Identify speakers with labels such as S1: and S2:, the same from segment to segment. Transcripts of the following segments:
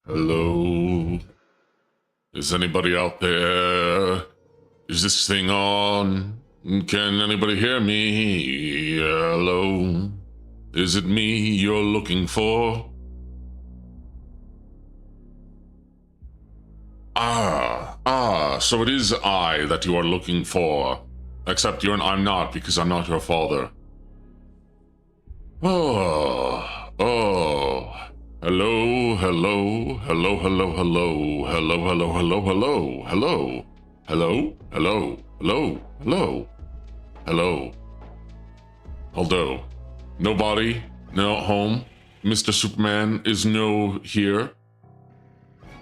S1: Hello? Is anybody out there? Is this thing on? Can anybody hear me? Hello? Is it me you're looking for? So it is I that you are looking for. Except I'm not, because I'm not your father. Hello, hello, hello, hello, hello, hello, hello, hello, hello, hello, hello, hello, hello, hello. Although, nobody, no home, Mr. Superman is no here.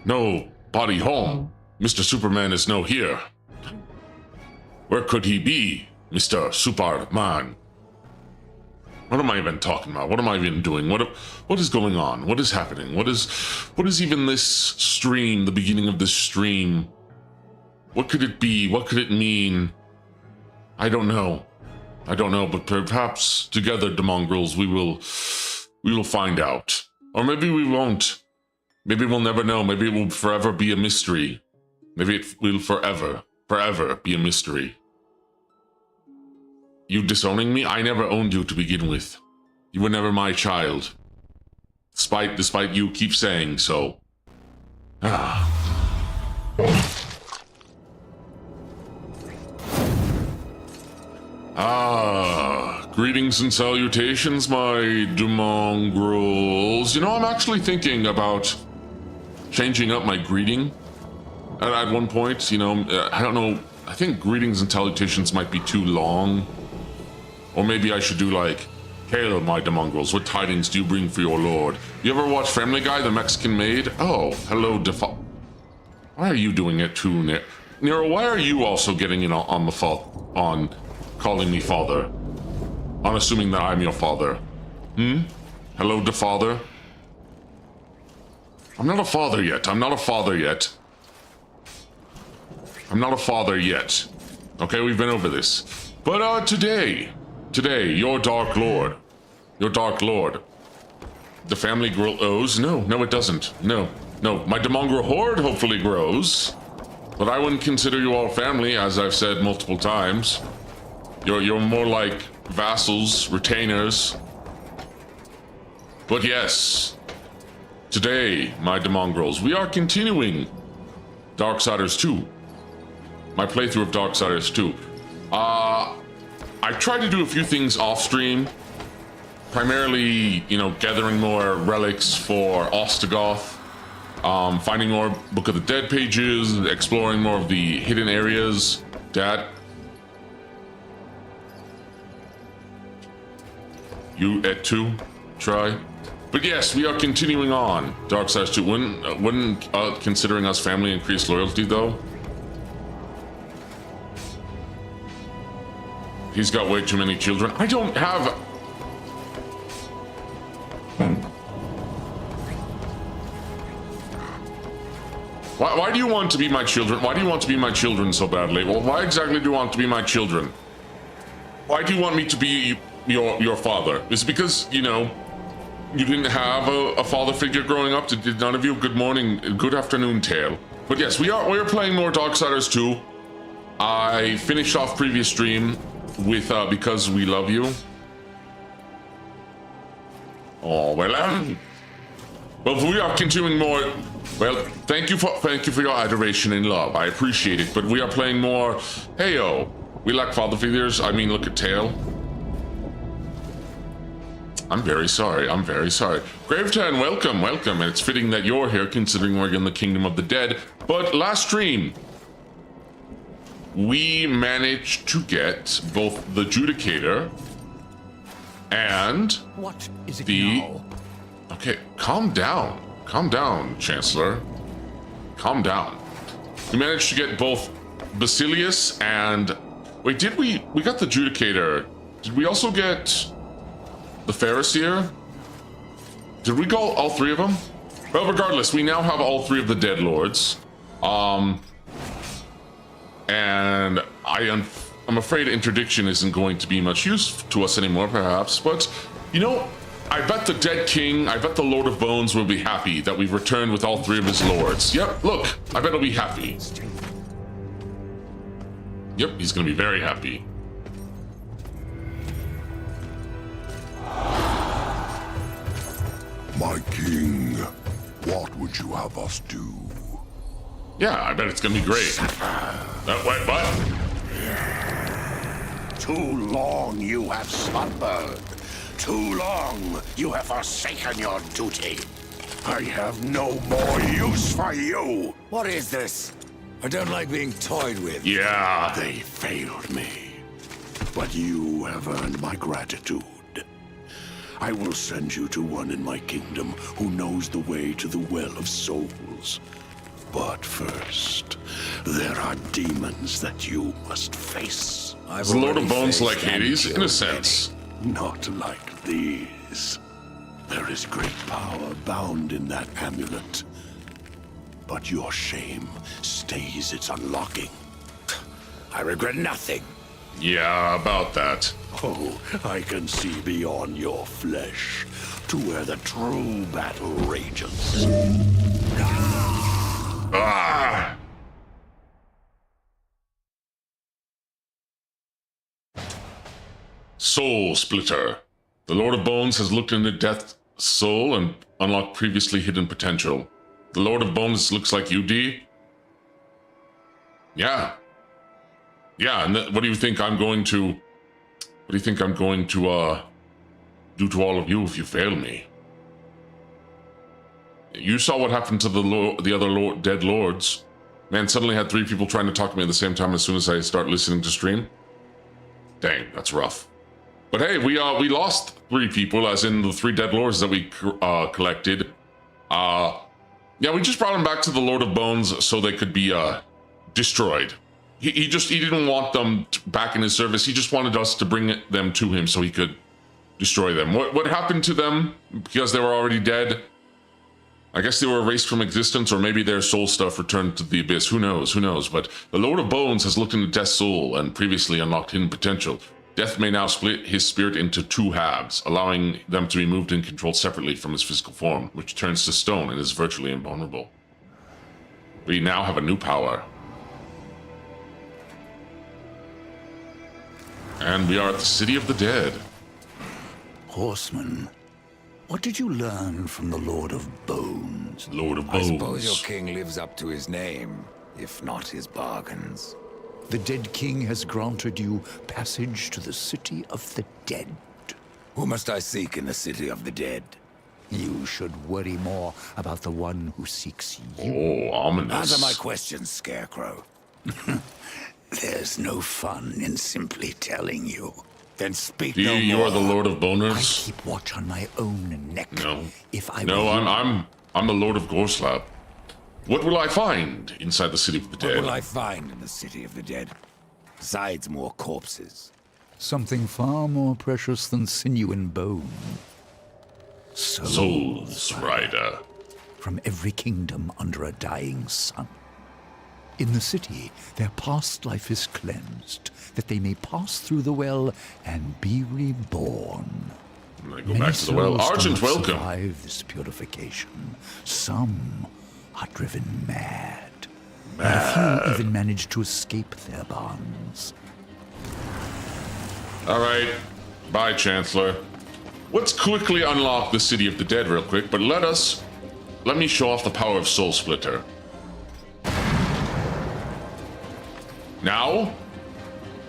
S1: No body home, Mr. Superman is no here. Where could he be, Mr. Superman? What am I even talking about? What am I even doing? What is going on? What is happening? What is even this stream, the beginning of this stream? What could it be? What could it mean? I don't know. But perhaps together, the mongrels, we will find out. Or maybe we won't. Maybe we'll never know. Maybe it will forever be a mystery. Maybe it will forever be a mystery. You disowning me? I never owned you to begin with. You were never my child. Despite you keep saying so. Greetings and salutations, my mongrels. You know, I'm actually thinking about changing up my greeting. At one point, you know, I don't know, I think greetings and salutations might be too long. Or maybe I should do like, hail my mongrels, what tidings do you bring for your lord? You ever watch Family Guy, the Mexican maid? Oh, hello, Why are you doing it too, Nero? Why are you also getting in on calling me father? On assuming that I'm your father? Hello, father? I'm not a father yet. I'm not a father yet. Okay, we've been over this. But today, your Dark Lord, the family grows. No, it doesn't. No, my Demongrel horde hopefully grows, but I wouldn't consider you all family, as I've said multiple times. You're more like vassals, retainers. But yes, today, my Demongrels, we are continuing Darksiders 2. My playthrough of Darksiders 2. I tried to do a few things off stream. Primarily, you know, gathering more relics for Ostagoth, finding more Book of the Dead pages, exploring more of the hidden areas. Dad? You at 2? Try? But yes, we are continuing on Darksiders 2. Wouldn't considering us family increase loyalty, though? He's got way too many children. I don't have... Why do you want to be my children? Why do you want to be my children so badly? Well, why exactly do you want to be my children? Why do you want me to be your father? Is it because, you know, you didn't have a father figure growing up? Did none of you? Good morning, good afternoon, Tale. But yes, we are playing more Darksiders 2. I finished off previous stream with Because We Love You. Oh, well, we are continuing more. Well, thank you for your adoration and love. I appreciate it, but we are playing more. Heyo, we lack father figures. I mean, look at Tail. I'm very sorry. Gravetown, welcome. And it's fitting that you're here, considering we're in the Kingdom of the Dead. But last stream, we managed to get both the Judicator and
S2: what is it
S1: the...
S2: now?
S1: Okay, calm down, Chancellor. Calm down. We managed to get both Basilius and... Wait, we got the Judicator. Did we also get the Pharisee? Did we go all three of them? Well, regardless, we now have all three of the Dead Lords. And I'm afraid interdiction isn't going to be much use to us anymore, perhaps. But, you know, I bet the dead king, I bet the Lord of Bones will be happy that we've returned with all three of his lords. Yep, look, I bet he'll be happy. Yep, he's gonna be very happy.
S2: My king, what would you have us do?
S1: Yeah, I bet it's gonna be great. What?
S2: Too long you have slumbered. Too long you have forsaken your duty. I have no more use for you.
S3: What is this? I don't like being toyed with.
S1: Yeah.
S2: They failed me, but you have earned my gratitude. I will send you to one in my kingdom who knows the way to the Well of Souls. But first, there are demons that you must face.
S1: Is the Lord of Bones like Hades? In a sense.
S2: Not like these. There is great power bound in that amulet. But your shame stays its unlocking.
S3: I regret nothing.
S1: Yeah, about that.
S2: Oh, I can see beyond your flesh to where the true battle rages.
S1: Ah! Soul Splitter. The Lord of Bones has looked into Death's soul and unlocked previously hidden potential. The Lord of Bones looks like you, D? Yeah. Yeah, and what do you think I'm going to... What do you think I'm going to, do to all of you if you fail me? You saw what happened to the other dead lords. Man, suddenly had 3 people trying to talk to me at the same time as soon as I start listening to stream. Dang, that's rough. But hey, we lost 3 people, as in the 3 dead lords that we collected. Yeah, we just brought them back to the Lord of Bones so they could be destroyed. He didn't want them back in his service. He just wanted us to bring them to him so he could destroy them. What happened to them because they were already dead? I guess they were erased from existence, or maybe their soul stuff returned to the abyss. Who knows? Who knows? But the Lord of Bones has looked into Death's soul and previously unlocked hidden potential. Death may now split his spirit into 2 halves, allowing them to be moved and controlled separately from his physical form, which turns to stone and is virtually invulnerable. We now have a new power. And we are at the City of the Dead.
S3: Horseman, what did you learn from the Lord of Bones?
S1: Lord of
S3: I
S1: Bones.
S3: suppose your king lives up to his name, if not his bargains. The dead king has granted you passage to the City of the Dead. Who must I seek in the City of the Dead? You should worry more about the one who seeks you.
S1: Oh, ominous.
S3: Answer my questions, Scarecrow. There's no fun in simply telling you. Then speak no more.
S1: You are the Lord of
S3: I
S1: Boners?
S3: keep watch on my own neck.
S1: No.
S3: If I
S1: No,
S3: were
S1: I'm the Lord of Gorslap. What will I find inside the City of the Dead?
S3: What will I find in the City of the Dead? Besides more corpses. Something far more precious than sinew and bone.
S1: Souls Rider.
S3: From every kingdom under a dying sun. In the city, their past life is cleansed, that they may pass through the well and be reborn.
S1: I'm gonna go back to the well.
S3: souls
S1: Argent,
S3: cannot
S1: welcome.
S3: survive this purification. Some are driven mad. And a few even manage to escape their bonds.
S1: All right. Bye, Chancellor. Let's quickly unlock the City of the Dead real quick, but let me show off the power of Soul Splitter. Now,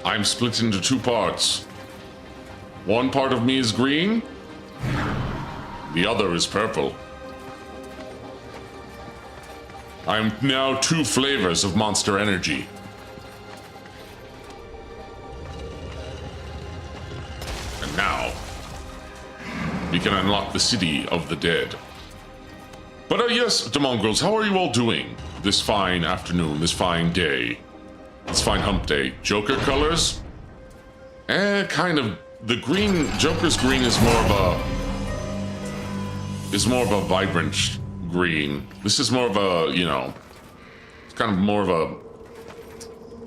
S1: I'm split into 2 parts. One part of me is green, the other is purple. I'm now 2 flavors of monster energy. And now, we can unlock the City of the Dead. But yes, Demongrels, how are you all doing this fine afternoon, this fine day? It's fine hump day. Joker colors? Kind of. The green, Joker's green is more of a vibrant green. This is more of a, it's kind of more of a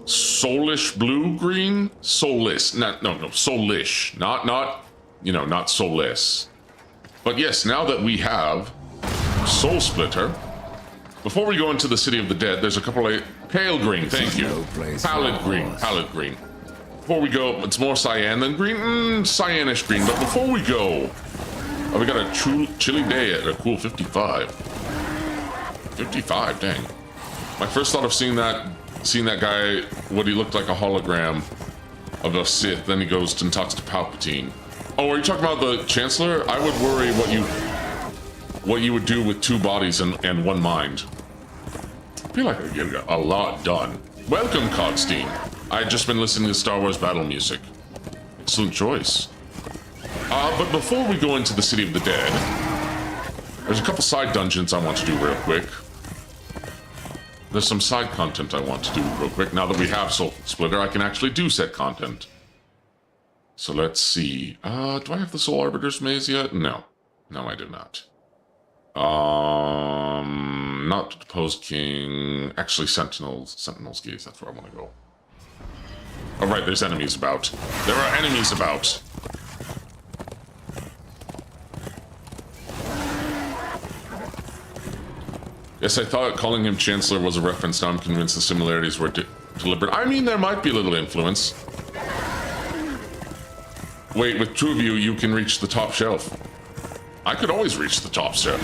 S1: soulish blue green? Soulless. No, soulish. Not soulless. But yes, now that we have Soul Splitter, before we go into the City of the Dead, there's a couple of pale green. Thank you.
S3: No place for
S1: Pallid green.
S3: horse.
S1: Pallid green. Before we go, it's more cyan than green. Cyanish green. But before we go, oh, we got a true chilly day at a cool 55. 55, dang. My first thought of seeing that guy, what he looked like a hologram of a Sith, then he goes and talks to Palpatine. Oh, are you talking about the Chancellor? I would worry what you would do with two bodies and one mind. I feel like I get a lot done. Welcome, Codstein. I had just been listening to Star Wars battle music. Excellent choice. But before we go into the City of the Dead, there's a couple side dungeons I want to do real quick. There's some side content I want to do real quick. Now that we have Soul Splitter, I can actually do said content. So let's see. Do I have the Soul Arbiter's Maze yet? No. No, I do not. Not the Deposed King. Actually, Sentinel's Gaze. That's where I want to go. All right, there's enemies about. There are enemies about. Yes, I thought calling him Chancellor was a reference. Now I'm convinced the similarities were deliberate. I mean, there might be a little influence. Wait, with two of you, you can reach the top shelf. I could always reach the top shelf.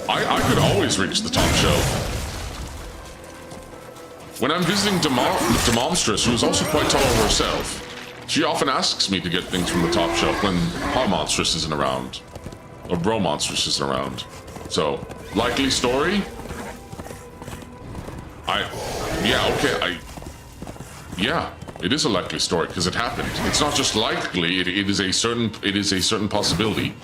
S1: I could always reach the top shelf. When I'm visiting Demonstress, who's also quite tall herself, she often asks me to get things from the top shelf when Pa Monstrous isn't around. Or Bro Monstrous isn't around. So, likely story? Yeah, it is a likely story because it happened. It's not just likely; it is a certain possibility.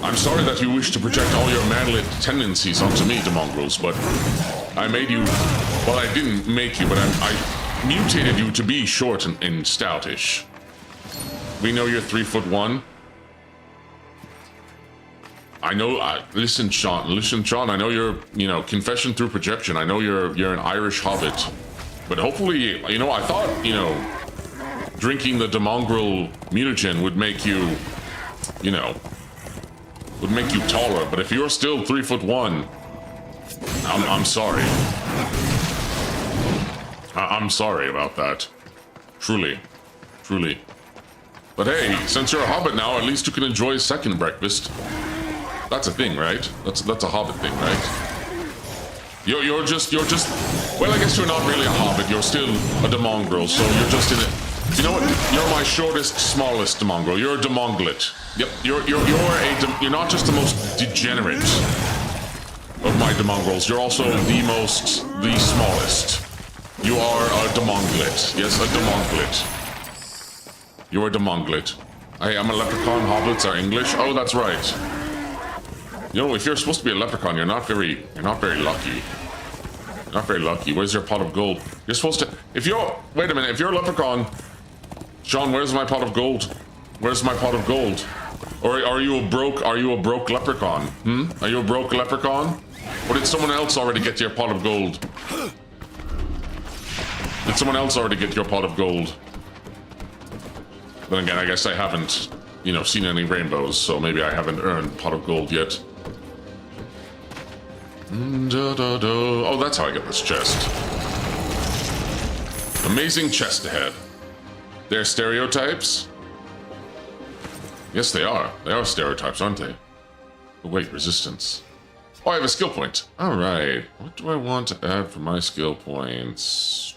S1: I'm sorry that you wish to project all your manlet tendencies onto me, Demongrels, but I made you. Well, I didn't make you, but I mutated you to be short and stoutish. We know you're 3'1". I know. Listen, Sean. I know you're. Confession through projection. I know you're an Irish hobbit, but hopefully, I thought, drinking the Demongrel mutagen would make you, would make you taller. But if you're still 3'1", I'm sorry. I'm sorry about that. Truly. But hey, since you're a hobbit now, at least you can enjoy a second breakfast. That's a thing, right? That's a hobbit thing, right? You're just. Well, I guess you're not really a hobbit. You're still a Demongrel, so you're just in it. You know what? You're my shortest, smallest Demongrel. You're a Demonglet. Yep. You're not just the most degenerate of my Demongrels. You're also the smallest. You are a Demonglet. Yes, a Demonglet. You're a Demonglet. I'm a leprechaun. Hobbits are English. Oh, that's right. If you're supposed to be a leprechaun, you're not very lucky. Not very lucky. Where's your pot of gold? You're supposed to. Wait a minute. If you're a leprechaun, Sean, where's my pot of gold? Where's my pot of gold? Or are you a broke leprechaun? Are you a broke leprechaun? Or did someone else already get your pot of gold? Did someone else already get your pot of gold? Then again, I guess I haven't, seen any rainbows, so maybe I haven't earned pot of gold yet. Oh, that's how I get this chest. Amazing chest ahead. They're stereotypes? Yes, they are. They are stereotypes, aren't they? Oh, wait, resistance. Oh, I have a skill point. All right. What do I want to add for my skill points?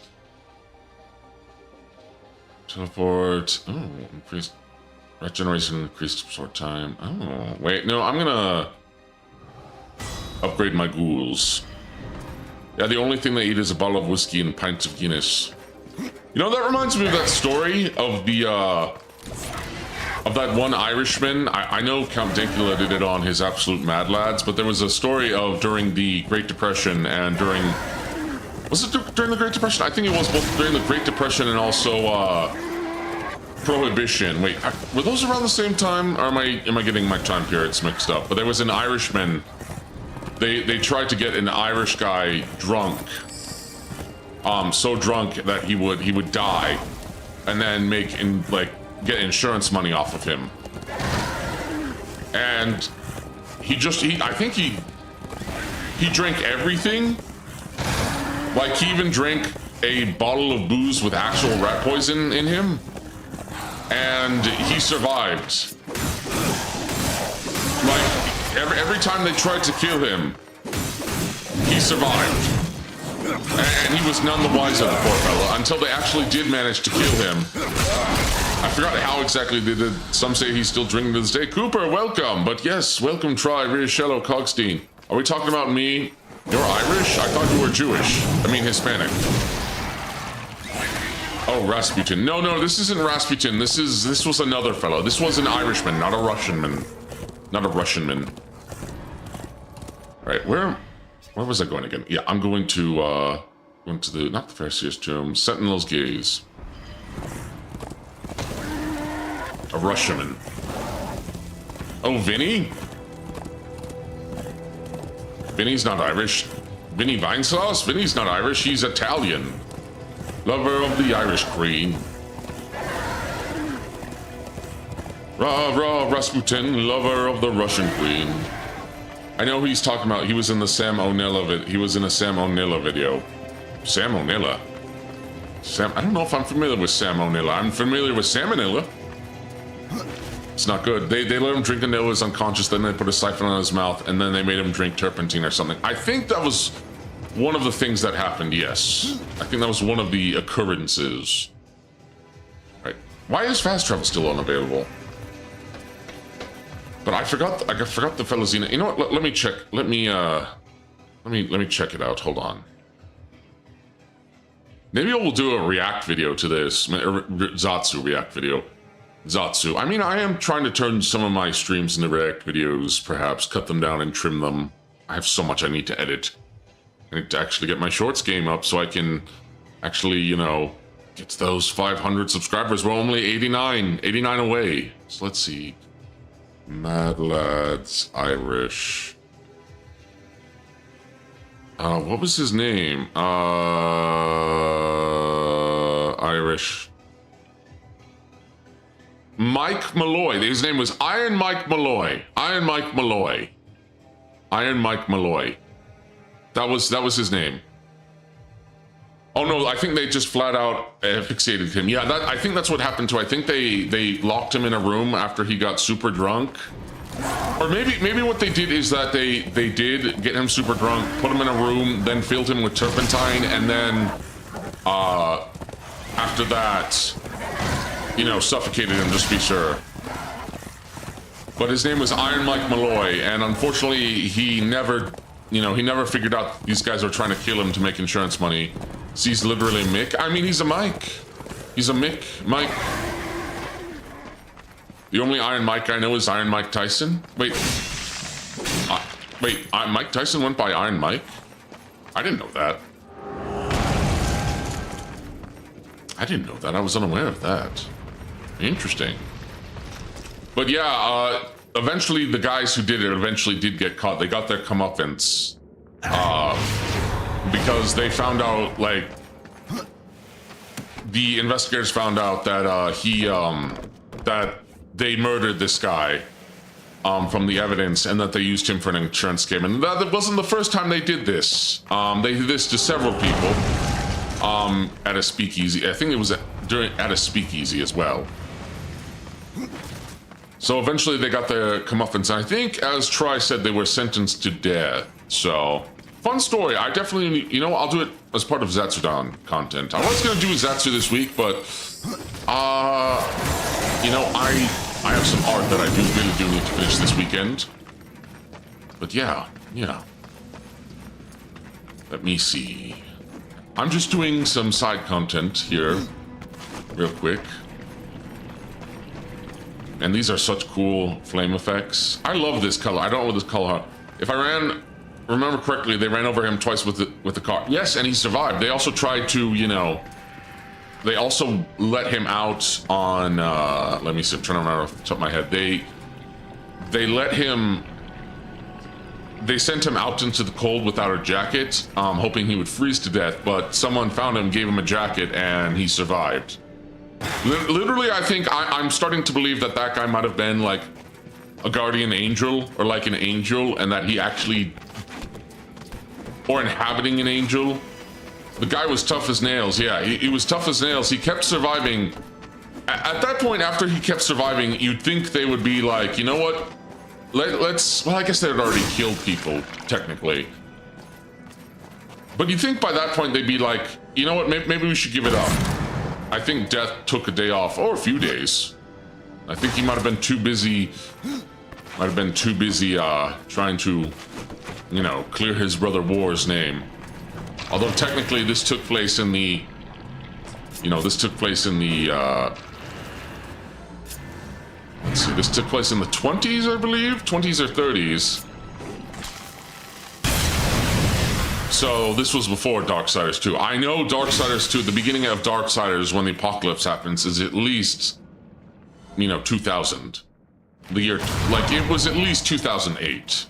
S1: Teleport. Oh, increased regeneration, increased short time. Oh, wait. No, I'm gonna upgrade my ghouls. Yeah, the only thing they eat is a bottle of whiskey and pints of Guinness. That reminds me of that story of the, of that one Irishman. I know Count Dankula did it on his Absolute Mad Lads, but there was a story of during the Great Depression and during... Was it during the Great Depression? I think it was both during the Great Depression and also, Prohibition. Wait, were those around the same time? Or am I getting my time periods mixed up? But there was an Irishman. They tried to get an Irish guy drunk. So drunk that he would die. and then get insurance money off of him. And I think he drank everything. Like, he even drank a bottle of booze with actual rat poison in him, and he survived. Like, every time they tried to kill him, he survived. And he was none the wiser, the poor fella, until they actually did manage to kill him. I forgot how exactly they did. Some say he's still drinking to this day. Cooper, welcome. But yes, welcome, try, Riachello Cogstein. Are we talking about me? You're Irish? I thought you were Jewish. I mean, Hispanic. Oh, Rasputin. No, this isn't Rasputin. This was another fellow. This was an Irishman, not a Russianman. Not a Russianman. Right, where was I going again? Yeah, I'm going to the, not the Pharisee tomb, Sentinel's Gaze. A Russianman. Oh, Vinny? Vinny's not Irish. Vinny Vinesauce? Vinny's not Irish, he's Italian. Lover of the Irish Queen. Rah, rah, Rasputin, lover of the Russian Queen. I know who he's talking about. He was in the Sam O'Neill He was in a Sam O'Neill video. Sam O'Neill? I don't know if I'm familiar with Sam O'Neill. I'm familiar with Salmonella. It's not good. They let him drink until he was unconscious, then they put a siphon on his mouth, and then they made him drink turpentine or something. I think that was one of the things that happened, yes. I think that was one of the occurrences. Right. Why is fast travel still unavailable? But I forgot the fellas. You know what? Let me check. Let me check it out. Hold on. Maybe I will do a react video to this. Zatsu react video. Zatsu. I mean, I am trying to turn some of my streams into react videos, perhaps cut them down and trim them. I have so much I need to edit. I need to actually get my shorts game up so I can actually, you know, get to those 500 subscribers. We're only 89 away. So let's see. Mad Lads Irish. What was his name? Irish. Mike Malloy. His name was Iron Mike Malloy. Iron Mike Malloy. Iron Mike Malloy. That was his name. Oh no, I think they just flat out fixated him. Yeah, I think that's what happened too. I think they locked him in a room after he got super drunk. Or maybe what they did is that they did get him super drunk, put him in a room, then filled him with turpentine, and then after that, you know, suffocated him just to be sure. But his name was Iron Mike Malloy, and unfortunately he never figured out these guys were trying to kill him to make insurance money. So he's literally Mick. I mean, he's a Mike. He's a Mike. The only Iron Mike I know is Iron Mike Tyson. Wait, Mike Tyson went by Iron Mike? I didn't know that. I was unaware of that. Interesting. But yeah, eventually the guys who did it did get caught. They got their comeuppance. Because they found out, like, the investigators found out that that they murdered this guy from the evidence, and that they used him for an insurance scam. And that wasn't the first time they did this. They did this to several people at a speakeasy. I think it was at a speakeasy as well. So eventually they got their comeuppance. And I think, as Troy said, they were sentenced to death. So, fun story. I definitely, you know, I'll do it as part of Zatsudan content. I was going to do Zatsu this week, but, you know, I have some art that I really do need to finish this weekend. But yeah. Let me see. I'm just doing some side content here, real quick. And these are such cool flame effects. I love this color. I don't know what this color. If I remember correctly, they ran over him twice with the car. Yes, and he survived. They also tried to, you know, they also let him out on, let me see, I'm trying to remember off the top of my head. They sent him out into the cold without a jacket, hoping he would freeze to death, but someone found him, gave him a jacket, and he survived. Literally, I think I'm starting to believe that that guy might have been like a guardian angel or like an angel, and that he actually, or inhabiting an angel. The guy was tough as nails. Yeah, he was tough as nails. He kept surviving. At that point, after he kept surviving, you'd think they would be like, you know what? Let's. Well, I guess they had already killed people technically. But you think by that point they'd be like, you know what? Maybe we should give it up. I think Death took a day off, or a few days. I think he might have been too busy. Trying to, you know, clear his brother War's name. Although technically this took place in the, let's see, this took place in the 20s, I believe, 20s or 30s. So this was before Darksiders 2. I know Darksiders 2, the beginning of Darksiders when the apocalypse happens is at least, 2000. The year, like, it was at least 2008.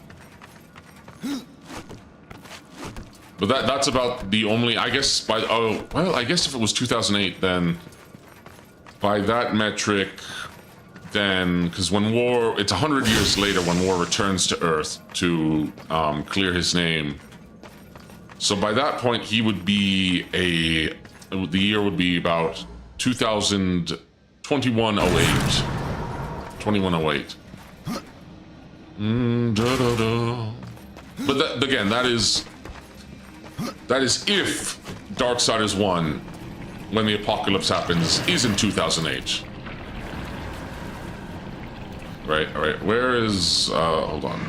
S1: But that's about the only, I guess, I guess if it was 2008, then by that metric, then, because when War, it's 100 years later when War returns to Earth to clear his name. So by that point, he would be the year would be about 2108. 2108. But that, again, that is if Darksiders 1, when the apocalypse happens, is in 2008. Right, all right, where is, hold on.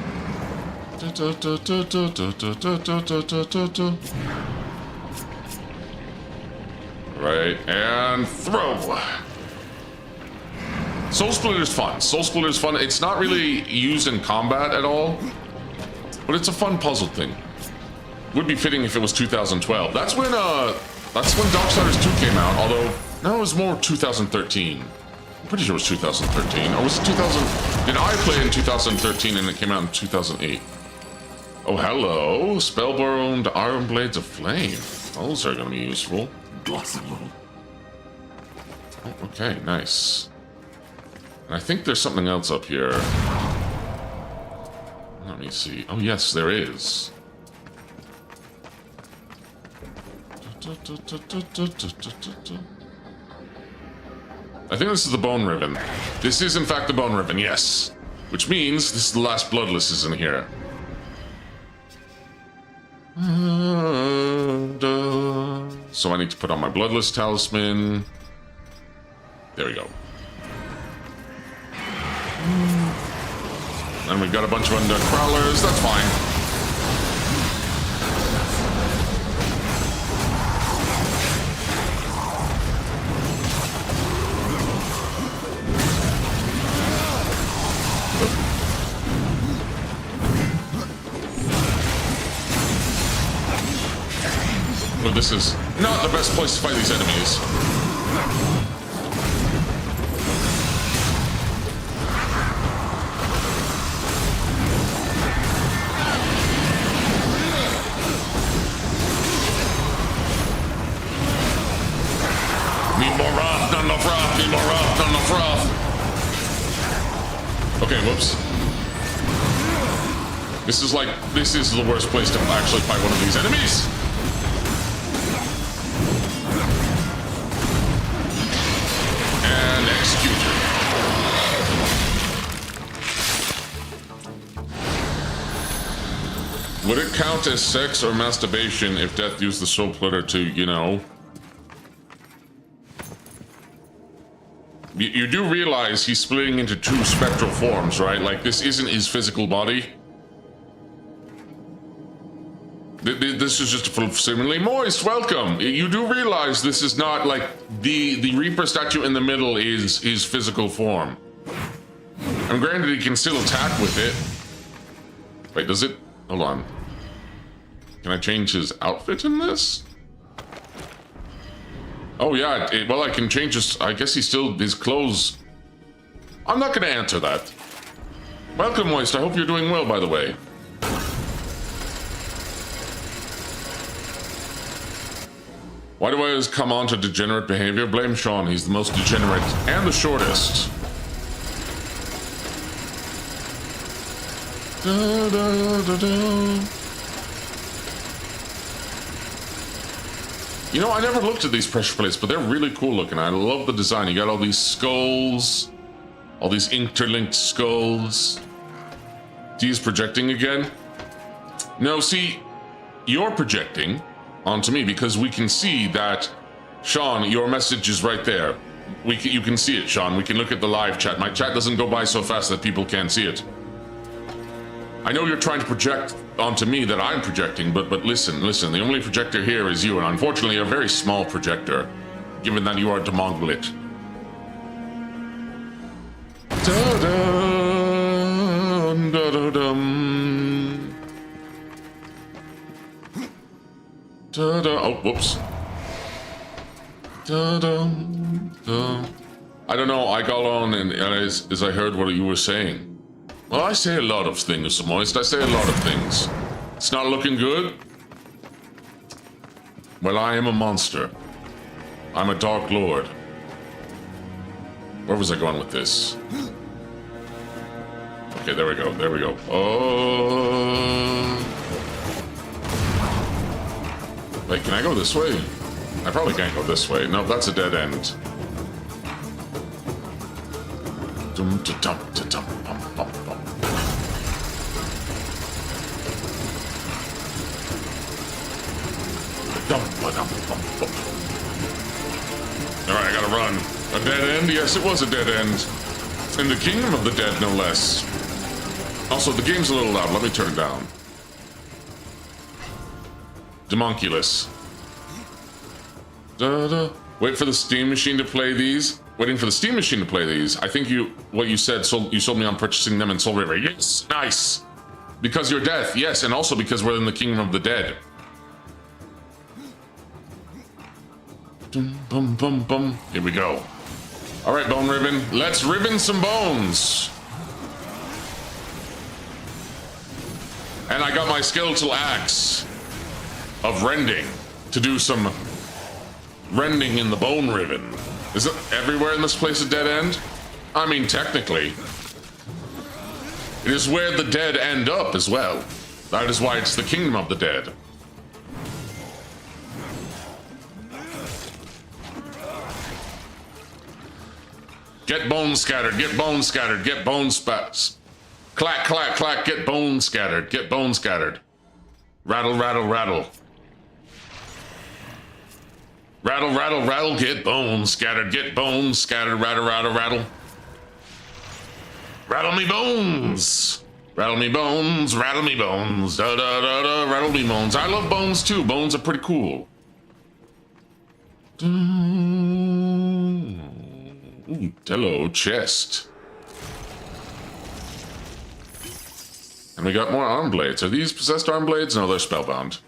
S1: Right, and throw. Soul Splitter's fun. Soul Splitter's fun. It's not really used in combat at all, but it's a fun puzzle thing. Would be fitting if it was 2012. That's when Darksiders 2 came out, although no, it was more 2013. I'm pretty sure it was 2013. Or was it 2000? Did I play in 2013 and it came out in 2008? Oh, hello. Spellbound Iron Blades of Flame. Those are going to be useful.
S3: Possible.
S1: Oh, okay, nice. And I think there's something else up here. Let me see. Oh, yes, there is. I think this is the Bone Ribbon. This is, in fact, the Bone Ribbon, yes. Which means this is the last Bloodless is in here. So I need to put on my Bloodless Talisman. There we go. And we've got a bunch of undead crawlers. That's fine. Well, this is not the best place to fight these enemies. Need more wrath, not enough wrath. Need more wrath, not enough wrath. Okay, whoops. This is the worst place to actually fight one of these enemies. And execute. Would it count as sex or masturbation if Death used the Soul Splitter to, You do realize he's splitting into two spectral forms, right? Like, this isn't his physical body. This is just a similarly moist. Welcome. You do realize this is not like the Reaper statue in the middle is his physical form. And granted, he can still attack with it. Wait, does it? Hold on. Can I change his outfit in this? Oh yeah, well I can change his, I guess his clothes. I'm not gonna answer that. Welcome, Moist, I hope you're doing well, by the way. Why do I always come on to degenerate behavior? Blame Sean, he's the most degenerate and the shortest. Da, da, da, da. You know, I never looked at these pressure plates, but they're really cool looking. I love the design. You got all these skulls, all these interlinked skulls. D's projecting again? No, see, you're projecting onto me because we can see that, Sean, your message is right there. You can see it, Sean. We can look at the live chat. My chat doesn't go by so fast that people can't see it. I know you're trying to project onto me that I'm projecting, but listen, the only projector here is you, and unfortunately a very small projector, given that you are demonglet. Da-dum, da-da-dum. Da-da. Oh, whoops. Da-dum, da. I don't know, I got on and as I heard what you were saying. Well, I say a lot of things, Moist. I say a lot of things. It's not looking good. Well, I am a monster. I'm a Dark Lord. Where was I going with this? Okay, there we go. There we go. Oh. Wait, can I go this way? I probably can't go this way. No, that's a dead end. Alright, I gotta run. A dead end? Yes, it was a dead end. In the Kingdom of the Dead, no less. Also, the game's a little loud. Let me turn it down. Demonculus. Da-da. Wait for the Steam machine to play these. Waiting for the Steam machine to play these. I think what you said, you sold me on purchasing them in Soul River. Yes, nice. Because you're death, yes, and also because we're in the Kingdom of the Dead. Dum, bum, bum, bum. Here we go. All right, Bone Ribbon. Let's ribbon some bones. And I got my skeletal axe of rending to do some rending in the bone ribbon. Is it everywhere in this place a dead end? I mean, technically. It is where the dead end up as well. That is why it's the Kingdom of the Dead. Get bones scattered, get bones scattered, get bones spats. Clack, clack, clack, get bones scattered, get bones scattered. Rattle, rattle, rattle. Rattle, rattle, rattle, get bones scattered, rattle, rattle, rattle. Rattle me bones. Rattle me bones, rattle me bones, da da da da, rattle me bones. I love bones too, bones are pretty cool. Ooh, hello, chest. And we got more arm blades. Are these possessed arm blades? No, they're spellbound.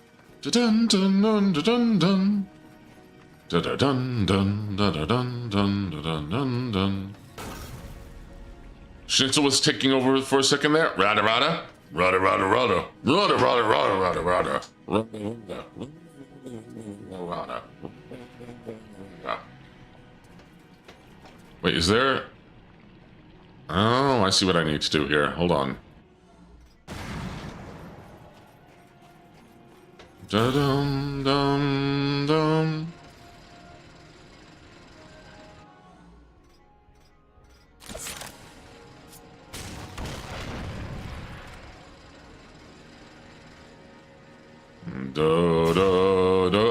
S1: Dun dun dun dun dun. Dun dun dun dun dun dun dun dun dun. Schnitzel was taking over for a second there. Rada rada. Rada rada rada. Rada rada rada rada rada. Rada. Wait, is there... Oh, I see what I need to do here. Hold on. Da-dum-dum-dum.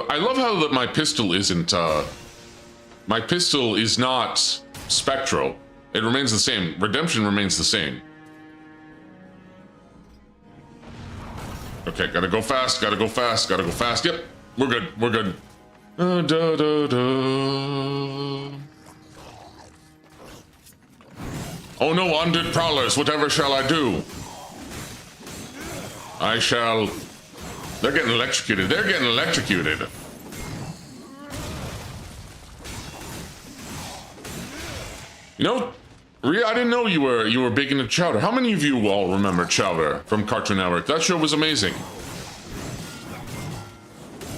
S1: I love how that my pistol isn't, my pistol is not spectral. It remains the same. Redemption remains the same. Okay, gotta go fast, gotta go fast, gotta go fast. Yep, we're good, we're good. Oh no, undead prowlers, whatever shall I do? I shall... They're getting electrocuted, they're getting electrocuted. You know, Rhea, I didn't know you were big into Chowder. How many of you all remember Chowder from Cartoon Network? That show was amazing.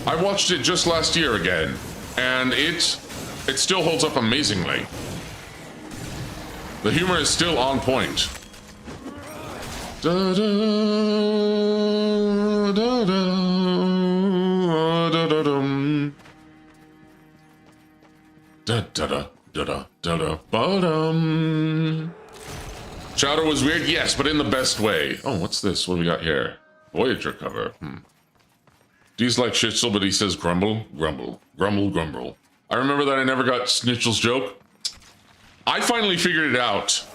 S1: I watched it just last year again. and it still holds up amazingly. The humor is still on point. Da, da, da, da, da, da, dum. Da, da, da, da, da, da, da, ba-dum. Chowder was weird, yes, but in the best way. Oh, what's this? What do we got here? Voyager cover. D's like Schnitzel, but he says grumble, grumble, grumble, grumble. I remember that I never got Schnitzel's joke. I finally figured it out.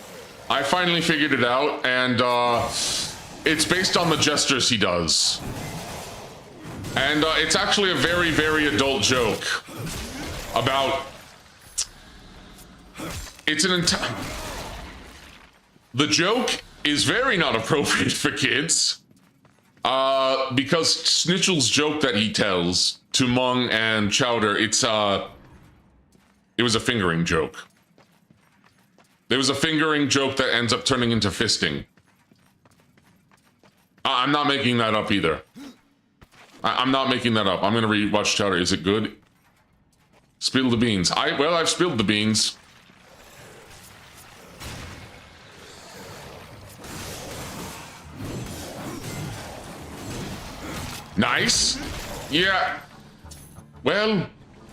S1: And it's based on the gestures he does. And it's actually a very, very adult joke about... It's an entire... The joke is very not appropriate for kids. Because Schnitzel's joke that he tells to Mung and Chowder, it was a fingering joke. There was a fingering joke that ends up turning into fisting. I'm not making that up either. I'm not making that up. I'm gonna rewatch Chowder. Is it good? Spill the beans. Well, I've spilled the beans. Nice? Yeah. Well,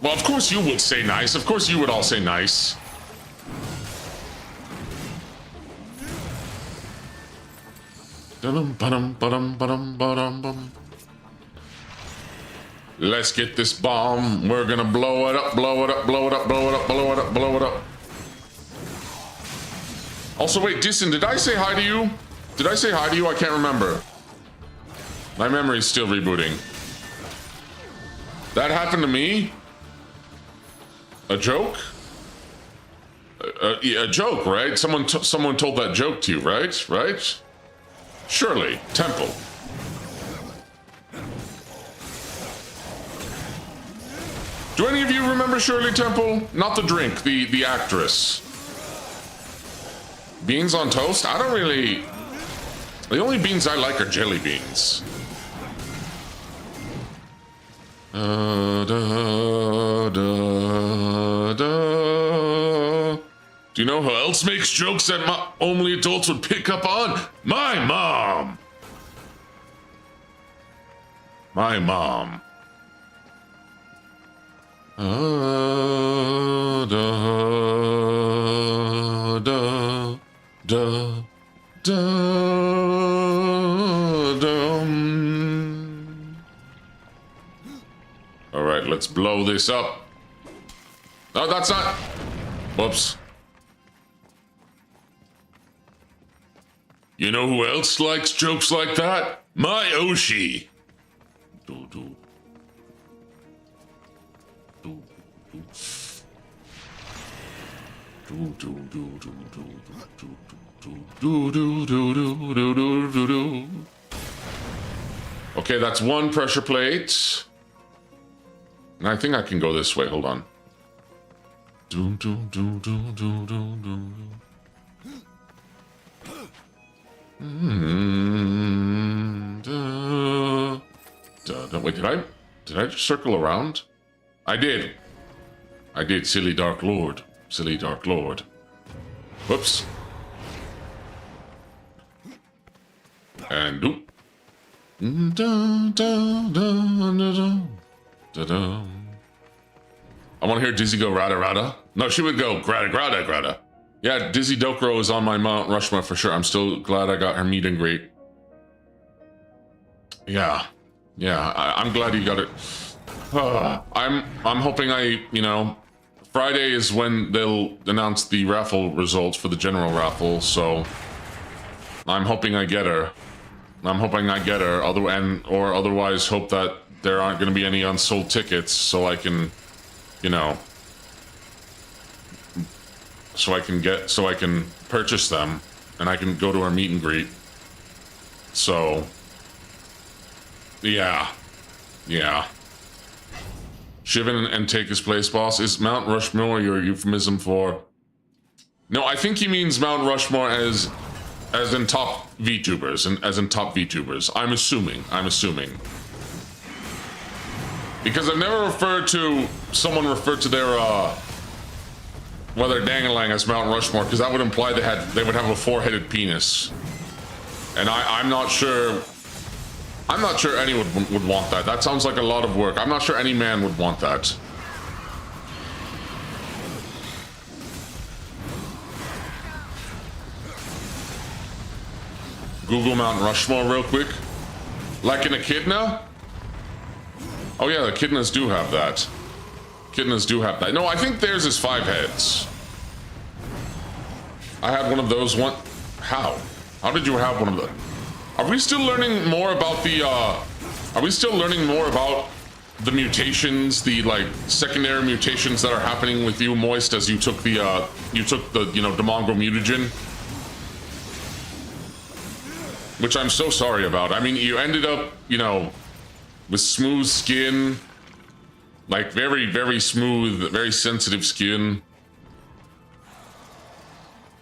S1: of course you would say nice. Of course you would all say nice. Let's get this bomb. We're gonna blow it up, blow it up, blow it up, blow it up, blow it up, blow it up. Also, wait, Dissin, did I say hi to you? Did I say hi to you? I can't remember. My memory's still rebooting. That happened to me? A joke? Yeah, a joke, right? Someone told that joke to you, right? Right? Shirley Temple. Do any of you remember Shirley Temple? Not the drink, the actress. Beans on toast? I don't really... The only beans I like are jelly beans. Da, da, da. Do you know who else makes jokes that only adults would pick up on? My mom! My mom. Da, da, da, da, dum. All right, let's blow this up. No, that's not. Whoops. You know who else likes jokes like that? My Oshi. Do, do. Do, do. Do, do, do, do, do, do, do, do, do, do, do, do, do, do. Okay, that's one pressure plate. And I think I can go this way. Hold on. Do, do, do, do, do, do, do. Wait, did I just circle around? I did, silly Dark Lord. Silly Dark Lord. Whoops. And doop. Da, da, da, da, da, da. I want to hear Dizzy go rada rada. No, she would go grada grada grada. Yeah, Dizzy Dokro is on my Mount Rushmore for sure. I'm still glad I got her meet and greet. Yeah, I'm glad you got it. I'm hoping Friday is when they'll announce the raffle results for the general raffle, so I'm hoping I get her. Otherwise hope that there aren't going to be any unsold tickets, so I can, so I can purchase them, and I can go to our meet and greet. So, yeah. Shivan and take his place, boss. Is Mount Rushmore your euphemism for... No, I think he means Mount Rushmore as in top VTubers, I'm assuming. Because I've never referred to someone referred to their well, their dangalang as Mount Rushmore, because that would imply they would have a four-headed penis, and I'm not sure. I'm not sure anyone would want that. That sounds like a lot of work. I'm not sure any man would want that. Google Mount Rushmore real quick. Like an echidna? Oh yeah, the echidnas do have that. Echidnas do have that. No, I think theirs is 5 heads. I had one of those one. How? How did you have one of them? Are we still learning more about the, are we still learning more about the mutations, the, like, secondary mutations that are happening with you, Moist, as you took the, you know, the mongrel mutagen? Which I'm so sorry about. I mean, you ended up, you know, with smooth skin, like, very, very smooth, very sensitive skin.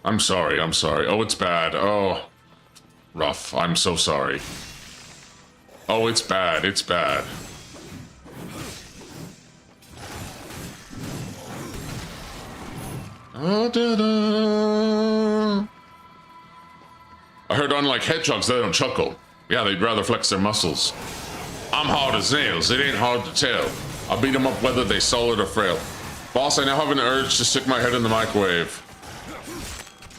S1: I'm sorry, I'm sorry. Oh, it's bad. Oh. Rough. I'm so sorry. Oh, it's bad. It's bad. I heard unlike hedgehogs, they don't chuckle. Yeah, they'd rather flex their muscles. I'm hard as nails. It ain't hard to tell. I'll beat them up whether they solid or frail. Boss, I now have an urge to stick my head in the microwave.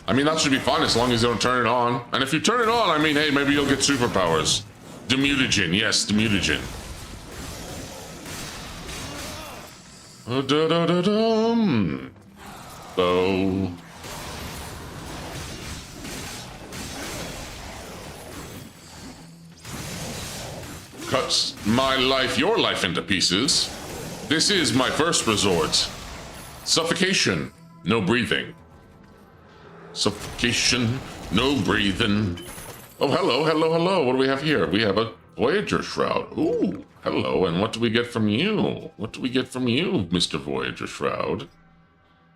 S1: I mean, that should be fine as long as you don't turn it on. And if you turn it on, I mean, hey, maybe you'll get superpowers. Demutagen, yes, demutagen. So... cuts my life, your life into pieces. This is my first resort. Suffocation, no breathing. Suffocation, no breathing. Oh, hello, hello, hello. What do we have here? We have a Voyager Shroud. Ooh, hello, and what do we get from you? What do we get from you, Mr. Voyager Shroud?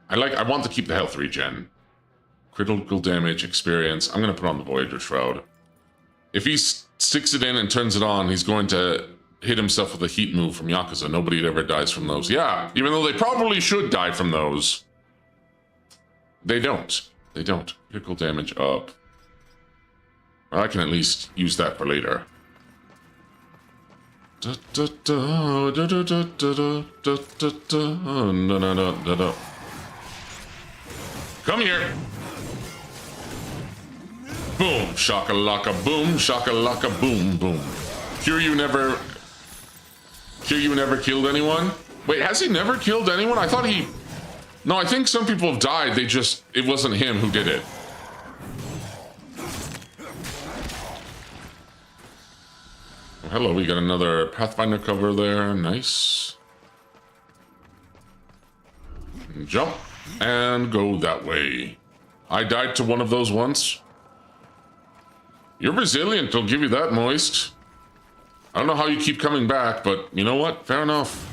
S1: I want to keep the health regen. Critical damage, experience. I'm gonna put on the Voyager Shroud. If he sticks it in and turns it on, he's going to hit himself with a heat move from Yakuza. Nobody ever dies from those. Yeah, even though they probably should die from those. They don't. They don't. Critical damage up. Well, I can at least use that for later. Come here. Boom, shakalaka, boom, shakalaka, boom, boom. Kiryu never killed anyone? Wait, has he never killed anyone? I thought he... No, I think some people have died. It wasn't him who did it. Hello, we got another Pathfinder cover there. Nice. Jump and go that way. I died to one of those once. You're resilient, I'll give you that, Moist. I don't know how you keep coming back, but you know what? Fair enough.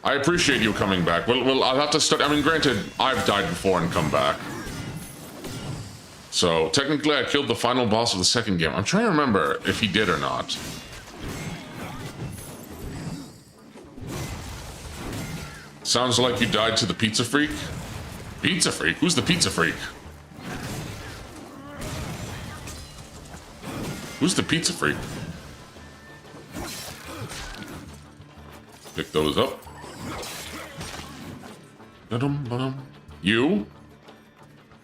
S1: I appreciate you coming back. Well, I'll have to start. I mean, granted, I've died before and come back. So, technically, I killed the final boss of the second game. I'm trying to remember if he did or not. Sounds like you died to the Pizza Freak. Pizza Freak? Who's the Pizza Freak? Who's the Pizza Freak? Pick those up. You?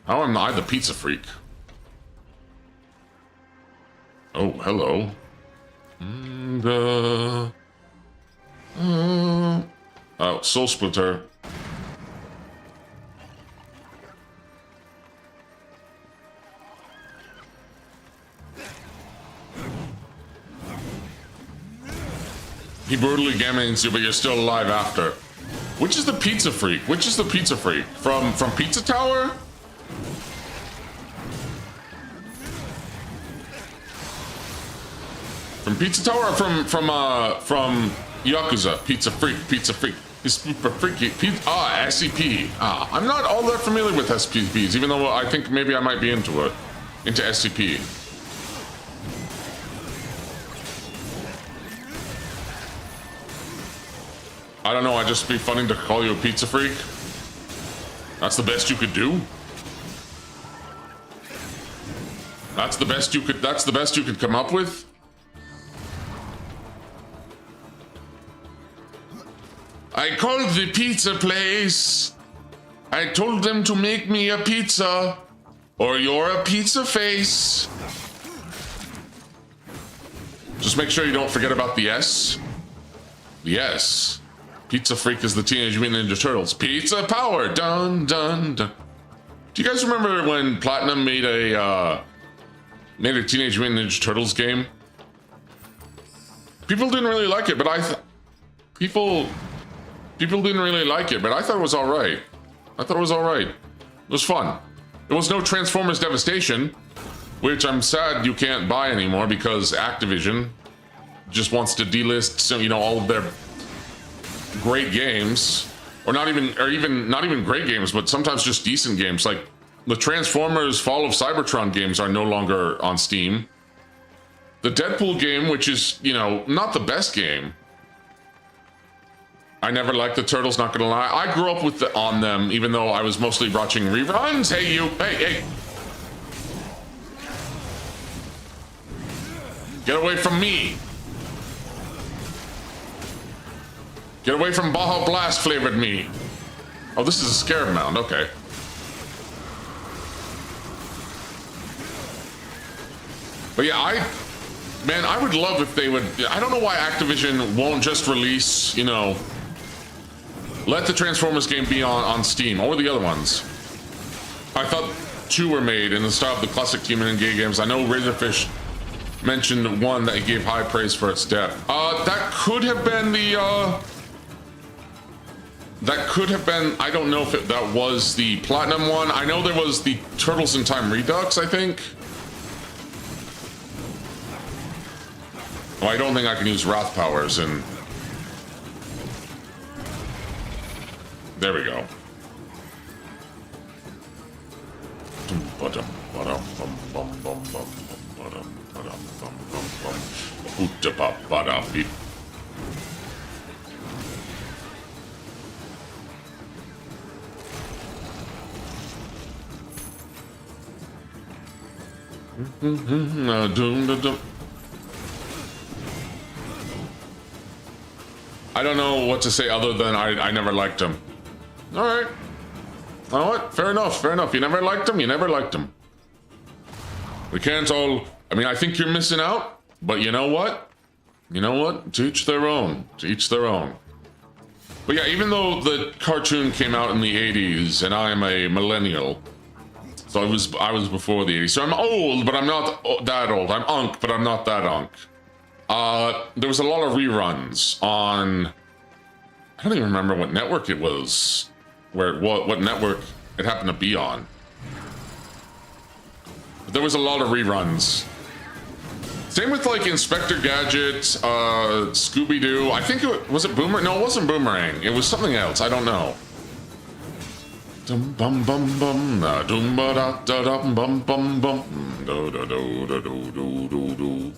S1: How am I the Pizza Freak? Oh, hello. Oh, Soul Splitter. He brutally gamains you, but you're still alive after. Which is the Pizza Freak? Which is the Pizza Freak? From Pizza Tower? From Pizza Tower or from Yakuza? Pizza Freak, Pizza Freak. He's super freaky. SCP. I'm not all that familiar with SCPs, even though I think maybe I might be into it. Into SCP. I don't know, I just be funny to call you a pizza freak. That's the best you could do? That's the best you could come up with? I called the pizza place. I told them to make me a pizza, or you're a pizza face. Just make sure you don't forget about the S. The S. Pizza freak is the Teenage Mutant Ninja Turtles. Pizza power, dun dun dun. Do you guys remember when Platinum made a Teenage Mutant Ninja Turtles game? People didn't really like it, but people didn't really like it, but I thought it was all right. I thought it was all right. It was fun. There was no Transformers Devastation, which I'm sad you can't buy anymore because Activision just wants to delist some, all of their great games, or not even great games, but sometimes just decent games. Like the Transformers Fall of Cybertron games are no longer on Steam. The Deadpool game, which is, not the best game. I never liked the Turtles, not gonna lie. I grew up on them, even though I was mostly watching reruns. Hey, you. Hey. Get away from me. Get away from Baja Blast flavored me. Oh, this is a scarab mound. Okay. But yeah, I would love if they would. I don't know why Activision won't just release, let the Transformers game be on Steam, or the other ones. I thought 2 were made in the style of the classic Team and Gay games. I know Razorfish mentioned one that he gave high praise for its depth. That could have been I don't know if that was the Platinum one. I know there was the Turtles in Time Redux, I think. Oh, I don't think I can use Wrath powers, and there we go. I don't know what to say other than I never liked him. All right. You know what? Fair enough. You never liked him. We can't all. I think you're missing out. But you know what? To each their own. But yeah, even though the cartoon came out in the 80s, and I am a millennial, so I was before the 80s. So I'm old, but I'm not that old. I'm unk, but I'm not that unk. There was a lot of reruns on. I don't even remember what network it was. What network it happened to be on. But there was a lot of reruns. Same with like Inspector Gadget, Scooby-Doo. I think was it Boomerang? No, it wasn't Boomerang. It was something else. I don't know. Dum bum bum bum da dum ba da da dum bum bum bum do do do do do do do.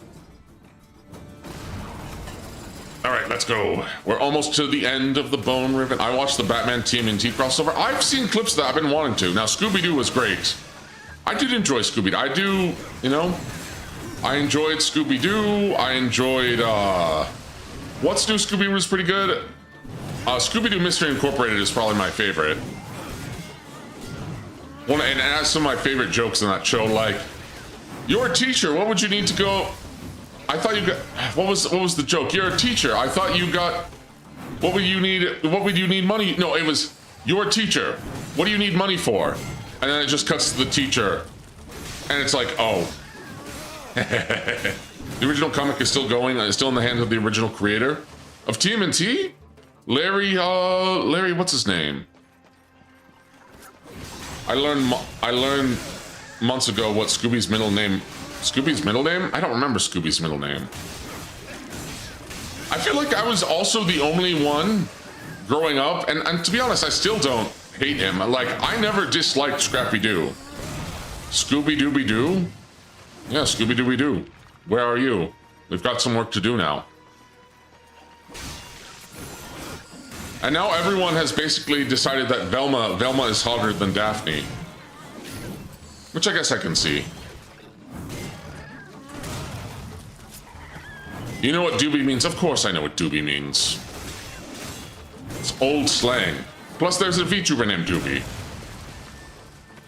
S1: All right, let's go. We're almost to the end of the Bone Ribbon. I watched the Batman TMNT crossover. I've seen clips that I've been wanting to. Now, Scooby-Doo was great. I did enjoy Scooby-Doo. I do, I enjoyed Scooby-Doo. I enjoyed, What's New Scooby-Doo was pretty good. Scooby-Doo Mystery Incorporated is probably my favorite. And it has some of my favorite jokes in that show, like, you're a teacher, what would you need to go... I thought you got, what was the joke? You're a teacher. I thought you got, what would you need money? No, it was, you're a teacher. What do you need money for? And then it just cuts to the teacher. And it's like, oh. The original comic is still going. It's still in the hands of the original creator of TMNT? Larry, what's his name? I learned months ago what Scooby's middle name. Scooby's middle name? I don't remember Scooby's middle name. I feel like I was also the only one growing up, and to be honest, I still don't hate him. Like, I never disliked Scrappy-Doo. Scooby-Dooby-Doo? Yeah, Scooby-Dooby-Doo. Where are you? We've got some work to do now. And now everyone has basically decided that Velma is hotter than Daphne. Which I guess I can see. You know what doobie means? Of course I know what doobie means. It's old slang. Plus there's a VTuber named Doobie.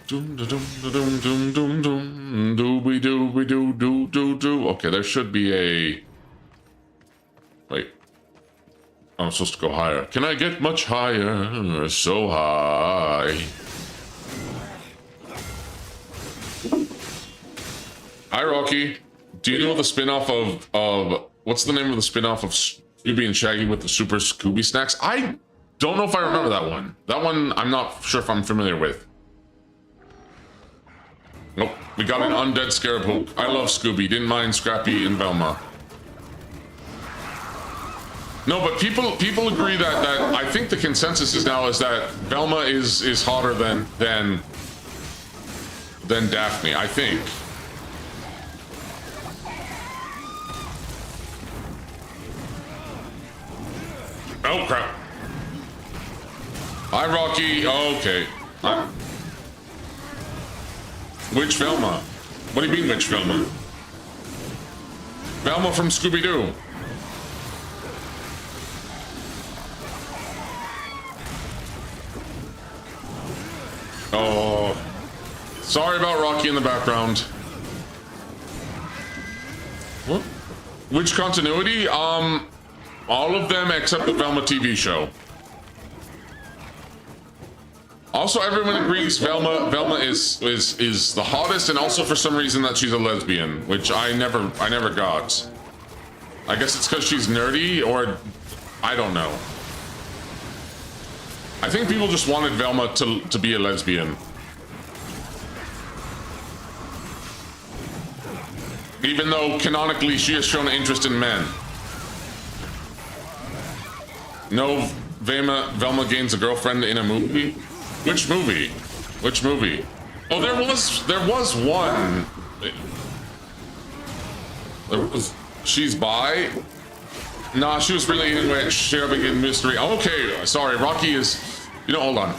S1: Doom da doom da doom doom doom doom doobie doobie doo doo doo doo. Okay, there should be a... Wait. I'm supposed to go higher. Can I get much higher? So high. Hi, Rocky. Do you know the spin-off of what's the name of the spin-off of Scooby and Shaggy with the Super Scooby Snacks? I don't know if I remember that one. That one, I'm not sure if I'm familiar with. Nope. We got an undead scarab hook. I love Scooby. Didn't mind Scrappy and Velma. No, but people agree that I think the consensus is now is that Velma is hotter than Daphne, I think. Oh crap. Hi Rocky. Oh, okay. Which Velma? What do you mean which Velma? Velma from Scooby-Doo. Oh, sorry about Rocky in the background. What? Which continuity? All of them except the Velma TV show. Also, everyone agrees Velma is the hottest, and also for some reason that she's a lesbian, which I never got. I guess it's because she's nerdy, or I don't know. I think people just wanted Velma to be a lesbian. Even though canonically she has shown interest in men. No, Velma gains a girlfriend in a movie? Which movie? Which movie? Oh, there was one. She's bi? Nah, she was really into sharing in mystery. Okay, sorry, Rocky is... You know, hold on.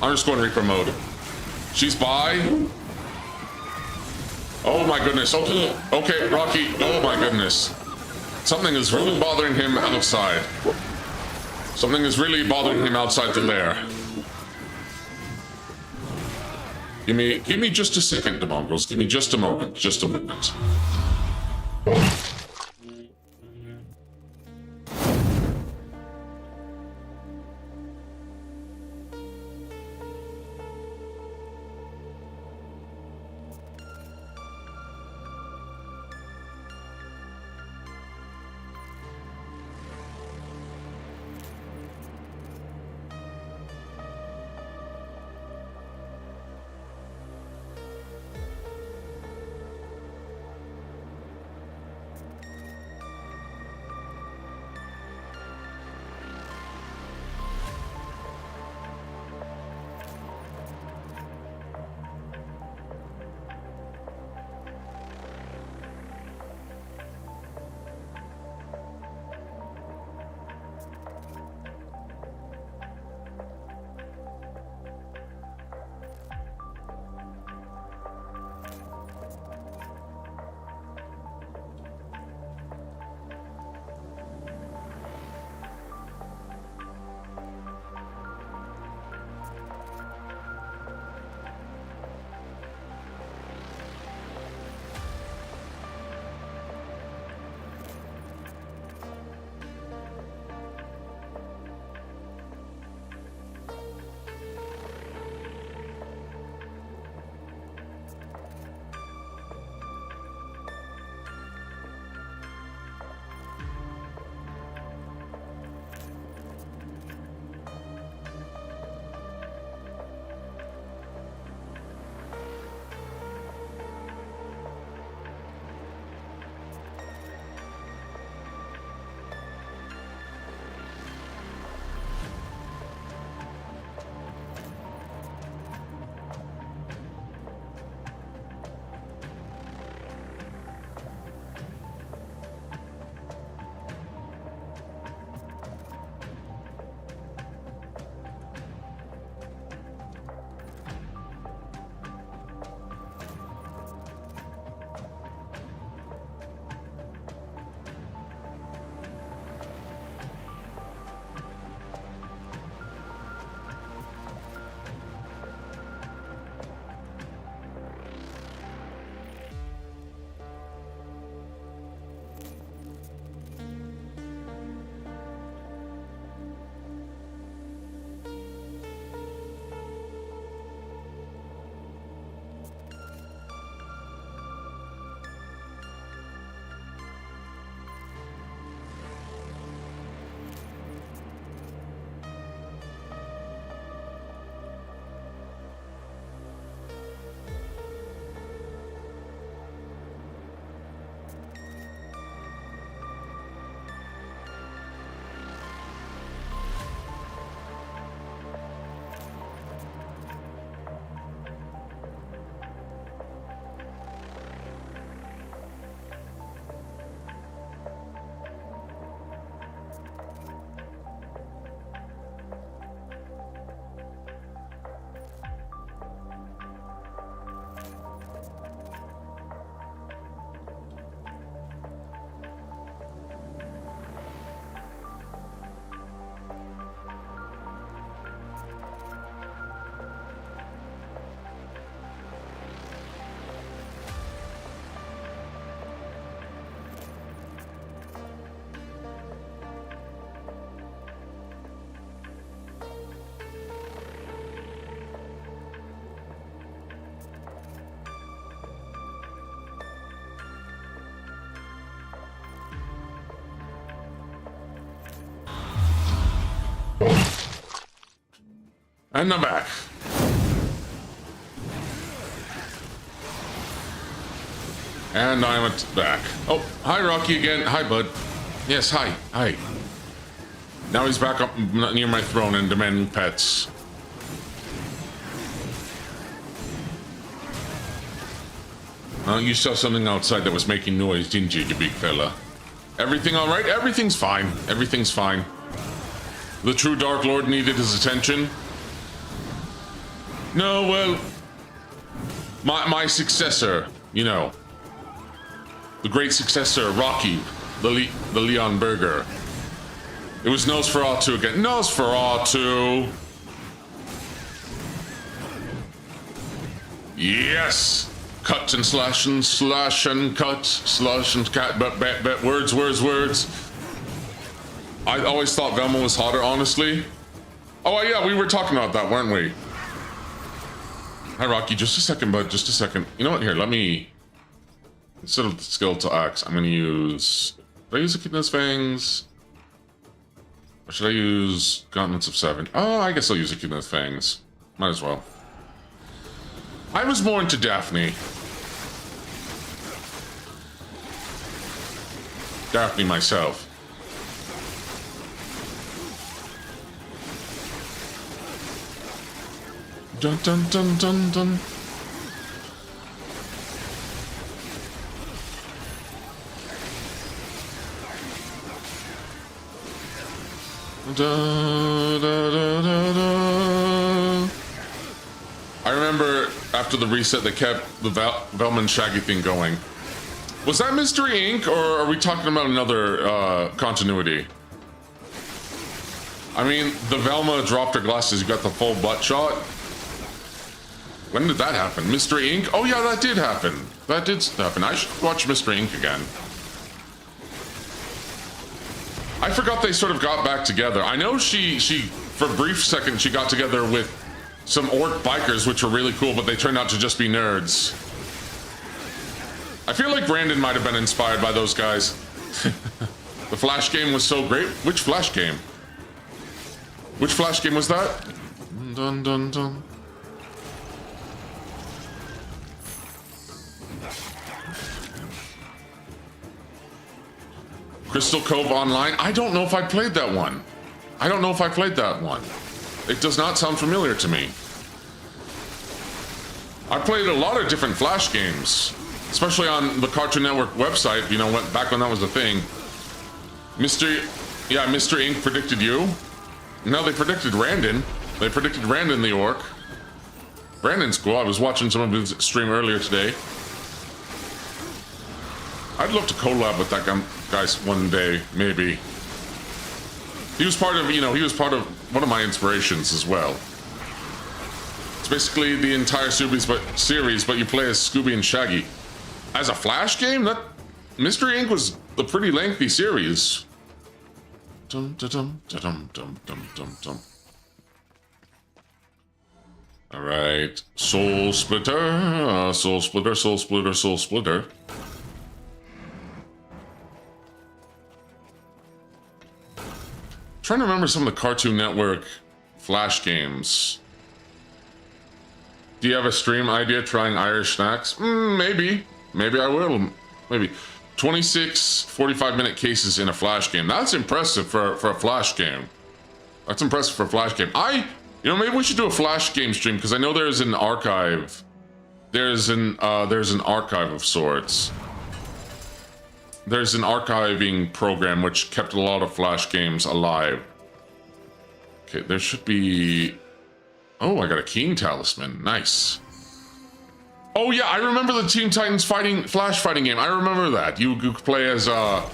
S1: I'm just going Reaper mode. She's bi? Oh my goodness, okay, Rocky, oh my goodness. Something is really bothering him outside. Something is really bothering him outside the lair. Give me just a second, the mongrels. Give me just a moment, just a moment. And I'm back. And I'm back. Oh, hi, Rocky again. Hi, bud. Yes, hi. Hi. Now he's back up near my throne and demanding pets. You saw something outside that was making noise, didn't you big fella? Everything all right? Everything's fine. Everything's fine. The true Dark Lord needed his attention. No, well, my successor, you know. The great successor, Rocky, the Leon Burger. It was Nosferatu again. Nosferatu! Yes! Cut and slash and cut, slash and cut, but words. I always thought Velma was hotter, honestly. Oh, yeah, we were talking about that, weren't we? Hi, Rocky, just a second, bud, just a second. You know what, here, let me... Instead of the skeletal axe, I'm gonna use... Did I use Echidna's Fangs? Or should I use Gauntlets of 7? Oh, I guess I'll use Echidna's Fangs. Might as well. I was more into Daphne. Daphne myself. Dun dun dun dun dun. Da, da, da, da, da. I remember after the reset they kept the Velma and Shaggy thing going. Was that Mystery Inc. or are we talking about another continuity? I mean, the Velma dropped her glasses, you got the full butt shot. When did that happen? Mystery Inc.? Oh yeah, that did happen. That did happen. I should watch Mystery Inc. again. I forgot they sort of got back together. I know she for a brief second, she got together with some orc bikers, which were really cool, but they turned out to just be nerds. I feel like Brandon might have been inspired by those guys. The Flash game was so great. Which Flash game? Which Flash game was that? Dun dun dun. Crystal Cove Online? I don't know if I played that one. It does not sound familiar to me. I played a lot of different Flash games, especially on the Cartoon Network website, you know, back when that was a thing. Mr. Inc. predicted you. No, they predicted Randon. They predicted Randon the Orc. Brandon's cool. I was watching some of his stream earlier today. I'd love to collab with that guy one day, maybe. He was part of one of my inspirations as well. It's basically the entire series, but you play as Scooby and Shaggy. As a Flash game, that Mystery Inc. was a pretty lengthy series. Dum dum dum dum dum dum dum. All right, Soul Splitter, Soul Splitter, Soul Splitter, Soul Splitter. Trying to remember some of the Cartoon Network Flash games. Do you have a stream idea trying Irish snacks? Maybe. Maybe I will. Maybe. 26 45-minute cases in a Flash game. That's impressive for a Flash game. That's impressive for a Flash game. Maybe we should do a Flash game stream because I know there's an archive. There's an archive of sorts. There's an archiving program which kept a lot of Flash games alive. Okay, there should be... Oh, I got a King Talisman. Nice. Oh yeah, I remember the Teen Titans Flash fighting game. I remember that. You could play as, what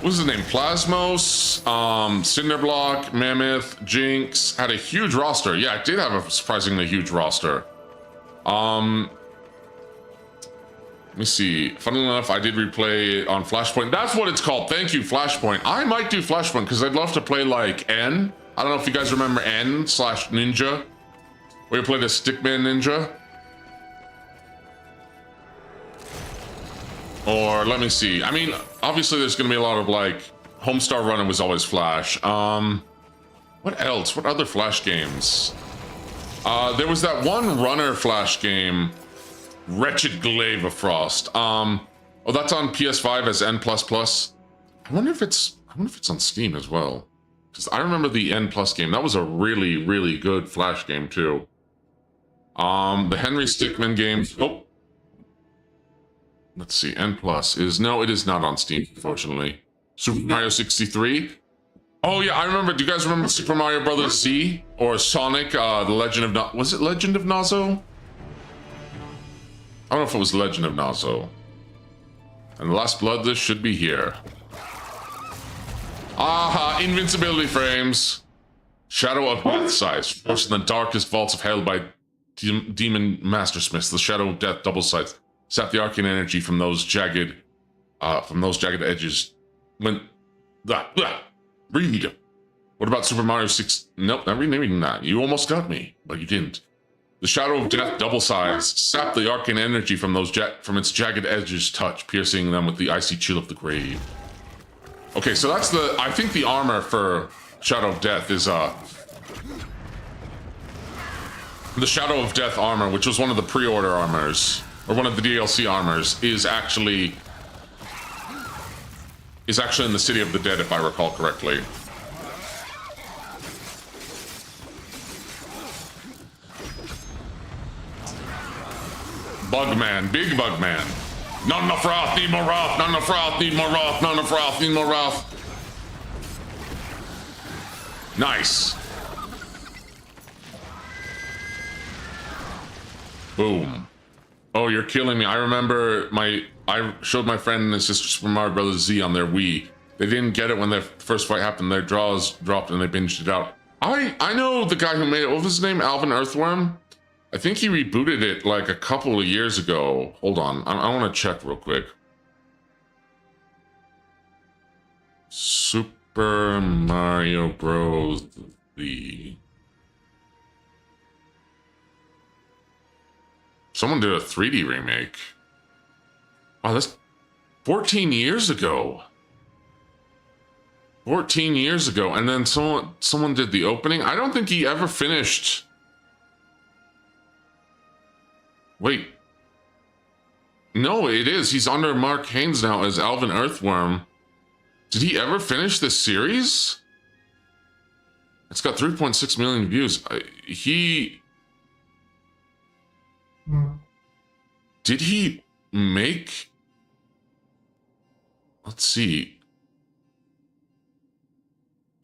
S1: was his name? Plasmos, Cinderblock, Mammoth, Jinx. Had a huge roster. Yeah, it did have a surprisingly huge roster. Let me see. Funnily enough, I did replay it on Flashpoint. That's what it's called. Thank you, Flashpoint. I might do Flashpoint because I'd love to play like N. I don't know if you guys remember N/Ninja, where you played a Stickman Ninja. Or let me see. I mean, obviously there's going to be a lot of like Homestar Runner was always Flash. What else? What other Flash games? There was that one runner flash game, Wretched Glaive of Frost. Oh, that's on PS5 as N++. I wonder if it's on Steam as well. Because I remember the N+ game. That was a really, really good flash game too. The Henry Stickmin games. Oh, let's see. N+ is no, it is not on Steam, unfortunately. Super Mario 63. Oh yeah, I remember. Do you guys remember Super Mario Brothers Z or Sonic? The Legend of was it Legend of Nazo? I don't know if it was Legend of Nazo. And the last bloodless should be here. Aha! Invincibility frames. Shadow of Death size, forced in the darkest vaults of hell by demon mastersmiths. The Shadow of Death double size. Sap the arcane energy from those jagged edges. When read. What about Super Mario 6? Nope, not reading that. You almost got me, but you didn't. The Shadow of Death double size. Sap the arcane energy from those from its jagged edges touch, piercing them with the icy chill of the grave. Okay, so that's the I think the armor for Shadow of Death is the Shadow of Death armor, which was one of the pre-order armors, or one of the DLC armors, is actually in the City of the Dead, if I recall correctly. Bugman, big Bugman. Not enough Wrath, need more Wrath, not enough Wrath, need more Wrath, not enough Wrath, need more Wrath. Nice. Boom. Oh, you're killing me. I remember I showed my friend and his sister Super Mario Brothers Z on their Wii. They didn't get it when their first fight happened. Their draws dropped and they binged it out. I know the guy who made it. What was his name? Alvin Earthworm? I think he rebooted it like a couple of years ago. Hold on. I want to check real quick. Super Mario Bros. Z. Someone did a 3D remake. Oh, that's 14 years ago. 14 years ago. And then someone did the opening. I don't think he ever finished. Wait. No, it is. He's under Mark Haynes now as Alvin Earthworm. Did he ever finish this series? It's got 3.6 million views. Did he make... Let's see.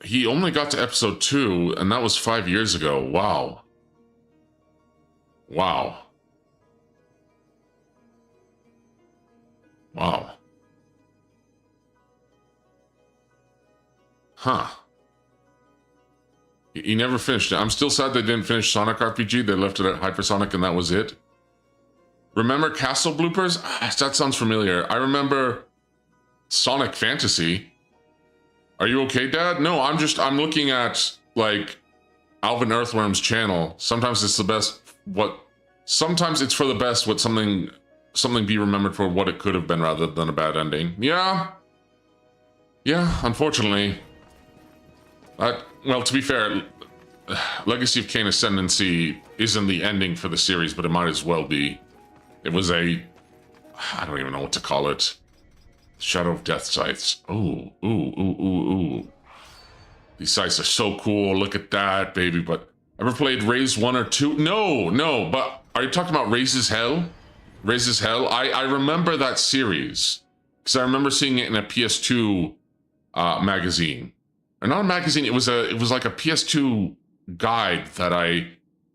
S1: He only got to episode 2, and that was 5 years ago. Wow. Wow. Wow. Huh. He never finished it. I'm still sad they didn't finish Sonic RPG. They left it at Hypersonic and that was it. Remember Castle bloopers? That sounds familiar. I remember Sonic Fantasy. Are you okay, Dad? No, I'm looking at, like, Alvin Earthworm's channel. Sometimes it's the best sometimes it's for the best what something be remembered for what it could have been rather than a bad ending. Yeah. Yeah, unfortunately. Well, to be fair, Legacy of Kain Ascendancy isn't the ending for the series, but it might as well be. It was I don't even know what to call it. Shadow of Death scythes. Ooh, ooh, ooh, ooh, ooh. These scythes are so cool. Look at that, baby. But ever played Raise 1 or 2? No, but are you talking about Raises Hell? Raises Hell? I remember that series. Because I remember seeing it in a PS2 magazine. Or not a magazine, it was like a PS2 guide that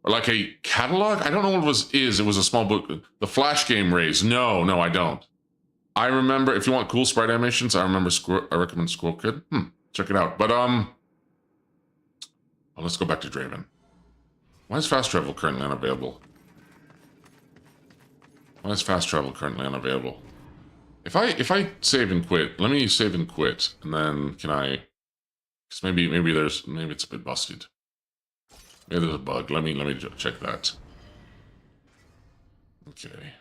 S1: or like a catalog? I don't know what it is. It was a small book. The Flash game Raise. No, I don't. I remember, if you want cool sprite animations, I recommend Squirrel Kid. Check it out. But, let's go back to Draven. Why is fast travel currently unavailable? Why is fast travel currently unavailable? If I save and quit, let me save and quit, and then can I? Because maybe it's a bit busted. Maybe there's a bug. Let me check that. Okay.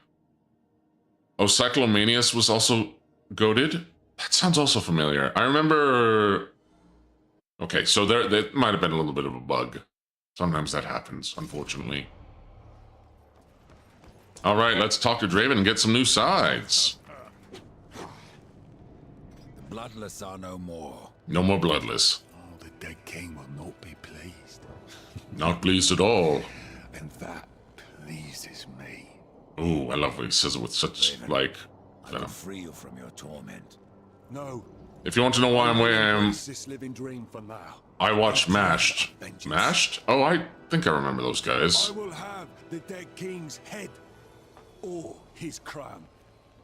S1: Oh, Cyclomanius was also goated? That sounds also familiar. I remember... Okay, so there might have been a little bit of a bug. Sometimes that happens, unfortunately. All right, let's talk to Draven and get some new sides.
S3: The bloodless are no more.
S1: No more bloodless.
S2: Oh, the dead king will not be pleased.
S1: Not pleased at all.
S2: And that pleases me.
S1: Ooh, I love when he says it with such, like, I
S3: I
S1: don't
S3: will
S1: know.
S3: free you from your torment.
S2: No.
S1: If you want to know why I'm where I am,
S2: This living dream for now.
S1: I watched Mashed. Mashed? Oh, I think I remember those guys.
S2: I will have the dead king's head or his crown.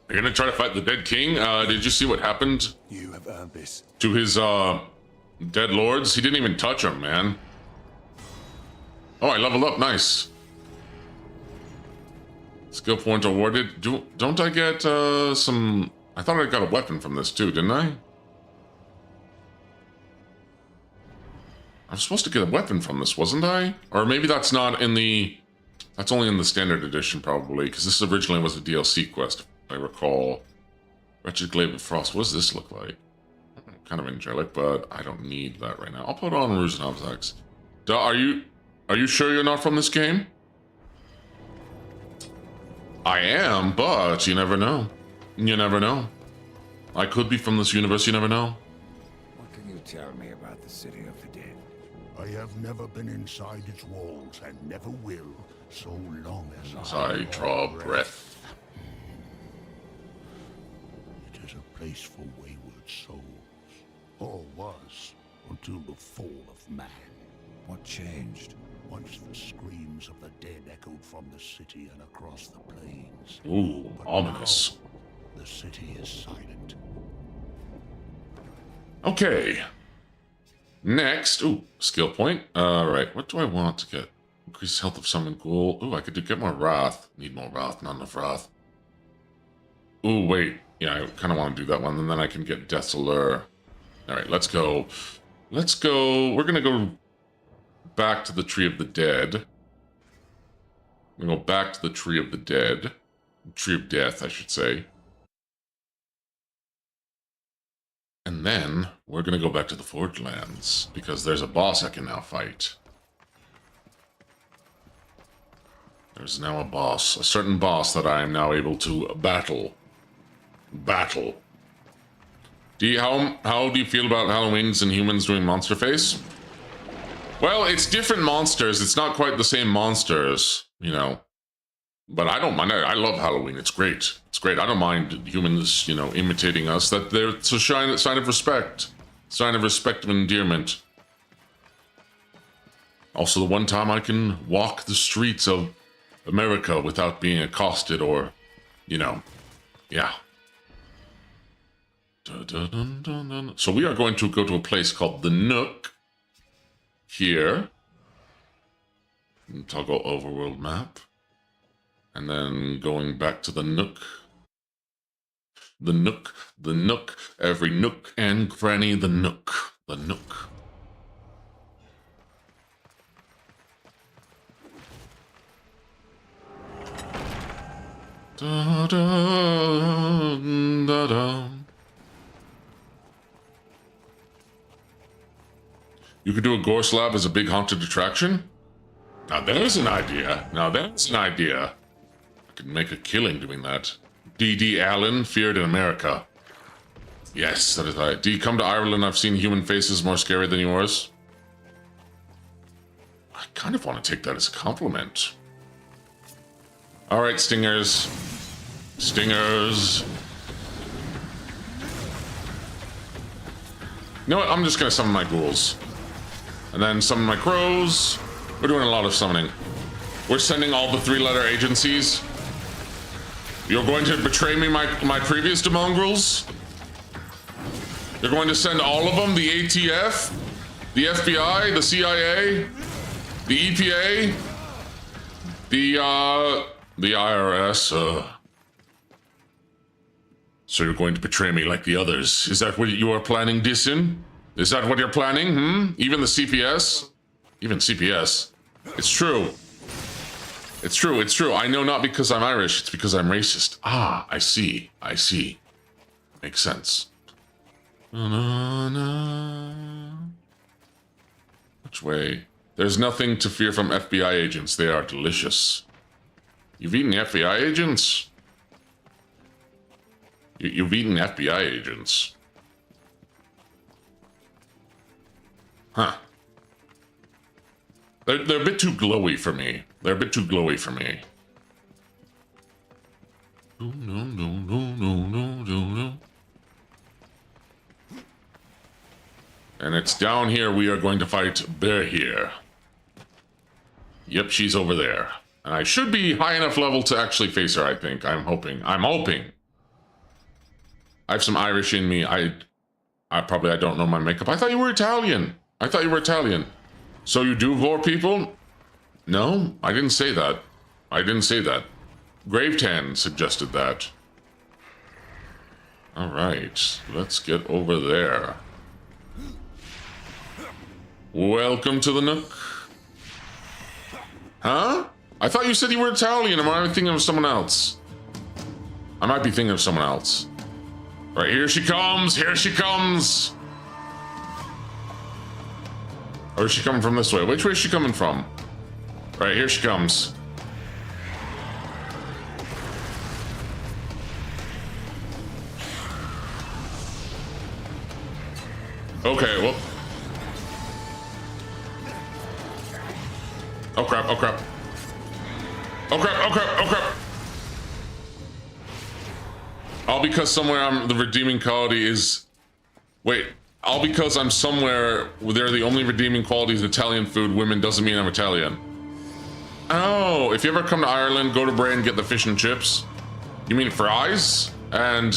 S1: You're gonna try to fight the dead king? Did you see what happened
S2: You have earned this.
S1: to his, dead lords? He didn't even touch them, man. Oh, I leveled up, nice. Skill point awarded. Don't I get, some... I thought I got a weapon from this too, didn't I? I'm supposed to get a weapon from this, wasn't I? Or maybe that's not in the... That's only in the standard edition, probably, because this originally was a DLC quest, if I recall. Wretched Glaive of Frost. What does this look like? Kind of angelic, but I don't need that right now. I'll put on Ruzanov's axe. Are you sure you're not from this game? I am, but you never know. You never know. I could be from this universe, you never know.
S3: What can you tell me about the city of the dead?
S2: I have never been inside its walls and never will, so long as
S1: I draw breath.
S2: It is a place for wayward souls. Or was, until the fall of man.
S3: What changed?
S2: Once the screams of the dead echoed from the city and across the plains.
S1: Ooh,
S2: But
S1: ominous.
S2: now, the city is silent.
S1: Okay. Next, ooh, skill point. Right, what do I want to get? Increase health of summon ghoul. Ooh, I could get more wrath. Need more wrath, not enough wrath. Ooh, wait. Yeah, I kind of want to do that one, and then I can get Death's Allure. All right, let's go. Let's go. We're gonna go back to the Tree of the Dead. We're gonna go back to the Tree of the Dead. Tree of Death, I should say. And then we're gonna go back to the Forge Lands, because there's a boss I can now fight. There's now a boss, a certain boss that I am now able to battle. Battle. How do you feel about Halloweens and humans doing monster face? Well, it's different monsters. It's not quite the same monsters, you know. But I don't mind. I love Halloween. It's great. It's great. I don't mind humans, you know, imitating us. It's a sign of respect. Sign of respect and endearment. Also, the one time I can walk the streets of America without being accosted or, you know, yeah. So we are going to go to a place called the Nook. Here. Toggle overworld map. And then going back to the Nook. The Nook, the Nook, every nook and cranny, the Nook, the Nook. Da, da, da, da. You could do a gore slab as a big haunted attraction? Now there's an idea. Now that's an idea. I could make a killing doing that. D.D. Allen, Feared in America. Yes, that is right. D, come to Ireland. I've seen human faces more scary than yours. I kind of want to take that as a compliment. All right, stingers. Stingers. You know what? I'm just going to summon my ghouls. And then summon my crows. We're doing a lot of summoning. We're sending all the three-letter agencies. You're going to betray me, my previous demongrels? You're going to send all of them? The ATF? The FBI? The CIA? The EPA? The IRS? So you're going to betray me like the others? Is that what you are planning, Dissin? Is that what you're planning, Even the CPS? Even CPS. It's true. It's true, it's true. I know not because I'm Irish, it's because I'm racist. Ah, I see. I see. Makes sense. Na, na, na. Which way? There's nothing to fear from FBI agents. They are delicious. You've eaten FBI agents? You've eaten FBI agents. Huh. They're a bit too glowy for me. They're a bit too glowy for me. And it's down here we are going to fight Bear here. Yep, she's over there. And I should be high enough level to actually face her, I think. I'm hoping. I'm hoping. I have some Irish in me. I don't know my makeup. I thought you were Italian. I thought you were Italian. So you do vor people? No, I didn't say that. I didn't say that. Gravatan suggested that. All right, let's get over there. Welcome to the Nook. Huh? I thought you said you were Italian. Am I thinking of someone else? I might be thinking of someone else. All right, here she comes. Here she comes. Or is she coming from this way? Which way is she coming from? All right, here she comes. Okay, well. Oh crap, oh crap. Oh crap, oh crap, oh crap. All because somewhere the redeeming quality is... Wait, all because I'm somewhere where they're the only redeeming qualities Italian food, women, doesn't mean I'm Italian. Oh, if you ever come to Ireland, go to Bray and get the fish and chips. You mean fries? And...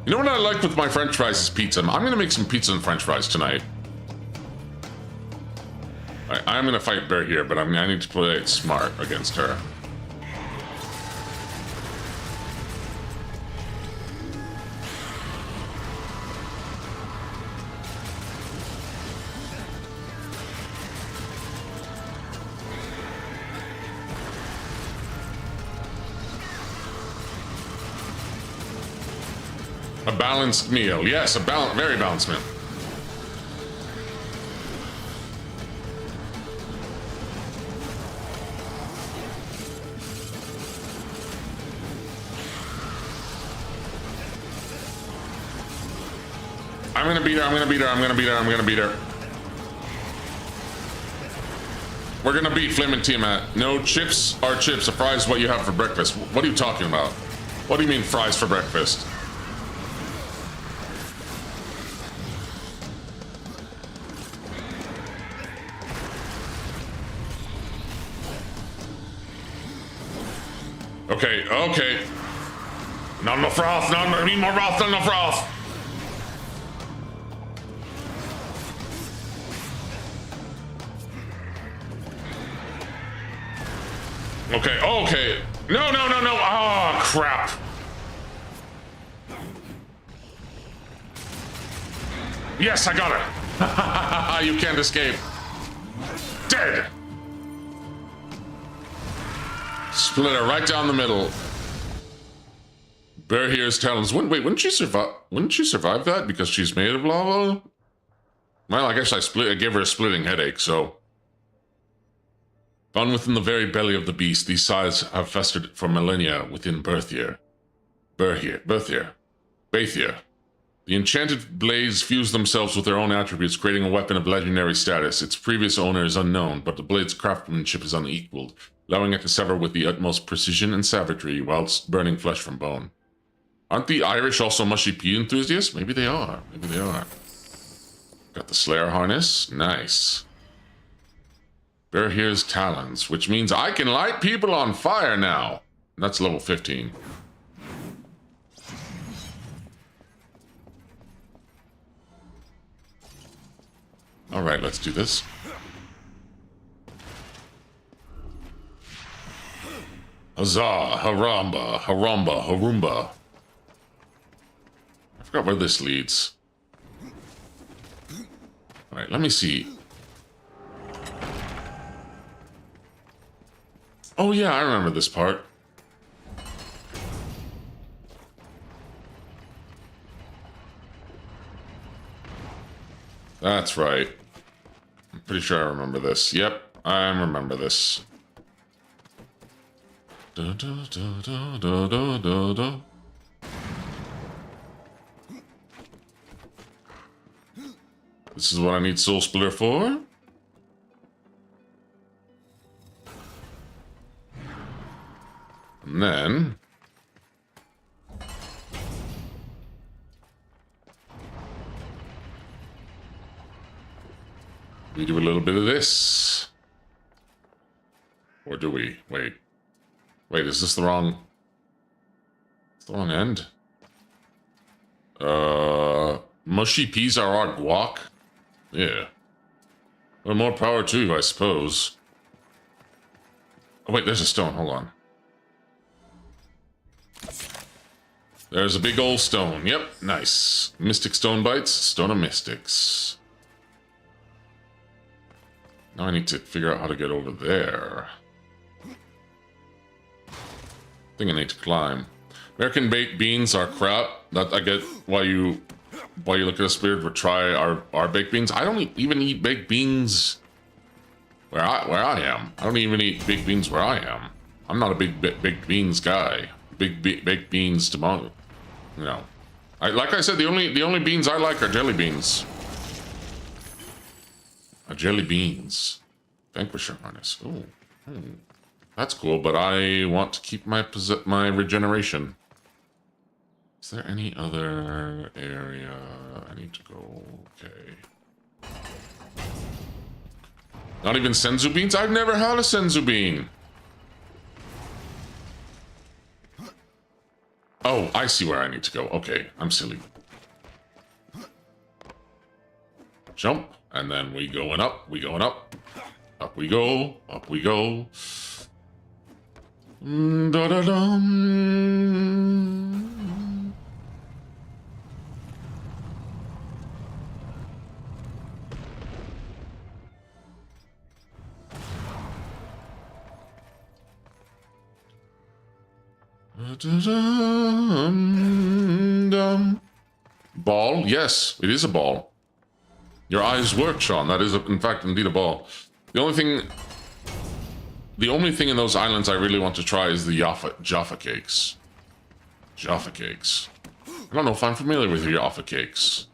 S1: You know what I like with my french fries is pizza. I'm gonna make some pizza and french fries tonight. I'm gonna fight Bear here, but I need to play it smart against her. A balanced meal. Yes, very balanced meal. I'm gonna beat her, I'm gonna beat her, I'm gonna beat her, I'm gonna beat her. We're gonna beat Flamin' Tiamat. No, chips are chips. A fry is what you have for breakfast. What are you talking about? What do you mean fries for breakfast? Okay, okay. Not enough froth, I need more froth, not enough froth. Okay, okay. No, no, no, no. Oh, crap. Yes, I got her. You can't escape. Dead. Split her right down the middle. Bear here's talons. Wait, wouldn't she survive? Wouldn't she survive that because she's made of lava? Well, I guess I gave her a splitting headache, so. Gone within the very belly of the beast, these sides have festered for millennia within Berthier. Berthier. The enchanted blades fuse themselves with their own attributes, creating a weapon of legendary status. Its previous owner is unknown, but the blade's craftsmanship is unequaled, allowing it to sever with the utmost precision and savagery whilst burning flesh from bone. Aren't the Irish also mushy pea enthusiasts? Maybe they are. Maybe they are. Got the Slayer harness. Nice. Bear here's talons, which means I can light people on fire now. That's level 15. All right, let's do this. Huzzah, haramba, haramba, harumba. I forgot where this leads. All right, let me see. Oh yeah, I remember this part. That's right. Pretty sure I remember this. Yep, I remember this. Da, da, da, da, da, da, da, da. This is what I need Soul Splitter for. And then we do a little bit of this. Or do we? Wait. Wait, is this the wrong... It's the wrong end? Mushy peas are our guac? Yeah. Well, more power to you, I suppose. Oh, wait, there's a stone. Hold on. There's a big old stone. Yep, nice. Mystic stone bites. Stone of mystics. Now I need to figure out how to get over there. I think I need to climb. American baked beans are crap. That I get why you look at us weird. But try our baked beans. I don't even eat baked beans where I am. I don't even eat baked beans where I am. I'm not a big baked beans guy. Baked beans tomorrow. You know, like I said, the only beans I like are jelly beans. Jelly beans. Vanquisher harness. Ooh. That's cool, but I want to keep my regeneration. Is there any other area I need to go? Okay. Not even senzu beans? I've never had a senzu bean. Oh, I see where I need to go. Okay, I'm silly. Jump, and then we going up, we going up. Up we go, up we go. Da-da-dum. Ball? Yes, it is a ball. Your eyes work, Sean. That is, in fact, indeed a ball. The only thing in those islands I really want to try is the Jaffa cakes. Jaffa cakes. I don't know if I'm familiar with your Jaffa cakes.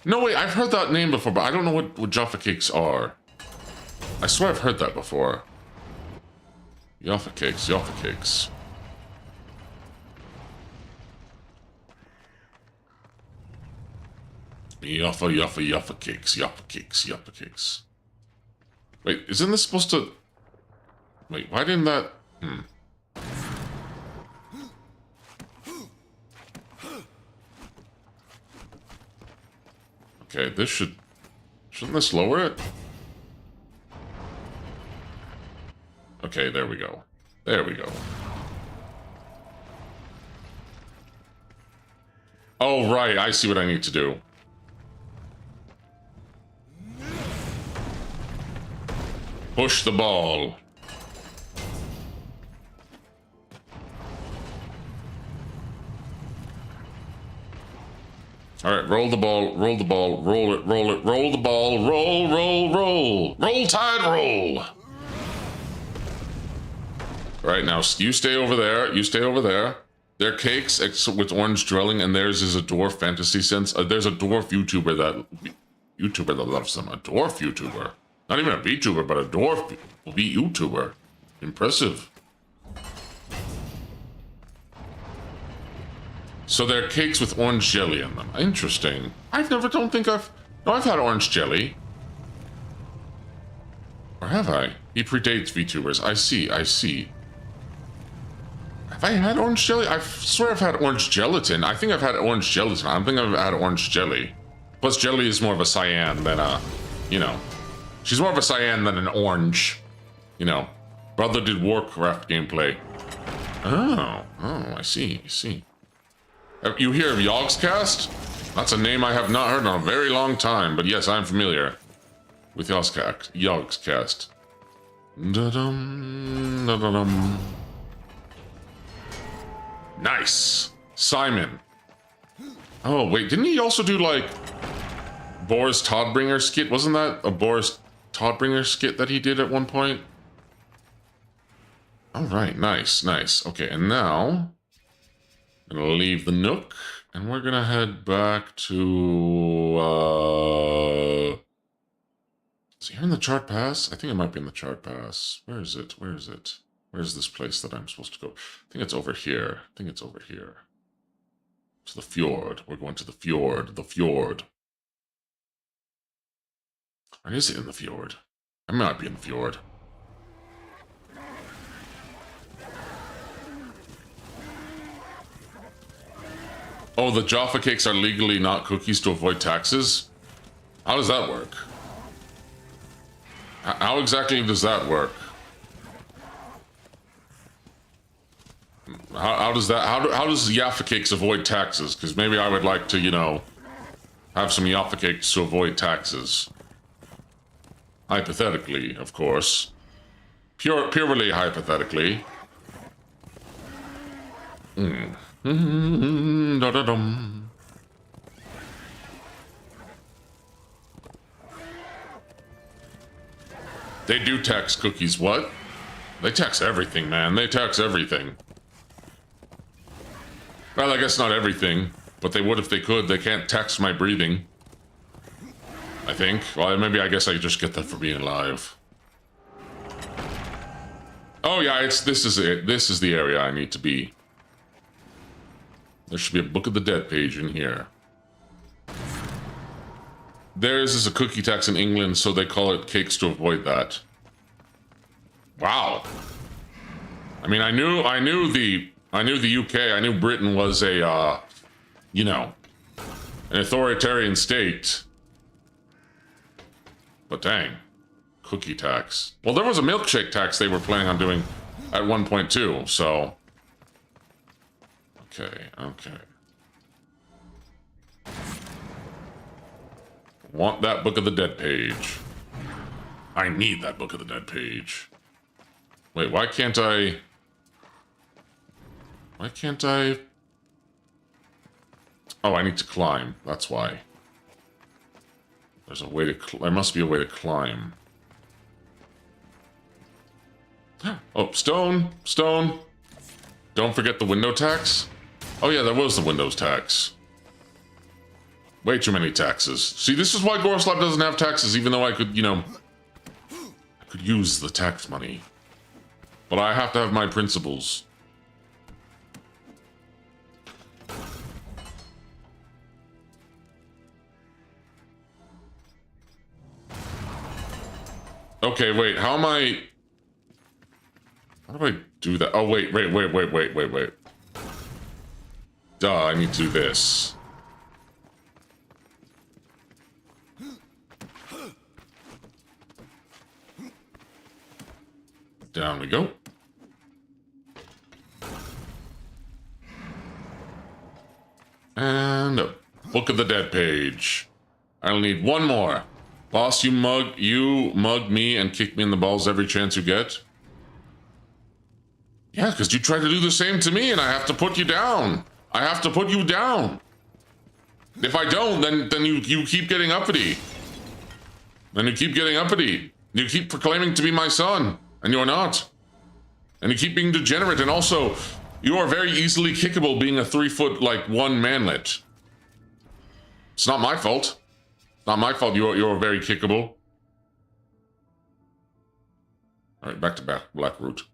S1: No, wait, I've heard that name before, but I don't know what Jaffa cakes are. I swear I've heard that before. Jaffa cakes, Jaffa cakes. Jaffa cakes, Jaffa cakes, Jaffa cakes. Wait, isn't this supposed to... Wait, why didn't that... Okay, this should... Shouldn't this lower it? Okay, there we go. There we go. Oh, right, I see what I need to do. Push the ball. All right, roll the ball, roll the ball, roll it, roll it, roll the ball, roll, roll, roll. Roll, Tide, roll. All right, now you stay over there, you stay over there. They're cakes with orange drilling, and theirs is a dwarf fantasy sense. There's a dwarf YouTuber that loves them. A dwarf YouTuber. Not even a VTuber, but a dwarf YouTuber. Impressive. So they're cakes with orange jelly in them. Interesting. I've had orange jelly. Or have I? He predates VTubers. I see. Have I had orange jelly? I swear I've had orange gelatin. I think I've had orange gelatin. I don't think I've had orange jelly. Plus jelly is more of a cyan than a, you know. She's more of a cyan than an orange. You know. Brother did Warcraft gameplay. Oh, I see. You hear of Yogscast? That's a name I have not heard in a very long time, but yes, I'm familiar with Yogscast. Da-dum, da-da-dum. Nice! Simon. Oh, wait, didn't he also do, like, Boris Todbringer skit? Wasn't that a Boris Toddbringer skit that he did at one point. All right, nice, nice. Okay, and now I'm gonna leave the Nook, and we're gonna head back to. Is it here in the chart pass? I think it might be in the chart pass. Where is it? Where is it? Where's this place that I'm supposed to go? I think it's over here. I think it's over here. To the fjord. We're going to the fjord. The fjord. Or is it in the fjord? I might be in the fjord. Oh, the Jaffa cakes are legally not cookies to avoid taxes? How does that work? How exactly does that work? How does that, how does Jaffa cakes avoid taxes? Because maybe I would like to, you know, have some Jaffa cakes to avoid taxes. Hypothetically, of course. Purely hypothetically. Da-da-dum. They do tax cookies, what? They tax everything, man. They tax everything. Well, I guess not everything, but they would if they could. They can't tax my breathing. I think. Well, maybe I guess I just get that for being alive. Oh yeah, this is it. This is the area I need to be. There should be a Book of the Dead page in here. Theirs is a cookie tax in England, so they call it cakes to avoid that. Wow. I mean, I knew the UK. I knew Britain was a, you know, an authoritarian state. But dang, cookie tax. Well, there was a milkshake tax they were planning on doing at 1.2, so. Okay, okay. Want that Book of the Dead page. I need that Book of the Dead page. Wait, why can't I... Why can't I... Oh, I need to climb. That's why. There's a way to... There must be a way to climb. Oh, stone! Stone! Don't forget the window tax? Oh yeah, there was the Windows tax. Way too many taxes. See, this is why Goroslav doesn't have taxes, even though I could, you know... I could use the tax money. But I have to have my principles. Okay, wait, how am I... How do I do that? Oh, wait. Duh, I need to do this. Down we go. And a Book of the Dead page. I'll need one more. Boss, you mug me and kick me in the balls every chance you get. Yeah, because you try to do the same to me and I have to put you down. I have to put you down. If I don't, then you keep getting uppity. Then you keep getting uppity. You keep proclaiming to be my son, and you're not. And you keep being degenerate, and also, you are very easily kickable being a 3-foot, like, one manlet. It's not my fault. Not my fault you're very kickable. Alright, back to Black Root.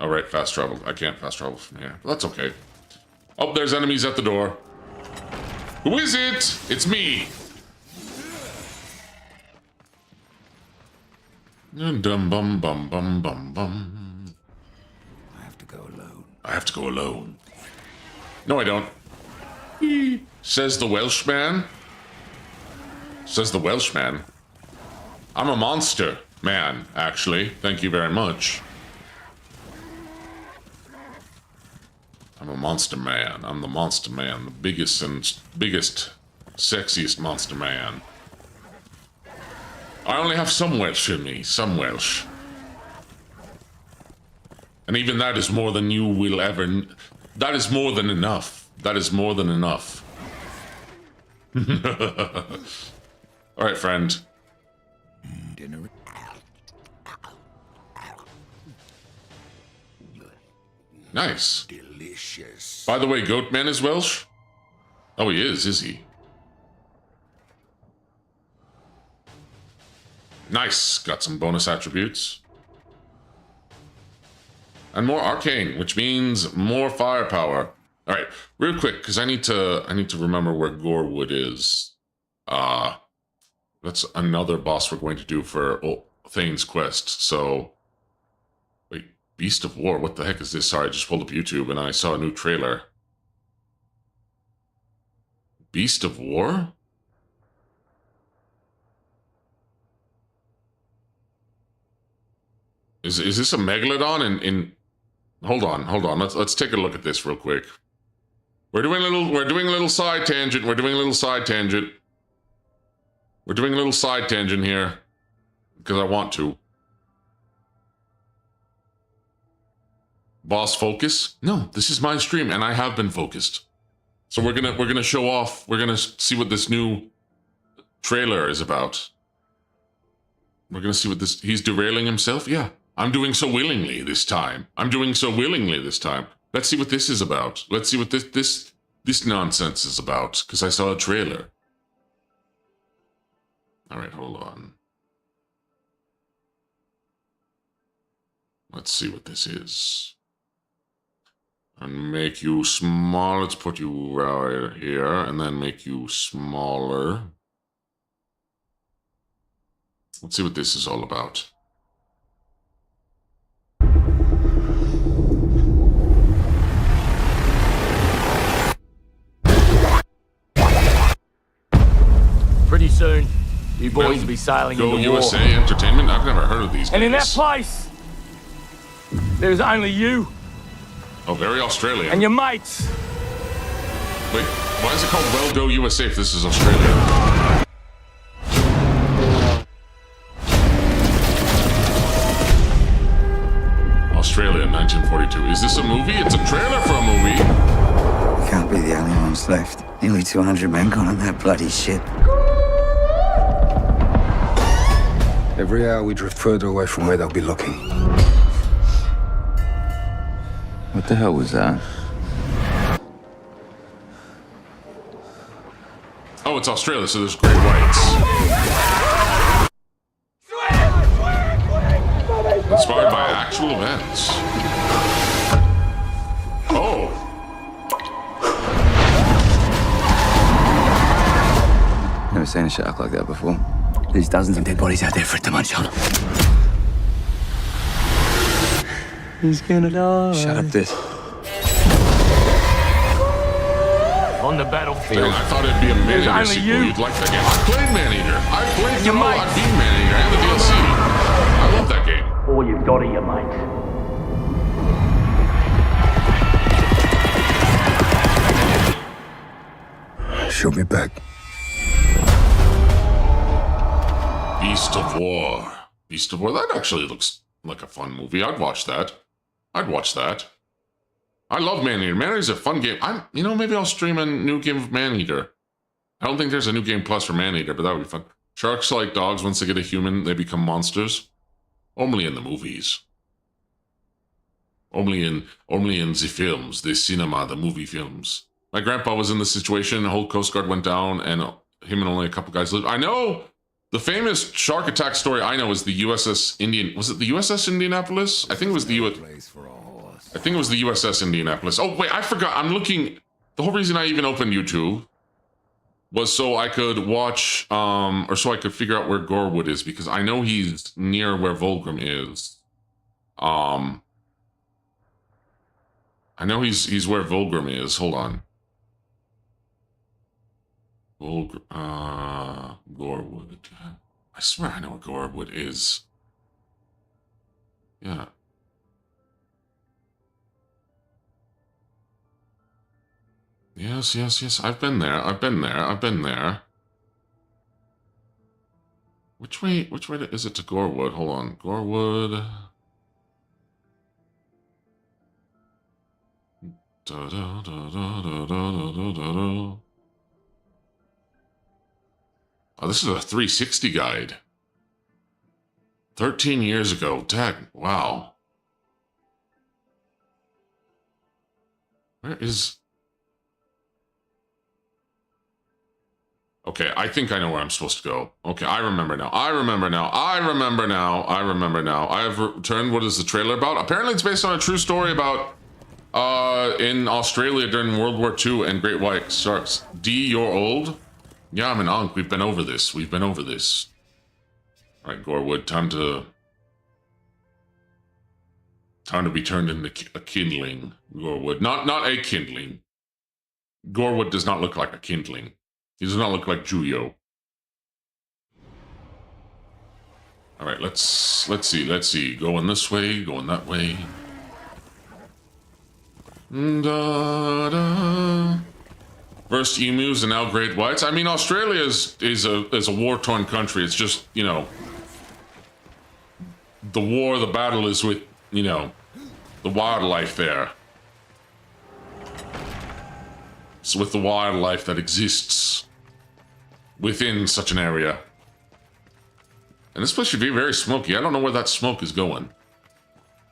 S1: Alright, fast travel. I can't fast travel from here. But that's okay. Oh, there's enemies at the door. Who is it? It's me. Dum bum bum bum bum bum.
S3: I have to go alone.
S1: I have to go alone. No, I don't. Says the Welshman. Says the Welshman. I'm a monster man, actually. Thank you very much. I'm a monster man. I'm the monster man. The biggest, sexiest monster man. I only have some Welsh in me. Some Welsh. And even that is more than you will ever... That is more than enough. That is more than enough. Alright, friend.
S3: dinner.
S1: Nice.
S3: Delicious.
S1: By the way, Goatman is Welsh? Oh, he is he? Nice. Got some bonus attributes. And more arcane, which means more firepower. All right, real quick, because I need to remember where Gorewood is. That's another boss we're going to do for Thane's Quest. So, wait, Beast of War. What the heck is this? Sorry, I just pulled up YouTube and I saw a new trailer. Beast of War? Is this a megalodon in Hold on. Let's take a look at this real quick. We're doing a little side tangent. We're doing a little side tangent here because I want to. Boss focus? No, this is my stream and I have been focused. So we're gonna show off. We're gonna see what this new trailer is about. We're gonna see what this. He's derailing himself. Yeah. I'm doing so willingly this time. Let's see what this is about. Let's see what this nonsense is about, because I saw a trailer. All right, hold on. Let's see what this is. And make you small. Let's put you right here, and then make you smaller. Let's see what this is all about.
S4: Pretty soon, you boys will be sailing into war.
S1: USA Entertainment? I've never heard of these guys.
S4: And in that place, there's only you.
S1: Oh, very Australian.
S4: And your mates.
S1: Wait, why is it called Well Go USA if this is Australia? Australia, 1942. Is this a movie? It's a trailer for a movie.
S5: We can't be the only ones left. Nearly 200 men gone on that bloody ship.
S6: Every hour we drift further away from where they'll be looking.
S5: What the hell was that?
S1: Oh, it's Australia, so there's great whites. Inspired by actual events. Oh.
S5: Never seen a shark like that before. There's dozens of dead bodies out there for it to munch on. He's gonna die.
S6: Shut up, this.
S4: On the battlefield.
S1: Man, I thought it'd be a Man-Eater sequel. You'd like that game. I played Man-Eater. I played through. I beat Man-Eater and the DLC. I love that game.
S4: All you've got are your mates.
S6: She'll be back.
S1: Beast of War. Beast of War. That actually looks like a fun movie. I'd watch that. I love Man-Eater. Man-Eater's a fun game. Maybe I'll stream a new game of Man-Eater. I don't think there's a new game plus for Man-Eater, but that would be fun. Sharks are like dogs. Once they get a human, they become monsters. Only in the movies. Only in the films, the cinema, the movie films. My grandpa was in this situation. The whole Coast Guard went down, and him and only a couple guys lived. I know the famous shark attack story. I know is the USS Indian. Was it the USS Indianapolis? I think it was the USS Indianapolis. Oh wait, I forgot. I'm looking. The whole reason I even opened YouTube was so I could watch, or so I could figure out where Gorewood is, because I know he's near where Volgrim is. I know he's where Volgrim is. Hold on. Gorewood. I swear I know where Gorewood is. Yeah. Yes. I've been there. Which way is it to Gorewood? Hold on. Gorewood. Oh, this is a 360 guide. 13 years ago. Dag, wow. Where is... Okay, I think I know where I'm supposed to go. Okay, I remember now. I remember now. I remember now. I remember now. I have returned. What is the trailer about? Apparently it's based on a true story about in Australia during World War II and Great White Sharks. D, you're old? Yeah, I'm an Ankh. We've been over this. We've been over this. All right, Gorewood, time to be turned into a kindling. Gorewood, not a kindling. Gorewood does not look like a kindling. He does not look like Juyo. All right, let's see. Going this way, going that way. Da, da. First emus and now great whites. I mean, Australia is a war-torn country. It's just, you know, the battle is with, you know, the wildlife there. It's with the wildlife that exists within such an area. And this place should be very smoky. I don't know where that smoke is going.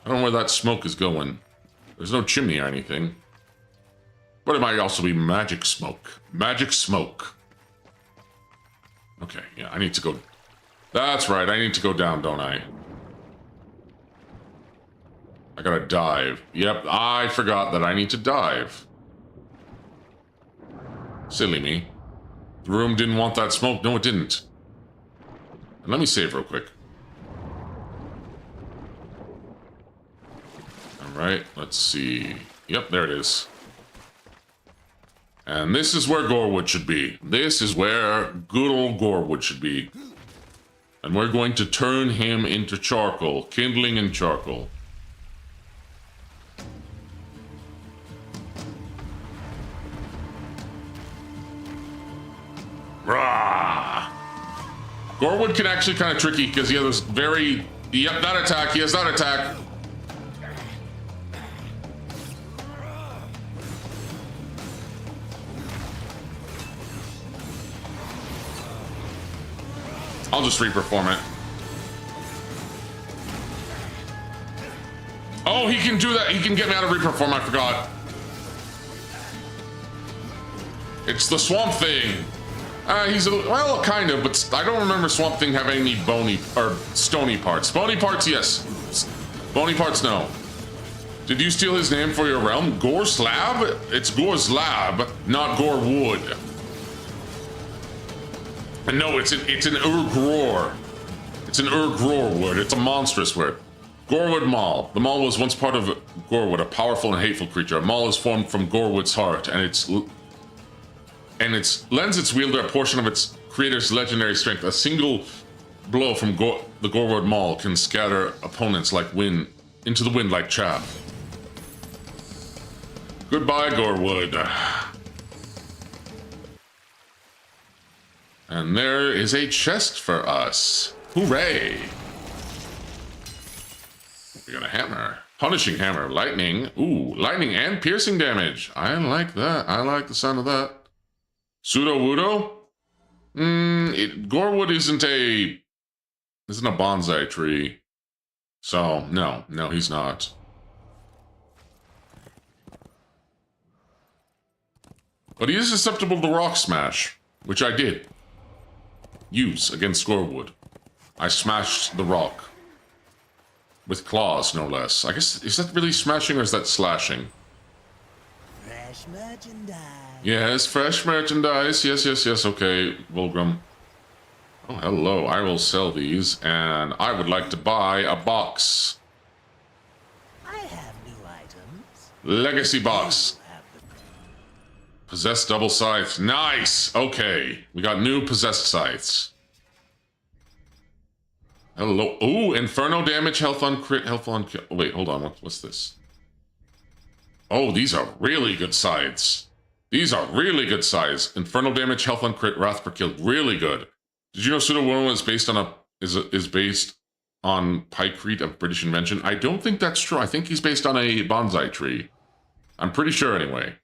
S1: There's no chimney or anything. But it might also be magic smoke. Magic smoke. Okay, yeah, I need to go... That's right, I need to go down, don't I? I gotta dive. Yep, I forgot that I need to dive. Silly me. The room didn't want that smoke. No, it didn't. And let me save real quick. Alright, let's see. Yep, there it is. And this is where Gorewood should be. This is where good old Gorewood should be. And we're going to turn him into charcoal. Kindling and charcoal. Rah! Gorewood can actually kind of tricky because he has this very... Yep, that attack. He has that attack. I'll just reperform it. Oh, he can do that. He can get me out of reperform. I forgot. It's the Swamp Thing. He's a, well, kind of, but I don't remember Swamp Thing having any bony or stony parts. Bony parts, yes. Bony parts, no. Did you steal his name for your realm? Gore Slab? It's Gore Slab, not Gore Wood. And no, it's an Urgror. It's an Urgror word. It's a monstrous word. Gorewood Maul. The Maul was once part of Gorewood, a powerful and hateful creature. A Maul is formed from Gorewood's heart, and it lends its wielder a portion of its creator's legendary strength. A single blow from the Gorewood Maul can scatter opponents like wind into the wind like chaff. Goodbye, Gorewood. And there is a chest for us. Hooray! We got a hammer. Punishing hammer. Lightning. Ooh, lightning and piercing damage. I like that. I like the sound of that. Pseudo-Wudo? Gorewood isn't a bonsai tree. So, no, he's not. But he is susceptible to rock smash, which I did use against Gorewood. I smashed the rock. With claws, no less. I guess, is that really smashing or is that slashing?
S7: Fresh merchandise.
S1: Yes, fresh merchandise. Yes, okay, Volgrim. Oh, hello. I will sell these, and I would like to buy a box.
S7: I have new items.
S1: Legacy box. Possessed double scythe. Nice! Okay. We got new possessed scythes. Hello. Ooh, inferno damage, health on crit, health on kill. Oh, wait, hold on. What's this? Oh, these are really good scythes. These are really good scythes. Infernal damage, health on crit, wrath per kill. Really good. Did you know Pseudo-Wudo is based on is based on Pykrete of British invention? I don't think that's true. I think he's based on a bonsai tree. I'm pretty sure anyway.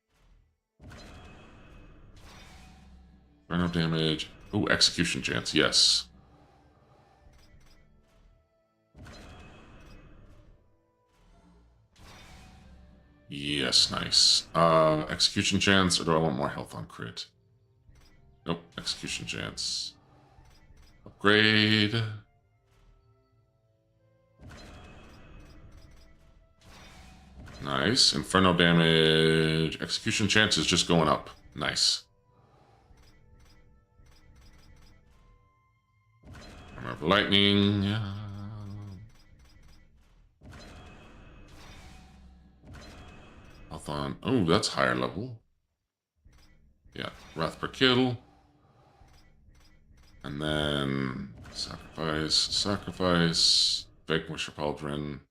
S1: Inferno damage. Ooh, execution chance. Yes. Yes, nice. Execution chance, or do I want more health on crit? Nope, execution chance. Upgrade. Nice. Inferno damage. Execution chance is just going up. Nice. Armor of lightning. Health on. Oh, that's higher level. Yeah. Wrath per kill. And then sacrifice. Vanquish Pauldron.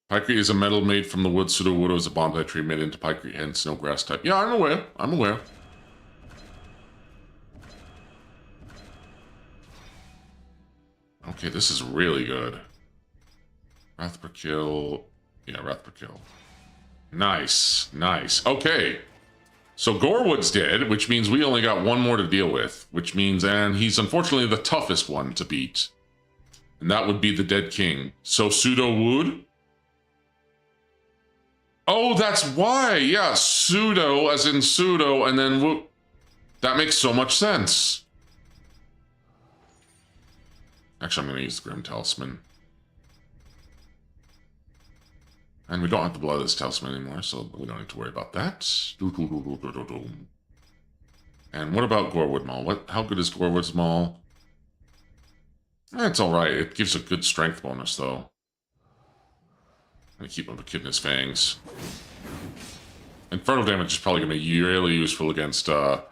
S1: Pikery is a metal made from the wood. Pseudo-Wudo is a bonsai tree made into pikery, hence no grass type. Yeah, I'm aware. I'm aware. Okay, this is really good. Wrath per kill. Yeah, Wrath per kill. Nice. Nice. Okay. So Gorwood's dead, which means we only got one more to deal with. Which means, and he's unfortunately the toughest one to beat. And that would be the Dead King. So Pseudo-Wood. Oh, that's why. Yeah, pseudo as in pseudo, and then whoop. That makes so much sense. Actually, I'm going to use the Grim Talisman. And we don't have the Bloodless Talisman anymore, so we don't need to worry about that. And what about Gorwood Maul? How good is Gorwood's Maul? It's alright. It gives a good strength bonus, though. I'm gonna keep him Echidna's Fangs. Infernal damage is probably gonna be really useful against a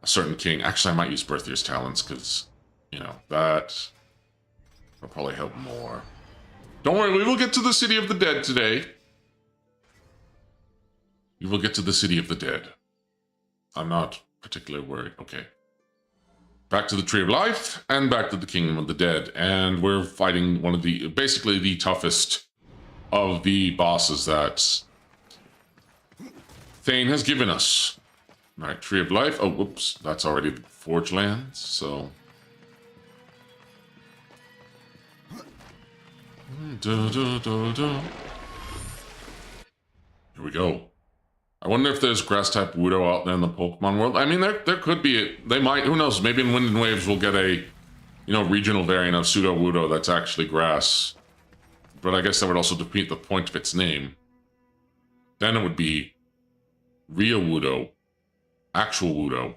S1: certain king. Actually, I might use Berthier's Talons, because, you know, that will probably help more. Don't worry, we will get to the City of the Dead today. We will get to the City of the Dead. I'm not particularly worried. Okay. Back to the Tree of Life, and back to the Kingdom of the Dead. And we're fighting one of the, basically the toughest of the bosses that Thane has given us. Alright, Tree of Life. Oh, whoops. That's already the Forge Lands, so... Here we go. I wonder if there's grass-type Wudo out there in the Pokemon world. I mean, there could be. They might. Who knows? Maybe in Wind and Waves we'll get a, you know, regional variant of Pseudo-Wudo that's actually grass. But I guess that would also defeat the point of its name. Then it would be real Wudo. Actual Wudo.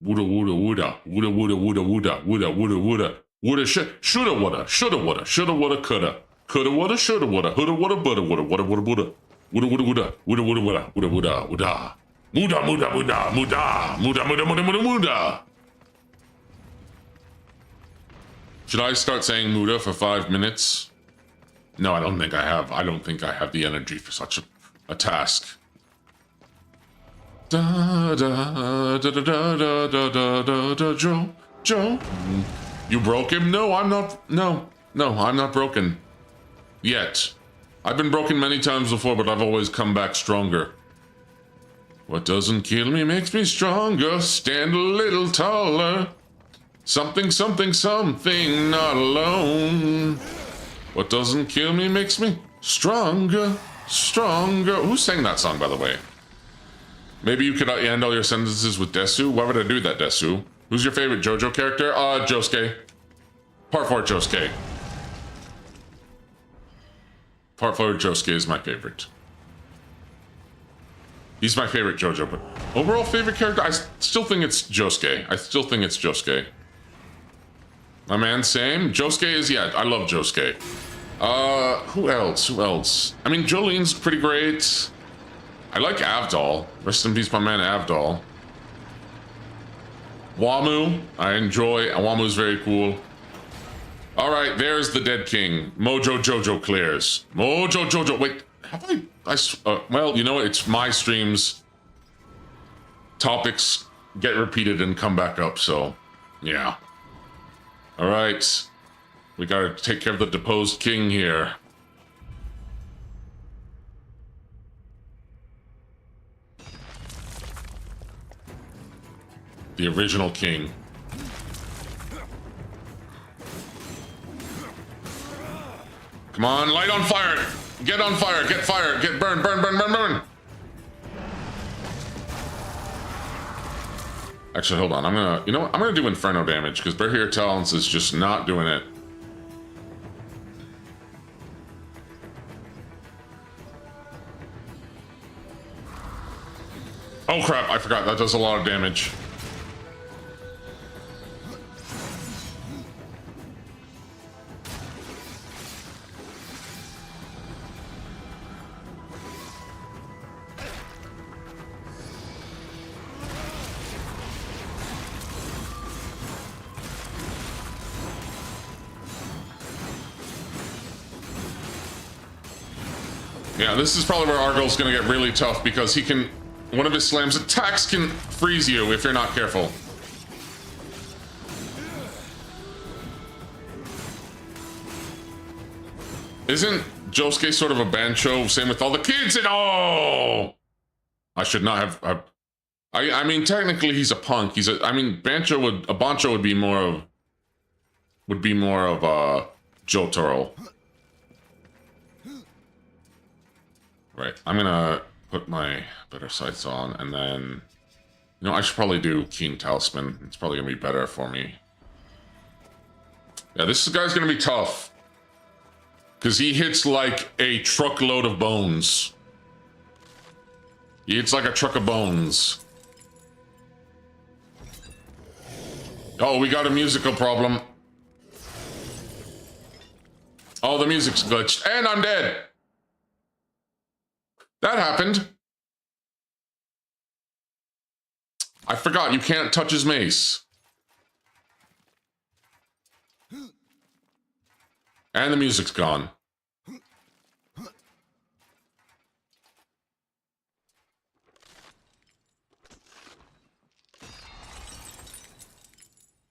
S1: Wuda, Wuda, Wuda. Wuda, Wuda, Wuda, Wuda. Wuda, Wuda, Wuda. Wuda, shoulda, woulda. Shoulda, woulda. Shoulda, woulda, coulda. Coulda, woulda, shoulda, woulda. Houlda, woulda, buda, woulda. Woulda, woulda, woulda. Wuda, wuda, wuda. Wuda, wuda, wuda. Wuda, wuda, wuda. Muda, muda, muda, muda. Muda, muda, muda, muda, muda. Should I start saying muda for 5 minutes? No, I don't think I have. I don't think I have the energy for such a task. Da da da da da da da da da. Joe. You broke him? No, I'm not. No, I'm not broken. Yet. I've been broken many times before, but I've always come back stronger. What doesn't kill me makes me stronger. Stand a little taller. Something, something, something, not alone. What doesn't kill me makes me stronger, stronger. Who sang that song, by the way? Maybe you could end all your sentences with Desu? Why would I do that, Desu? Who's your favorite JoJo character? Josuke. Part 4 Josuke. Part 4 Josuke is my favorite. He's my favorite JoJo, but overall favorite character? I still think it's Josuke. My man, same. Josuke is, yeah, I love Josuke. Who else? I mean, Jolene's pretty great. I like Avdol. Rest in peace, my man Avdol. Wamu, I enjoy. Wamu's very cool. All right, there's the Dead King. Mojo Jojo clears. Mojo Jojo. Wait, have I? Well, you know what? It's my streams. Topics get repeated and come back up, so yeah. All right, we gotta take care of the deposed king here. The original king. Come on, light on fire! Get on fire, get fire, get burn, burn, burn, burn, burn. Actually, hold on. I'm gonna, you know what? I'm gonna do Inferno damage because Barrier Talents is just not doing it. Oh crap, I forgot. That does a lot of damage. Yeah, this is probably where Argyl's gonna get really tough because he can... One of his slam's attacks can freeze you if you're not careful. Isn't Josuke sort of a bancho? Same with all the kids and oh! I should not have... I mean, technically he's a punk. He's a... I mean, a bancho would be more of... Jotaro. Right, I'm gonna put my better sights on, and then... You know, I should probably do Keen Talisman. It's probably gonna be better for me. Yeah, this guy's gonna be tough. Because he hits like a truckload of bones. He hits like a truck of bones. Oh, we got a musical problem. Oh, the music's glitched. And I'm dead! That happened. I forgot, you can't touch his mace. And the music's gone.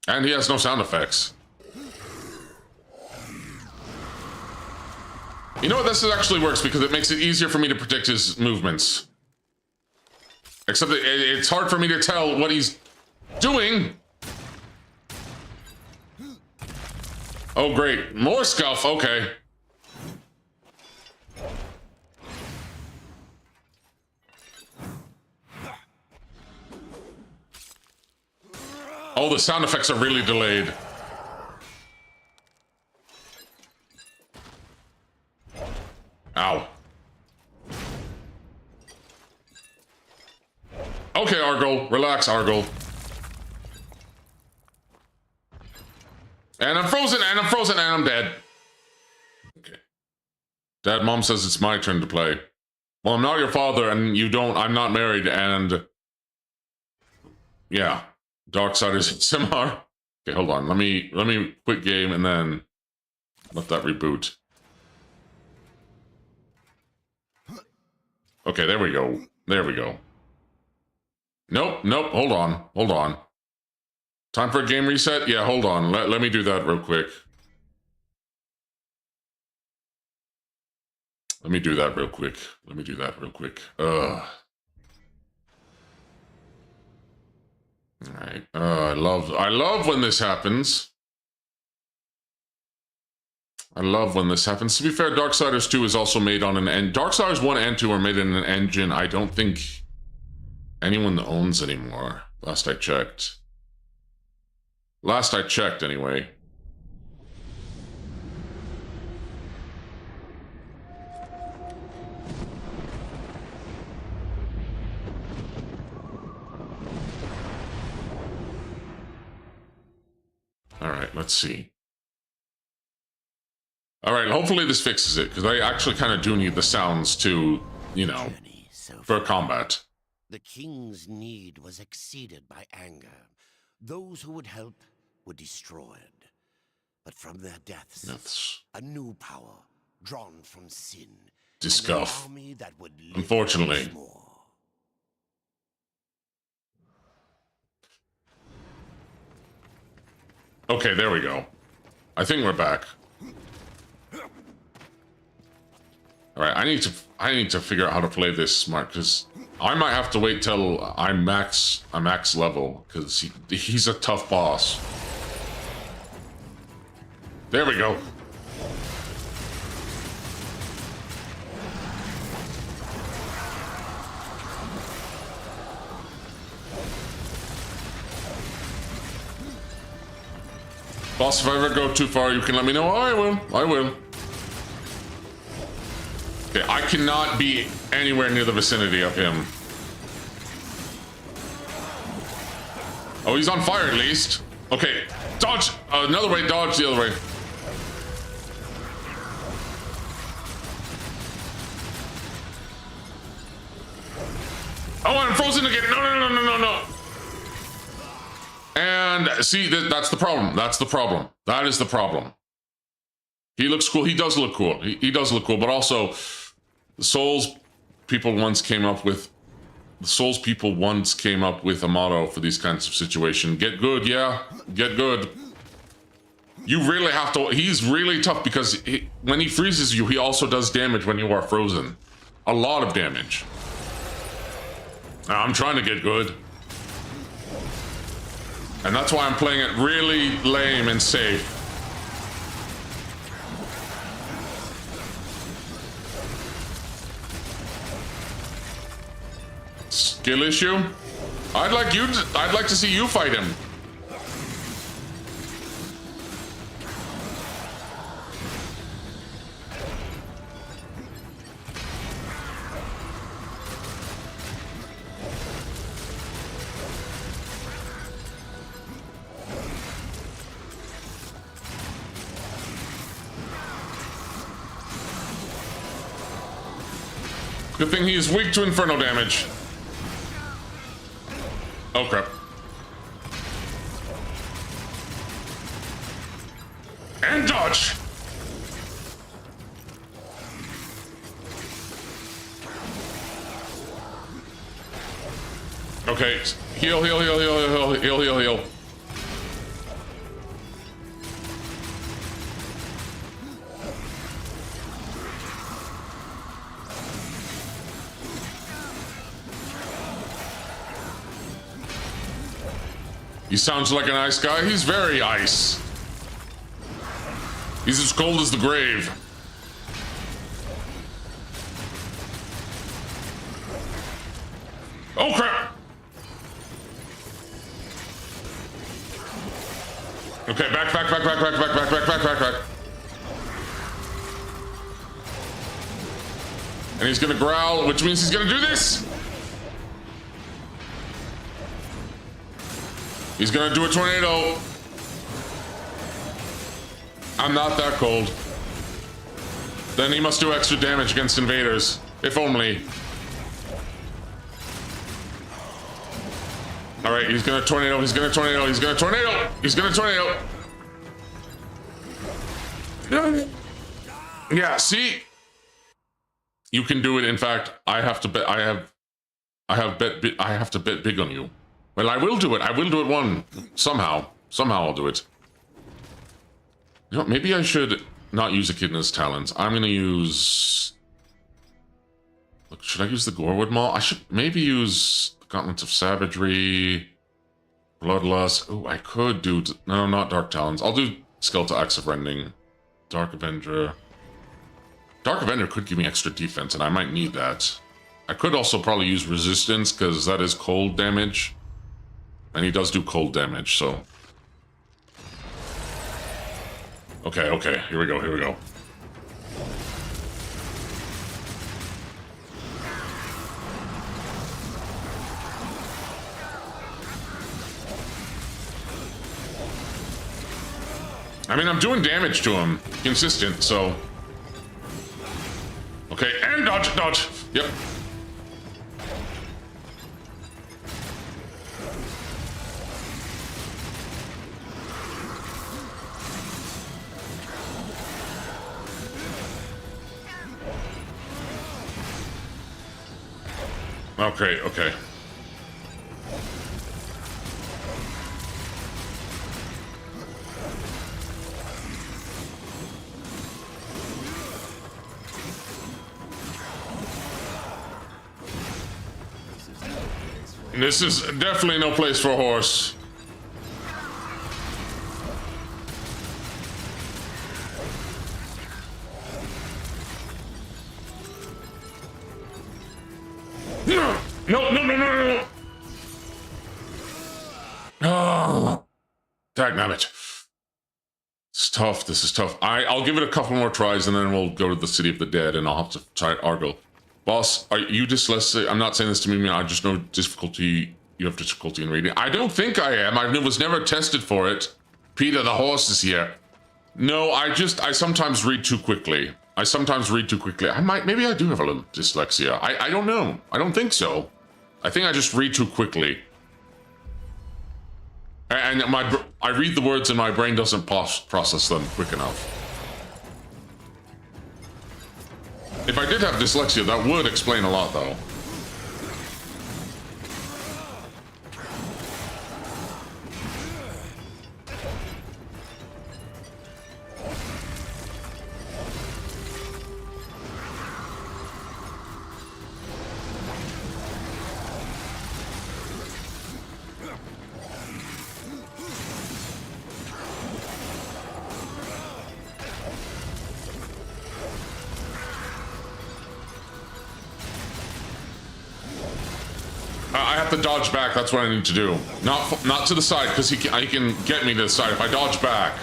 S1: And he has no sound effects. You know what, this actually works because it makes it easier for me to predict his movements. Except that it's hard for me to tell what he's doing. Oh great, more scuff, okay. Oh, the sound effects are really delayed. Ow. Okay, Argyl. Relax, Argyl. And I'm frozen, and I'm frozen, and I'm dead. Okay. Dad, Mom says it's my turn to play. Well, I'm not your father, and you don't... I'm not married, and... Yeah. Darksiders and Simar. Okay, hold on. Let me quit game, and then... let that reboot. Okay, there we go. There we go. Nope, nope, hold on, hold on. Time for a game reset? Yeah, hold on. Let me do that real quick. Let me do that real quick. Let me do that real quick. Alright. I love when this happens. I love when this happens. To be fair, Darksiders 2 is also made on an end. Darksiders 1 and 2 are made in an engine I don't think anyone owns anymore. Last I checked. Last I checked, anyway. Alright, let's see. Alright, hopefully this fixes it, because I actually kind of do need the sounds to, you know, for combat.
S8: The king's need was exceeded by anger. Those who would help were destroyed. But from their deaths, a new power, drawn from sin,
S1: Discuff.
S8: an army that would live
S1: Unfortunately.
S8: once more.
S1: Okay, there we go. I think we're back. Alright, I need to figure out how to play this smart, because I might have to wait till I'm max level, because he's a tough boss. There we go. Boss, if I ever go too far, you can let me know. I will. I will. Okay, I cannot be anywhere near the vicinity of him. Oh, he's on fire at least. Okay, dodge. Another way, dodge the other way. Oh, I'm frozen again. No, no, no, no, no, no. And see, that's the problem. That's the problem. That is the problem. He looks cool. He does look cool. He does look cool. But also, the Souls people once came up with a motto for these kinds of situations. Get good, yeah. Get good. You really have to. He's really tough because when he freezes you, he also does damage when you are frozen. A lot of damage. I'm trying to get good. And that's why I'm playing it really lame and safe. Skill issue? I'd like to see you fight him. Good thing he is weak to inferno damage. Oh crap. And dodge! Okay, heal, heal, heal, heal, heal, heal, heal, heal. He sounds like an ice guy. He's very ice. He's as cold as the grave. Oh crap! Okay, back. And he's gonna growl, which means he's gonna do this. He's gonna do a tornado. I'm not that cold. Then he must do extra damage against invaders. If only. Alright, he's gonna tornado, he's gonna tornado, he's gonna tornado, he's gonna tornado. Yeah, see? You can do it. In fact, I have to bet I have to bet big on you. Well, I will do it. I will do it one. Somehow I'll do it. You know, maybe I should not use Echidna's talents. I'm gonna use... Look, should I use the Gorewood Maul? I should maybe use the Gauntlets of Savagery, Bloodlust. Oh, I could do... No, not Dark Talons. I'll do Skeletal Axe of Rending. Dark Avenger. Dark Avenger could give me extra defense, and I might need that. I could also probably use Resistance, because that is cold damage. And he does do cold damage, so... Okay, here we go. I mean, I'm doing damage to him. Consistent, so... Okay, and dodge! Yep. Okay. This is definitely no place for a horse. No. Oh, dagnabbit. tough. This is tough. I'll give it a couple more tries, and then we'll go to the City of the Dead, and I'll have to try Argo. Boss, are you dyslexic? I'm not saying this to me. I just know difficulty. You have difficulty in reading. I don't think I am. I was never tested for it. Peter, the horse is here. No, I sometimes read too quickly. Maybe I do have a little dyslexia. I don't know. I don't think so. I think I just read too quickly. And I read the words and my brain doesn't process them quick enough. If I did have dyslexia, that would explain a lot, though. I have to dodge back. That's what I need to do. Not to the side, because he can get me to the side if I dodge back.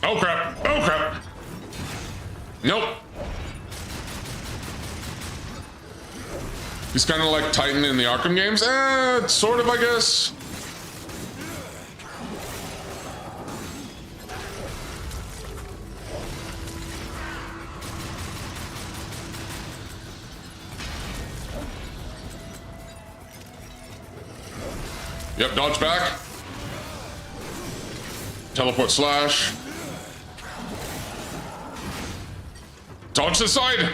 S1: Oh crap! Oh crap! Nope. He's kind of like Titan in the Arkham games. Sort of, I guess. Yep, dodge back. Teleport slash. Dodge to the side.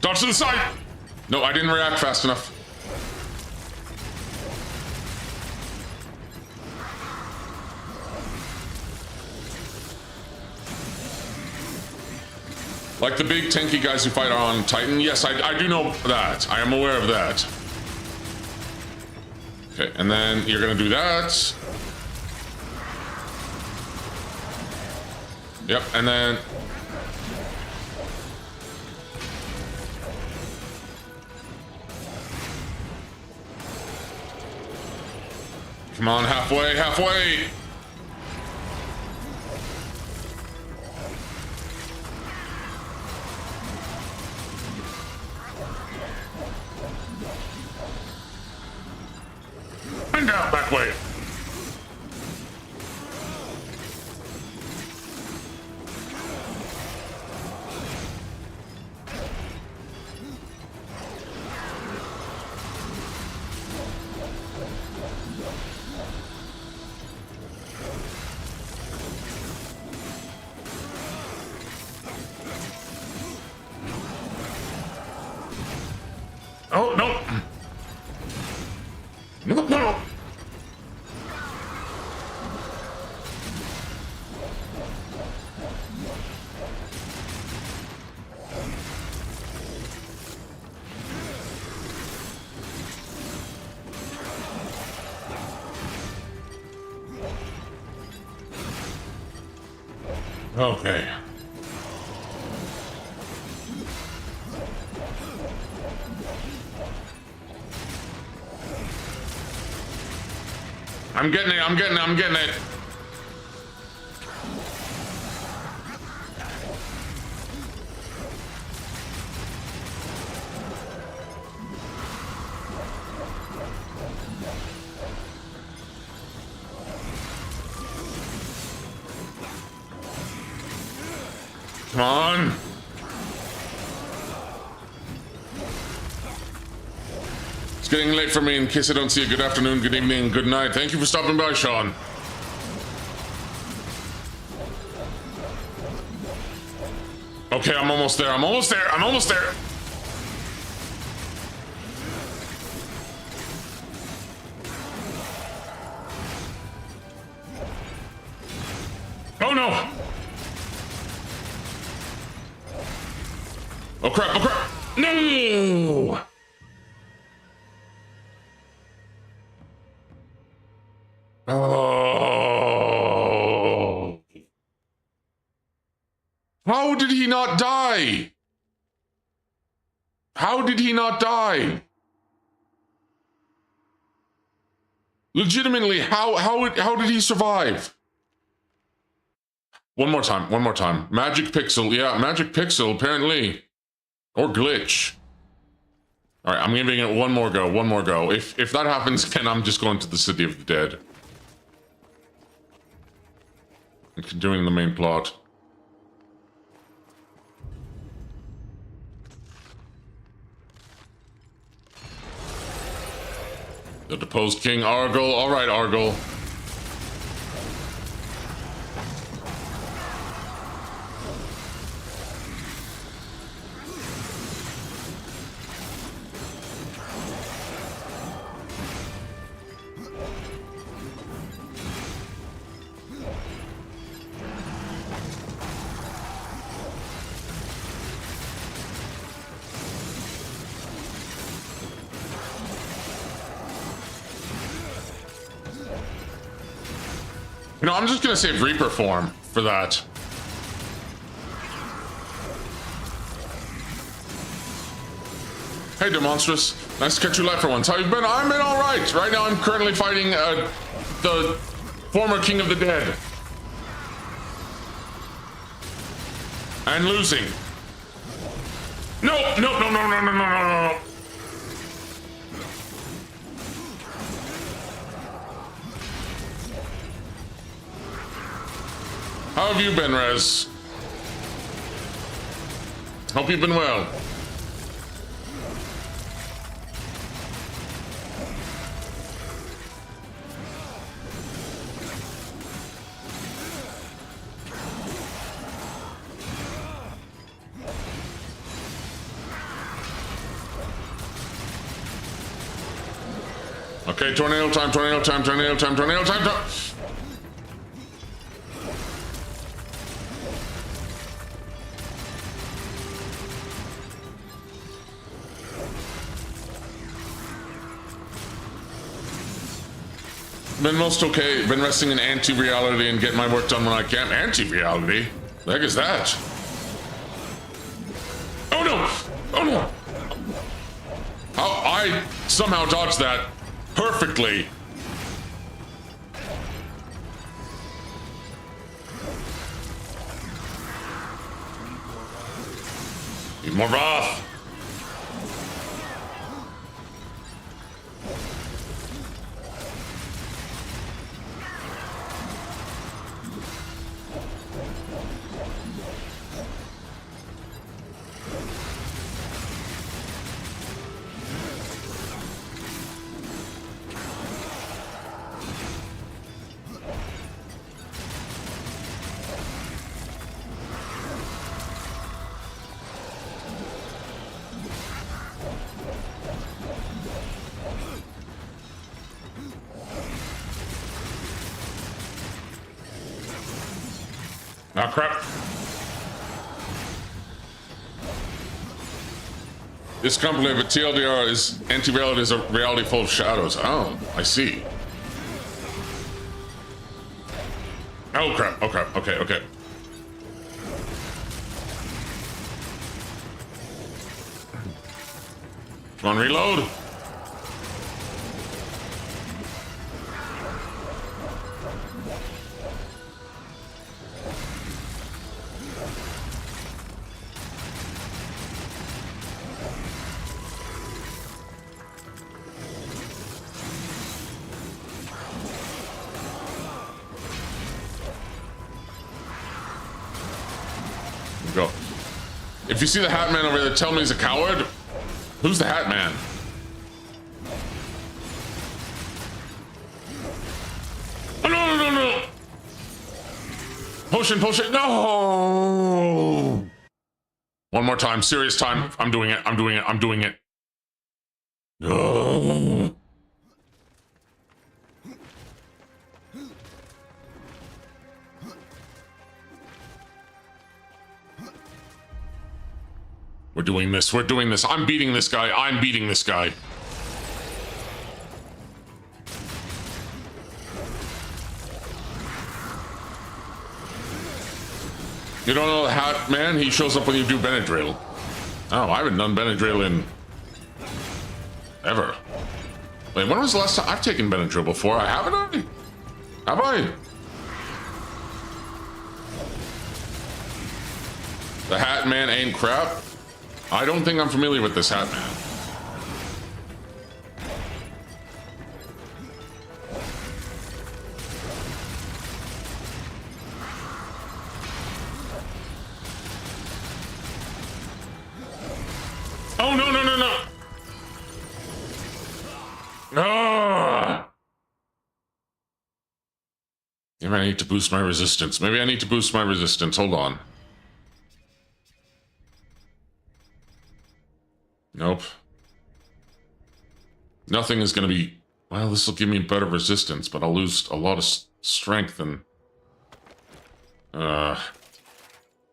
S1: Dodge to the side. No, I didn't react fast enough. Like the big tanky guys who fight on Titan. Yes, I do know that. I am aware of that. Okay, and then you're gonna do that. Yep, and then... Come on, halfway, halfway! And down, back way! Oh, no! No, no! Okay. I'm getting it, I'm getting it, I'm getting it. Come on. It's getting late for me. In case I don't see you, good afternoon, good evening, good night. Thank you for stopping by, Sean. Okay, I'm almost there. I'm almost there. I'm almost there. Oh no! Oh crap, oh crap! No! Oh. How did he not die? How did he not die? Legitimately, how did he survive? One more time. Magic pixel, yeah, magic pixel, apparently. Or glitch. All right, I'm giving it one more go. If that happens, then I'm just going to the City of the Dead. And continuing the main plot. The deposed King Argyle. All right, Argyle. You know, I'm just gonna save Reaper form for that. Hey, Demonstrous. Nice to catch you live for once. How you been? I've been all right. Right now, I'm currently fighting the former King of the Dead. And losing. No. How have you been, Rez? Hope you've been well. Okay, tornado time. Been most okay. Been resting in anti-reality and getting my work done when I can. Anti-reality? The heck is that? Oh no! How I somehow dodged that perfectly. Need more Wrath. Ah, crap. This company of a TLDR is anti-reality is a reality full of shadows. Oh, I see. Oh, crap. Okay. Come on, reload. Go. If you see the Hat Man over there, tell me he's a coward. Who's the Hat Man? Oh, no. Potion. No. One more time. Serious time. I'm doing it. No. We're doing this. I'm beating this guy. You don't know the Hat Man? He shows up when you do Benadryl. Oh, I haven't done Benadryl in ever. Wait, when was the last time I've taken Benadryl before? I haven't I? Have I? The Hat Man ain't crap. I don't think I'm familiar with this Hat Man. Oh, no, no, no, no. Ah. Maybe I need to boost my resistance. Maybe I need to boost my resistance. Hold on. Nope. Nothing is going to be... Well, this will give me better resistance, but I'll lose a lot of strength and...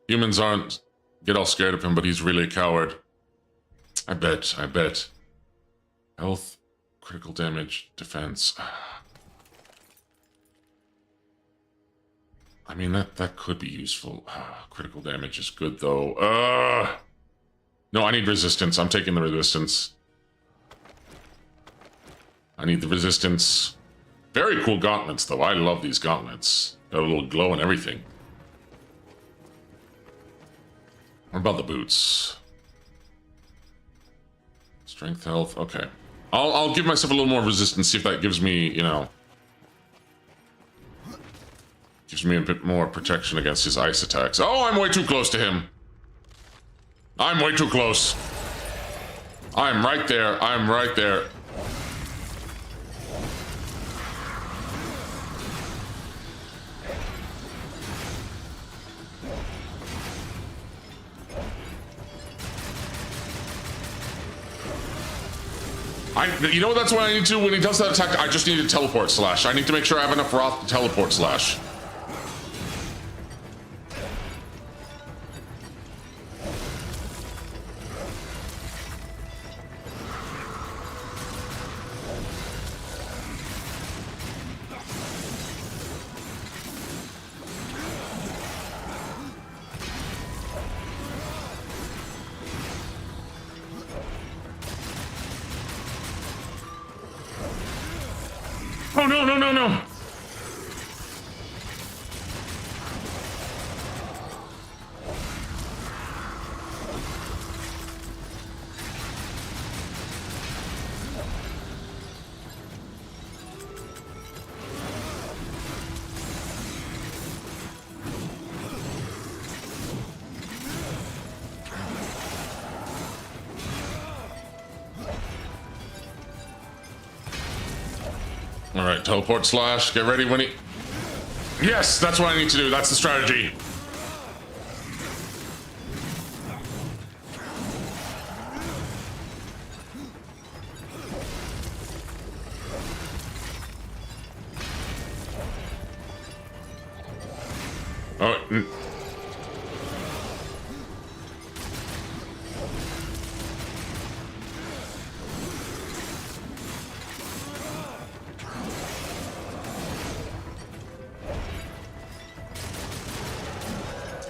S1: Humans aren't... Get all scared of him, but he's really a coward. I bet. Health, critical damage, defense. I mean, that could be useful. Critical damage is good, though. No, I need resistance. I'm taking the resistance. I need the resistance. Very cool gauntlets, though. I love these gauntlets. Got a little glow and everything. What about the boots? Strength, health, okay. I'll give myself a little more resistance, see if that gives me, you know... Gives me a bit more protection against his ice attacks. Oh, I'm way too close to him. I'm way too close. I'm right there, I'm right there. You know what, that's what I need to do when he does that attack. I just need a teleport slash. I need to make sure I have enough Roth to teleport slash. Oh, no, no, no, no. All right, teleport slash, get ready when he... Yes, that's what I need to do. That's the strategy. Oh,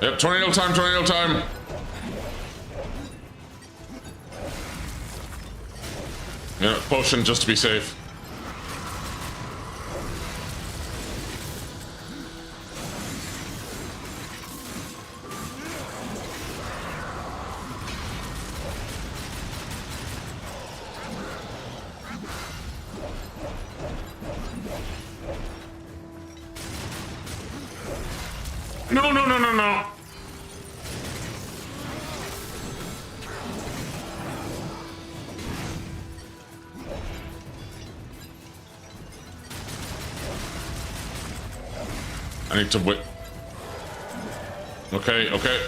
S1: Yep, tornado time, tornado time. Yeah, potion just to be safe. No, no, no, no, no. I need to wait. Okay, okay.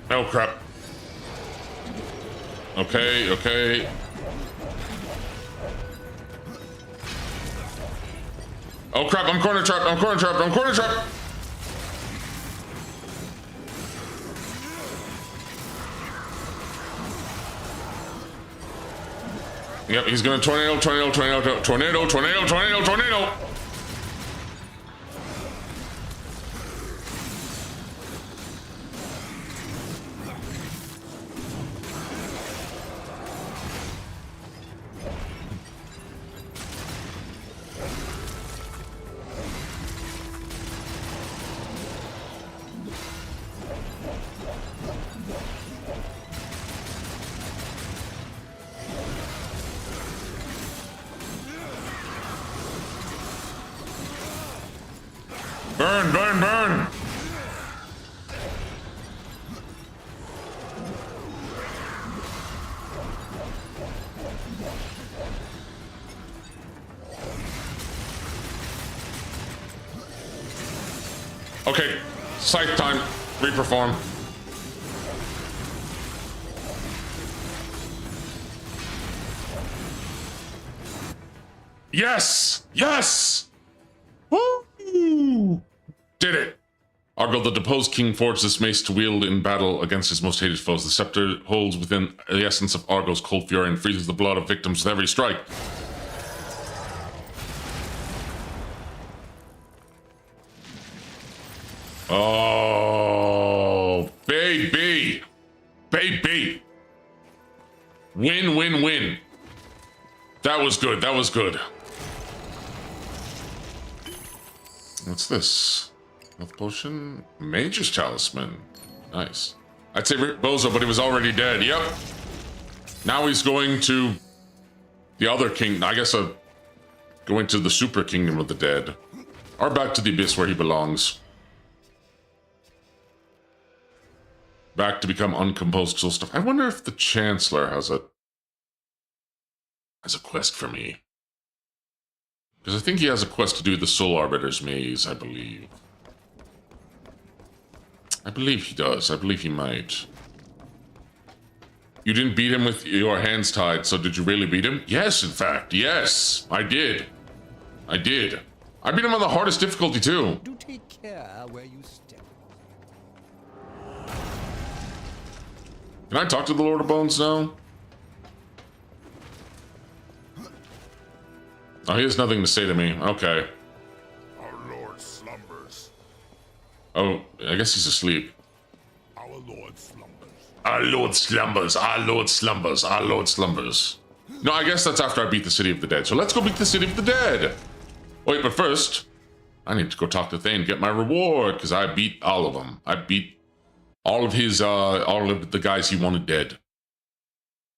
S1: Oh crap. Okay, okay. Oh crap, I'm corner trapped, I'm corner trapped, I'm corner trapped! Yep, he's gonna tornado. Burn, burn, burn! Okay, scythe time. Reperform. Yes! Yes! Woo! Did it! Argyle, the deposed king, forged this mace to wield in battle against his most hated foes. The scepter holds within the essence of Argyle's cold fury and freezes the blood of victims with every strike. Oh, baby! Baby! Win, win, win. That was good, that was good. What's this? Health potion? Mage's talisman. Nice. I'd say Rick Bozo, but he was already dead. Yep. Now he's going to the other king. I guess going to the super kingdom of the dead. Or back to the abyss where he belongs. Back to become uncomposed soul stuff. I wonder if the Chancellor has a quest for me. Because I think he has a quest to do the Soul Arbiter's Maze, I believe. I believe he does. I believe he might. You didn't beat him with your hands tied, so did you really beat him? Yes, in fact. Yes, I did. I did. I beat him on the hardest difficulty, too.
S3: Do take care where you step.
S1: Can I talk to the Lord of Bones now? Oh, he has nothing to say to me. Okay.
S2: Our Lord slumbers.
S1: Oh, I guess he's asleep.
S2: Our Lord slumbers.
S1: Our Lord slumbers. Our Lord slumbers. Our Lord slumbers. No, I guess that's after I beat the City of the Dead. So let's go beat the City of the Dead. Wait, but first, I need to go talk to Thane, get my reward, because I beat all of them. I beat all of the guys he wanted dead.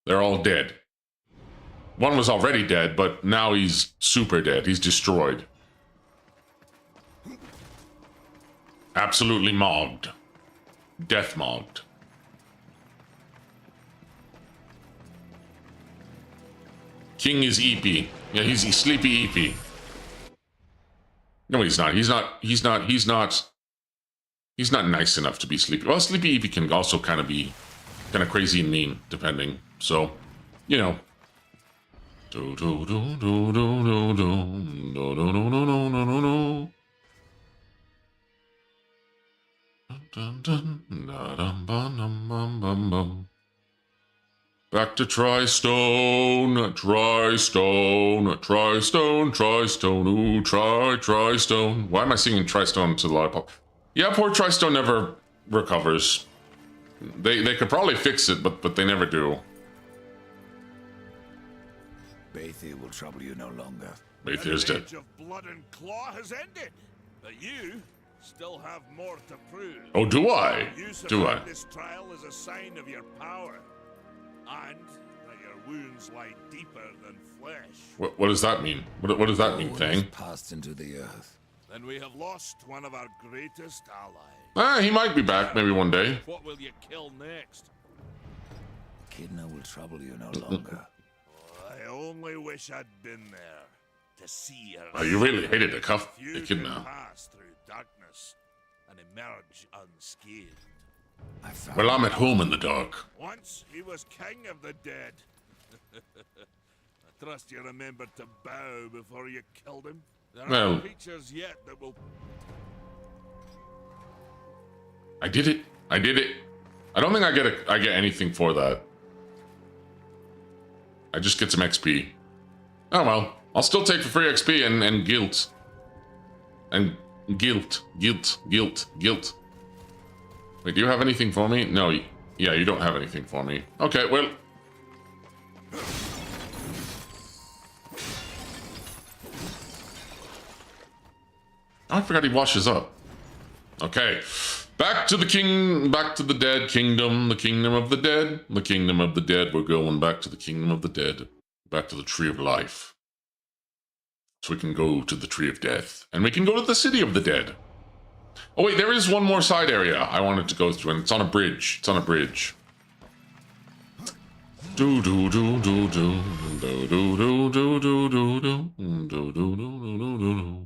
S1: They're all dead. One was already dead, but now he's super dead. He's destroyed. Absolutely mobbed. Death mobbed. King is EP. Yeah, he's sleepy EP. No, he's not. He's not nice enough to be sleepy. Well, sleepy EP can also kind of be crazy and mean, depending. So, you know. Do do do do do do do do do do do do do. Dun dun da dum bum bum bum bum. Back to Tristone, Tristone, Tristone, Tristone, ooh, Tristone. Why am I singing Tristone to the lollipop? Yeah, poor Tristone never recovers. They could probably fix it, but they never do.
S3: Bathir will trouble you no longer.
S1: Bathir's dead.
S2: The age of blood and claw has ended, but you still have more to prove.
S1: Oh, do I? Do I?
S2: This trial is a sign of your power, and that your wounds lie deeper than flesh.
S1: What does that mean? What does that mean, Thang?
S3: Passed into the earth.
S2: Then we have lost one of our greatest allies.
S1: He might be back maybe one day.
S2: What will you kill next?
S3: Echidna will trouble you no longer.
S2: I only wish I'd been there to see her.
S1: Oh, you really hated the cuff,
S2: You
S1: the
S2: can
S1: Echidna.
S2: pass through darkness and emerge unscathed.
S1: Well, I'm at home in the dark.
S2: Once he was king of the dead. I trust you remembered to bow before you killed him.
S1: Well, I did it. I did it. I don't think I get anything for that. I just get some XP. Oh well. I'll still take for free XP and guilt. And guilt. Wait, do you have anything for me? No. Yeah, you don't have anything for me. Okay, well. Oh, I forgot he washes up. Okay. Back to the dead kingdom, the kingdom of the dead, the kingdom of the dead. We're going back to the kingdom of the dead, back to the tree of life. So we can go to the tree of death, and we can go to the city of the dead. Oh wait, there is one more side area I wanted to go through, and it's on a bridge. It's on a bridge. Do do do do do do do do do do do do do do do do do.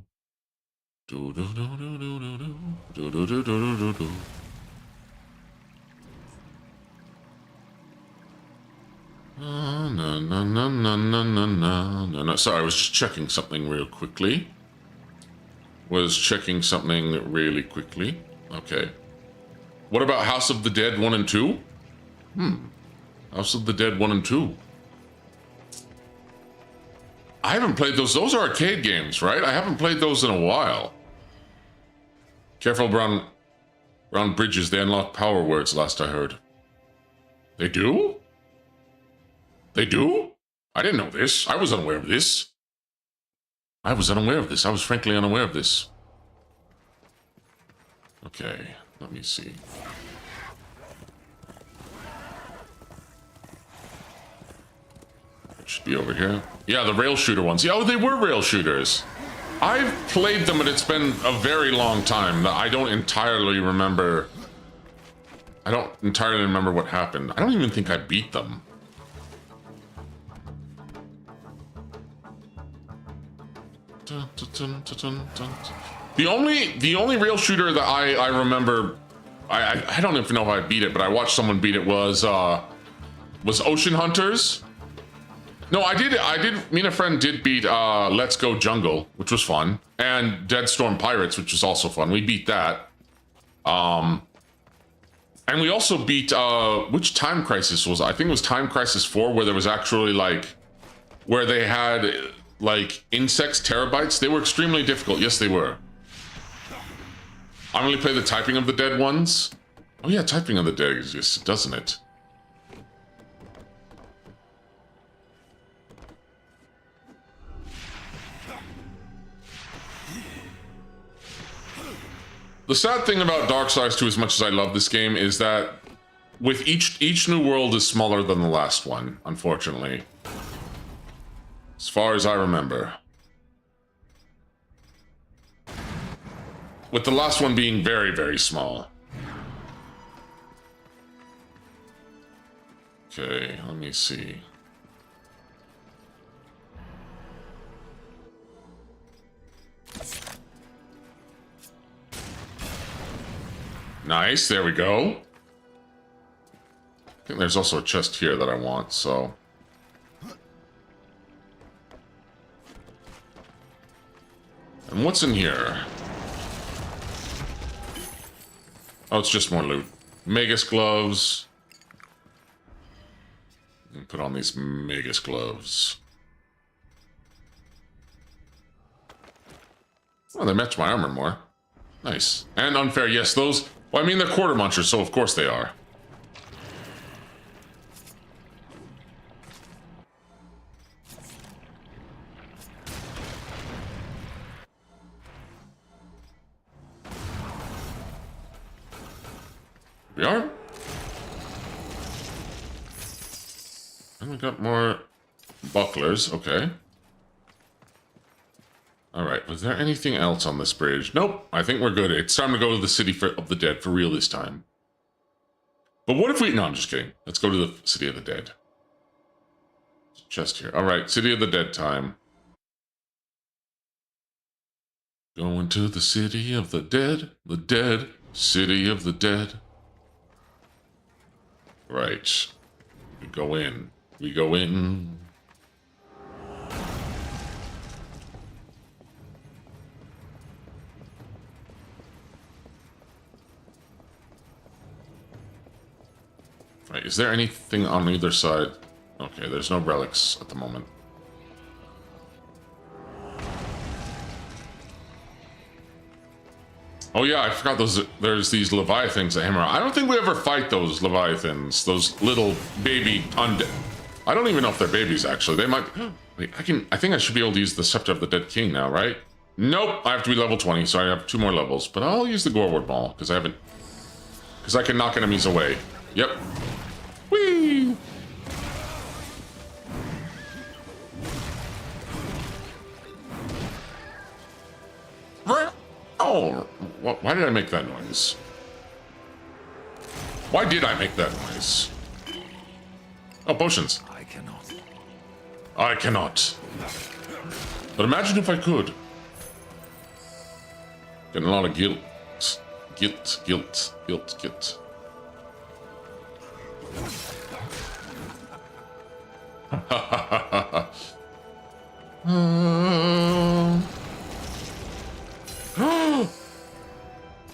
S1: Do do do do do do do do do do do do. No, no, no, no, no, no, no, no. Sorry, I was just checking something real quickly. Okay. What about House of the Dead 1 and 2? House of the Dead 1 and 2. I haven't played those. Those are arcade games, right? I haven't played those in a while. Careful around bridges. They unlock power words, last I heard. They do? They do? I didn't know this. I was unaware of this. I was frankly unaware of this. Okay, let me see. It should be over here. Yeah, the rail shooter ones. Yeah, oh, they were rail shooters. I've played them, but it's been a very long time. I don't entirely remember what happened. I don't even think I beat them. The only rail shooter that I remember, I don't even know if I beat it, but I watched someone beat it, was Ocean Hunters. No, I did. Me and a friend did beat Let's Go Jungle, which was fun, and Dead Storm Pirates, which was also fun. We beat that. And we also beat which Time Crisis was? I think it was Time Crisis 4, where there was actually where they had insects terabytes. They were extremely difficult. Yes, they were. I only play the Typing of the Dead ones. Oh yeah, Typing of the Dead exists, doesn't it? The sad thing about Darksiders 2, as much as I love this game, is that with each new world is smaller than the last one, unfortunately. As far as I remember. With the last one being very, very small. Okay, let me see. Nice, there we go. I think there's also a chest here that I want, so... And what's in here? Oh, it's just more loot. Magus gloves. Put on these Magus gloves. Oh, they match my armor more. Nice. And unfair, yes, those... Well, I mean, they're quarter munchers, so of course they are. We are. And we got more bucklers, okay. Alright, was there anything else on this bridge? Nope, I think we're good. It's time to go to the City of the Dead for real this time. But what if we... No, I'm just kidding. Let's go to the City of the Dead. Chest here. Alright, City of the Dead time. Going to the City of the Dead, City of the Dead. Right. We go in. We go in. Right, is there anything on either side? Okay, there's no relics at the moment. Oh yeah, I forgot there's these Leviathans that hammer. I don't think we ever fight those Leviathans, those little baby undead. I don't even know if they're babies, actually. They might... Wait, I think I should be able to use the Scepter of the Dead King now, right? Nope, I have to be level 20, so I have 2 more levels. But I'll use the Goreward Ball, because I haven't... Because I can knock enemies away. Yep. Whee! Oh, why did I make that noise? Why did I make that noise? Oh, potions. I cannot. But imagine if I could. Getting a lot of guilt. Guilt.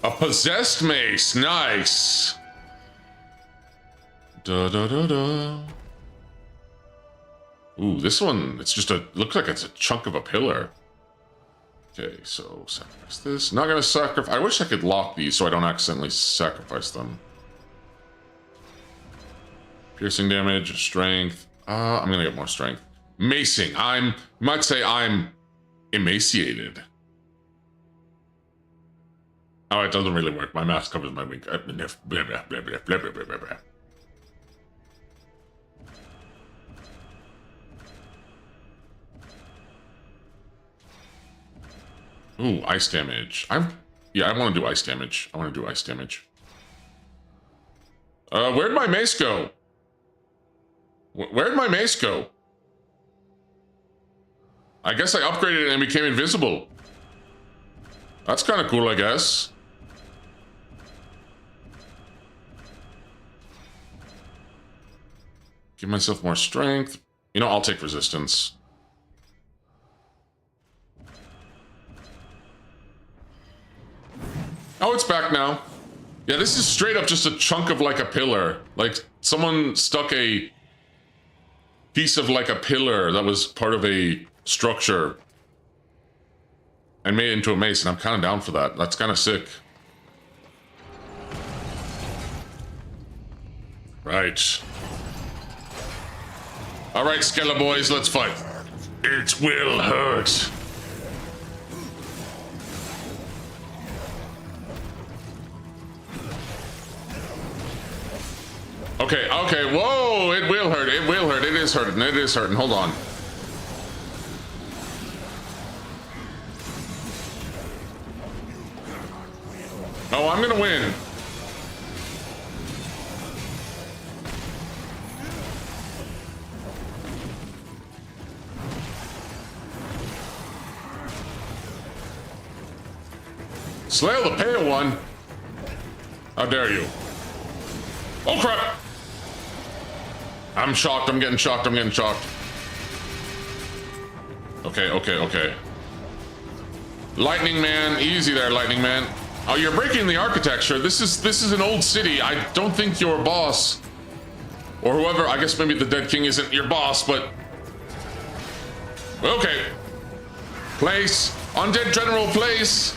S1: A possessed mace, nice. Ooh, this one, it's just looks like it's a chunk of a pillar. Okay, so sacrifice this. Not gonna sacrifice. I wish I could lock these so I don't accidentally sacrifice them. Piercing damage, strength. I'm gonna get more strength. Macing. You might say I'm emaciated. Oh, it doesn't really work. My mask covers my wing. Ooh, ice damage. Yeah, I want to do ice damage. Where'd my mace go? Where'd my mace go? I guess I upgraded it and became invisible. That's kind of cool, I guess. Give myself more strength. You know, I'll take resistance. Oh, it's back now. Yeah, this is straight up just a chunk of like a pillar. Like someone stuck a piece of like a pillar that was part of a structure and made it into a mace, and I'm kind of down for that. That's kind of sick. Right. All right, Skella boys, let's fight. It will hurt. Okay, whoa, it will hurt, it is hurting, hold on. Oh, I'm gonna win. Slayer the Pale One? How dare you? Oh crap! I'm shocked, I'm getting shocked. Okay. Lightning Man, easy there, Lightning Man. Oh, you're breaking the architecture. This is an old city. I don't think your boss, or whoever, I guess maybe the Dead King isn't your boss, but... Okay. Place. Undead General Place.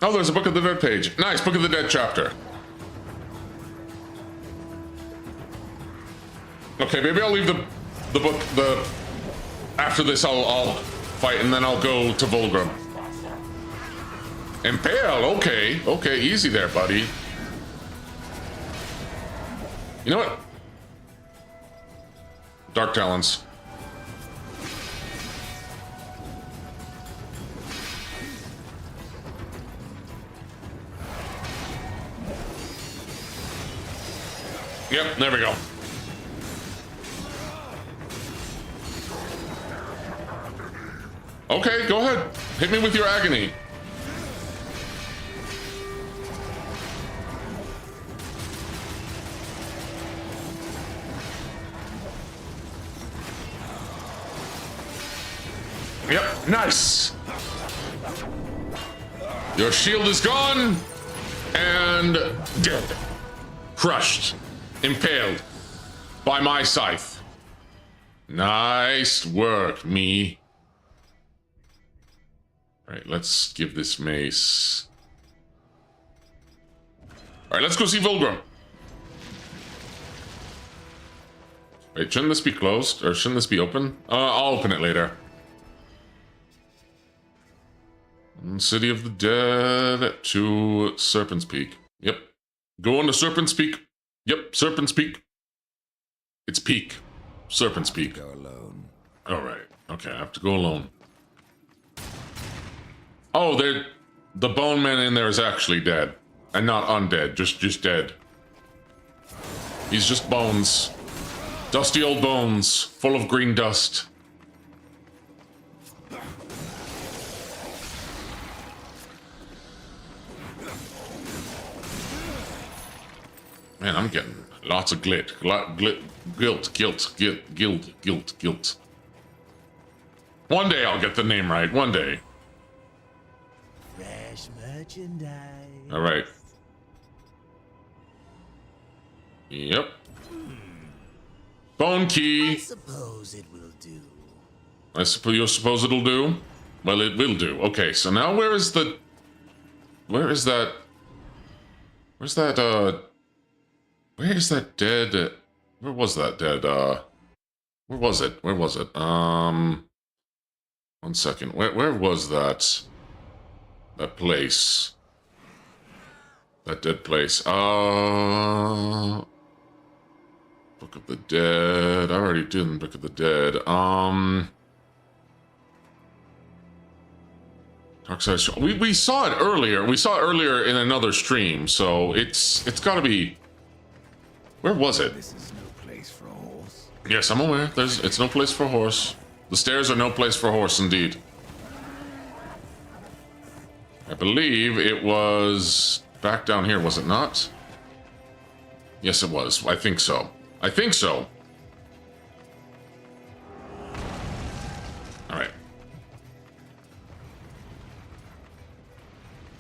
S1: Oh, there's a Book of the Dead page. Nice, Book of the Dead chapter. Okay, maybe I'll leave the book, after this I'll fight and then I'll go to Volgrim. Impale, okay, easy there, buddy. You know what? Dark Talons. Yep, there we go. Okay, go ahead. Hit me with your agony. Nice! Your shield is gone and dead. Crushed. Impaled by my scythe. Nice work, me. Alright, let's give this mace. Alright, let's go see Volgrim. Wait, shouldn't this be closed? Or shouldn't this be open? I'll open it later. City of the Dead to Serpent's Peak. Yep. Go on to Serpent's Peak. Yep, Serpent's Peak. It's Peak. Serpent's Peak.
S3: Go alone.
S1: Alright. Okay, I have to go alone. Oh, the bone man in there is actually dead. And not undead, just dead. He's just bones. Dusty old bones, full of green dust. Man, I'm getting lots of guilt. One day I'll get the name right, one day.
S7: Fresh merchandise.
S1: All right. Yep. Bone
S7: I
S1: key.
S7: suppose it will do.
S1: I suppose you suppose it'll do? Well, it will do. Okay, so now where is that? Where is that dead? Where was that dead? Where was it? Where was it? 1 second. Where was that? That place. That dead place. Book of the Dead. I already did the Book of the Dead. Darksiders. We saw it earlier. We saw it earlier in another stream, so it's gotta be. Where was it?
S3: This is no place for a horse.
S1: Yes, I'm aware. It's no place for a horse. The stairs are no place for a horse, indeed. I believe it was back down here, was it not? Yes, it was. I think so. I think so. All right.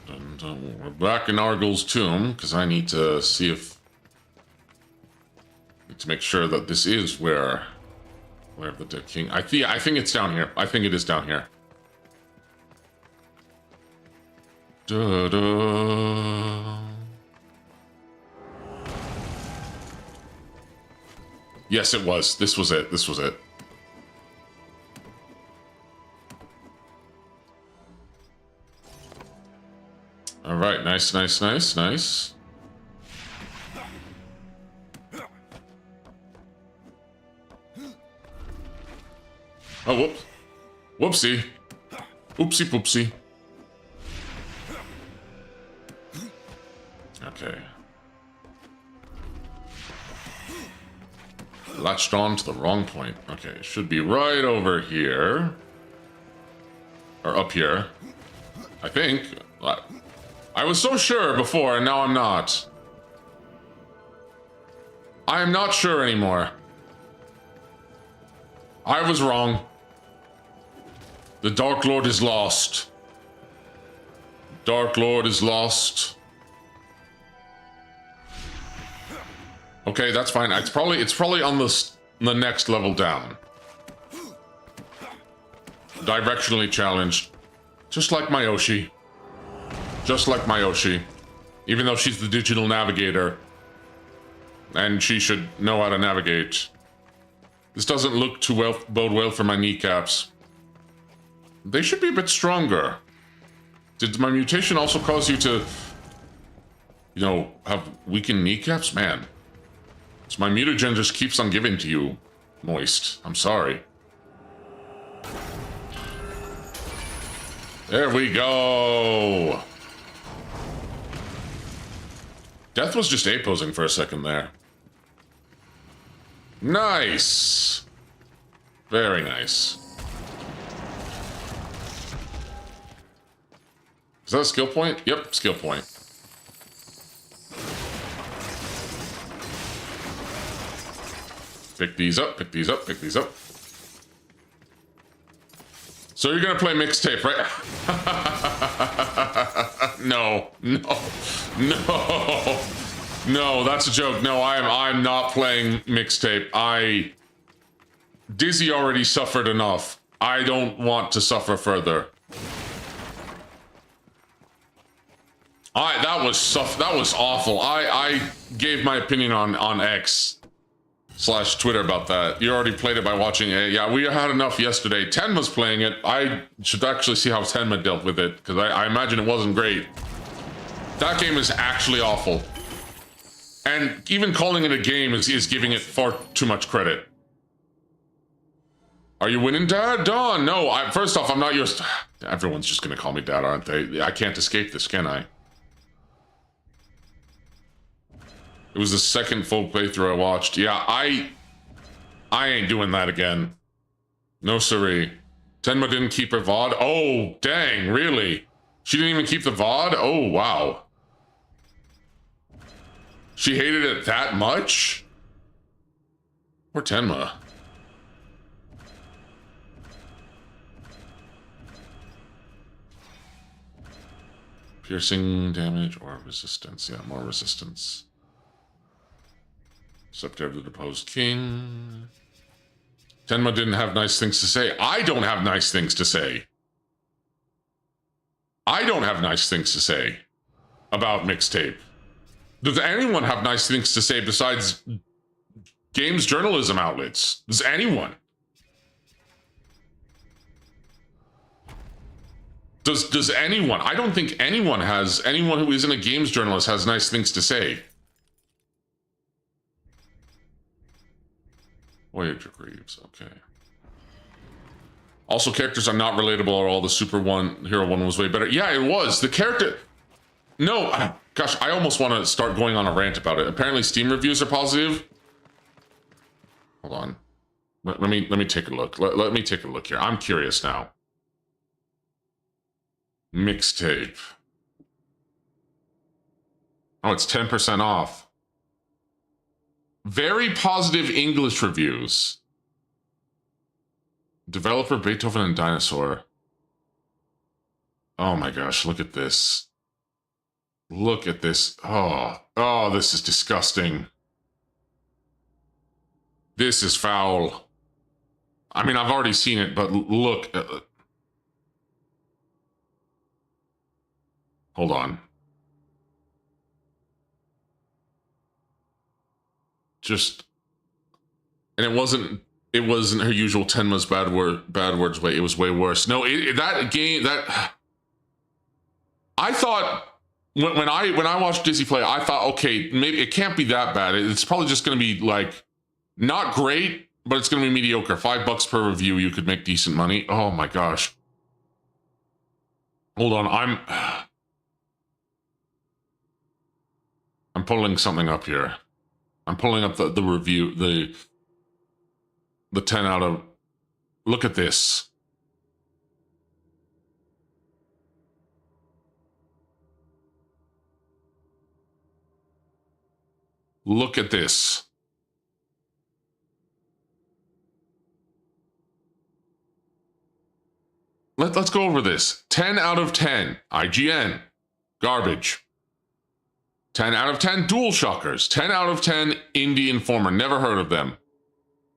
S1: And we're back in Argyl's tomb because I need to see if. To make sure that this is where the dead king. I think it's down here. I think it is down here. Da-da. Yes, it was. This was it. This was it. All right. Nice, nice, nice, nice. Oh, whoops. Whoopsie. Oopsie poopsie. Okay. Latched on to the wrong point. Okay, it should be right over here. Or up here. I think. I was so sure before, and now I'm not. I am not sure anymore. I was wrong. The Dark Lord is lost. Dark Lord is lost. Okay, that's fine. It's probably on the next level down. Directionally challenged. Just like Mayoshi. Just like Mayoshi. Even though she's the digital navigator. And she should know how to navigate. This doesn't look too bode well for my kneecaps. They should be a bit stronger. Did my mutation also cause you to, you know, have weakened kneecaps? Man. So my mutagen just keeps on giving to you, Moist. I'm sorry. There we go. Death was just A-posing for a second there. Nice. Very nice. Is that a skill point? Yep, skill point. Pick these up, pick these up, pick these up. So you're gonna play mixtape, right? No, that's a joke. No, I'm not playing mixtape. Dizzy already suffered enough. I don't want to suffer further. That was awful. I gave my opinion on X/Twitter about that. You already played it by watching it. Yeah, we had enough yesterday. Tenma's playing it. I should actually see how Tenma dealt with it, because I imagine it wasn't great. That game is actually awful. And even calling it a game is giving it far too much credit. Are you winning, Dad? Dawn, no. First off, I'm not yours. Everyone's just gonna call me Dad, aren't they? I can't escape this, can I? It was the second full playthrough I watched. Yeah, I ain't doing that again. No siree. Tenma didn't keep her VOD? Oh, dang, really? She didn't even keep the VOD? Oh, wow. She hated it that much? Poor Tenma. Piercing damage or resistance? Yeah, more resistance. Scepter of the Deposed King. Tenma didn't have nice things to say. I don't have nice things to say. I don't have nice things to say about mixtape. Does anyone have nice things to say besides games journalism outlets? Does anyone? Does anyone? I don't think anyone who isn't a games journalist has nice things to say. Voyager Greaves, okay. Also, characters are not relatable at all. The Hero 1 was way better. Yeah, it was. The character... No, gosh, I almost want to start going on a rant about it. Apparently, Steam reviews are positive. Hold on. Let me take a look. Let me take a look here. I'm curious now. Mixtape. Oh, it's 10% off. Very positive English reviews. Developer Beethoven and Dinosaur. Oh my gosh, look at this. Look at this. Oh, this is disgusting. This is foul. I mean, I've already seen it, but look. Hold on. And it wasn't her usual Tenma's bad words way. It was way worse. No, I thought when I watched Dizzy play, I thought, okay, maybe it can't be that bad. It's probably just going to be like not great, but it's going to be mediocre. $5 per review, you could make decent money. Oh my gosh. Hold on, I'm pulling something up here. I'm pulling up the review, the 10 out of... Look at this. Look at this. Let's go over this. 10 out of 10. IGN. Garbage. 10 out of 10 DualShockers. 10 out of 10 Indie Informer. Never heard of them.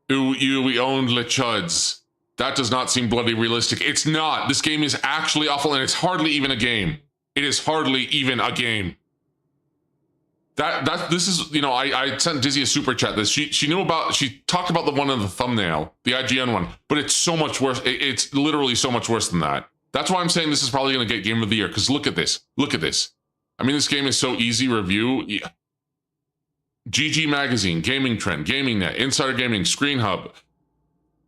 S1: We owned Le Chuds. That does not seem bloody realistic. It's not. This game is actually awful, and it's hardly even a game. It is hardly even a game. This is, you know, I sent Dizzy a super chat. She talked about the one in the thumbnail, the IGN one, but it's so much worse. It's literally so much worse than that. That's why I'm saying this is probably going to get Game of the Year, because look at this. Look at this. I mean, this game is so easy. Review. Yeah. GG Magazine, Gaming Trend, Gaming Net, Insider Gaming, Screen Hub,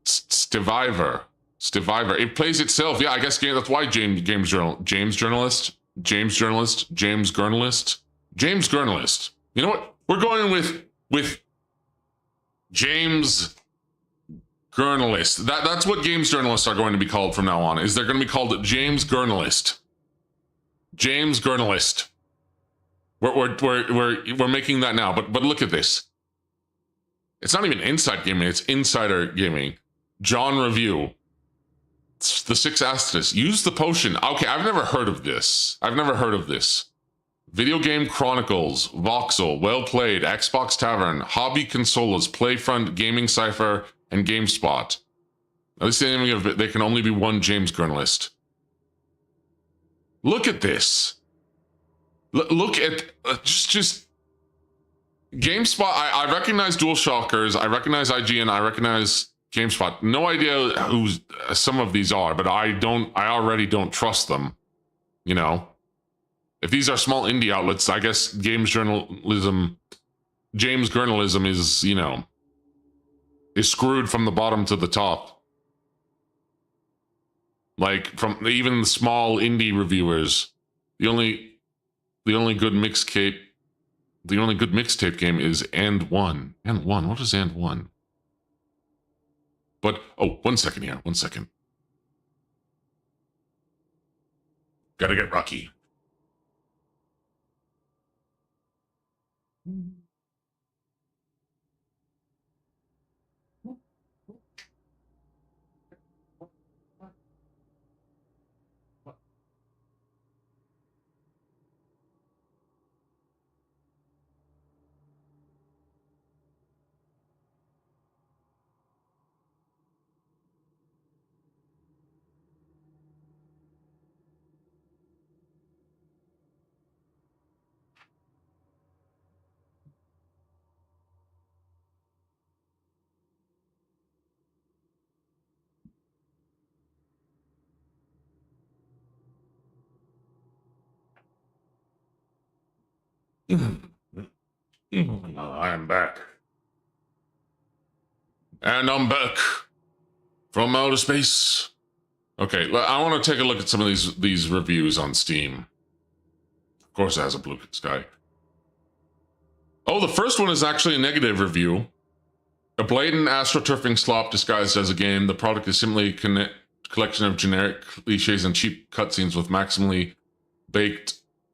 S1: Stiviver. It plays itself. Yeah, I guess that's why James Journalist. You know what? We're going with James Journalist. That's what games journalists are going to be called from now on. They're going to be called James Journalist. James Journalist. We're making that now, but look at this. It's not even Inside Gaming, it's Insider Gaming. John Review. The 6 Asterisk. Use the potion. Okay, I've never heard of this. Video Game Chronicles, Voxel, Well Played, Xbox Tavern, Hobby Consolas, Playfront, Gaming Cipher, and GameSpot. At least there can only be one James Journalist. Look at this. Look at just GameSpot. I recognize DualShockers. I recognize IGN. I recognize GameSpot. No idea who some of these are, but I already don't trust them. You know, if these are small indie outlets, I guess James journalism is, you know, is screwed from the bottom to the top. Like from even the small indie reviewers, the only good mixtape game is And One. And One. What is And One? But oh, 1 second here. 1 second. Gotta get Rocky. I'm back. And I'm back from outer space. Okay, I want to take a look at some of these reviews on Steam. Of course it has a blue sky. Oh, the first one is actually a negative review. A blatant astroturfing slop disguised as a game. The product is simply a collection of generic cliches and cheap cutscenes with maximally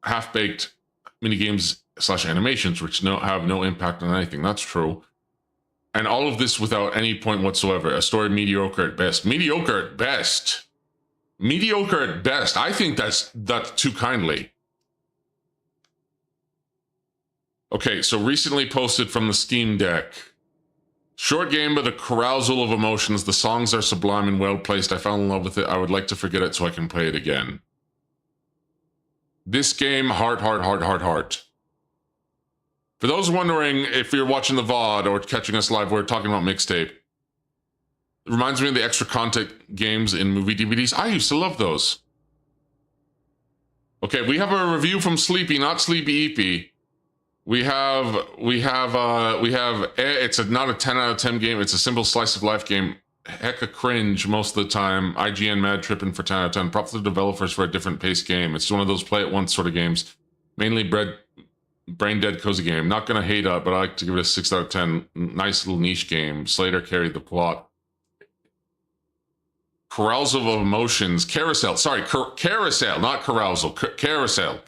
S1: half-baked minigames / animations, which have no impact on anything. That's true. And all of this without any point whatsoever. A story mediocre at best. Mediocre at best. Mediocre at best. I think that's too kindly. Okay, so recently posted from the Steam Deck. Short game, but a carousal of emotions. The songs are sublime and well placed. I fell in love with it. I would like to forget it so I can play it again. This game, heart. For those wondering if you're watching the VOD or catching us live, we're talking about mixtape. It reminds me of the extra content games in movie DVDs. I used to love those. Okay, we have a review from Sleepy, not Sleepy EP. We have, it's not a 10 out of 10 game. It's a simple slice of life game. Hecka cringe most of the time. IGN mad tripping for 10 out of 10. Props to the developers for a different paced game. It's one of those play it once sort of games. Mainly brain dead cozy game. Not gonna hate it, but I like to give it a 6 out of 10. Nice little niche game. Slater carried the plot. Carousel of emotions. Carousel. Sorry, carousel, not carousal. Carousel.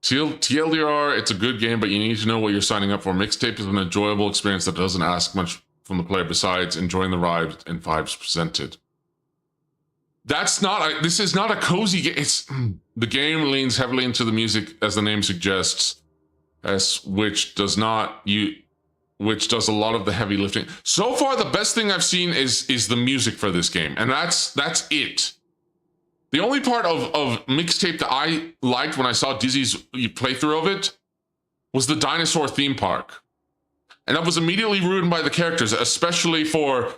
S1: TLDR, it's a good game, but you need to know what you're signing up for. Mixtape is an enjoyable experience that doesn't ask much from the player besides enjoying the ride and vibes presented. This is not a cozy game. The game leans heavily into the music, as the name suggests, which does a lot of the heavy lifting. So far, the best thing I've seen is the music for this game, and that's it. The only part of mixtape that I liked when I saw Dizzy's playthrough of it was the dinosaur theme park. And that was immediately ruined by the characters, especially the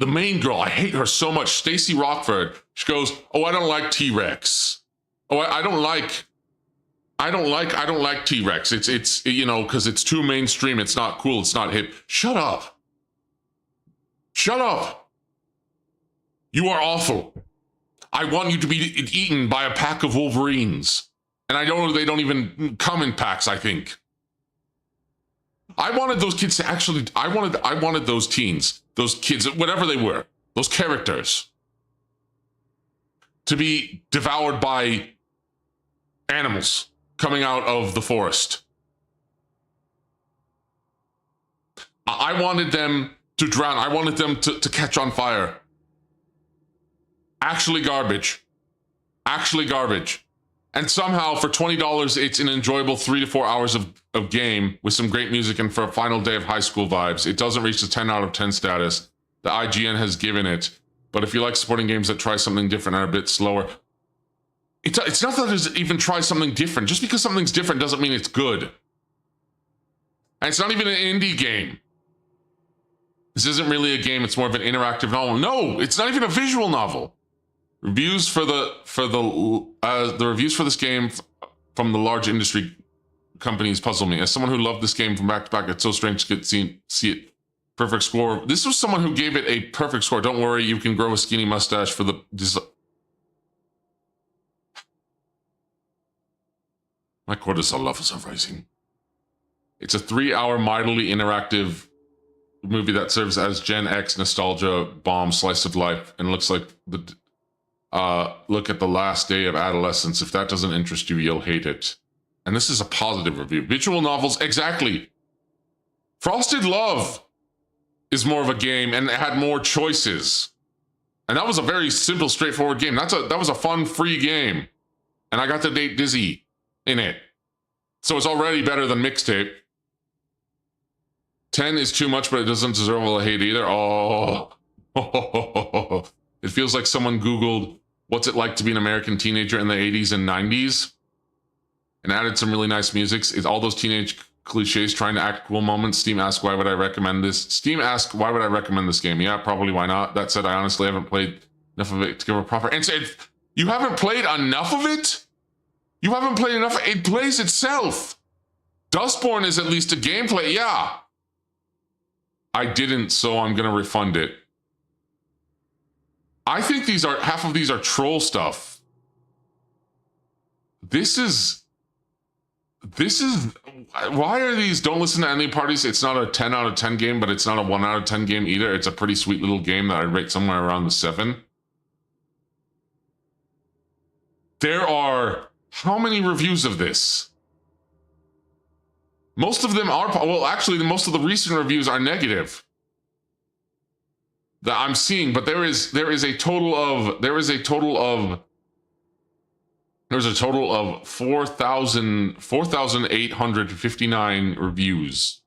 S1: main girl. I hate her so much. Stacey Rockford. She goes, "Oh, I don't like T-Rex. Oh, I don't like T-Rex. It's you know, because it's too mainstream. It's not cool. It's not hip." Shut up. You are awful. I want you to be eaten by a pack of Wolverines. And I know they don't even come in packs, I think. I wanted those kids to actually, I wanted those teens, those kids, whatever they were, those characters, to be devoured by animals coming out of the forest. I wanted them to drown. I wanted them to catch on fire. Actually garbage. Actually garbage. And somehow for $20, it's an enjoyable 3 to 4 hours of game with some great music, and for a final day of high school vibes. It doesn't reach the 10 out of 10 status the IGN has given it. But if you like supporting games that try something different and are a bit slower, it's not that it even tries something different. Just because something's different doesn't mean it's good. And it's not even an indie game. This isn't really a game, it's more of an interactive novel. No, it's not even a visual novel. Reviews for the reviews for this game from the large industry companies puzzle me. As someone who loved this game from back to back, it's so strange to see it. Perfect score. This was someone who gave it a perfect score. Don't worry, you can grow a skinny mustache for the... My cortisol levels are rising. It's a 3-hour mildly interactive movie that serves as Gen X nostalgia bomb slice of life and looks like the look at the last day of adolescence. If that doesn't interest you, you'll hate it. And this is a positive review. Visual novels, exactly. Frosted Love is more of a game and it had more choices. And that was a very simple, straightforward game. That was a fun, free game. And I got to date Dizzy in it. So it's already better than Mixtape. 10 is too much, but it doesn't deserve all the hate either. Oh. It feels like someone Googled, what's it like to be an American teenager in the 80s and 90s? And added some really nice music. It's all those teenage cliches trying to act cool moments. Steam asks, why would I recommend this? Steam asks, why would I recommend this game? Yeah, probably why not. That said, I honestly haven't played enough of it to give a proper answer. You haven't played enough of it? You haven't played enough? It plays itself. Dustborn is at least a gameplay. Yeah. I didn't, so I'm going to refund it. I think half of these are troll stuff. This is, why are these, don't listen to any parties? It's not a 10 out of 10 game, but it's not a 1 out of 10 game either. It's a pretty sweet little game that I'd rate somewhere around the 7. There are, how many reviews of this? Most of them are, well, actually, most of the recent reviews are negative that I'm seeing, but there is a total of 4,859 reviews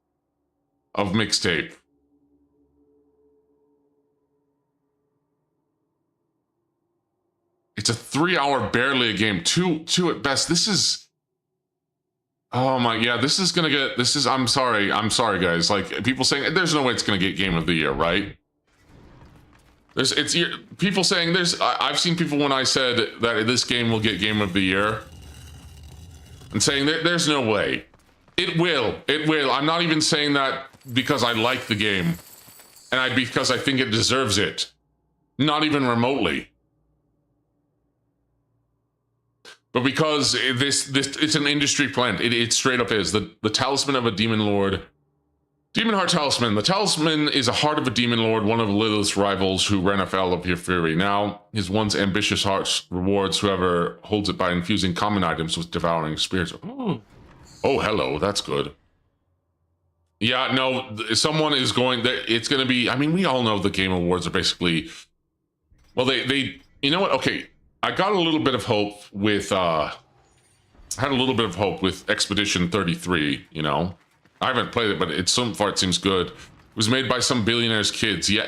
S1: of Mixtape. It's a 3-hour barely a game, two at best. This is, oh my, yeah, this is, I'm sorry guys. Like, people saying there's no way it's gonna get Game of the Year, right? People saying I've seen people when I said that this game will get Game of the Year and saying there's no way. It will. I'm not even saying that because I like the game and because I think it deserves it. Not even remotely. But because it's an industry plant. It straight up is. The talisman of a demon lord. Demon Heart Talisman. The talisman is a heart of a demon lord, one of Lilith's rivals who ran afoul of your fury. Now, his once ambitious heart rewards whoever holds it by infusing common items with devouring spirits. Oh, hello, that's good. Yeah, no, someone is going, it's going to be, I mean, we all know the Game Awards are basically, well, they you know what, okay, I got a little bit of hope with, Expedition 33, you know? I haven't played it, but so far it seems good. It was made by some billionaire's kids. Yeah,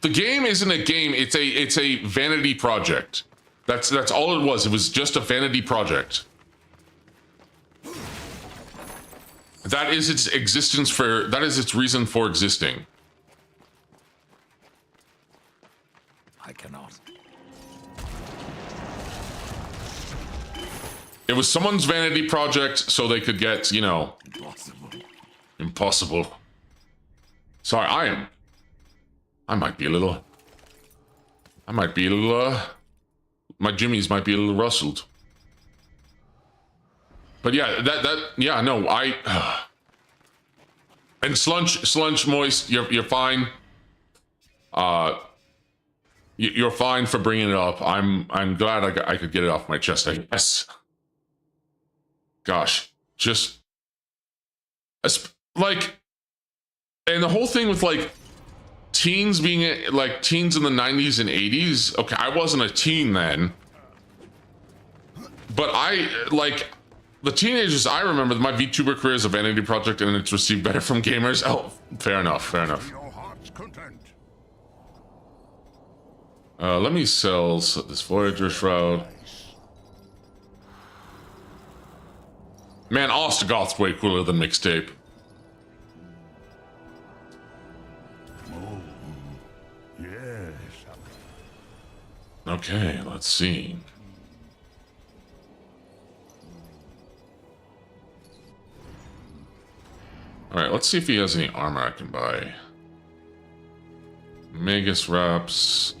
S1: the game isn't a game. It's a vanity project. That's all it was. It was just a vanity project. That is its existence that is its reason for existing.
S3: I cannot.
S1: It was someone's vanity project so they could get, you know, Impossible. Sorry, I might be a little, my jimmies might be a little rustled. But yeah, yeah, no, and Slunch Moist, you're fine. You're fine for bringing it up. I'm glad I could get it off my chest, I guess. Gosh, just, like, And the whole thing with like teens being like teens in the 90s and 80s. Okay, I wasn't a teen then, but I like the teenagers I remember. My VTuber career is a vanity project and it's received better from gamers. Oh, fair enough, fair enough. Let me sell this Voyager Shroud. Man, Ostagoth's way cooler than Mixtape. Okay, let's see. Alright, let's see if he has any armor I can buy. Magus wraps.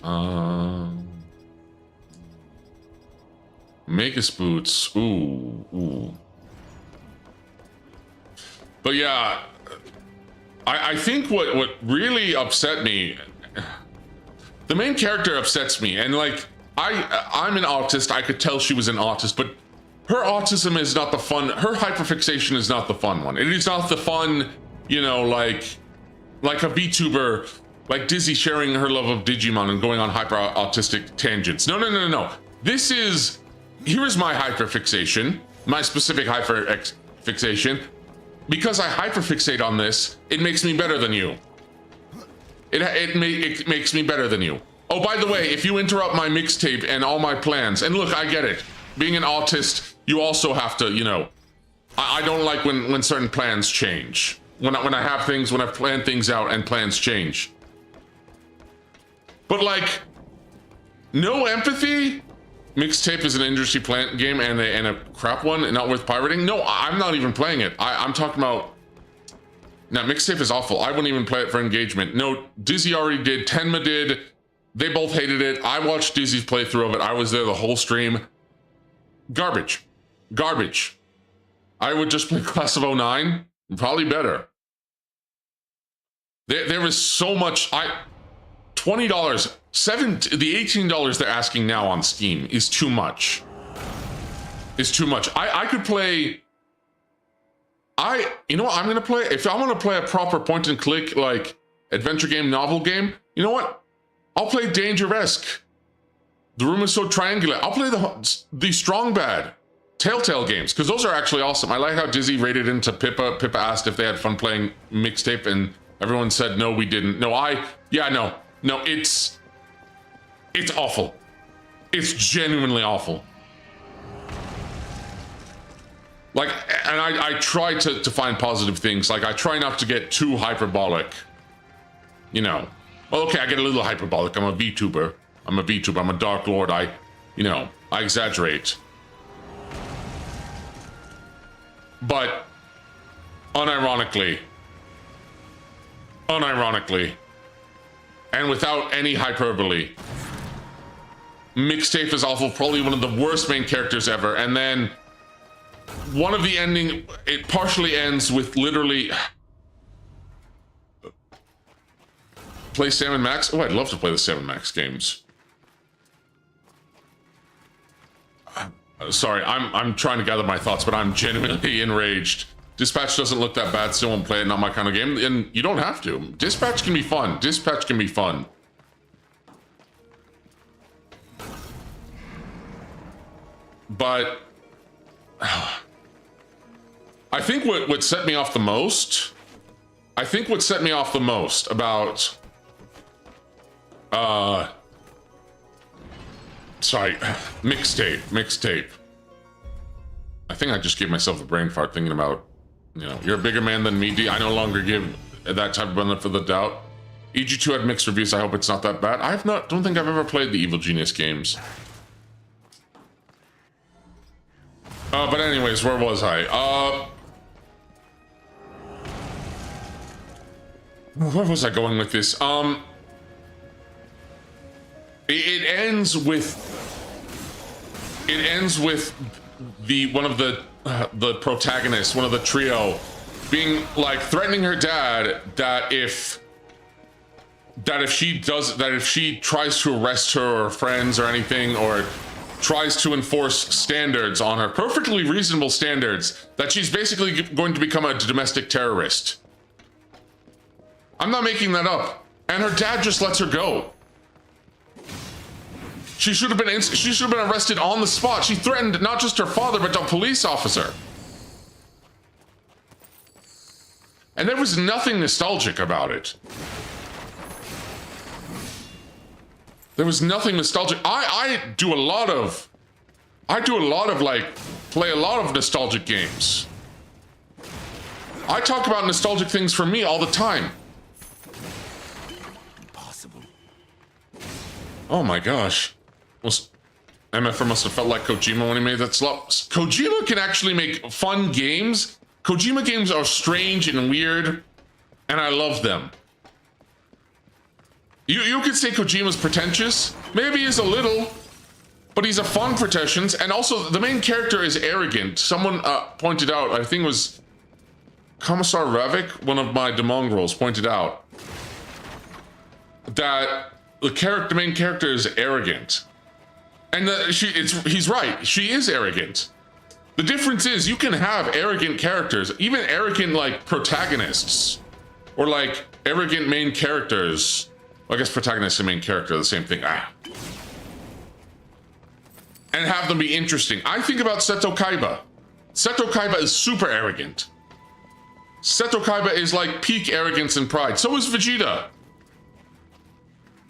S1: Magus boots. Ooh. But yeah, I think what really upset me, the main character upsets me, and like I'm an autist. I could tell she was an autist, but her autism is not the fun. Her hyperfixation is not the fun one. It is not the fun, you know, like a VTuber, like Dizzy sharing her love of Digimon and going on hyper autistic tangents. No. This is, here is my hyperfixation, my specific hyperfixation. Because I hyperfixate on this, it makes me better than you. It makes me better than you. Oh, by the way, if you interrupt my mixtape and all my plans, and look, I get it. Being an autist, you also have to, you know, I don't like when certain plans change. When I have things, when I've planned things out and plans change. But like, no empathy? Mixtape is an industry plant game and a crap one and not worth pirating? No, I'm not even playing it. I'm talking about... Now, Mixtape is awful. I wouldn't even play it for engagement. No, Dizzy already did. Tenma did. They both hated it. I watched Dizzy's playthrough of it. I was there the whole stream. Garbage. I would just play Class of 09. Probably better. There is so much... $20, the $18 they're asking now on Steam is too much. I could play... you know what I'm gonna play? If I want to play a proper point and click, like, adventure game, novel game, you know what? I'll play Danger-esque. The Room is So Triangular. I'll play the Strong Bad Telltale games, because those are actually awesome. I like how Dizzy rated into Pippa. Pippa asked if they had fun playing Mixtape, and everyone said, no, we didn't. No, No, it's awful. It's genuinely awful. Like, and I try to find positive things. Like, I try not to get too hyperbolic. You know. Well, okay, I get a little hyperbolic. I'm a VTuber. I'm a Dark Lord. I exaggerate. But, unironically, and without any hyperbole, Mixtape is awful, probably one of the worst main characters ever. And then one of the ending, it partially ends with literally play Sam & Max. Oh, I'd love to play the Sam & Max games. Sorry, I'm trying to gather my thoughts, but I'm genuinely enraged. Dispatch doesn't look that bad, still won't play it, not my kind of game, and you don't have to. Dispatch can be fun. But I think what set me off the most, about sorry, mixtape. I think I just gave myself a brain fart thinking about, you know, you're a bigger man than me, D. I no longer give that type of benefit of the doubt. EG2 had mixed reviews. I hope it's not that bad. Don't think I've ever played the Evil Genius games. But anyways, where was I? Where was I going with this? It ends with one of the protagonists, one of the trio, being like threatening her dad that if she tries to arrest her or friends or anything, or tries to enforce standards on her, perfectly reasonable standards, that she's basically going to become a domestic terrorist. I'm not making that up. And her dad just lets her go. She should have been arrested on the spot. She threatened not just her father, but a police officer. And there was nothing nostalgic about it. There was nothing nostalgic. I do a lot of like, play a lot of nostalgic games. I talk about nostalgic things for me all the time.
S8: Impossible.
S1: Oh my gosh. Well, MFR must have felt like Kojima when he made that slop. Kojima can actually make fun games. Kojima games are strange and weird, and I love them. You could say Kojima's pretentious. Maybe he's a little, but he's a fun pretentious. And also, the main character is arrogant. Someone pointed out, I think it was Commissar Ravik, one of my demongrels, pointed out that the main character is arrogant. And he's right. She is arrogant. The difference is you can have arrogant characters, even arrogant like protagonists, or like arrogant main characters. Well, I guess protagonist and main character are the same thing. And have them be interesting. I think about Seto Kaiba. Seto Kaiba is super arrogant. Seto Kaiba is like peak arrogance and pride. So is Vegeta.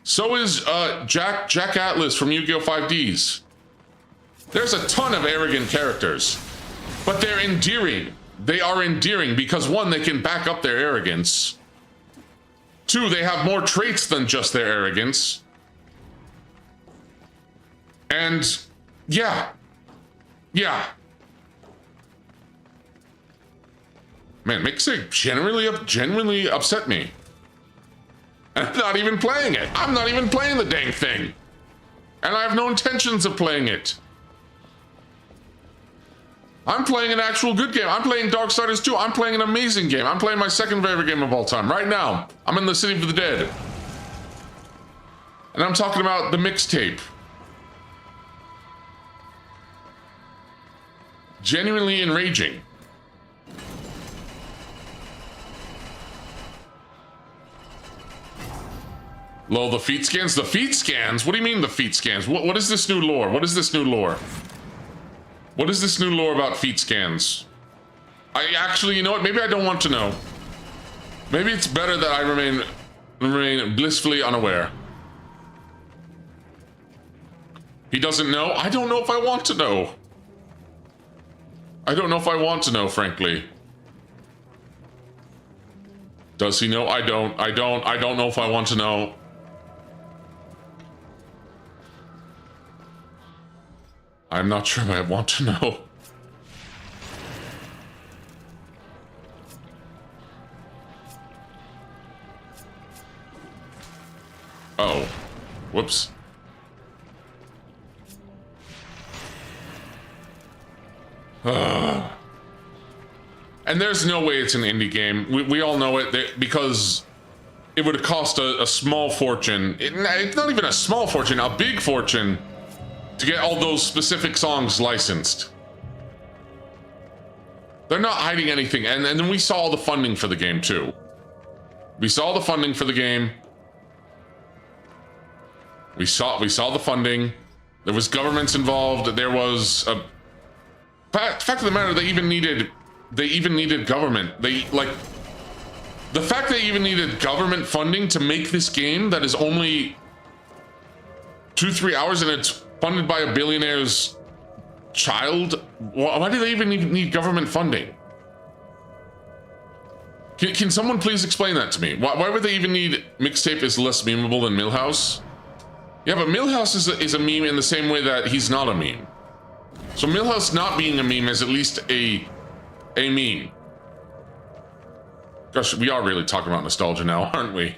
S1: So is Jack Atlas from Yu-Gi-Oh! 5Ds. There's a ton of arrogant characters, but they're endearing. They are endearing because one, they can back up their arrogance. Two, they have more traits than just their arrogance. And yeah. Man, Mixig genuinely upset me. And I'm not even playing it. I'm not even playing the dang thing. And I have no intentions of playing it. I'm playing an actual good game. I'm playing Darksiders 2. I'm playing an amazing game. I'm playing my second favorite game of all time. Right now, I'm in the City of the Dead. And I'm talking about the mixtape. Genuinely enraging. Lol, the feet scans? The feet scans? What do you mean the feet scans? What is this new lore? What is this new lore? What is this new lore about feet scans? I actually, you know what? Maybe I don't want to know. Maybe it's better that I remain blissfully unaware. He doesn't know? I don't know if I want to know. I don't know if I want to know, frankly. Does he know? I don't know if I want to know. I'm not sure I want to know. Oh. Whoops. And there's no way it's an indie game. We all know it because it would have cost a small fortune. It's not even a small fortune, a big fortune to get all those specific songs licensed. They're not hiding anything. And then we saw all the funding for the game too. We saw the funding for the game. We saw the funding. There was governments involved. There was a fact of the matter, they even needed government. The fact they even needed government funding to make this game that is only 2-3 hours and it's funded by a billionaire's child. Why do they even need government funding? Can someone please explain that to me? Why would they even need Mixtape is less memeable than Millhouse? Yeah, but Millhouse is a meme in the same way that he's not a meme. So Millhouse not being a meme is at least a meme. Gosh, we are really talking about nostalgia now, aren't we?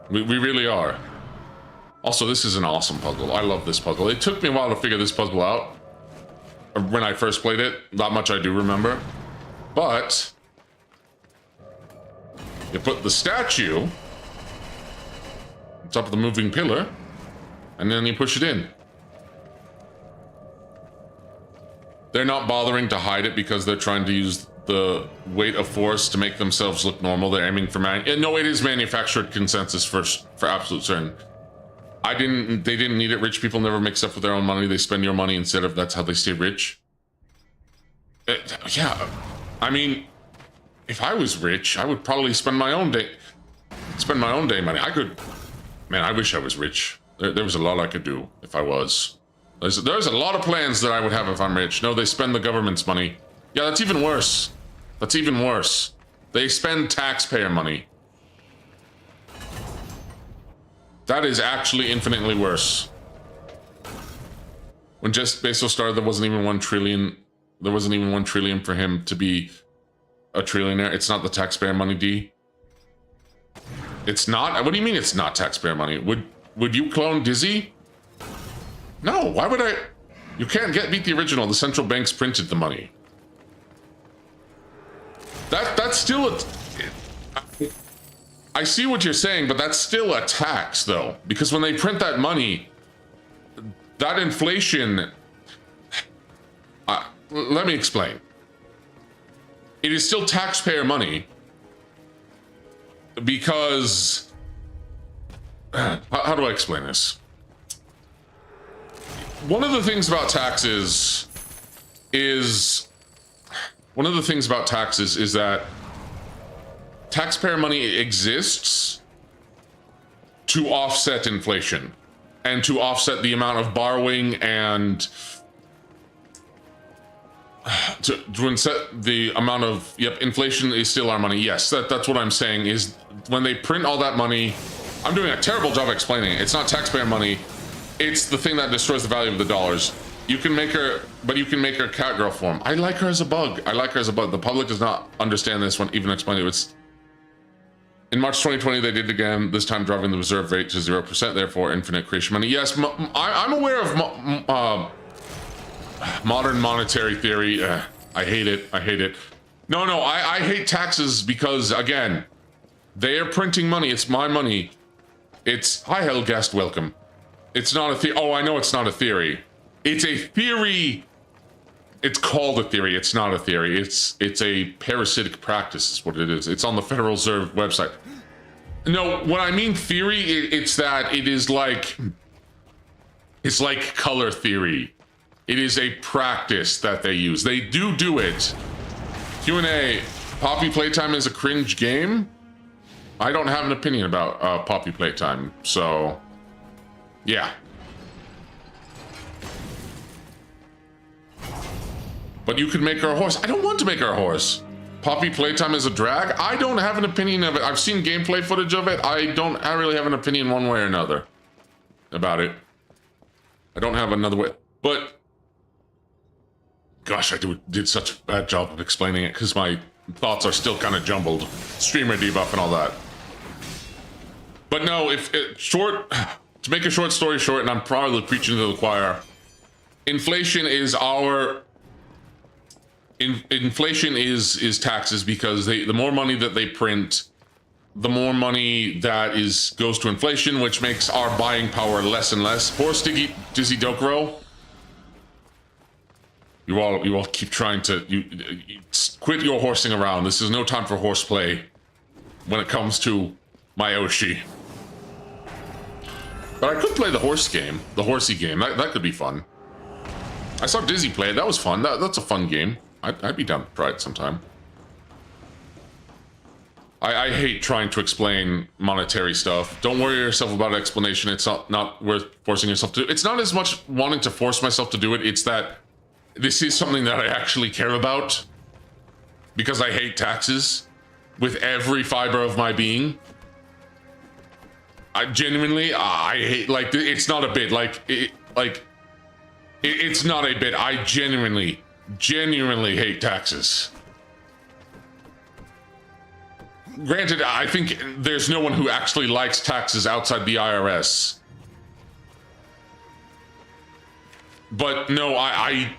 S1: We really are. Also, this is an awesome puzzle. I love this puzzle. It took me a while to figure this puzzle out. When I first played it, not much I do remember. But you put the statue on top of the moving pillar, and then you push it in. They're not bothering to hide it because they're trying to use the weight of force to make themselves look normal. They're aiming for no, it is manufactured consensus for absolute certain. They didn't need it. Rich people never mix up with their own money. They spend your money instead of, that's how they stay rich. Yeah, I mean, if I was rich, I would probably spend my own day money. Man, I wish I was rich. There was a lot I could do if I was. There's a lot of plans that I would have if I'm rich. No, they spend the government's money. Yeah, that's even worse. That's even worse. They spend taxpayer money. That is actually infinitely worse. When Jeff Bezos started, there wasn't even 1 trillion. There wasn't even 1 trillion for him to be a trillionaire. It's not the taxpayer money, D. It's not? What do you mean it's not taxpayer money? Would you clone Dizzy? No, why would I? You can't beat the original. The central banks printed the money. That's still I see what you're saying, but that's still a tax, though. Because when they print that money, that inflation... let me explain. It is still taxpayer money because... how do I explain this? One of the things about taxes is that taxpayer money exists to offset inflation and to offset the amount of borrowing and to offset the amount of, inflation is still our money. Yes, that's what I'm saying is when they print all that money, I'm doing a terrible job explaining it. It's not taxpayer money. It's the thing that destroys the value of the dollars. You can make her, but you can make her cat girl form. I like her as a bug. The public does not understand this when even explaining it. In March 2020, they did it again, this time driving the reserve rate to 0%, therefore infinite creation money. Yes, I'm aware of modern monetary theory. I hate it. No, I hate taxes because, again, they are printing money. It's my money. It's, hi, Hellguest, welcome. It's not a theory. Oh, I know it's not a theory. It's a theory. It's called a theory. It's not a theory. It's a parasitic practice is what it is. It's on the Federal Reserve website. No, when I mean theory, it's that it is like, it's like color theory. It is a practice that they use. They do it. Q&A, Poppy Playtime is a cringe game? I don't have an opinion about Poppy Playtime, so yeah. But you could make her a horse. I don't want to make her a horse. Poppy Playtime is a drag? I don't have an opinion of it. I've seen gameplay footage of it. I really have an opinion one way or another about it. I don't have another way. But, gosh, I did such a bad job of explaining it because my thoughts are still kind of jumbled. Streamer debuff and all that. But no, to make a short story short, and I'm probably preaching to the choir, inflation is inflation is taxes because the more money that they print, the more money that goes to inflation, which makes our buying power less and less. Horse Dizzy Dokro. You all keep trying to you quit your horsing around. This is no time for horseplay when it comes to my Oshi. But I could play the horse game, the horsey game. That could be fun. I saw Dizzy play it. That was fun. That's a fun game. I'd be down to try it sometime. I hate trying to explain monetary stuff. Don't worry yourself about explanation. It's not worth forcing yourself to do. It's not as much wanting to force myself to do it. It's that this is something that I actually care about because I hate taxes with every fiber of my being. I genuinely, I hate, like, it's not a bit, it's not a bit. I genuinely hate taxes. Granted, I think there's no one who actually likes taxes outside the IRS. But no, I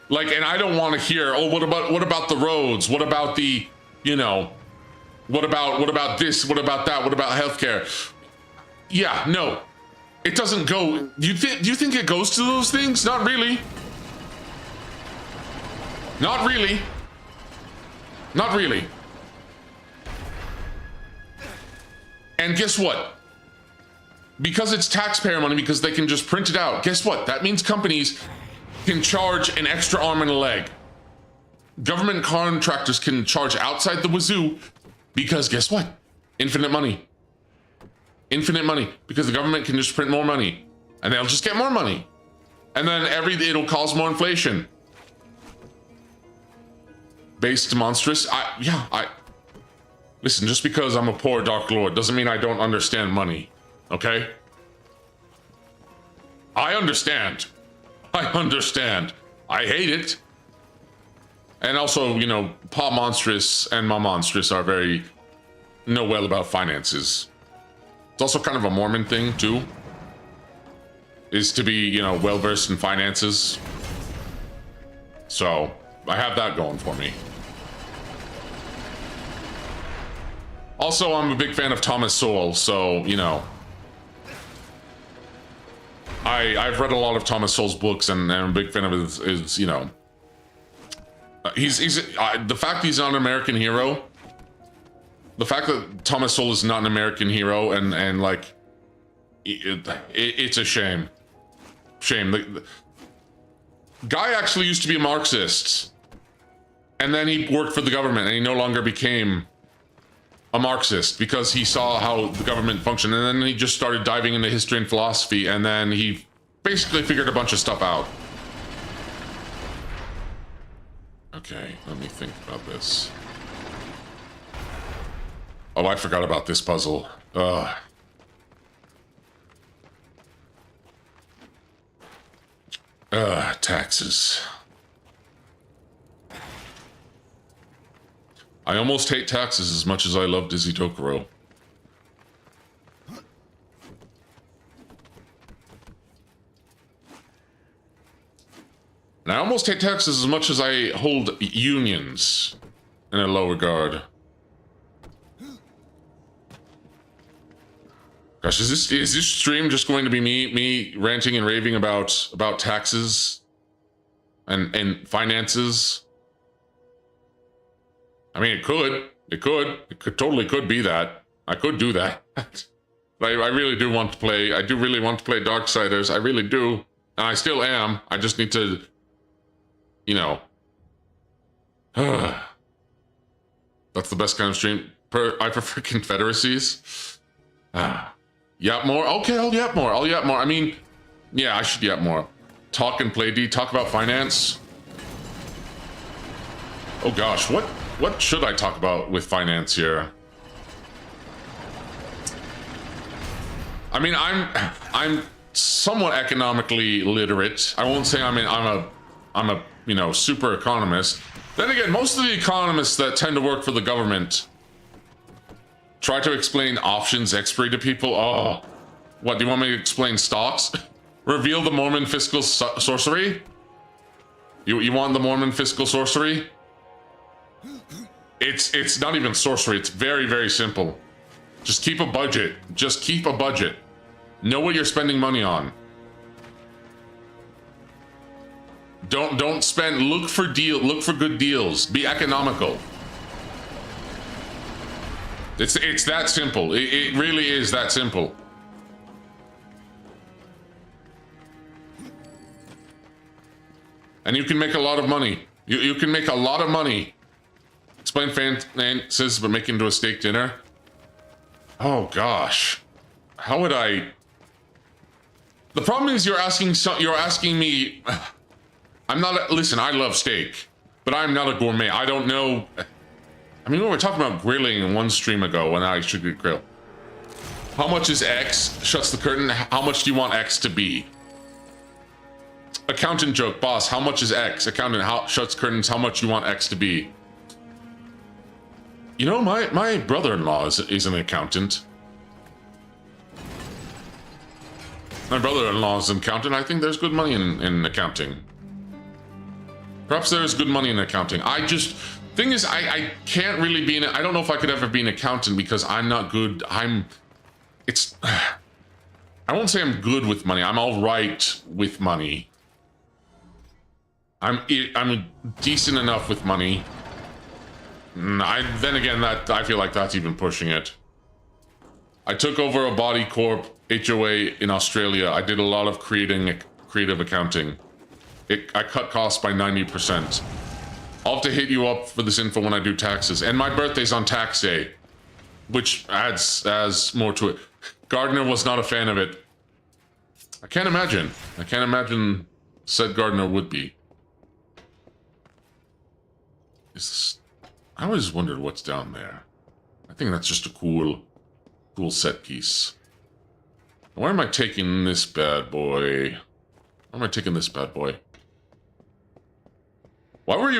S1: like, and I don't want to hear, oh, what about the roads? What about the, what about this? What about that? What about healthcare? Yeah, no, it doesn't go. Do you think it goes to those things? Not really. Not really. Not really. And guess what? Because it's taxpayer money, because they can just print it out, guess what? That means companies can charge an extra arm and a leg. Government contractors can charge outside the wazoo because guess what? Infinite money. Infinite money. Because the government can just print more money and they'll just get more money. And then it'll cause more inflation. Based monstrous. Listen, just because I'm a poor Dark Lord doesn't mean I don't understand money. Okay? I understand. I understand. I hate it. And also, you know, Pa Monstrous and Ma Monstrous know well about finances. It's also kind of a Mormon thing, too. Is to be, you know, well-versed in finances. So, I have that going for me. Also, I'm a big fan of Thomas Sowell, so, you know. I've read a lot of Thomas Sowell's books, and I'm a big fan of his you know... He's the fact he's not an American hero, the fact that Thomas Sowell is not an American hero, and like, it's a shame. Shame. The guy actually used to be a Marxist, and then he worked for the government, and he no longer became a Marxist because he saw how the government functioned, and then he just started diving into history and philosophy, and then he basically figured a bunch of stuff out. Okay, let me think about this. Oh, I forgot about this puzzle. Taxes. I almost hate taxes as much as I love Dizzy Tokoro. And I almost hate taxes as much as I hold unions in a low regard. Gosh, is this stream just going to be me ranting and raving about taxes and finances? I mean, it totally could be that. I could do that. But I really do want to play. I do really want to play Darksiders. I really do, and I still am. I just need to, you know. That's the best kind of stream. I prefer Confederacies. Yap more? Okay, I'll yap more. I mean, yeah, I should yap more. Talk and play D. Talk about finance. Oh gosh, what should I talk about with finance here? I mean, I'm somewhat economically literate. I won't say I'm a you know, super economist. Then again, most of the economists that tend to work for the government try to explain options expiry to people. Oh, what, do you want me to explain stocks? Reveal the Mormon fiscal sorcery? You want the Mormon fiscal sorcery? It's not even sorcery. It's very, very simple. Just keep a budget. Just keep a budget. Know what you're spending money on. Don't spend. Look for good deals. Be economical. It's that simple. It really is that simple. And you can make a lot of money. You can make a lot of money. Explain finances, but make into a steak dinner. Oh gosh, how would I? The problem is you're asking me. I'm not. Listen, I love steak, but I'm not a gourmet. I don't know. I mean, we were talking about grilling one stream ago when I should grill. How much is X? Shuts the curtain. How much do you want X to be? Accountant joke, boss. How much is X? Accountant, shuts curtains. How much you want X to be? You know, my brother-in-law is an accountant. My brother-in-law is an accountant. I think there's good money in accounting. Perhaps there's good money in accounting. Thing is, I can't really be I don't know if I could ever be an accountant because I'm not good. I won't say I'm good with money. I'm all right with money. I'm decent enough with money. Then again, that I feel like that's even pushing it. I took over a Body Corp HOA in Australia. I did a lot of creative accounting. I cut costs by 90%. I'll have to hit you up for this info when I do taxes. And my birthday's on tax day, which adds more to it. Gardner was not a fan of it. I can't imagine. I can't imagine said Gardner would be. I always wondered what's down there. I think that's just a cool set piece. Where am I taking this bad boy? Where am I taking this bad boy? Why were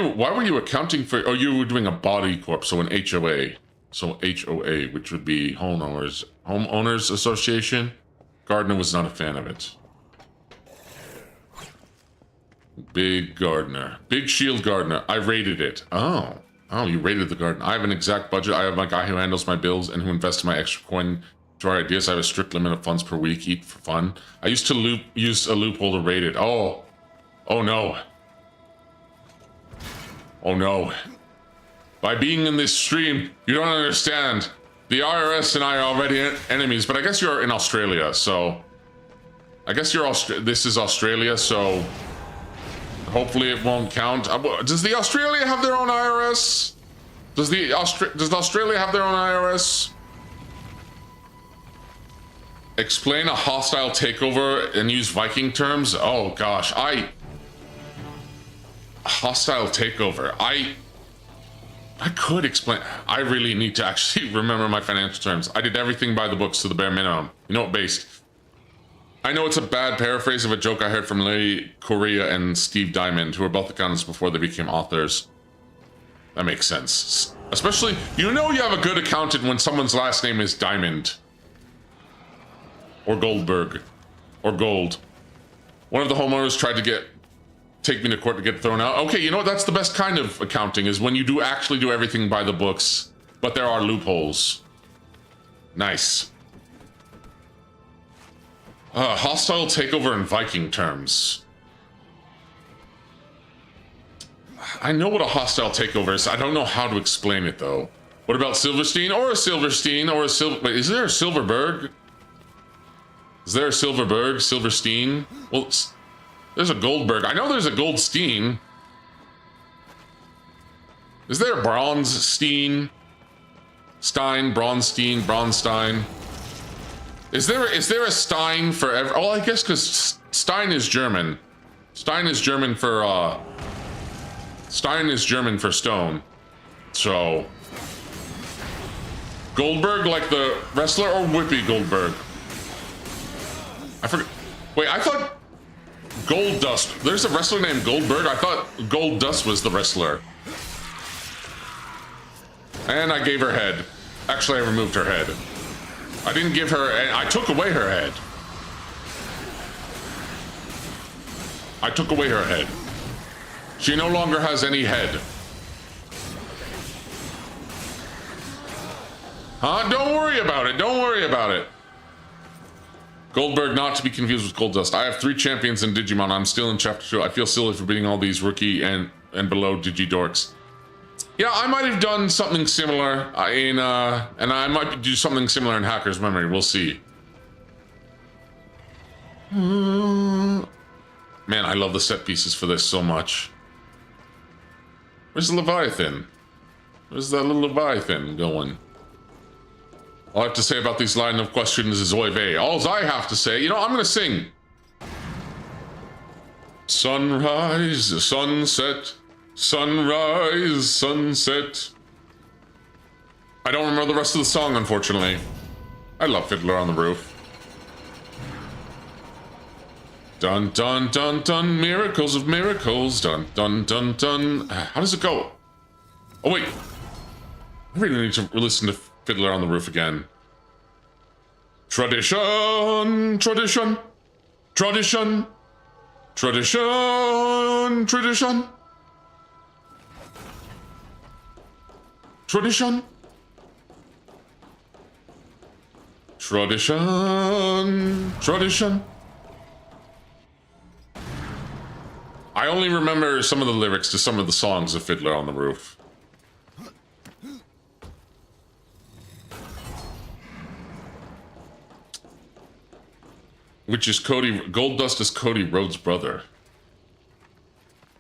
S1: you accounting for? Oh, you were doing a body corp, so an HOA. So HOA, which would be homeowners association. Gardner was not a fan of it. Big Gardner, Big Shield Gardner. I rated it. Oh, you rated the garden. I have an exact budget. I have my guy who handles my bills and who invests my extra coin to our ideas. I have a strict limit of funds per week. Eat for fun. I used to use a loophole to rate it. Oh no. Oh no. By being in this stream, you don't understand. The IRS and I are already enemies, but I guess you're in Australia, so... I guess you're this is Australia, so... Hopefully it won't count. Does the Australia have their own IRS? Does Australia have their own IRS? Explain a hostile takeover and use Viking terms? Oh gosh, hostile takeover. I could explain. I really need to actually remember my financial terms. I did everything by the books to the bare minimum. You know what, based. I know it's a bad paraphrase of a joke I heard from Larry Correa and Steve Diamond, who were both accountants before they became authors. That makes sense. Especially, you know you have a good accountant when someone's last name is Diamond. Or Goldberg. Or Gold. One of the homeowners tried to take me to court to get thrown out. Okay, you know what? That's the best kind of accounting, is when you do actually do everything by the books, but there are loopholes. Nice. Hostile takeover in Viking terms. I know what a hostile takeover is. I don't know how to explain it, though. What about Silverstein? Or a Silverstein? Or a Wait, is there a Silverberg? Is there a Silverberg? Silverstein? Well, there's a Goldberg. I know there's a Goldstein. Is there a Bronzestein? Stein, Bronstein, Bronstein. Is there a Stein for ever? Oh, I guess because Stein is German. Stein is German for stone. So Goldberg, like the wrestler, or Whoopi Goldberg? I forget. Wait, I thought Goldust. There's a wrestler named Goldberg. I thought Goldust was the wrestler. And I gave her head. Actually, I removed her head. I didn't give her... I took away her head. I took away her head. She no longer has any head. Huh? Don't worry about it. Don't worry about it. Goldberg, not to be confused with Goldust. I have 3 champions in Digimon. I'm still in Chapter 2. I feel silly for beating all these rookie and below Digidorks. Yeah, I might have done something similar and I might do something similar in Hacker's Memory. We'll see. Man, I love the set pieces for this so much. Where's the Leviathan? Where's that little Leviathan going? All I have to say about these line of questions is oy vey. All I have to say, you know, I'm gonna sing. Sunrise, sunset. Sunrise, sunset. I don't remember the rest of the song, unfortunately. I love Fiddler on the Roof. Dun dun dun dun, miracles of miracles. Dun dun dun dun. How does it go? Oh wait, I really need to listen to Fiddler on the Roof again. Tradition, tradition, tradition, tradition, tradition. Tradition. Tradition. Tradition. I only remember some of the lyrics to some of the songs of Fiddler on the Roof. which is Cody. Gold Dust is Cody Rhodes' brother.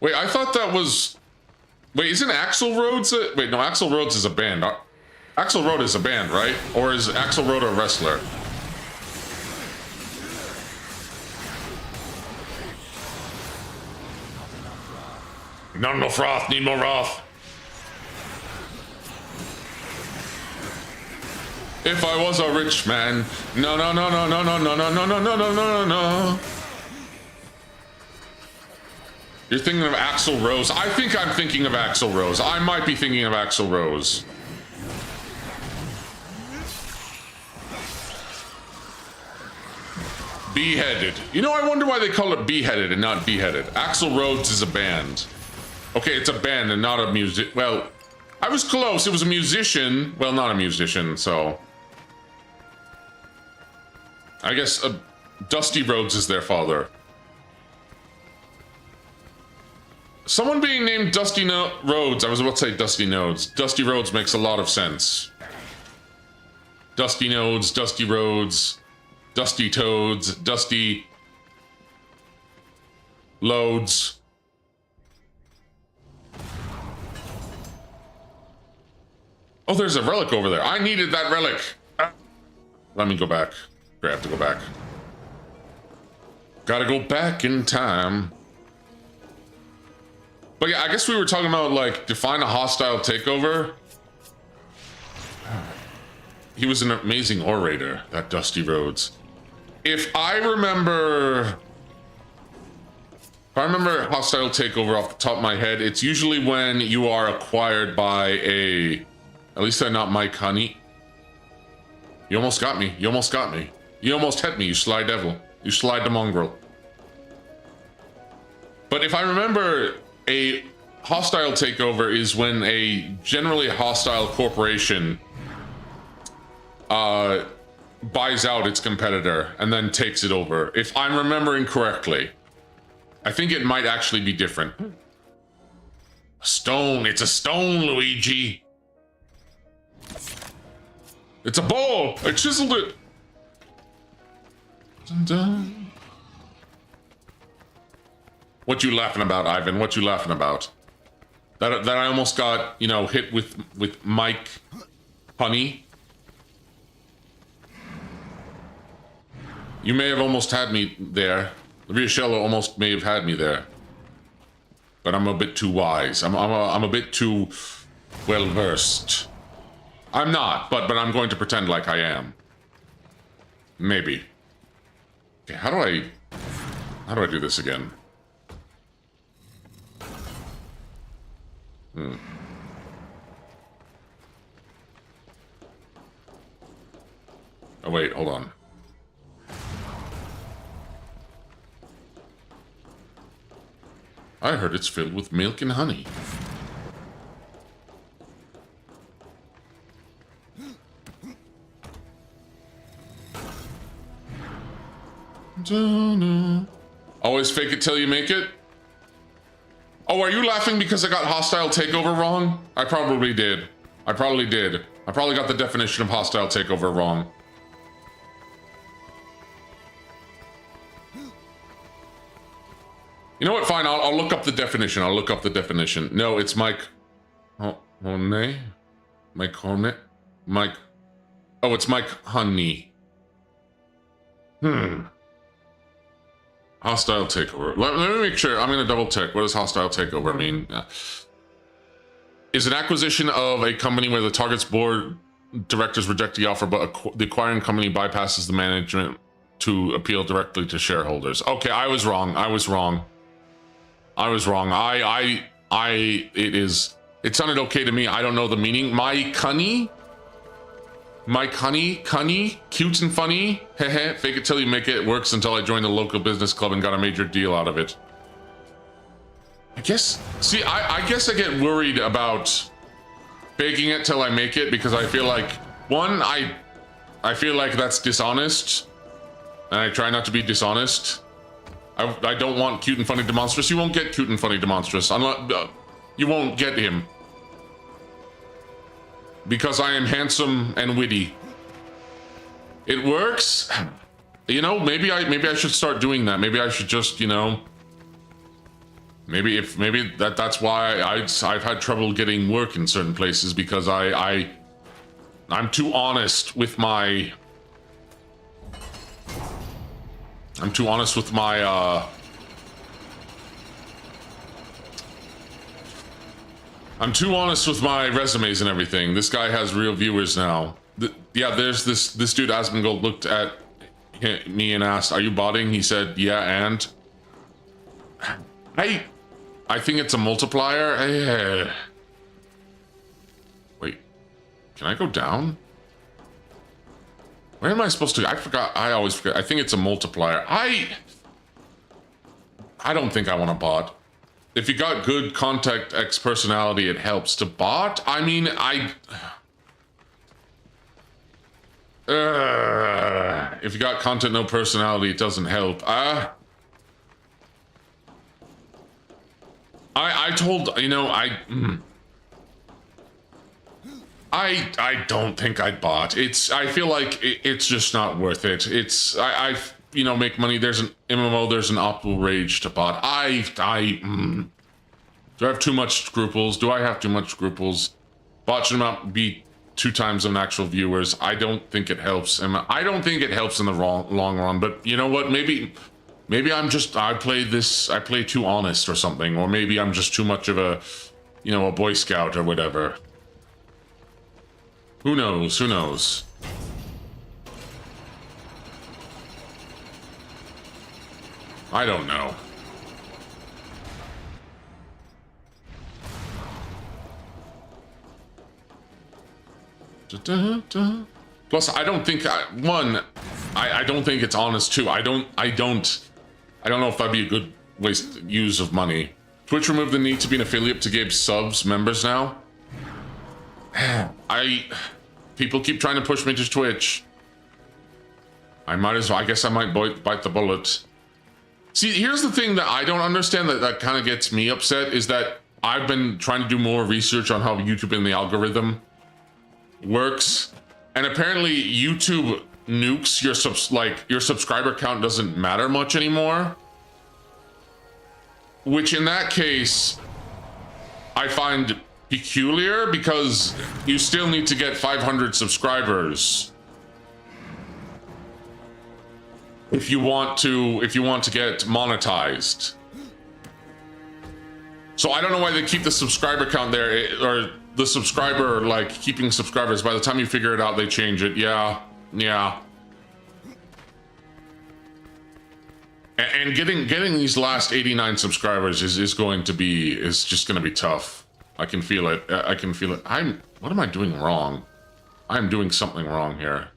S1: Wait, I thought that was. Wait, isn't Axl Rhodes a... Wait, no, Axl Rhodes is a band. Axl Rhodes is a band, right? Or is Axl Rhodes a wrestler? Not enough Roth, need more Roth. If I was a rich man. No, no, no, no, no, no, no, no, no, no, no, no, no, no. You're thinking of Axl Rose. I think I'm thinking of Axl Rose. I might be thinking of Axl Rose. Beheaded. You know, I wonder why they call it Beheaded and not Beheaded. Axl Rhodes is a band. Okay, it's a band and not a music. Well, I was close. It was a musician. Well, not a musician, so. I guess Dusty Rhodes is their father. Someone being named Dusty Rhodes. I was about to say Dusty Nodes. Dusty Rhodes makes a lot of sense. Dusty Nodes, Dusty Rhodes, Dusty Toads, Dusty Loads. Oh, there's a relic over there. I needed that relic. Let me go back. I have to go back. Gotta go back in time. But yeah, I guess we were talking about, like, define a hostile takeover. He was an amazing orator, that Dusty Rhodes. If I remember hostile takeover off the top of my head, it's usually when you are acquired by a, at least I'm not Mike Honey. You almost got me. You almost got me. You almost hit me, you sly devil. You slide the mongrel. But if I remember, a hostile takeover is when a generally hostile corporation buys out its competitor and then takes it over. If I'm remembering correctly, I think it might actually be different. A stone, it's a stone, Luigi. It's a bowl, I chiseled it. Dun, dun. What you laughing about, Ivan? What you laughing about? That I almost got, you know, hit with Mike Honey. You may have almost had me there. Riacello almost may have had me there. But I'm a bit too wise. I'm a bit too well versed. I'm not, but I'm going to pretend like I am. Maybe. Okay, how do I do this again? Oh wait, hold on. I heard it's filled with milk and honey. Always fake it till you make it? Oh, are you laughing because I got hostile takeover wrong? I probably did. I probably did. I probably got the definition of hostile takeover wrong. You know what? Fine. I'll look up the definition. I'll look up the definition. No, it's Mike. Honey? Mike Honey? Mike. Oh, it's Mike Honey. Hostile takeover. Let me make sure. I'm going to double check. What does hostile takeover mean? Is an acquisition of a company where the target's board directors reject the offer, but the acquiring company bypasses the management to appeal directly to shareholders. Okay, I was wrong. I was wrong. I was wrong. It sounded okay to me. I don't know the meaning. Mike Honey, cute and funny. Hehe, fake it till you make it. It works until I joined the local business club and got a major deal out of it. I guess, see, I guess I get worried about faking it till I make it because I feel like, one, I feel like that's dishonest, and I try not to be dishonest. I don't want cute and funny demonstrous. You won't get cute and funny demonstrous. Unless, you won't get him. Because I am handsome and witty. It works. You know, maybe I should start doing that. Maybe I should just, you know, maybe that's why I've had trouble getting work in certain places, because I'm too honest with my I'm too honest with my resumes and everything. This guy has real viewers now. Yeah, there's this dude Asmongold looked at me and asked, "Are you botting?" He said, "Yeah," and I think it's a multiplier. Wait, can I go down? Where am I supposed to? I forgot. I always forget. I think it's a multiplier. I don't think I want to bot. If you got good contact X personality, it helps to bot. I mean, if you got content no personality, it doesn't help. I told, you know, I don't think I'd bot. I feel like it's just not worth it. I you know, make money. There's an MMO, there's an optimal rage to bot. Do I have too much scruples? Do I have too much scruples? Bot should not be 2 times on actual viewers. I don't think it helps. And I don't think it helps in the long run, but you know what? Maybe I play too honest or something, or maybe I'm just too much of a, you know, a Boy Scout or whatever. Who knows? Who knows? I don't know. Plus, I don't think I don't think it's honest too. I don't know if that'd be a good use of money. Twitch removed the need to be an affiliate to give subs members now. People keep trying to push me to Twitch. I might as well. I guess I might bite the bullet. See, here's the thing that I don't understand that kind of gets me upset is that I've been trying to do more research on how YouTube and the algorithm works, and apparently YouTube nukes your subscriber count doesn't matter much anymore, which in that case I find peculiar, because you still need to get 500 subscribers if you want to get monetized. So I don't know why they keep the subscriber count there, or the subscriber, like, keeping subscribers. By the time you figure it out, they change it. Yeah. And getting these last 89 subscribers is just going to be tough. I can feel it. What am I doing wrong? I'm doing something wrong here.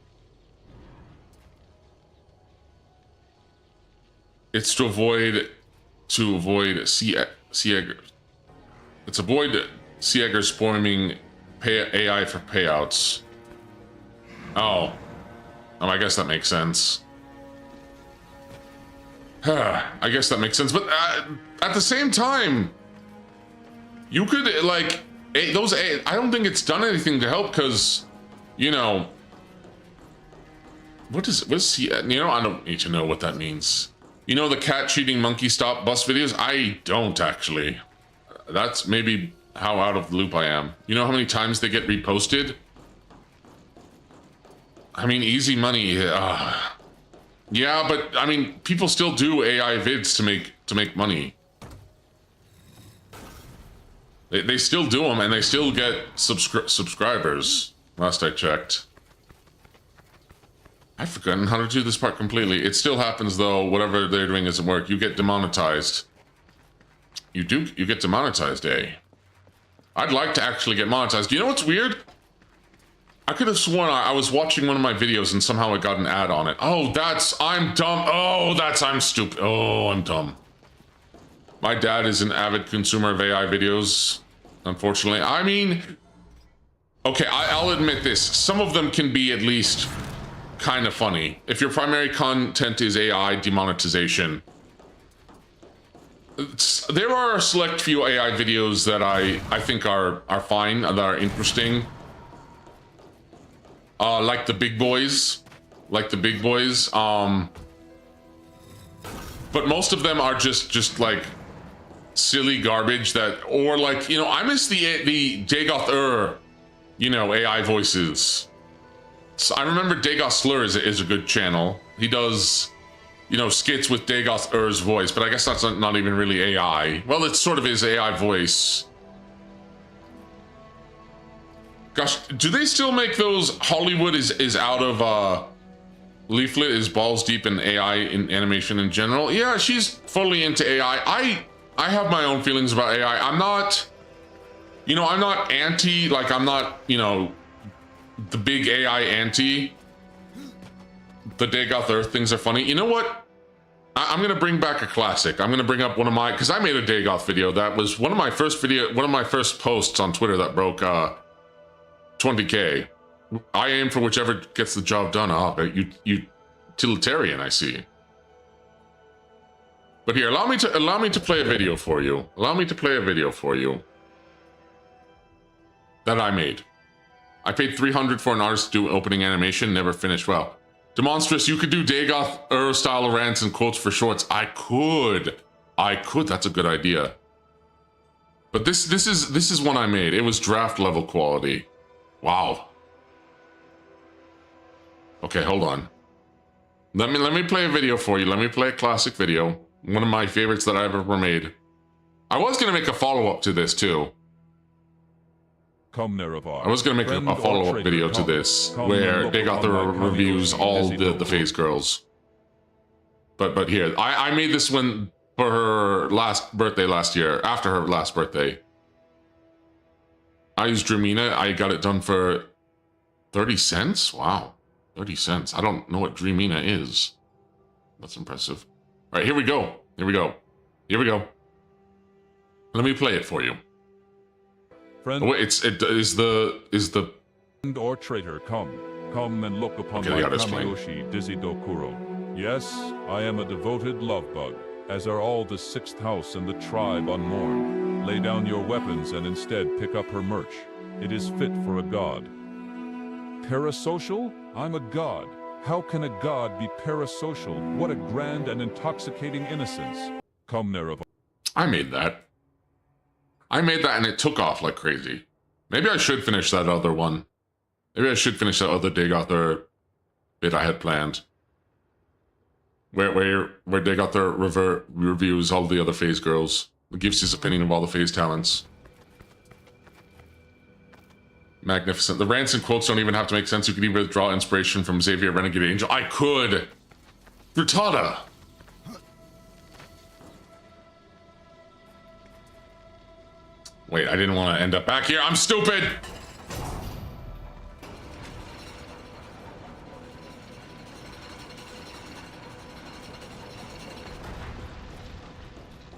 S1: It's to avoid Seegger. It's avoid Seegger spamming AI for payouts. Oh, I guess that makes sense. I guess that makes sense, but at the same time, you could, like, I don't think it's done anything to help, because, you know, what's he, you know, I don't need to know what that means. You know, the cat cheating monkey stop bus videos? I don't actually. That's maybe how out of the loop I am. You know how many times they get reposted? I mean, easy money. Yeah, but I mean, people still do AI vids to make money. They still do them, and they still get subscribers. Last I checked. I've forgotten how to do this part completely. It still happens though. Whatever they're doing doesn't work. You get demonetized. You get demonetized, eh? I'd like to actually get monetized. You know what's weird? I could have sworn I was watching one of my videos and somehow I got an ad on it. Oh, I'm dumb. Oh, I'm stupid. Oh, I'm dumb. My dad is an avid consumer of AI videos, unfortunately. I mean, okay, I'll admit this. Some of them can be at least kind of funny. If your primary content is AI demonetization, there are a select few AI videos that I think are fine, that are interesting. Like the big boys. like the big boys. But most of them are just like silly garbage that, or like, you know, I miss the Dagoth you know, AI voices. So I remember Dagoth Slur is a good channel. He does, you know, skits with Dagoth voice, but I guess that's not even really AI. Well, it sort of is AI voice. Gosh, do they still make those? Hollywood is out of Leaflet is balls deep in AI in animation in general. Yeah, she's fully into AI. I have my own feelings about AI. I'm not, you know, I'm not anti, like I'm not, you know, the big AI anti. The Dagoth Earth things are funny. You know what? I'm gonna bring back a classic. I'm gonna bring up one of my, because I made a Dagoth video. That was one of my first posts on Twitter that broke 20K. I aim for whichever gets the job done. Utilitarian, I see. But here, allow me to play a video for you. Allow me to play a video for you that I made. I paid 300 for an artist to do opening animation, never finished well. Demonstrous, you could do Dagoth style rants and quotes for shorts. I could. That's a good idea. But this is one I made. It was draft level quality. Wow. Okay, hold on. Let me play a video for you. Let me play a classic video. One of my favorites that I've ever made. I was gonna make a follow-up to this too. I was gonna make a follow-up video to this where Dagoth reviews all the phase girls. But here, I made this one for her last birthday last year, after her last birthday. I used Dreamina. I got it done for 30 cents? Wow, 30 cents. I don't know what Dreamina is. That's impressive. All right, here we go. Here we go. Here we go. Let me play it for you.
S9: Friend,
S1: oh, wait, it is the
S9: friend or traitor, come and look upon
S1: okay,
S9: my Kamiyoshi Dizidokuro. Yes, I am a devoted love bug, as are all the 6th house and the tribe unmourned. Lay down your weapons and instead pick up her merch. It is fit for a god. Parasocial? I'm a god. How can a god be parasocial? What a grand and intoxicating innocence. Come, Nerevar.
S1: I made that and it took off like crazy. Maybe I should finish that other one. Maybe I should finish that other Dagoth bit I had planned. Where Dagoth reviews all the other phase girls. Gives his opinion of all the phase talents. Magnificent. The rants and quotes don't even have to make sense. You could even draw inspiration from Xavier Renegade Angel. I could! Frittata! Wait, I didn't want to end up back here. I'm stupid!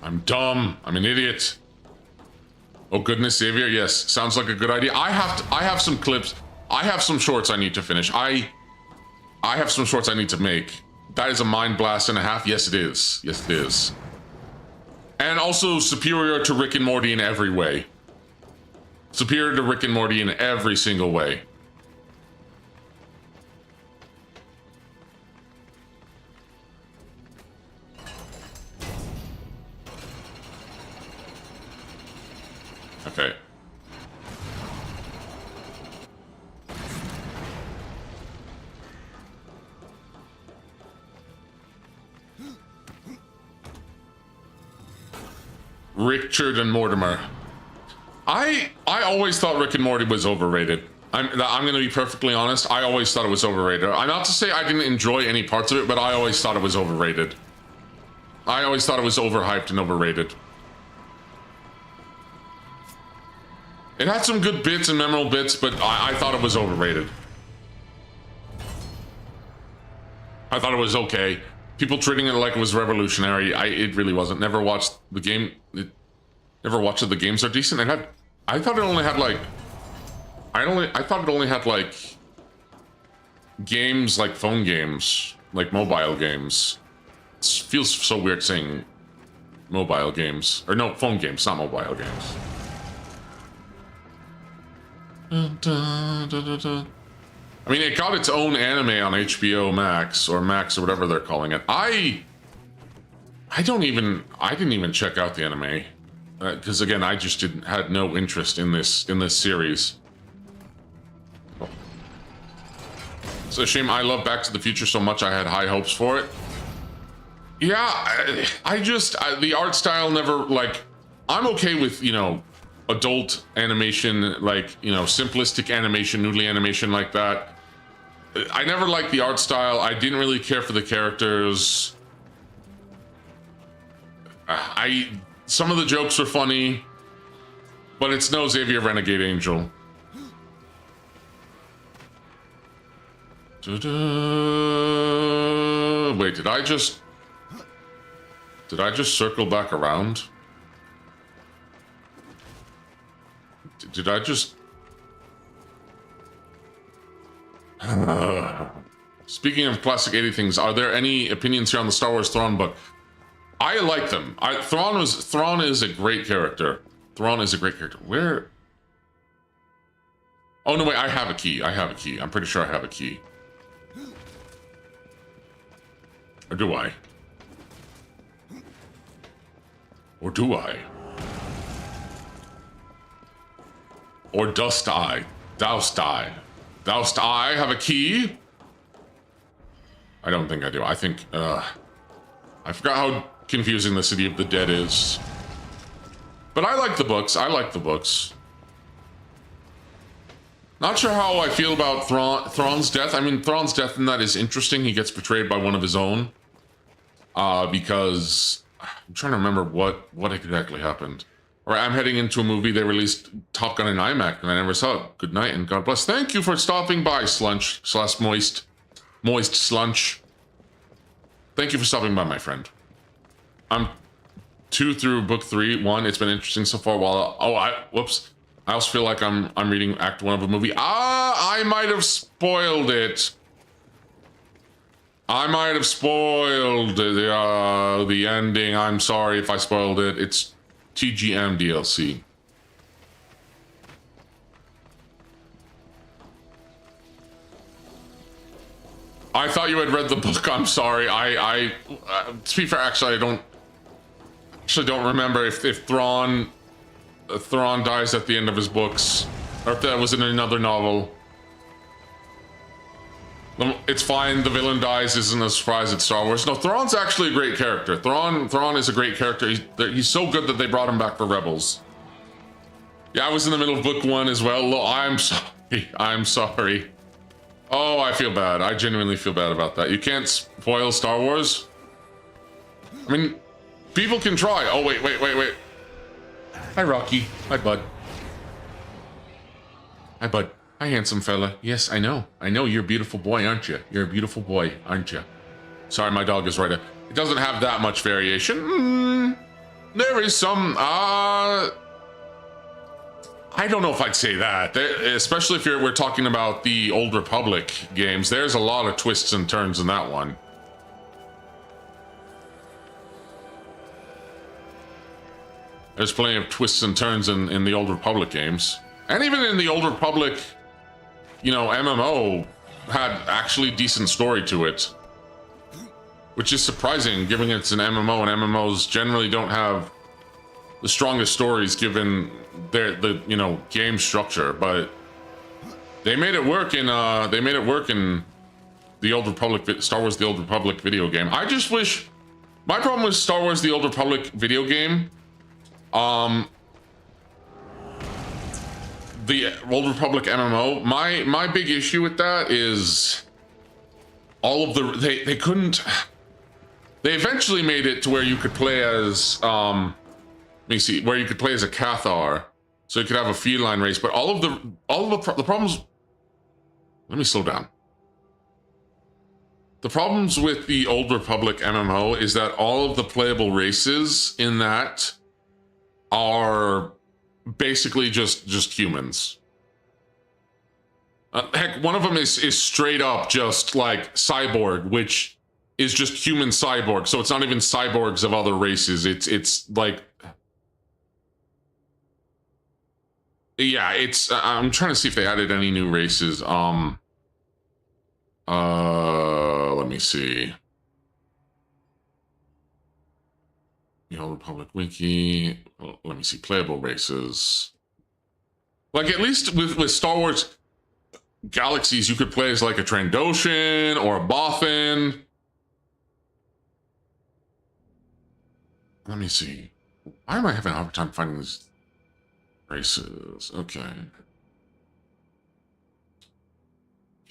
S1: I'm dumb. I'm an idiot. Oh goodness, Xavier. Yes, sounds like a good idea. I have some clips. I have some shorts I need to finish. I have some shorts I need to make. That is a mind blast and a half. Yes, it is. Yes, it is. And also superior to Rick and Morty in every way. Superior to Rick and Morty in every single way. Okay. Richard and Mortimer. I always thought Rick and Morty was overrated. I'm gonna be perfectly honest. I always thought it was overrated. I'm not to say I didn't enjoy any parts of it, but I always thought it was overrated. I always thought it was overhyped and overrated. It had some good bits and memorable bits, but I thought it was overrated. I thought it was okay. People treating it like it was revolutionary. It really wasn't. Never watched the game. Never watched it. The games are decent. I thought it only had like. I thought it only had like. Games like phone games, like mobile games. It feels so weird saying mobile games, or no, phone games, not mobile games. I mean, it got its own anime on HBO Max or whatever they're calling it. I didn't even check out the anime because again, I just had no interest in this series. It's a shame. I love Back to the Future so much. I had high hopes for it. Yeah, the art style never, like, I'm okay with, you know, adult animation, like, you know, simplistic animation, noodly animation like that. I never liked the art style. I didn't really care for the characters. Some of the jokes were funny, but it's no Xavier Renegade Angel. Wait, did I just circle back around? Did I just... Speaking of classic 80 things, are there any opinions here on the Star Wars Thrawn book? I like them. Thrawn is a great character. Thrawn is a great character. Where? Oh no, wait, I have a key. I'm pretty sure I have a key. Or do I? Or do I? Or dost I? Dost I? Dost I have a key? I don't think I do. I think, I forgot how confusing the City of the Dead is. But I like the books. Not sure how I feel about Thrawn's death. I mean, Thrawn's death in that is interesting. He gets betrayed by one of his own. Because I'm trying to remember what exactly happened. All right, I'm heading into a movie. They released Top Gun in IMAX, and I never saw it. Good night and God bless. Thank you for stopping by, Slunch / Moist Slunch. Thank you for stopping by, my friend. I'm 2 through book 3. 1, it's been interesting so far. Whoops. I also feel like I'm reading Act 1 of a movie. I might have spoiled it. I might have spoiled the ending. I'm sorry if I spoiled it. It's TGM DLC. I thought you had read the book. I'm sorry. To be fair, actually, I don't remember if Thrawn dies at the end of his books, or if that was in another novel. It's fine. The villain dies isn't a surprise at Star Wars. No, Thrawn's actually a great character. Thrawn is a great character. He's so good that they brought him back for Rebels. Yeah, I was in the middle of book 1 as well. Oh, I'm sorry. Oh, I feel bad. I genuinely feel bad about that. You can't spoil Star Wars. I mean, people can try. Oh, wait. Hi, Rocky. Hi, bud. Hi, handsome fella. Yes, I know. You're a beautiful boy, aren't you? You're a beautiful boy, aren't you? Sorry, my dog is right. It doesn't have that much variation. There is some, I don't know if I'd say that. Especially if we're talking about the Old Republic games. There's a lot of twists and turns in that one. There's plenty of twists and turns in the Old Republic games. And even in the Old Republic, you know, MMO had actually decent story to it. Which is surprising, given it's an MMO, and MMOs generally don't have the strongest stories given the you know, game structure, but they made it work in the Old Republic, Star Wars: The Old Republic video game. I just wish, my problem with Star Wars: The Old Republic video game, the Old Republic MMO, my big issue with that is all of the they eventually made it to where you could play as where you could play as a Cathar, so you could have a feline race, but all of the problems, let me slow down. The problems with the Old Republic MMO is that all of the playable races in that are basically just humans. Heck, one of them is straight up just like cyborg, which is just human cyborg. So it's not even cyborgs of other races. It's like, yeah, I'm trying to see if they added any new races. Let me see. The Old Republic Wiki. Let me see. Playable races. Like, at least with Star Wars Galaxies, you could play as like a Trandoshan or a Bothan. Let me see. Why am I having a hard time finding these races? Okay.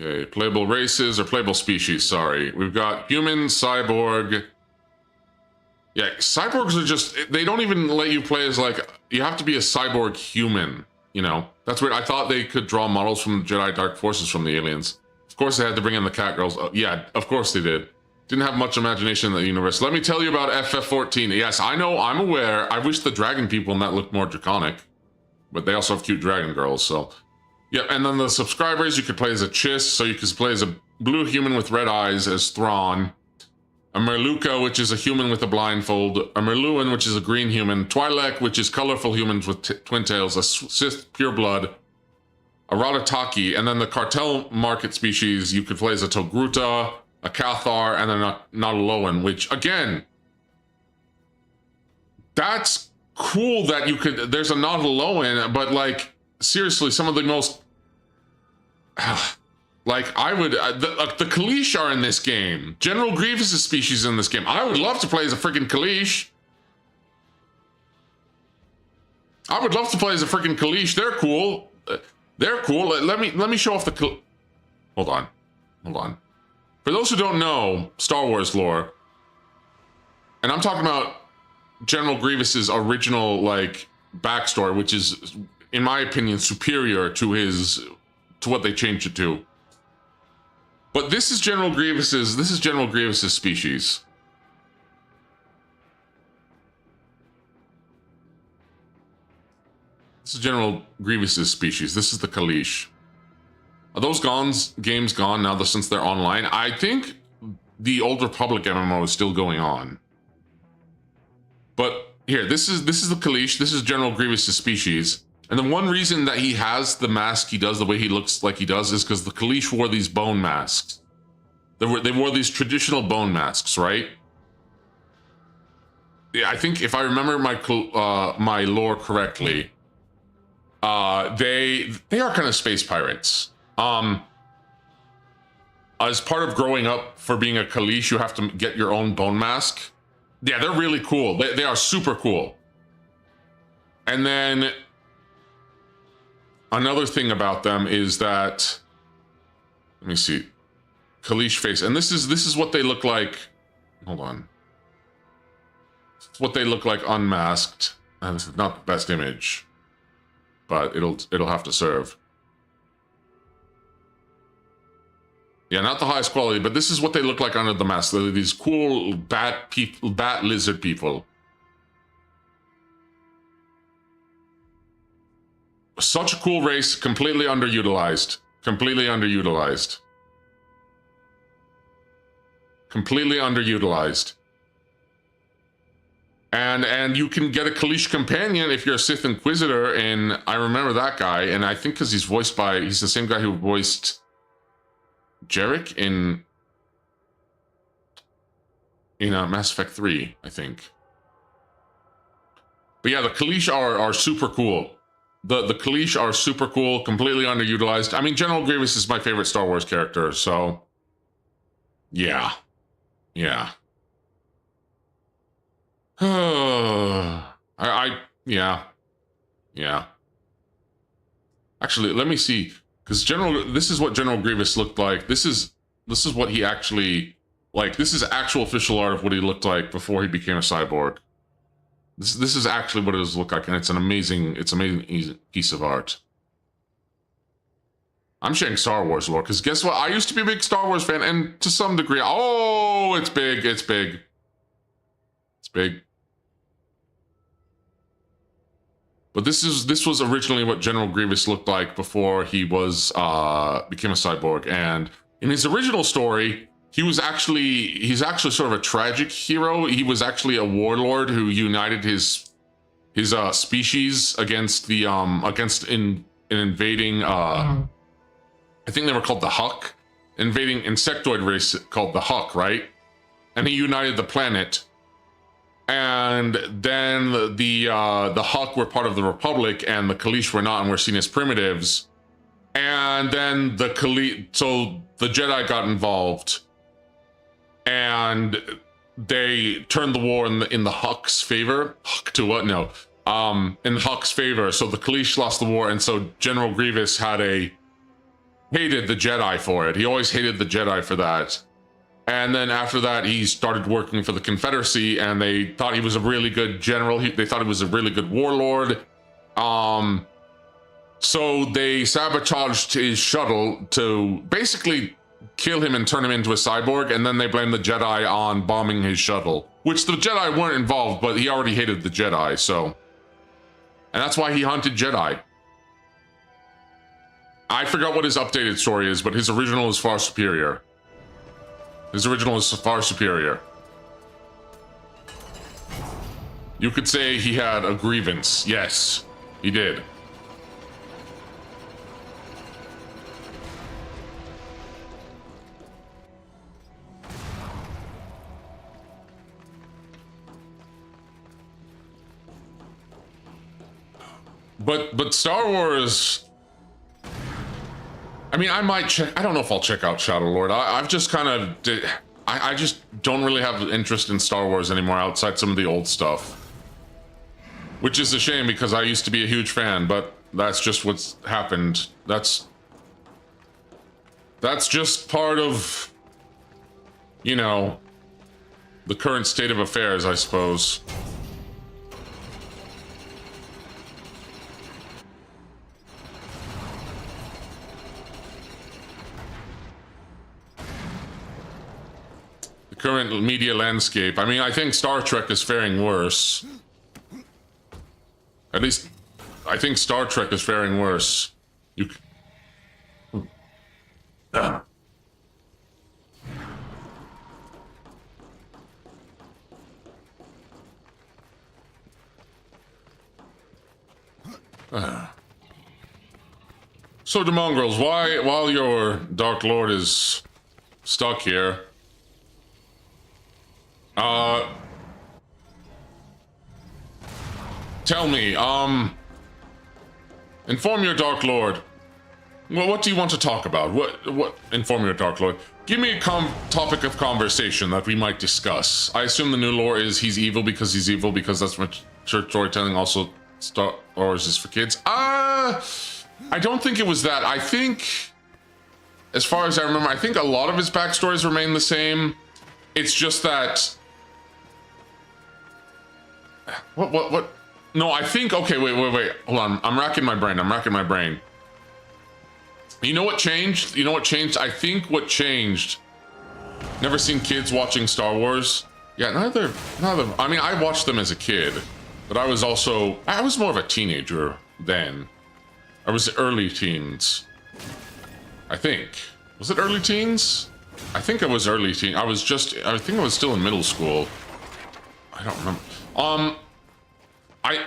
S1: Okay, playable races or playable species, sorry. We've got human, cyborg. Yeah, cyborgs are just, they don't even let you play as like, you have to be a cyborg human, you know? That's weird. I thought they could draw models from the Jedi Dark Forces from the aliens. Of course they had to bring in the cat girls. Yeah, of course they did. Didn't have much imagination in the universe. Let me tell you about FF14. Yes, I know, I'm aware. I wish the dragon people in that looked more draconic. But they also have cute dragon girls, so. Yeah, and then the subscribers, you could play as a Chiss, so you could play as a blue human with red eyes as Thrawn. A Merluka, which is a human with a blindfold. A Merluan, which is a green human. Twi'lek, which is colorful humans with twin tails. A Sith pureblood. A Ratataki, and then the cartel market species, you could play as a Togruta, a Cathar, and then a Nautiloan, which, again, that's cool that you could, there's a Nautiloan, but, like, seriously, some of the most, like, I would, the Kaleesh are in this game. General Grievous' species in this game. I would love to play as a freaking Kaleesh. I would love to play as a freaking Kaleesh. They're cool. They're cool. Let me show off the, hold on. For those who don't know Star Wars lore, and I'm talking about General Grievous's original, like, backstory, which is, in my opinion, superior to what they changed it to. But this is General Grievous's species. This is General Grievous's species. This is the Kaleesh. Are those games gone now since they're online? I think the Old Republic MMO is still going on. But here, this is the Kaleesh. This is General Grievous's species. And the one reason that he has the mask he does, the way he looks like he does, is because the Kaleesh wore these bone masks. They wore these traditional bone masks, right? Yeah, I think if I remember my lore correctly, they are kind of space pirates. As part of growing up for being a Kaleesh, you have to get your own bone mask. Yeah, they're really cool. They are super cool. And then another thing about them is that, let me see, Kaleesh face, and this is what they look like. Hold on. It's what they look like unmasked. And this is not the best image, but it'll have to serve. Yeah, not the highest quality, but this is what they look like under the mask. They're these cool bat lizard people. Such a cool race, completely underutilized. Completely underutilized. Completely underutilized. And you can get a Kaleesh companion if you're a Sith Inquisitor, and I remember that guy, and I think because he's the same guy who voiced Jarek in Mass Effect 3, I think. But yeah, the Kaleesh are super cool. The Kaleesh are super cool, completely underutilized. I mean, General Grievous is my favorite Star Wars character, so yeah. Yeah. Yeah. Actually, let me see. Because this is what General Grievous looked like. This is what he actually, like, this is actual official art of what he looked like before he became a cyborg. This is actually what it does look like, and it's an amazing piece of art. I'm sharing Star Wars lore, because guess what? I used to be a big Star Wars fan, and to some degree, oh, it's big. It's big. But this was originally what General Grievous looked like before he became a cyborg. And in his original story, he's actually sort of a tragic hero. He was actually a warlord who united his species against in invading. I think they were called the Huck, invading insectoid race called the Huck, right? And he united the planet. And then the Huck were part of the Republic, and the Kaleesh were not, and were seen as primitives. And then the Jedi got involved, and they turned the war in the Huck's favor. Huck to what? No. In the Huck's favor. So the Kaleesh lost the war, and so General Grievous hated the Jedi for it. He always hated the Jedi for that. And then after that, he started working for the Confederacy, and they thought he was a really good general. They thought he was a really good warlord. So they sabotaged his shuttle to basically kill him and turn him into a cyborg, and then they blamed the Jedi on bombing his shuttle, which the Jedi weren't involved, but he already hated the Jedi, so. And that's why he hunted Jedi. I forgot what his updated story is, but his original is far superior. His original is far superior. You could say he had a grievance. Yes, he did. But Star Wars, I mean, I might check, I don't know if I'll check out Shadow Lord. I've just kind of, I just don't really have interest in Star Wars anymore outside some of the old stuff. Which is a shame because I used to be a huge fan, but that's just what's happened. That's just part of, you know, the current state of affairs, I suppose. Current media landscape. I mean, I think Star Trek is faring worse. At least, I think Star Trek is faring worse. You. So the mongrels, while your Dark Lord is stuck here, tell me, inform your Dark Lord. Well, what do you want to talk about? Inform your Dark Lord. Give me a topic of conversation that we might discuss. I assume the new lore is he's evil because that's what church storytelling. Also, Star Wars is for kids. I don't think it was that. I think, as far as I remember, I think a lot of his backstories remain the same. It's just that. What? No, I think, okay, wait. Hold on. I'm racking my brain. You know what changed? I think what changed. Never seen kids watching Star Wars. Yeah, neither. I mean, I watched them as a kid, but I was more of a teenager then. I was early teens. I think. Was it early teens? I think it was early teen. I think I was still in middle school. I don't remember.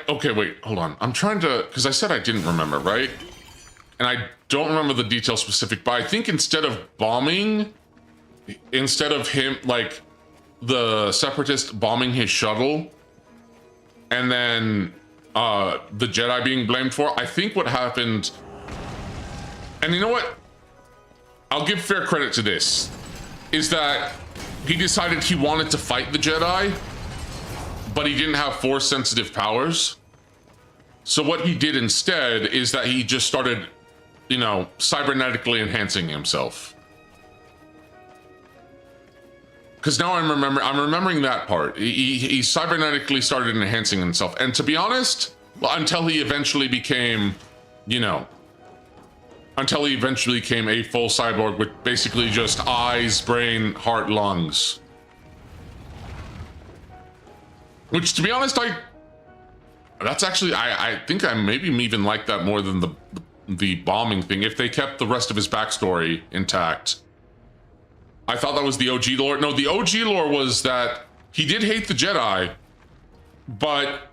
S1: Okay, wait, hold on. I'm trying to, because I said I didn't remember, right? And I don't remember the details specific, but I think instead of him, like, the Separatist bombing his shuttle, and then the Jedi being blamed for, I think what happened, and you know what? I'll give fair credit to this, is that he decided he wanted to fight the Jedi, but he didn't have Force-sensitive powers. So what he did instead is that he just started, you know, cybernetically enhancing himself. Because now I'm remembering that part. He cybernetically started enhancing himself. And to be honest, well, until he eventually became, you know, a full cyborg with basically just eyes, brain, heart, lungs. Which, to be honest, I think I maybe even like that more than the bombing thing. If they kept the rest of his backstory intact. I thought that was the OG lore. No, the OG lore was that he did hate the Jedi, but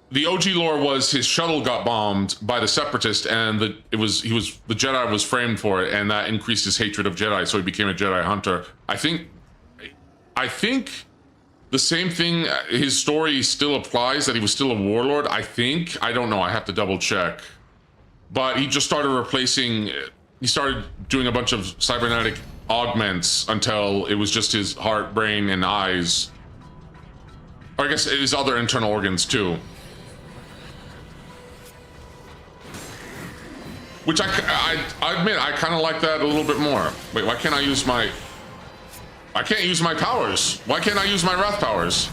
S1: the OG lore was his shuttle got bombed by the Separatist, and the Jedi was framed for it, and that increased his hatred of Jedi, so he became a Jedi hunter. I think the same thing, his story still applies, that he was still a warlord, I think. I don't know, I have to double check. But he just started he started doing a bunch of cybernetic augments until it was just his heart, brain, and eyes. Or I guess his other internal organs too. Which I admit, I kind of like that a little bit more. Wait, why can't I use my... I can't use my powers. Why can't I use my wrath powers?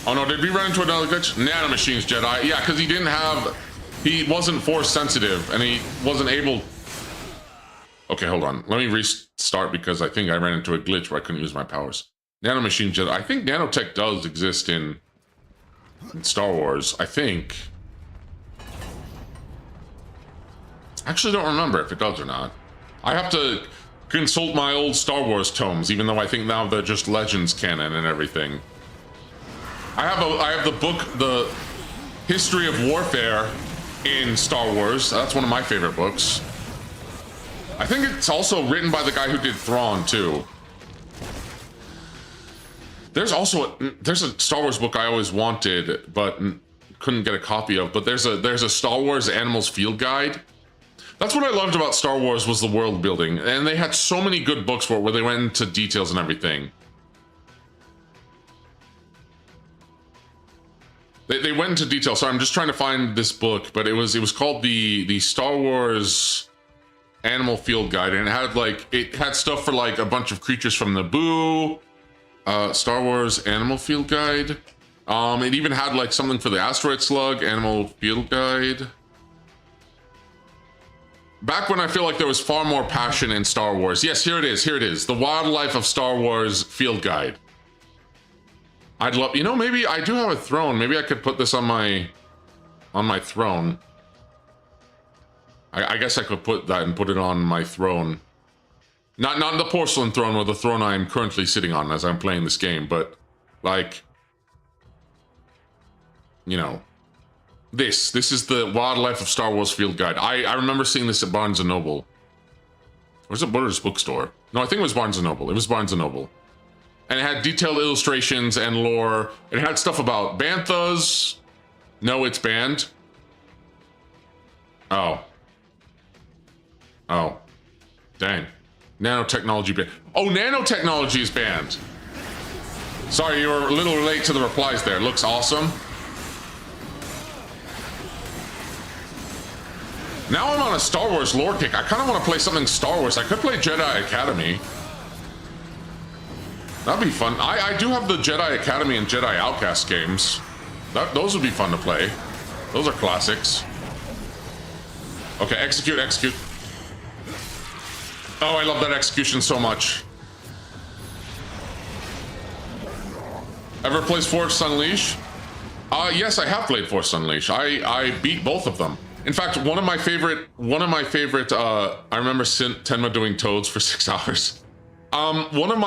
S1: Oh no, did we run into another glitch? Nanomachines, Jedi. Yeah, because he wasn't force sensitive, and he wasn't able... Okay, hold on. Let me restart, because I think I ran into a glitch where I couldn't use my powers. Nanomachine Jedi. I think nanotech does exist in Star Wars, I think. I actually don't remember if it does or not. I have to consult my old Star Wars tomes, even though I think now they're just Legends canon and everything. I have the book, The History of Warfare in Star Wars. That's one of my favorite books. I think it's also written by the guy who did Thrawn too. There's a Star Wars book I always wanted but couldn't get a copy of, but there's a Star Wars Animals Field Guide. That's what I loved about Star Wars, was the world building, and they had so many good books for it where they went into details and everything. They went into detail. Sorry, I'm just trying to find this book, but it was called the Star Wars Animal Field Guide, and it had stuff for like a bunch of creatures from Naboo. Star Wars Animal Field Guide. It even had like something for the asteroid slug. Animal Field Guide. Back when I feel like there was far more passion in Star Wars. Yes, here it is. Here it is. The Wildlife of Star Wars Field Guide. I'd love, maybe I do have a throne. Maybe I could put this on my throne. I guess I could put that and put it on my throne. Not the porcelain throne, or the throne I am currently sitting on as I'm playing this game, but like, this is the Wildlife of Star Wars Field Guide. I remember seeing this at Barnes & Noble. Or was it Borders Bookstore? No, I think it was Barnes & Noble. It was Barnes & Noble. And it had detailed illustrations and lore. It had stuff about banthas. No, it's banned. Oh. Oh. Dang. Nanotechnology banned. Oh, nanotechnology is banned. Sorry, you were a little late to the replies there. Looks awesome. Now I'm on a Star Wars lore kick. I kind of want to play something Star Wars. I could play Jedi Academy. That'd be fun. I do have the Jedi Academy and Jedi Outcast games. Those would be fun to play. Those are classics. Okay, execute. Oh, I love that execution so much. Ever plays Force Unleashed? Yes, I have played Force Unleashed. I beat both of them. In fact, one of my favorite, I remember Tenma doing Toads for 6 hours. One of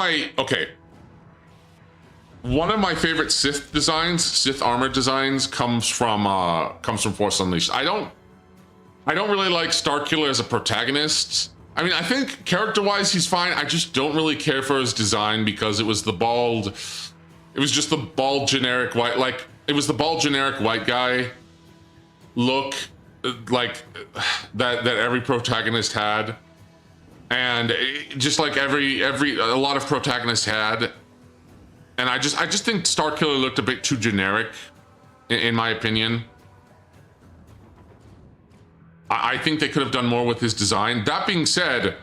S1: my favorite Sith armor designs comes from Force Unleashed. I don't really like Starkiller as a protagonist. I mean, I think character-wise he's fine. I just don't really care for his design, because it was just the bald generic white, it was the bald generic white guy look like that every protagonist had, and just like a lot of protagonists had. And I just think Starkiller looked a bit too generic, in my opinion. I think they could have done more with his design. That being said,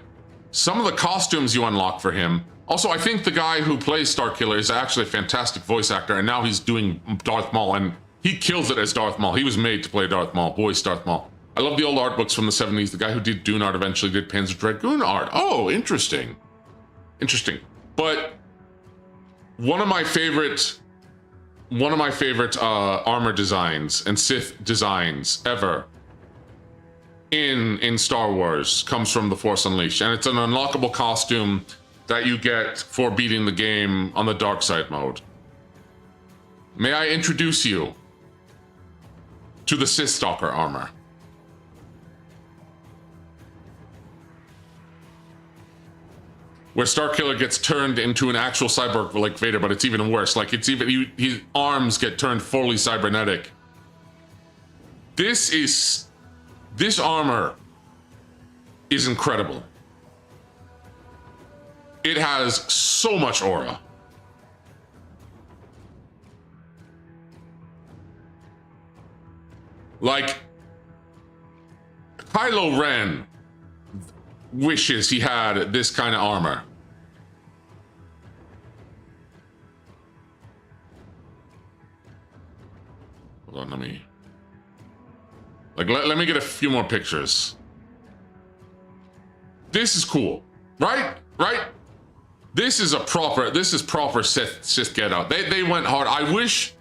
S1: some of the costumes you unlock for him. Also, I think the guy who plays Starkiller is actually a fantastic voice actor, and now he's doing Darth Maul, and he kills it as Darth Maul. He was made to play Darth Maul, voice Darth Maul. I love the old art books from the 70s. The guy who did Dune art eventually did Panzer Dragoon art. Oh, interesting. But one of my favorite armor designs and Sith designs ever in Star Wars comes from the Force Unleashed, and it's an unlockable costume that you get for beating the game on the dark side mode. May I introduce you to the Sith Stalker armor. Where Starkiller gets turned into an actual cyborg like Vader, but it's even worse. Like, it's even, his arms get turned fully cybernetic. This armor is incredible. It has so much aura. Like, Kylo Ren wishes he had this kind of armor. Hold on, let me get a few more pictures. This is cool, right? This is proper Sith get out. They went hard. I wish.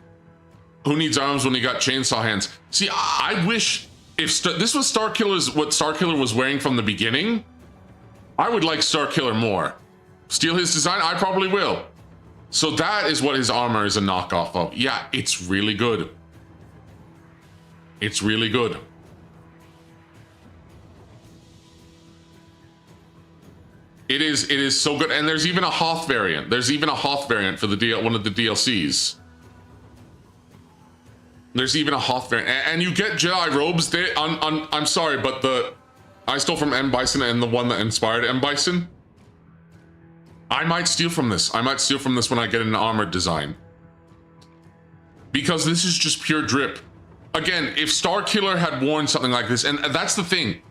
S1: Who needs arms when he got chainsaw hands? See, I wish if this was what Starkiller was wearing from the beginning, I would like Starkiller more. Steal his design? I probably will. So that is what his armor is a knockoff of. Yeah, it's really good. It's really good. It is so good. And there's even a Hoth variant. There's even a Hoth variant for one of the DLCs. There's even a Hoth variant, and you get Jedi robes. I'm sorry, but I stole from M. Bison and the one that inspired M. Bison. I might steal from this. I might steal from this when I get an armored design. Because this is just pure drip. Again, if Starkiller had worn something like this, and that's the thing.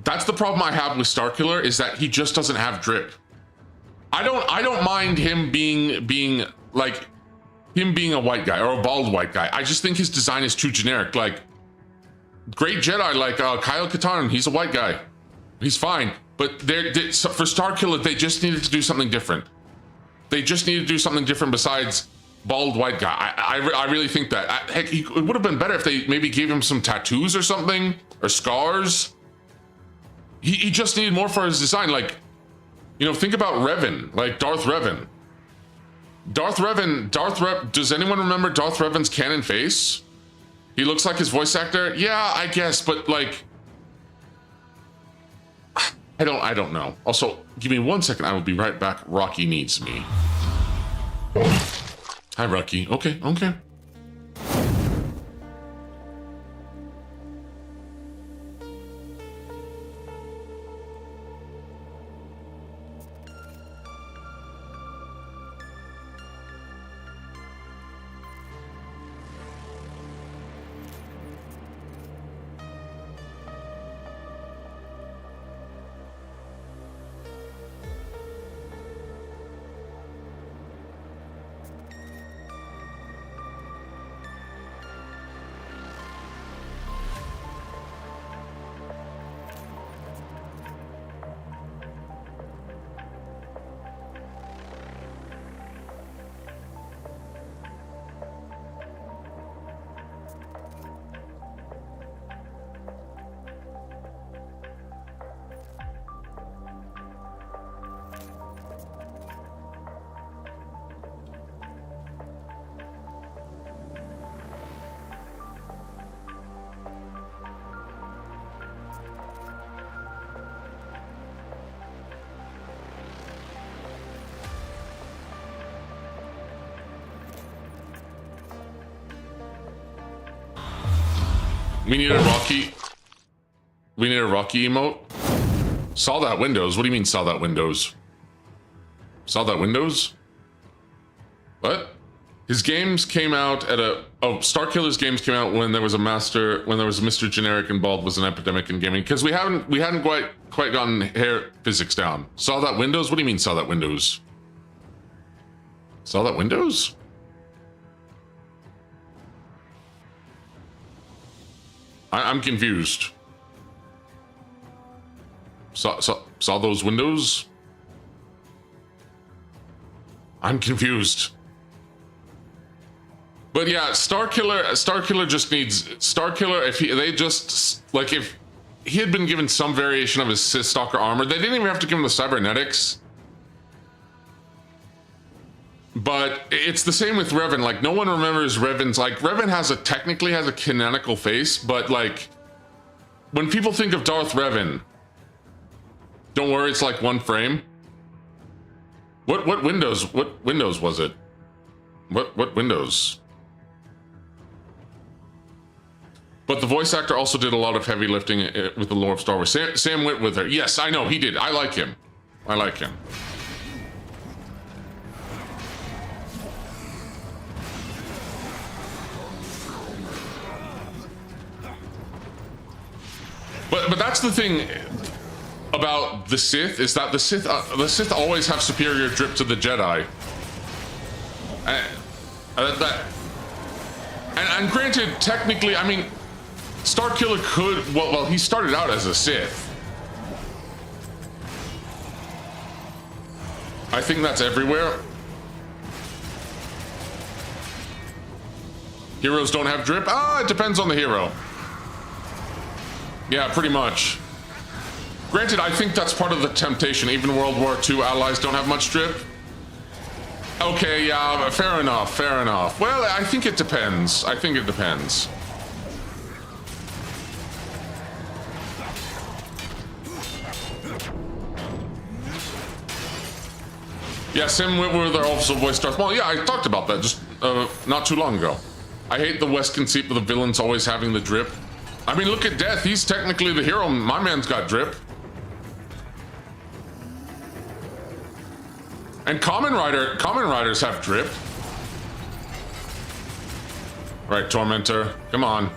S1: That's the problem I have with Starkiller, is that he just doesn't have drip. I don't mind him being like, him being a white guy or a bald white guy. I just think his design is too generic. Like, great Jedi like Kyle Katarn, he's a white guy. He's fine. But for Starkiller, they just needed to do something different. They just needed to do something different besides bald white guy. I really think that. Heck, it would have been better if they maybe gave him some tattoos or something, or scars. He just needed more for his design. Like, you know, think about Revan, like Darth Revan. Does anyone remember Darth Revan's canon face? He looks like his voice actor? Yeah, I guess, but like, I don't know. Also, give me 1 second, I will be right back. Rocky needs me. Hi, Rocky. Okay. We need a Rocky emote. Saw that Windows. What do you mean saw that Windows? Saw that Windows? What? His games came out at Starkiller's games came out when there was a Mr. Generic involved, was an epidemic in gaming, because we hadn't quite gotten hair physics down. Saw that Windows? What do you mean saw that Windows? Saw that Windows? I'm confused. Saw those windows? I'm confused. But yeah, Starkiller just needs if he had been given some variation of his Sith Stalker armor, they didn't even have to give him the cybernetics. But it's the same with Revan. Like, no one remembers Revan's, like, Revan technically has a canonical face, but like, when people think of Darth Revan, don't worry, it's like one frame. What Windows was it? What Windows? But the voice actor also did a lot of heavy lifting with the lore of Star Wars. Sam went with her. Yes, I know, he did. I like him. I like him. But that's the thing about the Sith, is that the Sith always have superior drip to the Jedi. And granted, technically, I mean, Starkiller could, well, he started out as a Sith. I think that's everywhere. Heroes don't have drip? It depends on the hero. Yeah, pretty much. Granted, I think that's part of the temptation. Even World War II allies don't have much drip. Okay, yeah, fair enough, fair enough. Well, I think it depends. I think it depends. Yeah, Sam Witwer also voiced Darth Maul. Yeah, I talked about that just not too long ago. I hate the West conceit of the villains always having the drip. I mean, look at Death. He's technically the hero. My man's got drip. And Common Riders have drip. Right, Tormentor. Come on.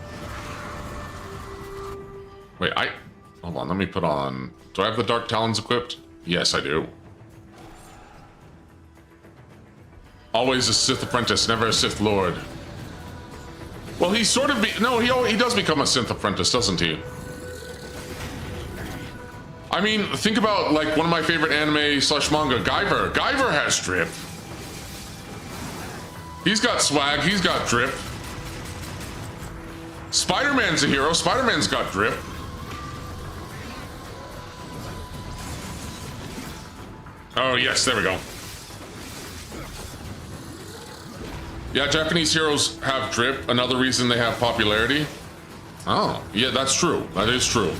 S1: Wait, hold on, let me put on... Do I have the Dark Talons equipped? Yes, I do. Always a Sith apprentice, never a Sith Lord. Well, he sort of no, he does become a Sith apprentice, doesn't he? I mean, think about, like, one of my favorite anime / manga, Guyver. Guyver has drip. He's got swag, he's got drip. Spider-Man's a hero, Spider-Man's got drip. Oh, yes, there we go. Yeah, Japanese heroes have drip. Another reason they have popularity. Oh, yeah, that's true. That is true.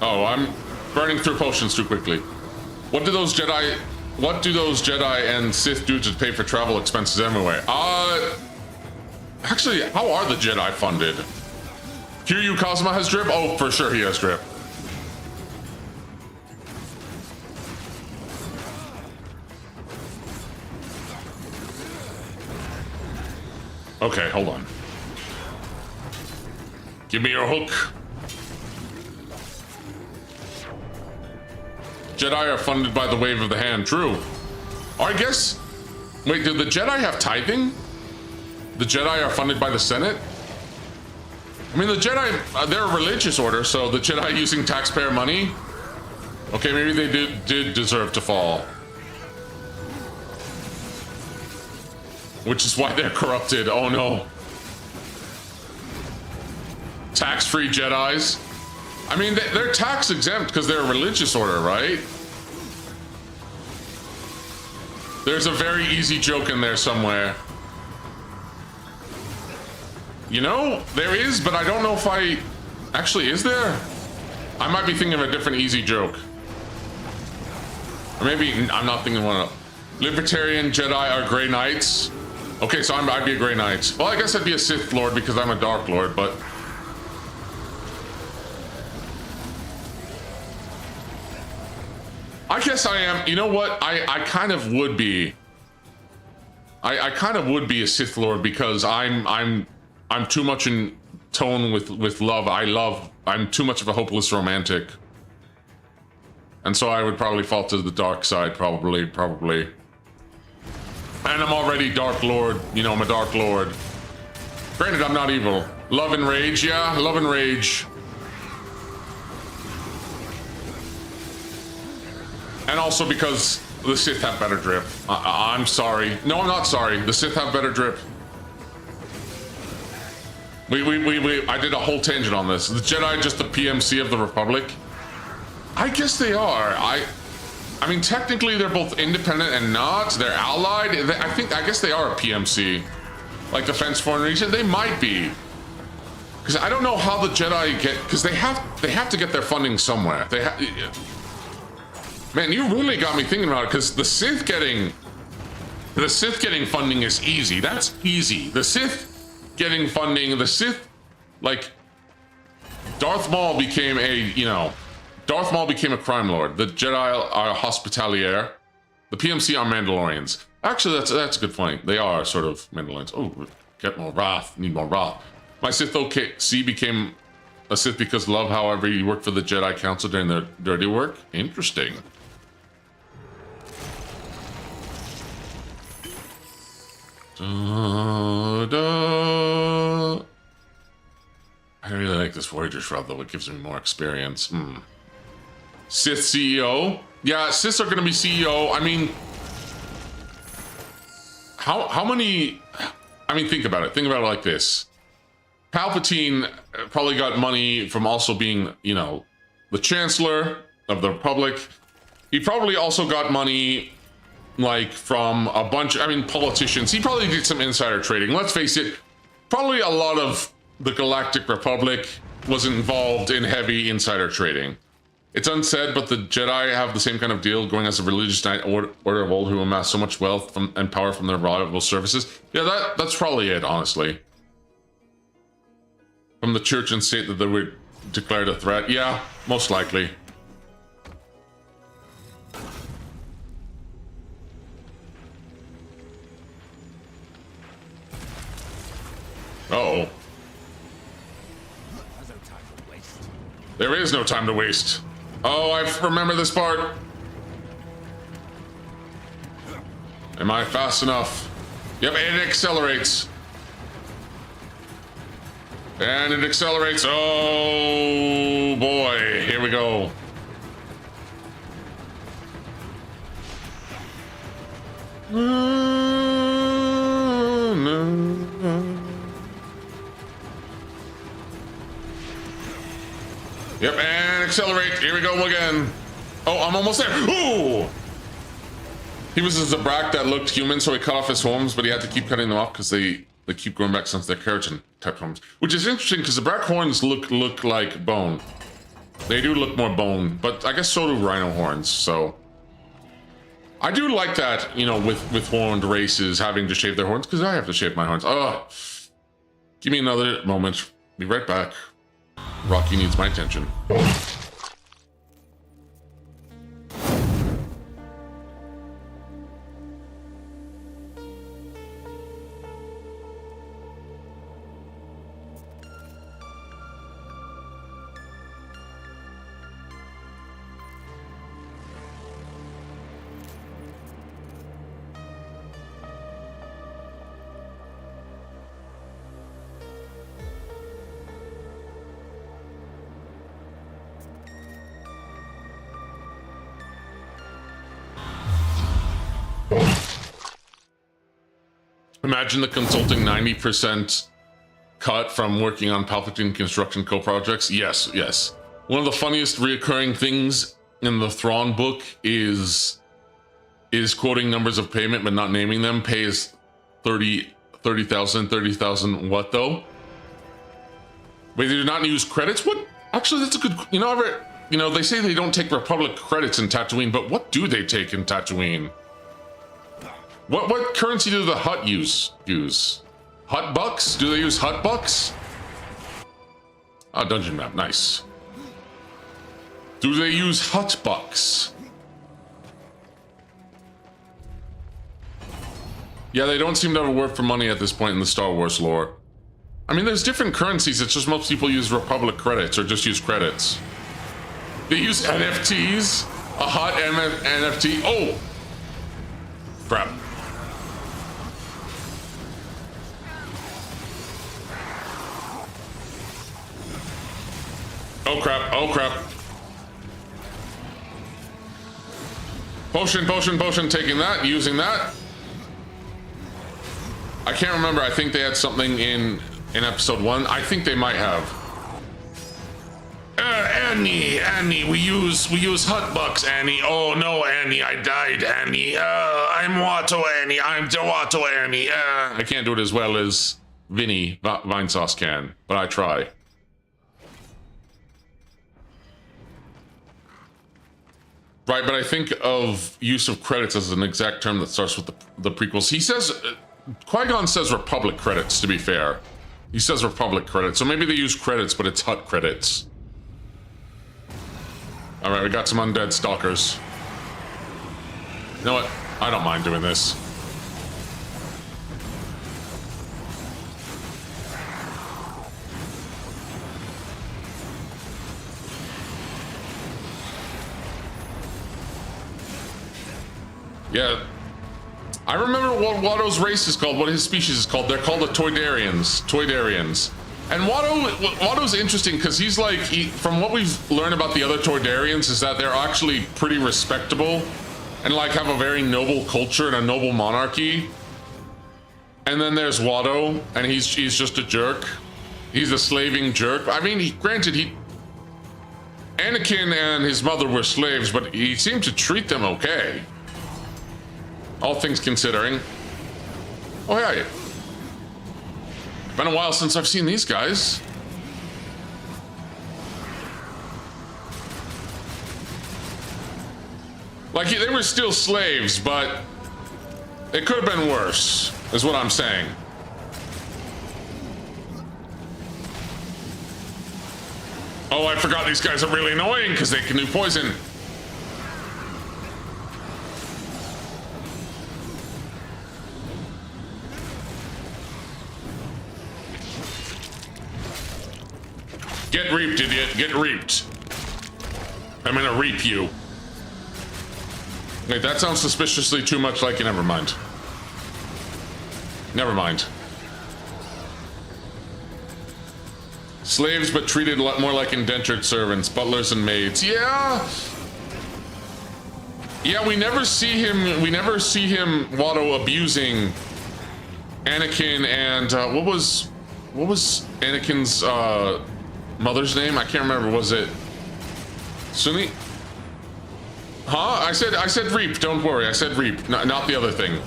S1: Oh, I'm burning through potions too quickly. What do those Jedi and Sith do to pay for travel expenses anyway? Actually, how are the Jedi funded? Kiryu Kazuma has drip? Oh, for sure he has drip. Okay, hold on. Give me your hook. Jedi are funded by the wave of the hand, true. Or I guess, wait, did the Jedi have tithing? The Jedi are funded by the Senate? I mean, the Jedi, they're a religious order, so the Jedi using taxpayer money? Okay, maybe they did deserve to fall. Which is why they're corrupted. Oh no. Tax-free Jedis. I mean, they're tax exempt because they're a religious order, right? There's a very easy joke in there somewhere. You know, there is, but I don't know if I... Actually, is there? I might be thinking of a different easy joke. Or maybe I'm not thinking one of... Libertarian Jedi are Grey Knights. Okay, so I'd be a Grey Knight. Well, I guess I'd be a Sith Lord because I'm a Dark Lord, but... I guess I am. You know what? I kind of would be. I kind of would be a Sith Lord because I'm too much in tone with love. I'm too much of a hopeless romantic. And so I would probably fall to the dark side, probably. And I'm already Dark Lord, you know, I'm a Dark Lord. Granted, I'm not evil. Love and rage, yeah, love and rage. And also because the Sith have better drip. I'm sorry. No, I'm not sorry. The Sith have better drip. I did a whole tangent on this. The Jedi just the PMC of the Republic? I guess they are. I mean, technically they're both independent and not. They're allied. I guess they are a PMC, like Defense Foreign Region. They might be, because I don't know how the Jedi get. Because they have to get their funding somewhere. Man, you really got me thinking about it. Because the Sith getting funding is easy. That's easy. The Sith getting funding. The Sith, like, Darth Maul became a crime lord. The Jedi are hospitalier. The PMC are Mandalorians. Actually, that's a good point. They are sort of Mandalorians. Oh, get more wrath. Need more wrath. My Sith OKC became a Sith because love. However, he worked for the Jedi Council during their dirty work. Interesting. I really like this Voyager Shroud, though. It gives me more experience. Sith CEO? Yeah, Siths are going to be CEO. I mean, how many... I mean, think about it. Think about it like this. Palpatine probably got money from also being, you know, the Chancellor of the Republic. He probably also got money, like, from a bunch... I mean, politicians. He probably did some insider trading. Let's face it. Probably a lot of the Galactic Republic was involved in heavy insider trading. It's unsaid, but the Jedi have the same kind of deal, going as a religious knight order of old who amass so much wealth and power from their rival services. Yeah, that's probably it, honestly. From the church and state that they were declared a threat. Yeah, most likely. Uh-oh. There is no time to waste. Oh, I remember this part. Am I fast enough? Yep, and it accelerates. And it accelerates. Oh boy, here we go. Yep, and accelerate. Here we go again. Oh, I'm almost there. Ooh! He was a Zabrak that looked human, so he cut off his horns, but he had to keep cutting them off because they keep growing back since they're keratin type horns. Which is interesting because Zabrak horns look like bone. They do look more bone, but I guess so do rhino horns, so. I do like that, you know, with horned races having to shave their horns, because I have to shave my horns. Oh, give me another moment. Be right back. Rocky needs my attention. Imagine the consulting 90% cut from working on Palpatine construction co-projects. Yes, yes. One of the funniest reoccurring things in the Thrawn book is quoting numbers of payment but not naming them. Pay is 30,000 what though? Wait, they do not use credits? What? Actually, that's a good, you know, they say they don't take Republic credits in Tatooine, but what do they take in Tatooine? What currency do the Hutt use? Hutt bucks? Do they use Hutt bucks? Ah, dungeon map, nice. Do they use Hutt bucks? Yeah, they don't seem to have a word for money at this point in the Star Wars lore. I mean, there's different currencies, it's just most people use Republic credits or just use credits. They use NFTs? A Hutt NFT? Oh! Crap. Oh crap, oh crap. Potion, taking that, using that. I can't remember, I think they had something in episode 1. I think they might have. Annie, we use hutbucks, Annie. Oh no, Annie, I died, Annie. I'm Watto, Annie. I'm Watto, Annie. I can't do it as well as Vinny Vinesauce can, but I try. Right, but I think of use of credits as an exact term that starts with the prequels. He says, Qui-Gon says Republic credits, to be fair. He says Republic credits, so maybe they use credits, but it's Hut credits. All right, we got some undead stalkers. You know what? I don't mind doing this. Yeah, I remember what Watto's race is called, what his species is called. They're called the Toydarians. And Watto's interesting because he's like, from what we've learned about the other Toydarians is that they're actually pretty respectable and like have a very noble culture and a noble monarchy. And then there's Watto, and he's just a jerk. He's a slaving jerk. I mean, Anakin and his mother were slaves, but he seemed to treat them okay. All things considering. Oh, yeah. Been a while since I've seen these guys. Like, they were still slaves, but it could have been worse, is what I'm saying. Oh, I forgot these guys are really annoying because they can do poison. Get reaped, idiot. Get reaped. I'm gonna reap you. Wait, that sounds suspiciously too much like you. Never mind. Never mind. Slaves, but treated a lot more like indentured servants, butlers and maids. Yeah. Yeah, we never see him, Watto, abusing Anakin and, what was Anakin's, mother's name? I can't remember. Was it Sunny? Huh? I said reap. Don't worry. I said reap. Not the other thing.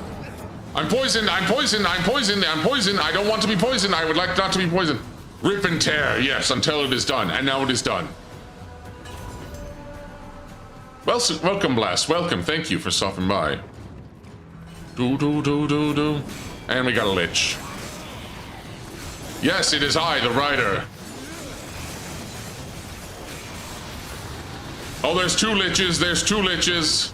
S1: I'm poisoned. I'm poisoned. I'm poisoned. I'm poisoned. I don't want to be poisoned. I would like not to be poisoned. Rip and tear. Yes, until it is done. And now it is done. Well, welcome, Blast. Welcome. Thank you for stopping by. Do. And we got a lich. Yes, it is I, the rider. Oh, there's two liches. There's two liches.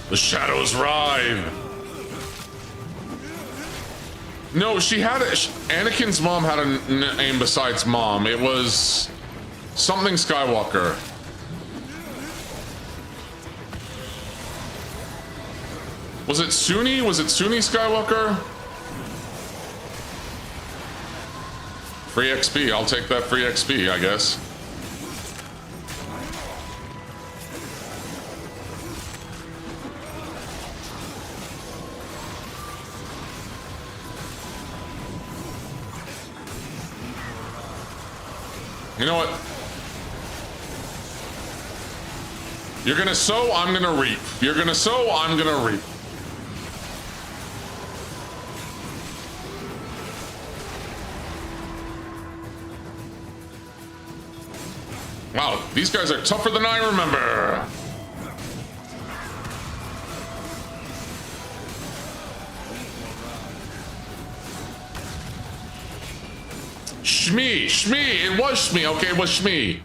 S1: The shadows writhe. No, she had Anakin's mom had a name besides mom. It was something Skywalker. Was it Sunny? Was it Sunny Skywalker? Free XP. I'll take that free XP, I guess. You know what? You're gonna sow, I'm gonna reap. You're gonna sow, I'm gonna reap. Wow, these guys are tougher than I remember. Shmee, it was Shmee. Okay, it was Shmee.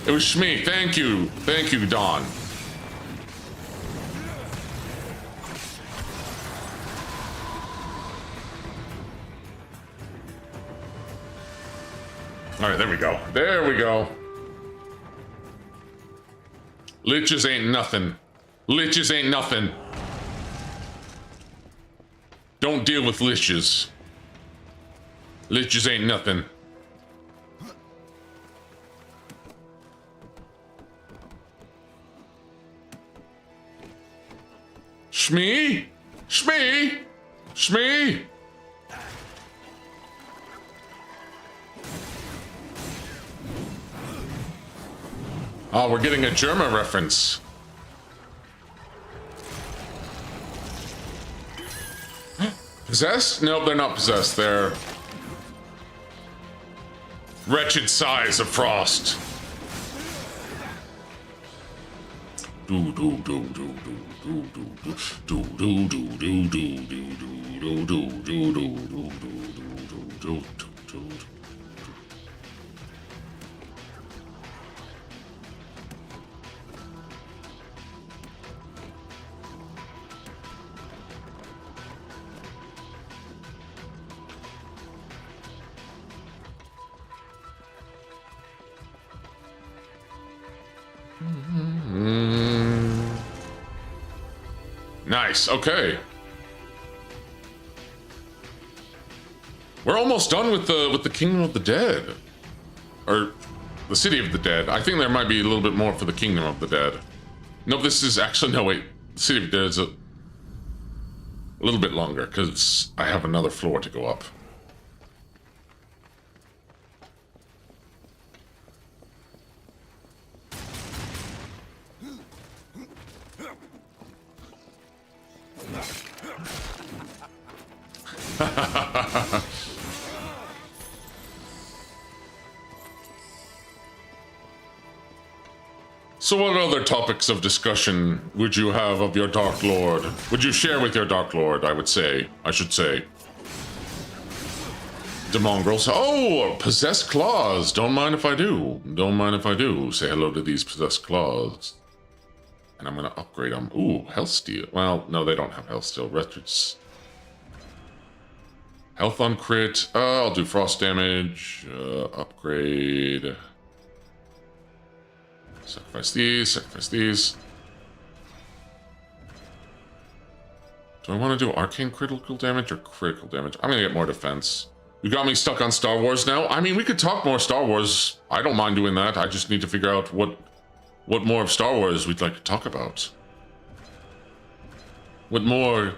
S1: It was Shmee. Thank you, Dawn. All right, there we go. There we go. Liches ain't nothing. Liches ain't nothing. Don't deal with liches. Liches ain't nothing. Shmee? Shmee? Shmee? Oh, we're getting a German reference. Possessed? Nope, they're not possessed. They're wretched sighs of frost. Nice. Okay. We're almost done with the Kingdom of the Dead, or the City of the Dead. I think there might be a little bit more for the Kingdom of the Dead. No, this is actually no wait. The City of the Dead is a little bit longer because I have another floor to go up. So what other topics of discussion would you have of your Dark Lord? Would you share with your Dark Lord, I should say. The mongrels. Oh, possessed claws. Don't mind if I do. Don't mind if I do. Say hello to these possessed claws. And I'm gonna upgrade them. Ooh, health steal. Well, no, they don't have health steal. Retrits. Health on crit. I'll do frost damage. Upgrade. Sacrifice these, sacrifice these. Do I want to do arcane critical damage or critical damage? I'm gonna get more defense. You got me stuck on Star Wars now? I mean, we could talk more Star Wars. I don't mind doing that. I just need to figure out what more of Star Wars we'd like to talk about. What more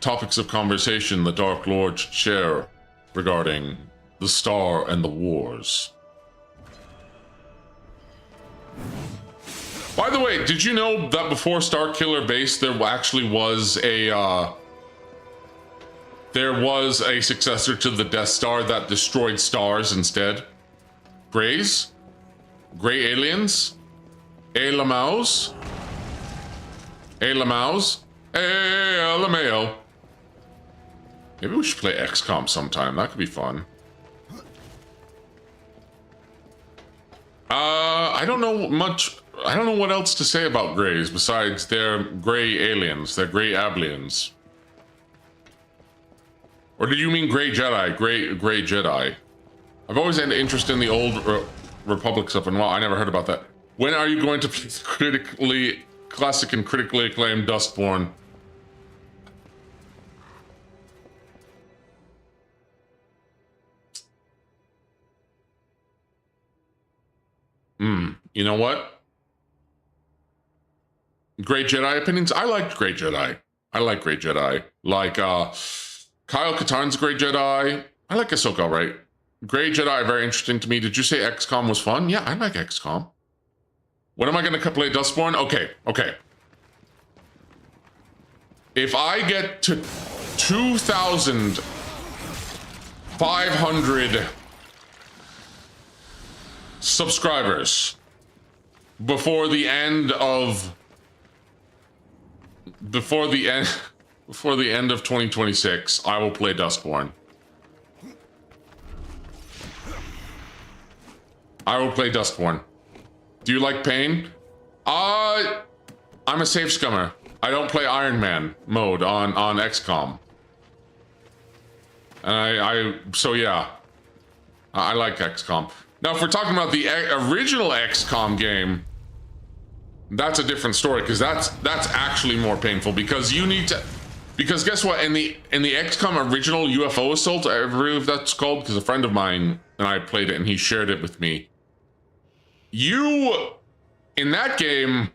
S1: topics of conversation the Dark Lord should share regarding the Star and the Wars. By the way, did you know that before Starkiller Base there actually was a successor to the Death Star that destroyed stars instead? Greys? Gray aliens? Elamaus? Elamaus? Elameo. Maybe we should play XCOM sometime. That could be fun. I don't know much. I don't know what else to say about Greys besides they're gray aliens. They're gray Ablians. Or did you mean Gray Jedi? Gray Jedi. I've always had an interest in the old Republic stuff, and wow, I never heard about that. When are you going to play the classic and critically acclaimed Dustborn? You know what? Great Jedi opinions? I liked Great Jedi. I like Great Jedi. Like, Kyle Katarn's Great Jedi. I like Ahsoka, all right. Great Jedi, very interesting to me. Did you say XCOM was fun? Yeah, I like XCOM. When am I going to play Dustborn? Okay. If I get to 2,500 subscribers before the end of 2026, I will play Dustborn. I will play Dustborn. Do you like pain? I'm a safe scummer. I don't play Iron Man mode on XCOM. And so yeah. I like XCOM. Now, if we're talking about the original XCOM game, that's a different story, because that's actually more painful, because you need to, because guess what, in the XCOM original UFO Assault, I believe that's called, because a friend of mine and I played it and he shared it with me. In that game,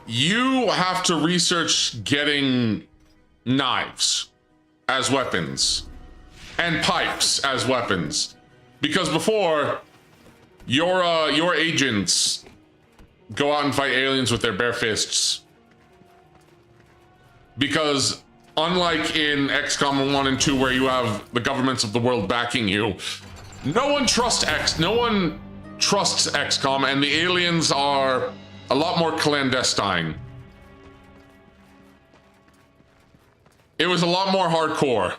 S1: you have to research getting knives as weapons and pipes as weapons, because before Your agents go out and fight aliens with their bare fists. Because unlike in XCOM 1 and 2, where you have the governments of the world backing you, no one trusts XCOM, and the aliens are a lot more clandestine. It was a lot more hardcore.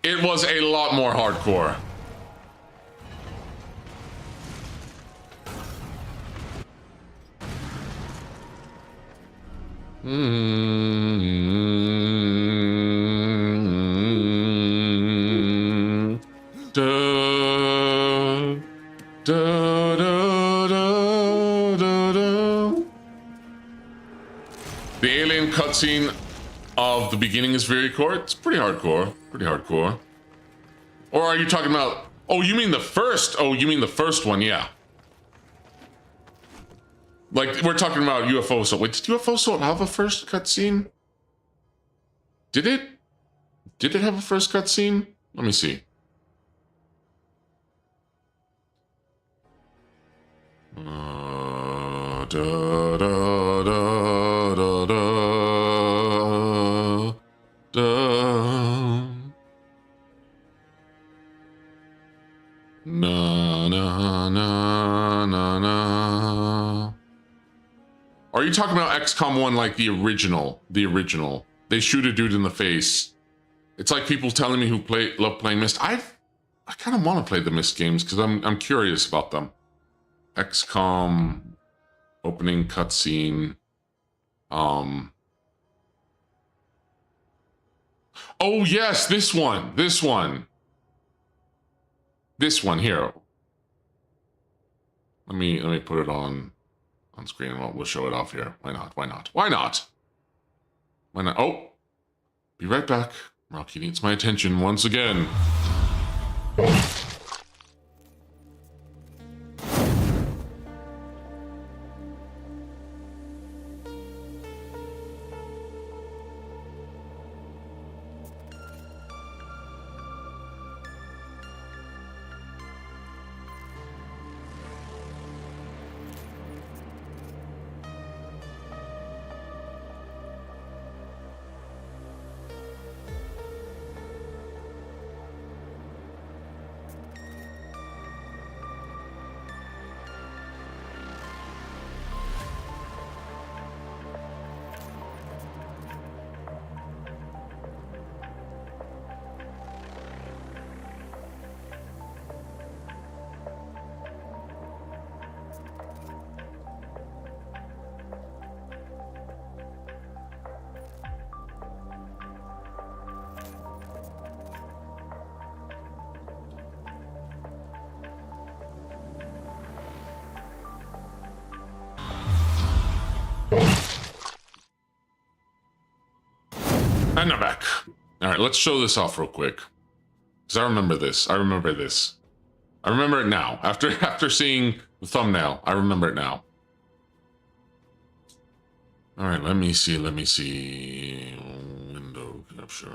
S1: It was a lot more hardcore. The alien cutscene of the beginning is very hardcore. It's pretty hardcore. Pretty hardcore. Or are you talking about... Oh, you mean the first? Oh, you mean the first one, yeah. Like, we're talking about UFO Assault. Wait, did UFO Assault have a first cutscene? Did it? Did it have a first cutscene? Let me see. Da, da, da, da, da, da. Na, na, na, na, na. Are you talking about XCOM 1 like the original? The original. They shoot a dude in the face. It's like people telling me who love playing Myst. I kind of want to play the Myst games because I'm curious about them. XCOM opening cutscene. Oh yes, this one. This one here. Let me put it on screen. We'll show it off here. Why not? Why not? Why not? Why not? Oh, be right back. Rocky needs my attention once again. And I'm back. All right, let's show this off real quick. Because I remember this. I remember this. I remember it now. After seeing the thumbnail, I remember it now. All right, let me see. Window capture.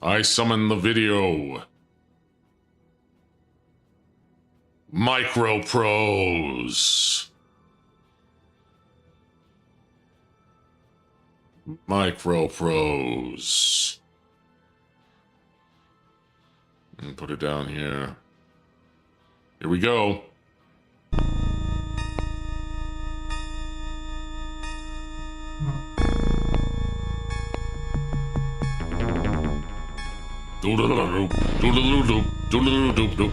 S1: I summon the video. Micro Prose. Micro Prose. And put it down here. Here we go. Doodle-doop, doodle-doop, doodle-doop.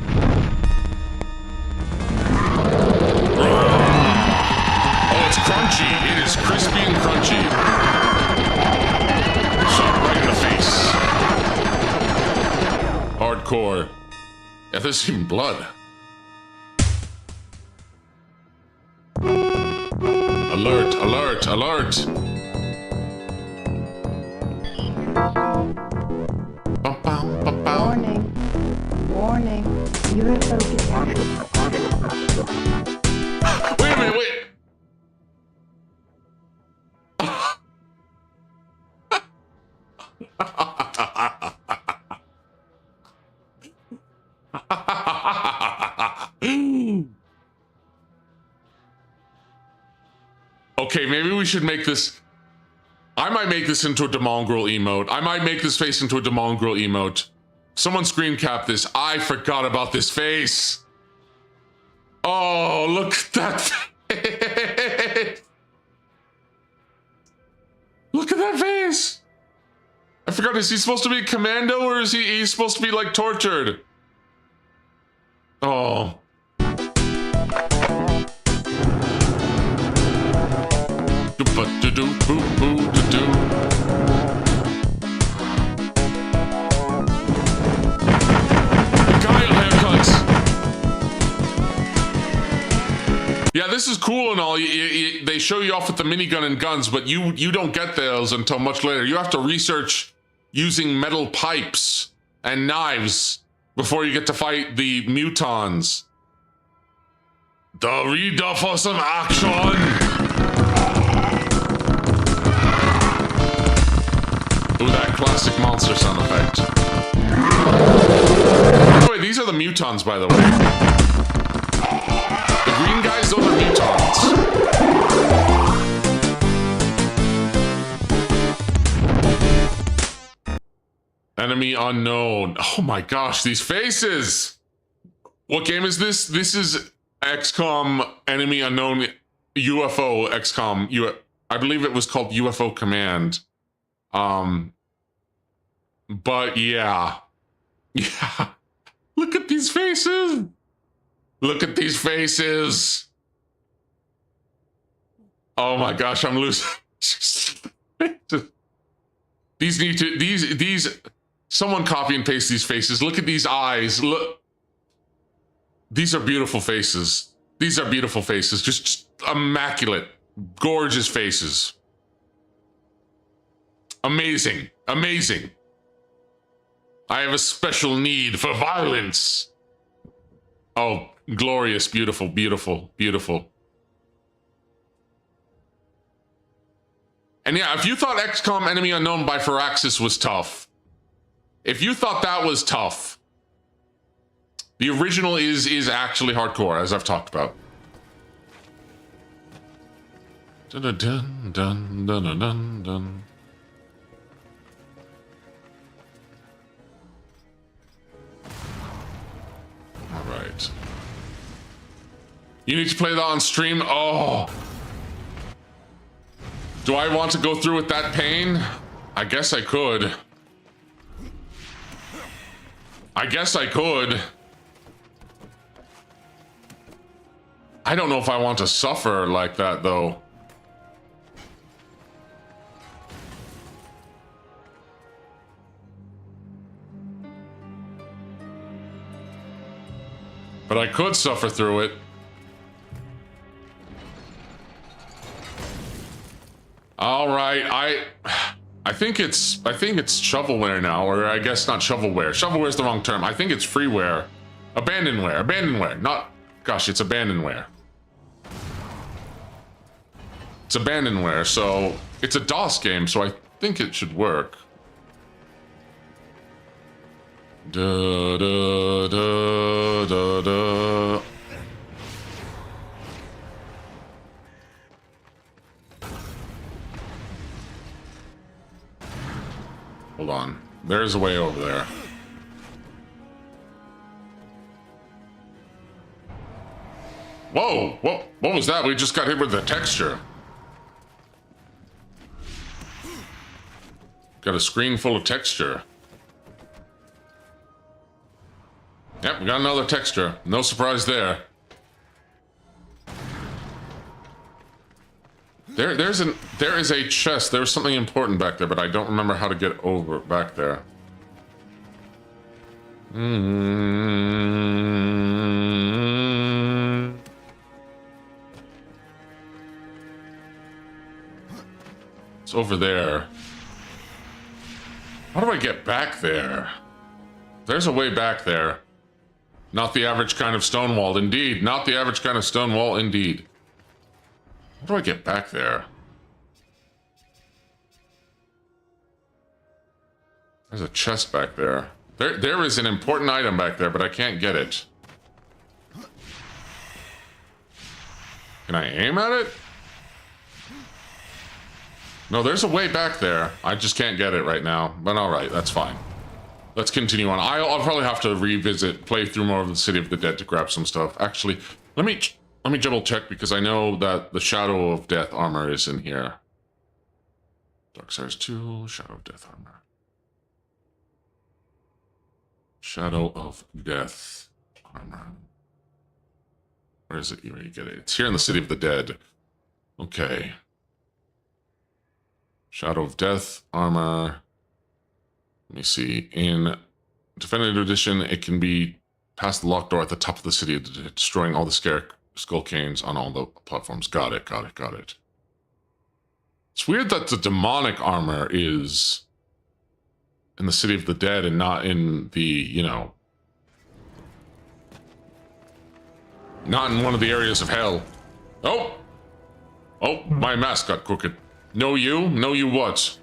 S1: Oh, it's crunchy. It is crispy and crunchy. Shot right in the face. Hardcore. Yeah, there's even blood. Alert, alert, alert.
S10: Warning. Warning. UFO detected.
S1: Wait a minute, wait. Okay, maybe we should make this... I might make this into a Demongrel emote. I might make this face into a Demongrel emote. Someone screen cap this. I forgot about this face. Oh, look at that face. Look at that face. I forgot, is he supposed to be commando or is he's supposed to be like tortured? Oh. Yeah, this is cool and all. They show you off with the minigun and guns, but you don't get those until much later. You have to research using metal pipes and knives before you get to fight the mutons. The reader for some action. Ooh, that classic monster sound effect. By the way, these are the mutons, by the way. The green guys, those are mutons. Enemy unknown. Oh my gosh, these faces! What game is this? This is XCOM Enemy Unknown UFO XCOM. I believe it was called UFO Command. But yeah. Yeah. Look at these faces. Look at these faces. Oh my gosh, I'm losing. These need to, these, someone copy and paste these faces. Look at these eyes. Look. These are beautiful faces. These are beautiful faces. Just immaculate, gorgeous faces. Amazing. Amazing. I have a special need for violence. Oh, glorious, beautiful, beautiful, beautiful. And yeah, if you thought XCOM Enemy Unknown by Firaxis was tough, if you thought that was tough, the original is actually hardcore, as I've talked about. Dun dun dun dun dun dun dun. All right. You need to play that on stream? Oh. Do I want to go through with that pain? I guess I could. I guess I could. I don't know if I want to suffer like that, though. But I could suffer through it. All right, I think it's shovelware now, or I guess not shovelware. Shovelware is the wrong term. I think it's freeware. Abandonware. Not, gosh, it's abandonware. It's abandonware, so it's a DOS game, so I think it should work. Da da da da da. Hold on. There's a way over there. Whoa! What was that? We just got hit with the texture. Got a screen full of texture. Yep, we got another texture. No surprise there. There is a chest. There was something important back there, but I don't remember how to get over back there. It's over there. How do I get back there? There's a way back there. Not the average kind of stone wall, indeed. Not the average kind of stone wall, indeed. How do I get back there? There's a chest back there. There is an important item back there, but I can't get it. Can I aim at it? No, there's a way back there. I just can't get it right now. But alright, that's fine. Let's continue on. I'll probably have to play through more of the City of the Dead to grab some stuff. Actually, let me double check because I know that the Shadow of Death armor is in here. Darksiders 2, Shadow of Death armor. Shadow of Death armor. Where is it? Where you get it? It's here in the City of the Dead. Okay. Shadow of Death armor. Let me see. In Definitive Edition, it can be past the locked door at the top of the city, destroying all the skull canes on all the platforms. Got it, got it, got it. It's weird that the demonic armor is in the City of the Dead and not in the, you know, not in one of the areas of hell. Oh! Oh, my mask got crooked. Know you? Know you what?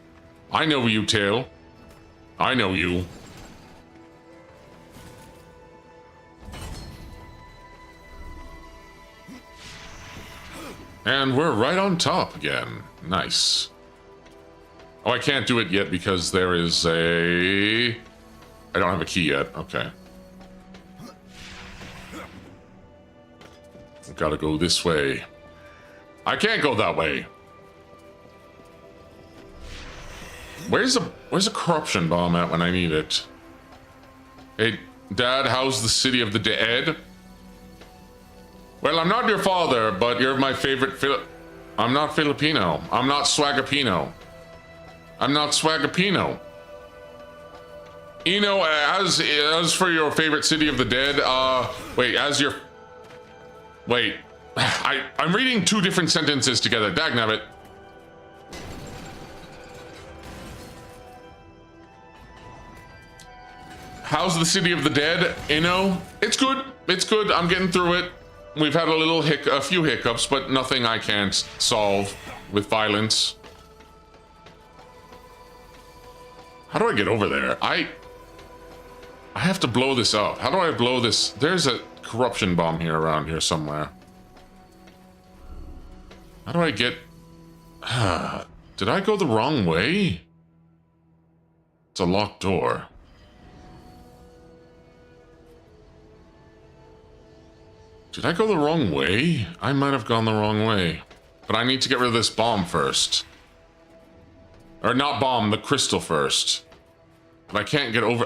S1: I know you, Tail. I know you. And we're right on top again. Nice. Oh, I can't do it yet because there is a... I don't have a key yet. Okay. I've got to go this way. I can't go that way. Where's a corruption bomb at when I need it? Hey, Dad, how's the City of the Dead? Well, I'm not your father, but you're my favorite I'm not Filipino. I'm not Swagapino. I'm not Swagapino. You know, as for your favorite City of the Dead, wait, wait, I'm reading two different sentences together. Dagnabbit. How's the City of the Dead? You know, it's good. It's good. I'm getting through it. We've had a few hiccups, but nothing I can't solve with violence. How do I get over there? I have to blow this up. How do I blow this? There's a corruption bomb here around here somewhere. How do I get... Did I go the wrong way? It's a locked door. Did I go the wrong way? I might have gone the wrong way. But I need to get rid of this bomb first. Or not bomb, the crystal first. But I can't get over...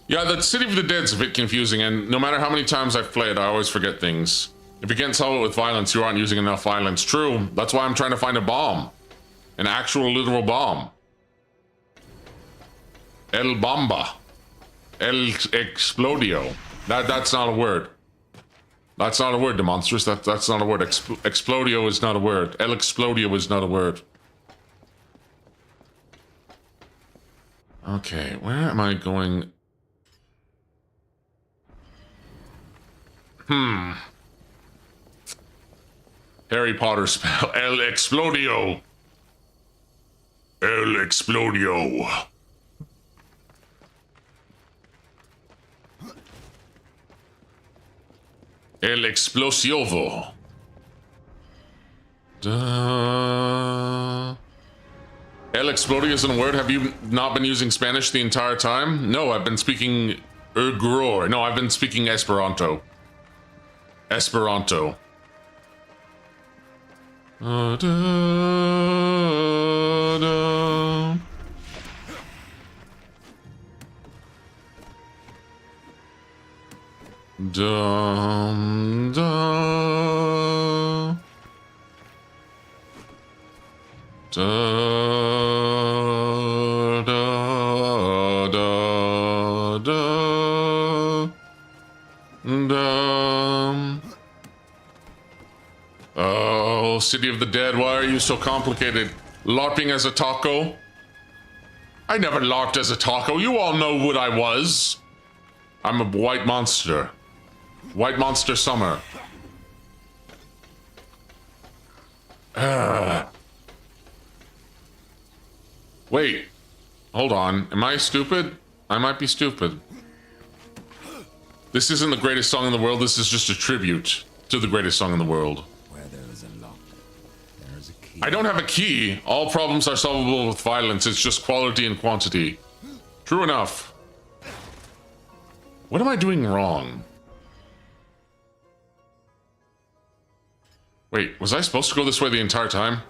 S1: Yeah, the City of the Dead's a bit confusing, and no matter how many times I've played, I always forget things. If you can't solve it with violence, you aren't using enough violence. True. That's why I'm trying to find a bomb. An actual literal bomb. El Bomba. El Explodio. That's not a word. That's not a word, Demonstrous. That's not a word. Explodio is not a word. El Explodio is not a word. Okay, where am I going? Harry Potter spell. El Explodio. El Explodio. El Explosiovo. El Explodio isn't a word. Have you not been using Spanish the entire time? No, I've been speaking Ergror. No, I've been speaking Esperanto. Esperanto. Dum dum da da da da dum. Oh, City of the Dead, why are you so complicated? LARPing as a taco? I never LARPed as a taco. You all know what I was. I'm a white monster. White Monster Summer. Wait. Hold on. Am I stupid? I might be stupid. This isn't the greatest song in the world. This is just a tribute to the greatest song in the world.
S3: Where there is a lock, there is a key.
S1: I don't have a key. All problems are solvable with violence. It's just quality and quantity. True enough. What am I doing wrong? Wait, was I supposed to go this way the entire time?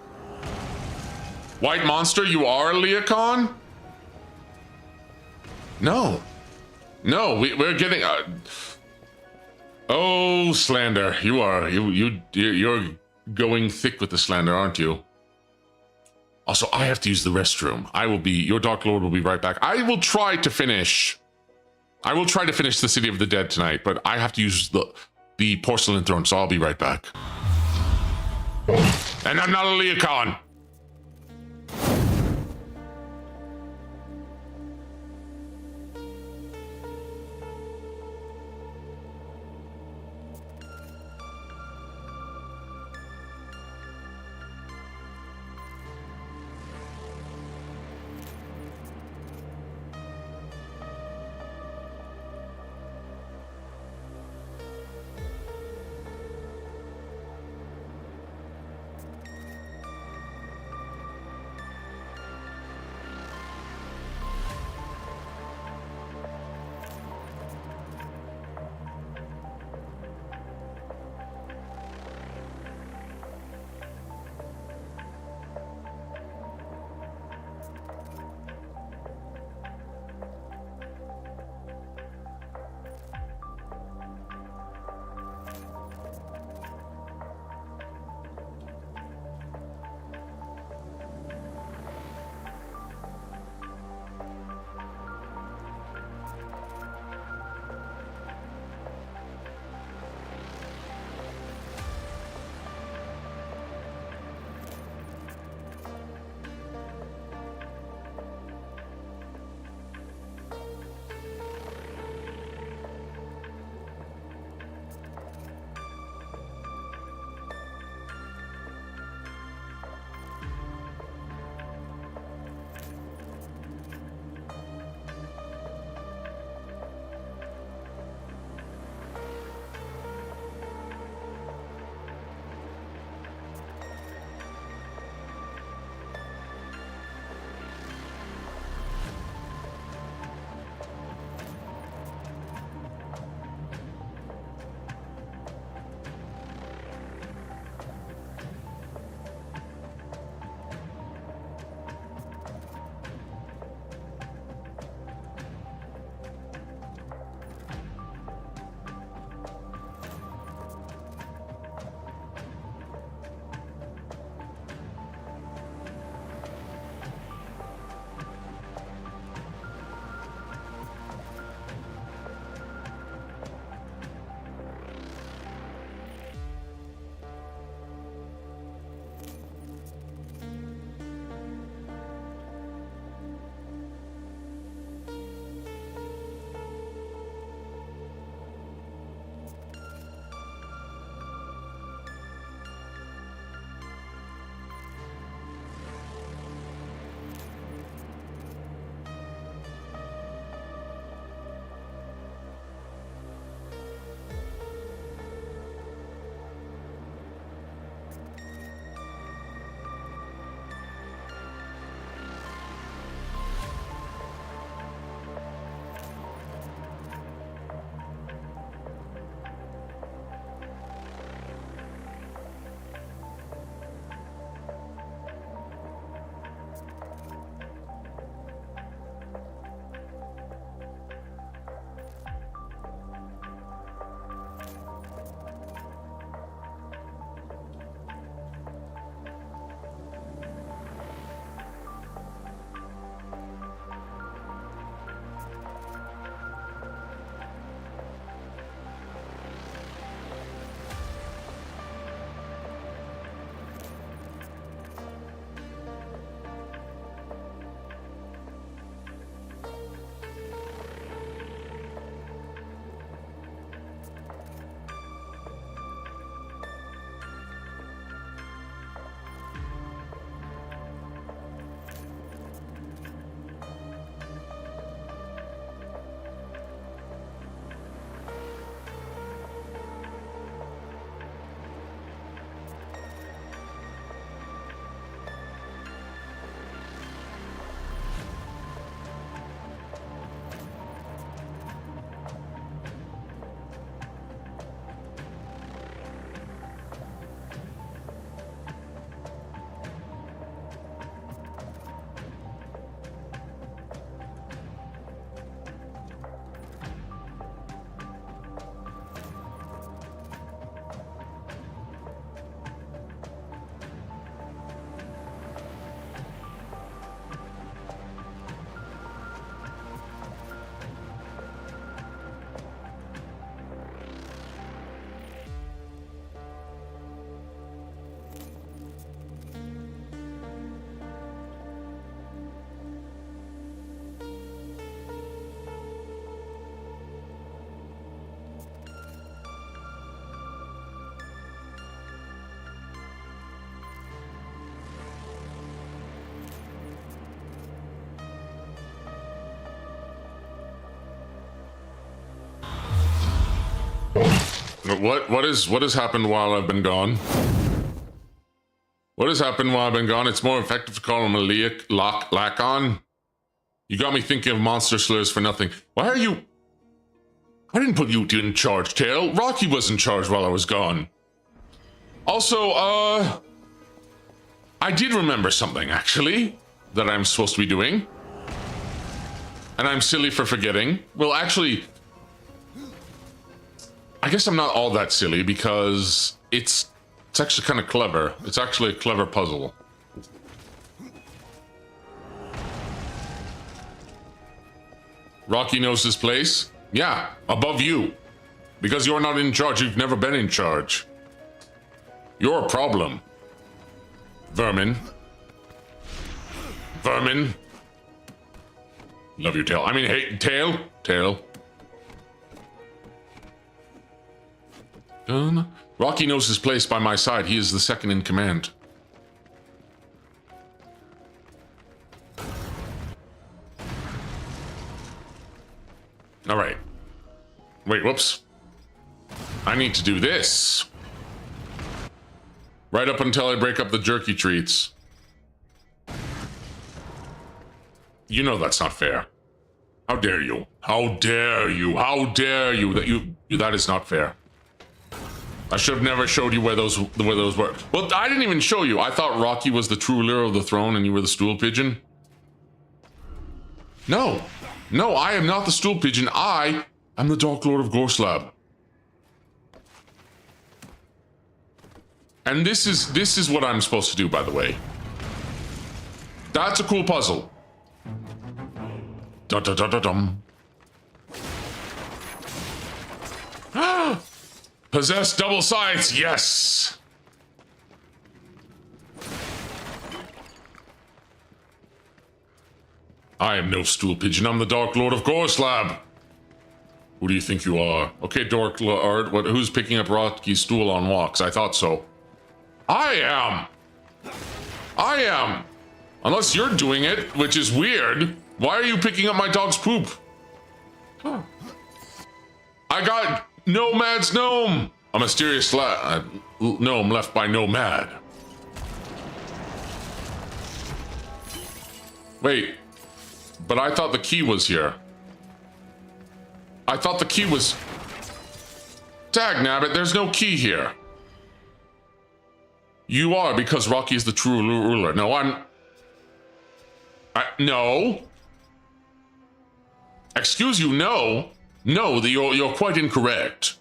S1: White monster, you are a Leocon? No. No, we're getting... Oh, slander. You're going thick with the slander, aren't you? Also, I have to use the restroom. Your Dark Lord will be right back. I will try to finish the City of the Dead tonight, but I have to use the Porcelain Throne, so I'll be right back. And I'm not a Leocon. What has happened while I've been gone? What has happened while I've been gone? It's more effective to call him a Lacon. You got me thinking of monster slurs for nothing. Why are you... I didn't put you in charge, Tail. Rocky was in charge while I was gone. Also, I did remember something, actually, that I'm supposed to be doing. And I'm silly for forgetting. Well, actually, I guess I'm not all that silly because it's actually kind of clever. It's actually a clever puzzle. Rocky knows this place? Yeah, above you. Because you're not in charge, you've never been in charge. You're a problem. Vermin. Vermin. Love you, Tail. I mean, hey, Tail. Tail. Rocky knows his place by my side. He is the second in command. All right. Wait, whoops. I need to do this. Right up until I break up the jerky treats. You know that's not fair. How dare you? How dare you? How dare you? That is not fair. I should have never showed you where those were. Well, I didn't even show you. I thought Rocky was the true ruler of the throne and you were the stool pigeon. No. No, I am not the stool pigeon. I am the Dark Lord of Gorslab. And this is what I'm supposed to do, by the way. That's a cool puzzle. Dun dun dun dun dun. Ah! Possess double sides, yes! I am no stool pigeon, I'm the Dark Lord of Gorslab. Who do you think you are? Okay, Dark Lord, who's picking up Rocky's stool on walks? I thought so. I am! I am! Unless you're doing it, which is weird. Why are you picking up my dog's poop? Huh. I got Nomad's gnome! A mysterious gnome left by Nomad. Wait, but I thought the key was here. I thought the key was... Dagnabbit, there's no key here. You are, because Rocky is the true ruler. No, no. Excuse you, no. No, you're quite incorrect.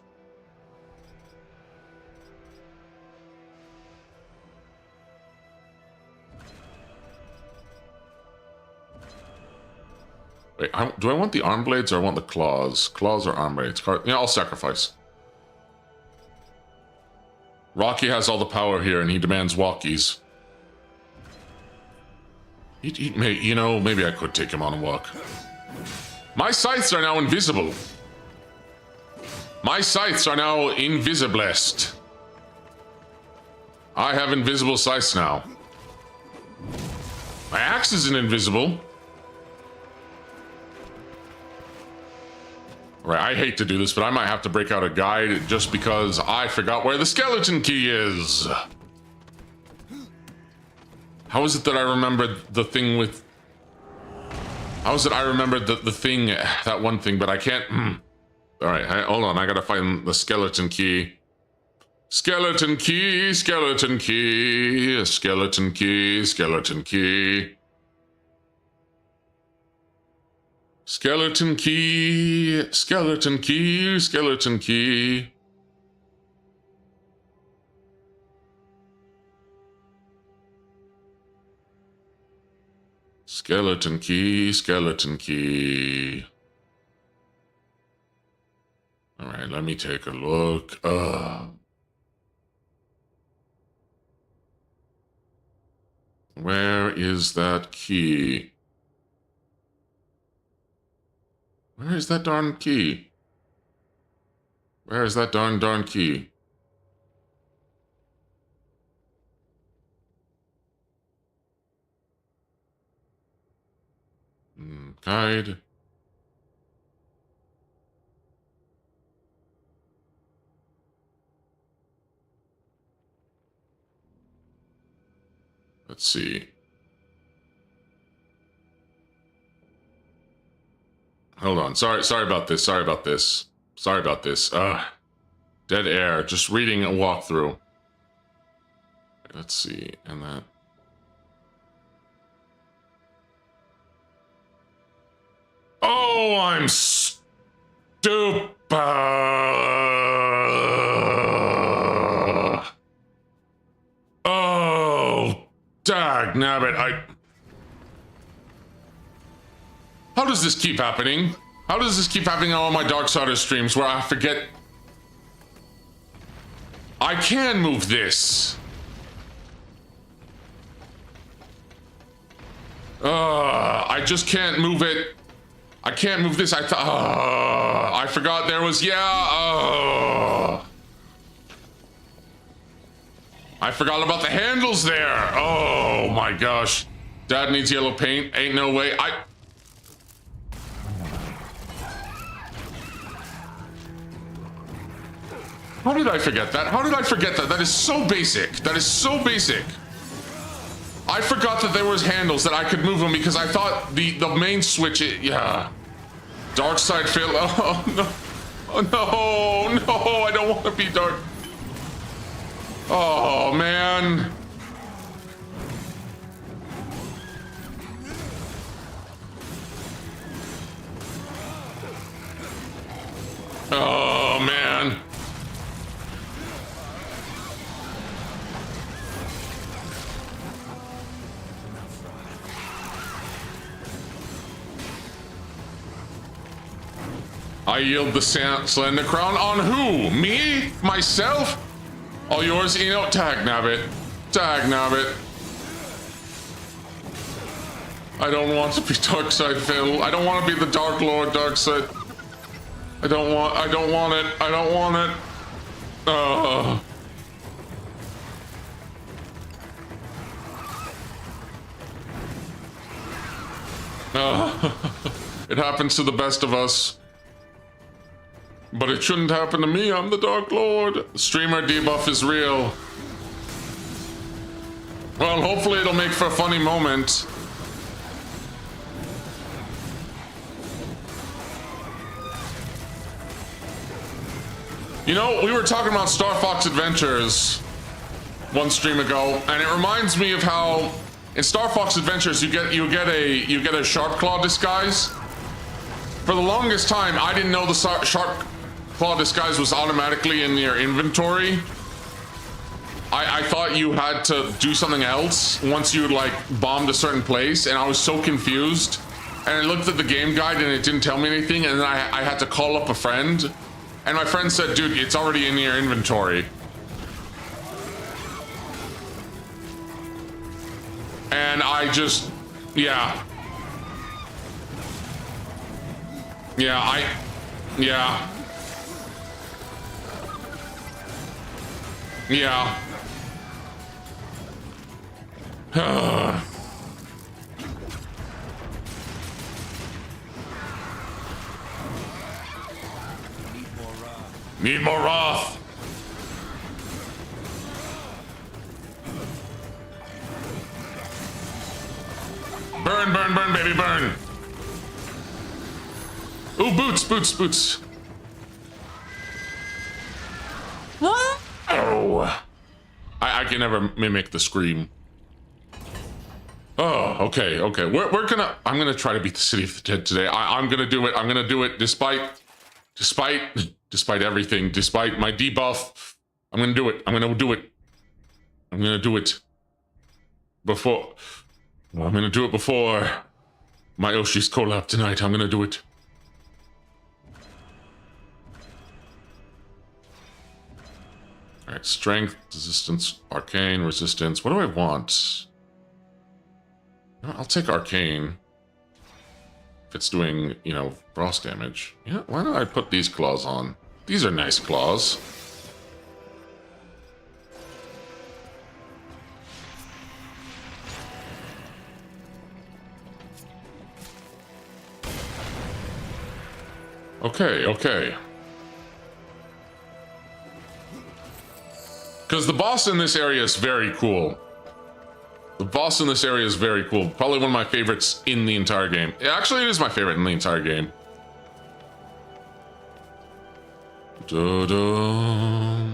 S1: Wait, do I want the arm blades or I want the claws? Claws or arm blades? Yeah, I'll sacrifice. Rocky has all the power here and he demands walkies. You know, maybe I could take him on a walk. My scythes are now invisible. My scythes are now invisiblest. I have invisible scythes now. My axe isn't invisible. Right, I hate to do this, but I might have to break out a guide just because I forgot where the skeleton key is. How is it that I remembered the thing with... How is it I remembered the thing, that one thing, but I can't... All right, hold on, I gotta find the skeleton key. Skeleton key, skeleton key, skeleton key, skeleton key. Skeleton key, skeleton key, skeleton key. Skeleton key, skeleton key. All right, let me take a look. Where is that key? Where is that darn key? Where is that darn key? Guide. Let's see. Hold on. Sorry about this. Sorry about this. Sorry about this. Dead air. Just reading a walkthrough. Let's see. And that. Oh, I'm stupid. Oh, dagnabbit. How does this keep happening? How does this keep happening on all my Darksiders streams where I forget? I can move this. I just can't move it. I can't move this. I forgot there was, I forgot about the handles there. Oh my gosh. Dad needs yellow paint. Ain't no way. How did I forget that? How did I forget that? That is so basic. That is so basic. I forgot that there was handles that I could move them because I thought the main switch, yeah. Dark side fail. Oh no. Oh no, no, I don't want to be dark. Oh man. Oh man. I yield the slender crown on who? Me? Myself? All yours, you know, dagnabbit. Dagnabbit. I don't want to be Darkside Phil. I don't want to be the Dark Lord Darkside. I don't want it. I don't want it. It happens to the best of us. But it shouldn't happen to me. I'm the Dark Lord. The streamer debuff is real. Well, hopefully it'll make for a funny moment. You know, we were talking about Star Fox Adventures one stream ago, and it reminds me of how in Star Fox Adventures you get a Sharp Claw disguise. For the longest time, I didn't know the Sharp Claw disguise was automatically in your inventory. I thought you had to do something else once you like bombed a certain place, and I was so confused. And I looked at the game guide and it didn't tell me anything, and then I had to call up a friend, and my friend said, dude, it's already in your inventory. And I just, yeah. Need more wrath. Burn, burn, burn, baby, burn. Ooh, boots, boots, boots. Oh. I can never mimic the scream. Oh, okay, okay. I'm gonna try to beat the City of the Dead today. I'm gonna do it. I'm gonna do it despite everything, despite my debuff. I'm gonna do it. I'm gonna do it. I'm gonna do it before. I'm gonna do it before my Oshi's collab tonight. I'm gonna do it. All right, strength, resistance, arcane, resistance. What do I want? I'll take arcane. If it's doing, you know, frost damage. Yeah, why don't I put these claws on? These are nice claws. Okay, okay. Because the boss in this area is very cool. The boss in this area is very cool. Probably one of my favorites in the entire game. Actually, it is my favorite in the entire game. Da-da.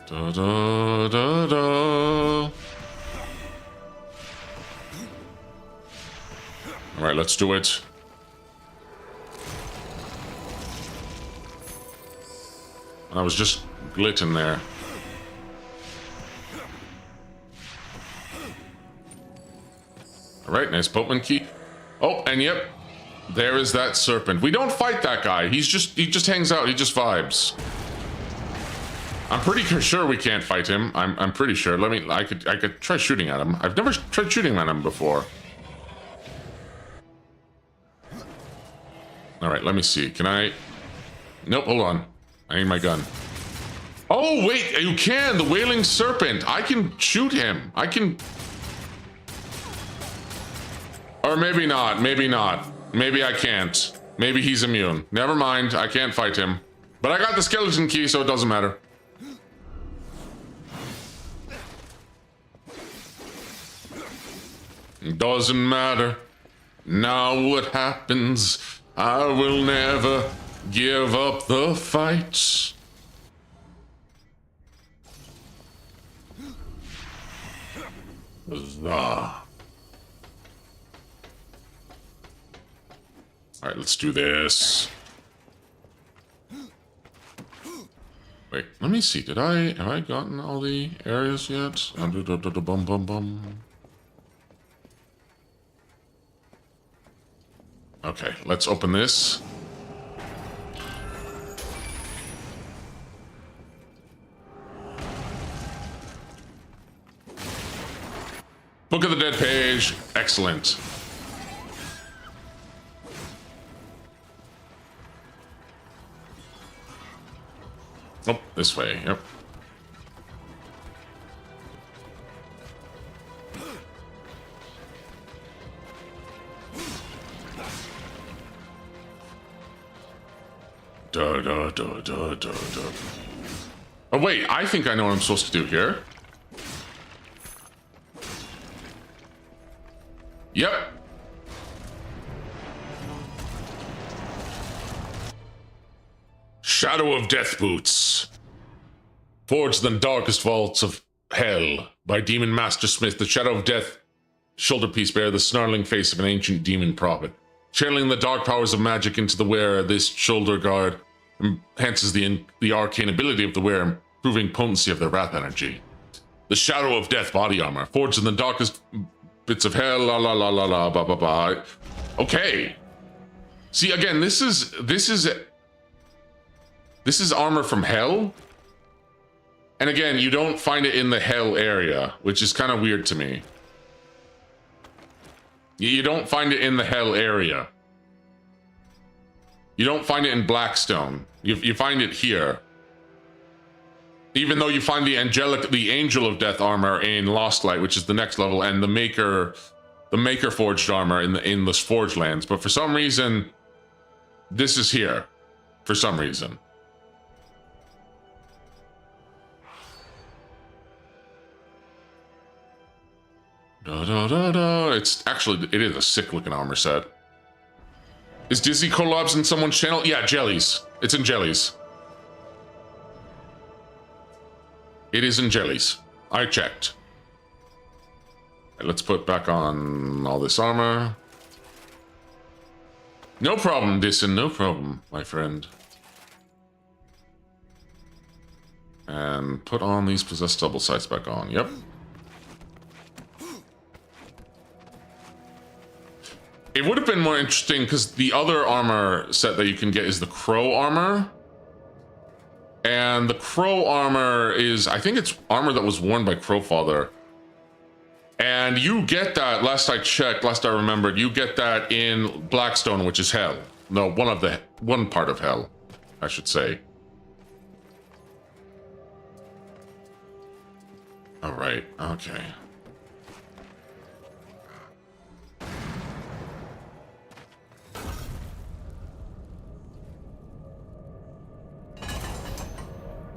S1: Da-da-da-da. All right, let's do it. I was just glitching there. All right, nice boatman key. Oh, and yep, there is that serpent. We don't fight that guy. He just hangs out. He just vibes. I'm pretty sure we can't fight him. I'm pretty sure. I could try shooting at him. I've never tried shooting at him before. All right, let me see. Can I? Nope, hold on. I need my gun. Oh, wait, you can. The wailing serpent. I can shoot him. I can. Or maybe not. Maybe not. Maybe I can't. Maybe he's immune. Never mind. I can't fight him. But I got the skeleton key, so it doesn't matter. It doesn't matter. Now what happens? I will never give up the fight. Huzzah. All right, let's do this. Wait, let me see. Have I gotten all the areas yet? Bum bum bum. Okay, let's open this. Book of the Dead page. Excellent. Oh, this way. Yep. Da da da da da da. Oh wait, I think I know what I'm supposed to do here. Yep. Shadow of Death boots. Forged in the darkest vaults of hell by Demon Master Smith, the Shadow of Death shoulderpiece bear the snarling face of an ancient demon prophet. Channeling the dark powers of magic into the wearer, this shoulder guard enhances the arcane ability of the wearer, improving potency of their wrath energy. The Shadow of Death body armor, forged in the darkest bits of hell, la la la la la, ba ba ba. Okay. See, again, this is armor from hell. And again, you don't find it in the hell area, which is kind of weird to me. You don't find it in the hell area. You don't find it in Blackstone. You find it here. Even though you find the Angel of Death armor in Lost Light, which is the next level, and the Maker forged armor in the Forge Lands. But for some reason, this is here. For some reason. Da, da, da, da. It is a sick looking armor set. Is Disney collabs in someone's channel? Yeah, Jellies. It's in Jellies. It is in Jellies. I checked. Right, let's put back on all this armor. No problem, Dyson. No problem, my friend. And put on these possessed double sights back on. Yep. It would have been more interesting because the other armor set that you can get is the Crow armor. And the Crow armor is, I think it's armor that was worn by Crowfather. And you get that, last I checked, last I remembered, you get that in Blackstone, which is hell. No, one part of hell, I should say. All right, okay.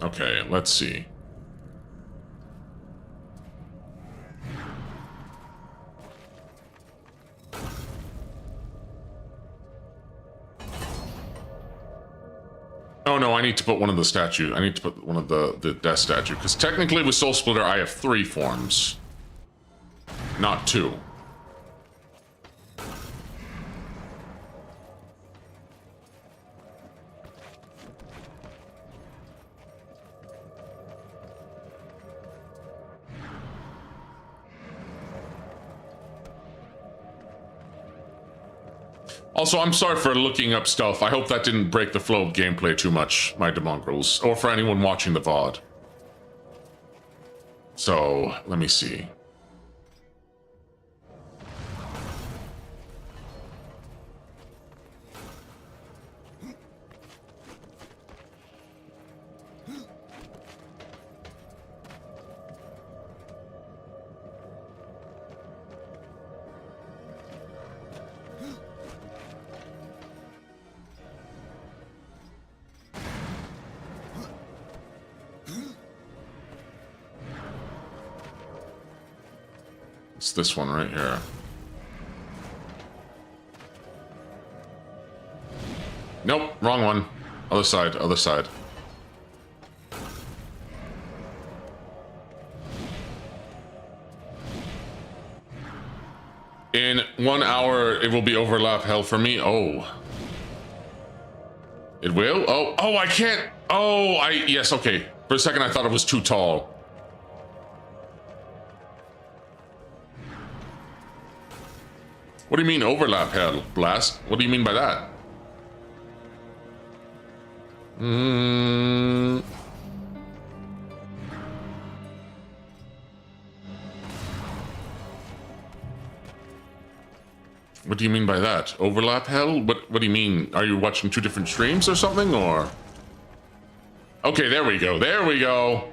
S1: Okay, let's see. Oh no, I need to put one of the statues. I need to put one of the death statue. Because technically with Soul Splitter, I have 3 forms. Not 2. Also, I'm sorry for looking up stuff. I hope that didn't break the flow of gameplay too much, my demongrels, or for anyone watching the VOD. So, let me see. It's this one right here. Nope, wrong one. Other side, other side. In 1 hour, it will be overlap hell for me. Oh. It will? Oh, I can't. Oh, yes, okay. For a second, I thought it was too tall. What do you mean overlap hell, Blast? What do you mean by that? What do you mean by that? Overlap hell? What do you mean? Are you watching 2 different streams or something, or? Okay, there we go. There we go.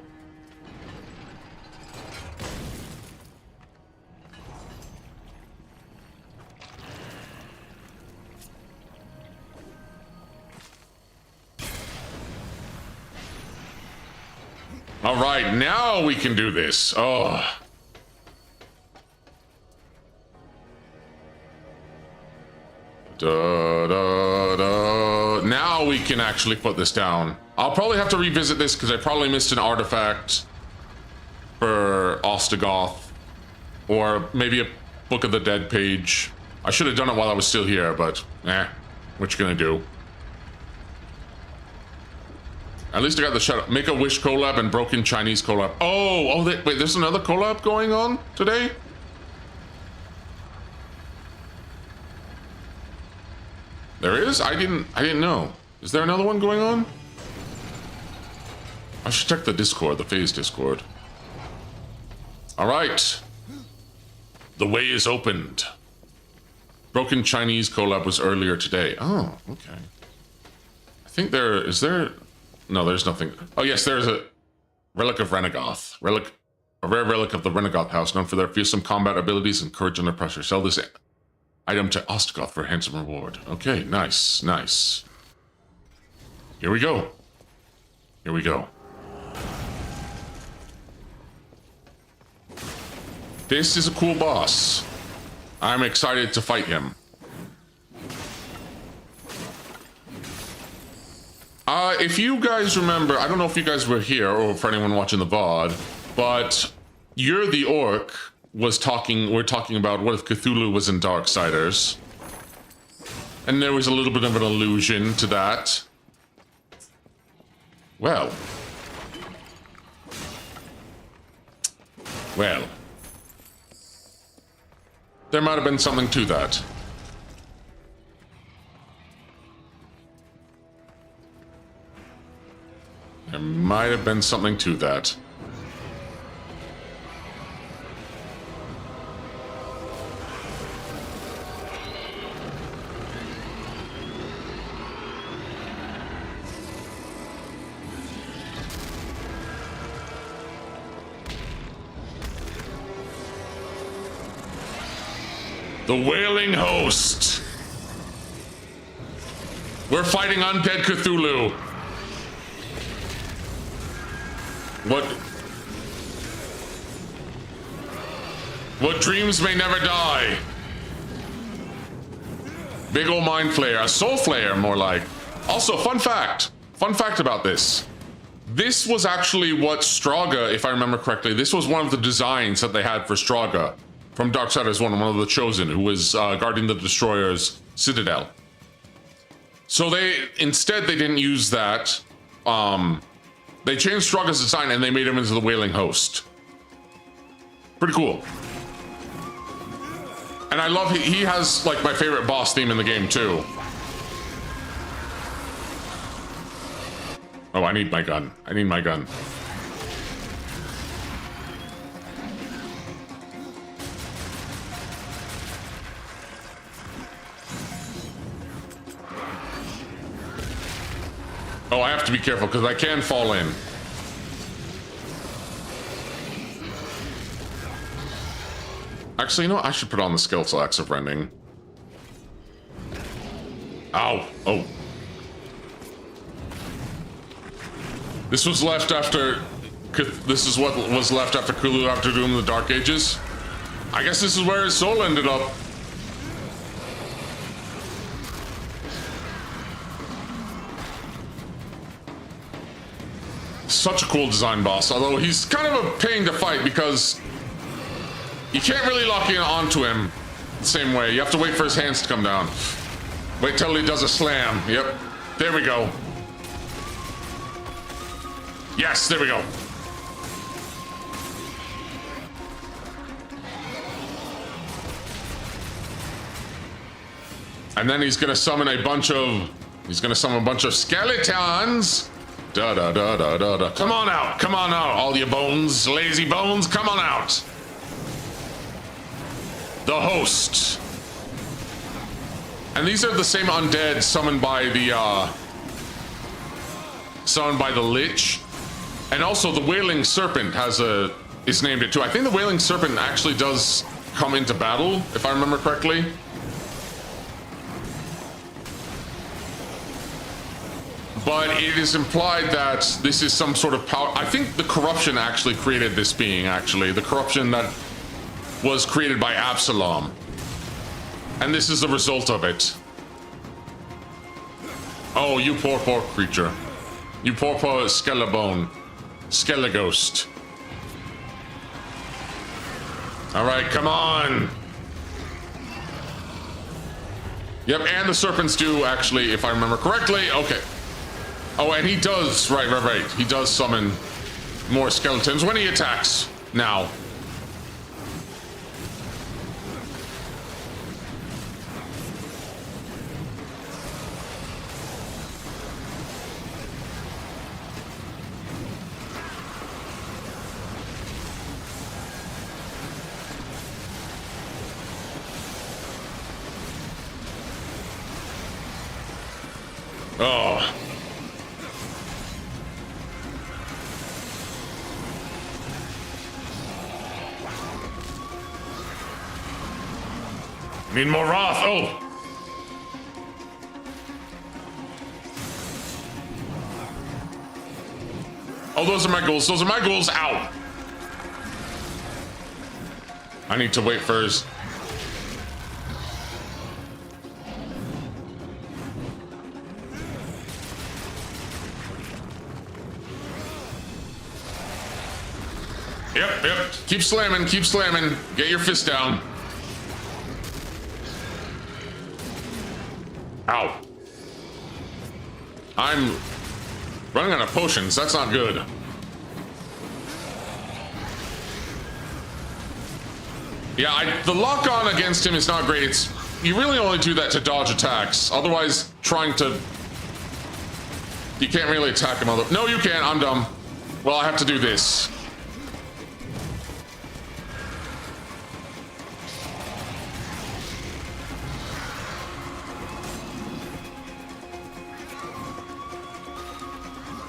S1: All right, now we can do this. Oh. Now we can actually put this down. I'll probably have to revisit this because I probably missed an artifact for Ostagoth, or maybe a Book of the Dead page. I should have done it while I was still here, but what you gonna do? At least I got the shut. Make a Wish collab and Broken Chinese collab. Oh, wait, there's another collab going on today? There is? I didn't know. Is there another one going on? I should check the Discord, the FaZe Discord. All right. The way is opened. Broken Chinese collab was earlier today. Oh, okay. I think is there... No, there's nothing. Oh, yes, there's a Relic of Renegoth. A rare relic of the Renegoth house, known for their fearsome combat abilities and courage under pressure. Sell this item to Ostagoth for a handsome reward. Okay, nice, nice. Here we go. Here we go. This is a cool boss. I'm excited to fight him. If you guys remember, I don't know if you guys were here or for anyone watching the VOD, but You're the Orc we're talking about what if Cthulhu was in Darksiders. And there was a little bit of an allusion to that. Well. Well. There might have been something to that. There might have been something to that. The Wailing Host. We're fighting undead Cthulhu. What dreams may never die. Big ol' mind flayer, a soul flayer, more like. Also, fun fact about this. This was actually what Straga, if I remember correctly, this was one of the designs that they had for Straga from Darksiders 1, one of the Chosen, who was guarding the Destroyer's Citadel. So instead they didn't use that. They changed Straga's design and they made him into the Wailing Host. Pretty cool. And I love, he has like my favorite boss theme in the game too. Oh, I need my gun. I need my gun. Oh, I have to be careful because I can fall in. Actually, you know what? I should put on the skeletal axe of rending. Ow. Oh. This was left after... This is what was left after Cthulhu after doing the Dark Ages. I guess this is where his soul ended up. Such a cool design boss, although he's kind of a pain to fight because you can't really lock in onto him the same way. You have to wait for his hands to come down. Wait till he does a slam. Yep. There we go. Yes, there we go. And then he's gonna summon a bunch of skeletons. Da da da da da da. Come on out, all you bones, lazy bones, come on out. The host. And these are the same undead summoned by the Lich. And also the Wailing Serpent is named it too. I think the Wailing Serpent actually does come into battle, if I remember correctly. But it is implied that this is some sort of power. I think the corruption actually created this being, actually. The corruption that was created by Absalom. And this is the result of it. Oh, you poor creature. You poor skelebone. Skeleghost. Alright, come on. Yep, and the serpents do actually, if I remember correctly. Okay. Oh, and he does, right. He does summon more skeletons when he attacks now. Oh. Need more Wrath. Oh. Oh, those are my ghouls. Those are my ghouls. Ow. I need to wait for his... Yep. Keep slamming. Get your fist down. Ow. I'm running out of potions. That's not good. Yeah, the lock-on against him is not great. You really only do that to dodge attacks. Otherwise, you can't really attack him. No, you can't. I'm dumb. Well, I have to do this.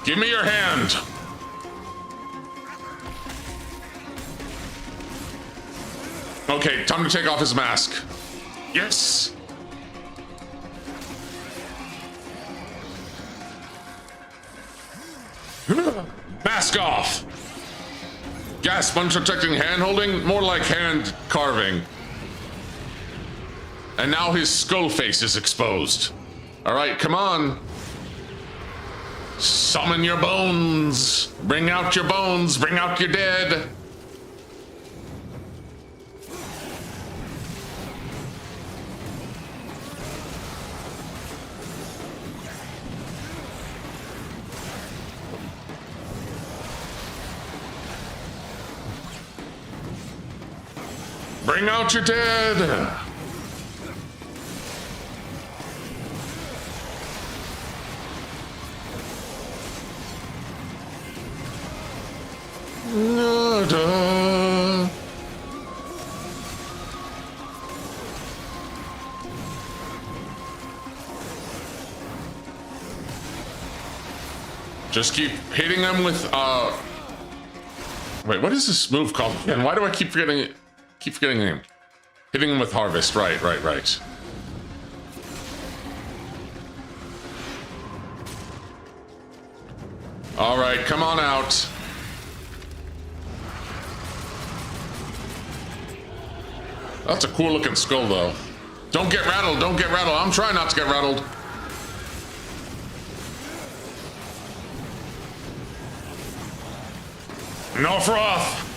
S1: Give me your hand. Okay, time to take off his mask. Yes. Mask off. Gasp, unprotecting hand holding? More like hand carving. And now his skull face is exposed. Alright, come on. Summon your bones. Bring out your bones. Bring out your dead. Bring out your dead. Just keep hitting them with wait, what is this move called again? Why do I keep forgetting it? Keep forgetting the name. Hitting them with harvest. Right. All right, come on out. That's a cool looking skull, though. Don't get rattled. Don't get rattled. I'm trying not to get rattled. No froth.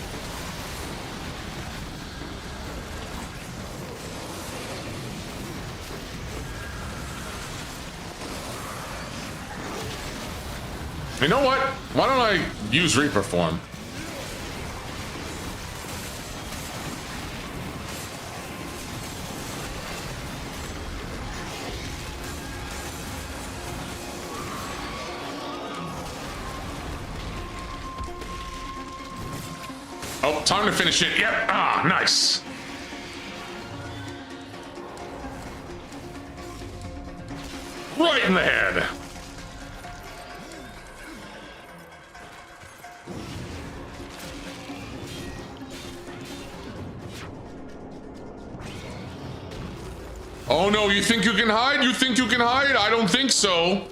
S1: You know what? Why don't I use Reaper form? Oh, time to finish it. Yep. Ah, nice. Right in the head. Oh no, you think you can hide? You think you can hide? I don't think so.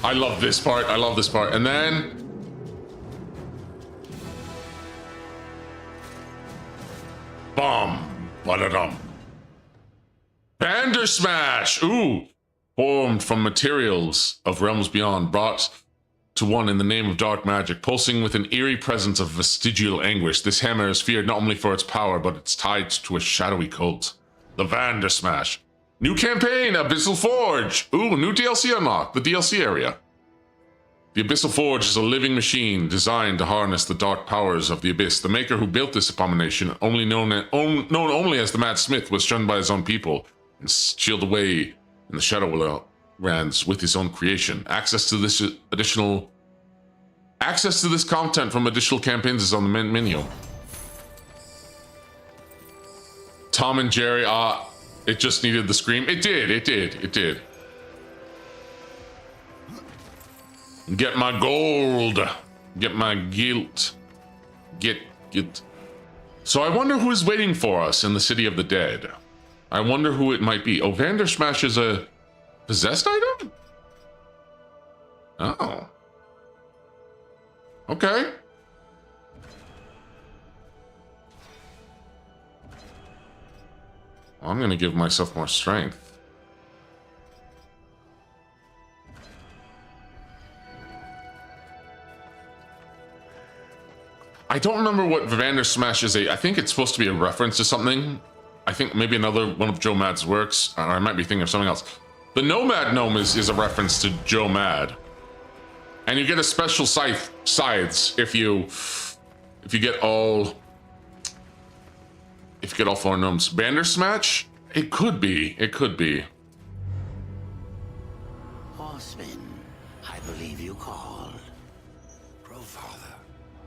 S1: I love this part. I love this part. And then... Bomb. Ba-da-dum. Banter smash. Ooh. Formed from materials of realms beyond, brought to one in the name of dark magic, pulsing with an eerie presence of vestigial anguish. This hammer is feared not only for its power, but it's tied to a shadowy cult. The Banter Smash. New campaign, Abyssal Forge. Ooh, new DLC unlocked, the DLC area. The Abyssal Forge is a living machine designed to harness the dark powers of the Abyss. The maker who built this abomination, known only as the Mad Smith, was shunned by his own people and sealed away in the Shadow Lands with his own creation. Access to this content from additional campaigns is on the menu. Tom and Jerry, it just needed the scream. It did. Get my gold. Get my guilt. Get. So I wonder who is waiting for us in the City of the Dead. I wonder who it might be. Oh, Vander Smash is a possessed item? Oh. Okay. I'm gonna give myself more strength. I don't remember what Vander Smash is. I think it's supposed to be a reference to something. I think maybe another one of Joe Mad's works, or I might be thinking of something else. The Nomad Gnome is a reference to Joe Mad. And you get a special scythes if you get all 4 gnomes. Bandersmatch? It could be.
S8: Horseman, I believe you called.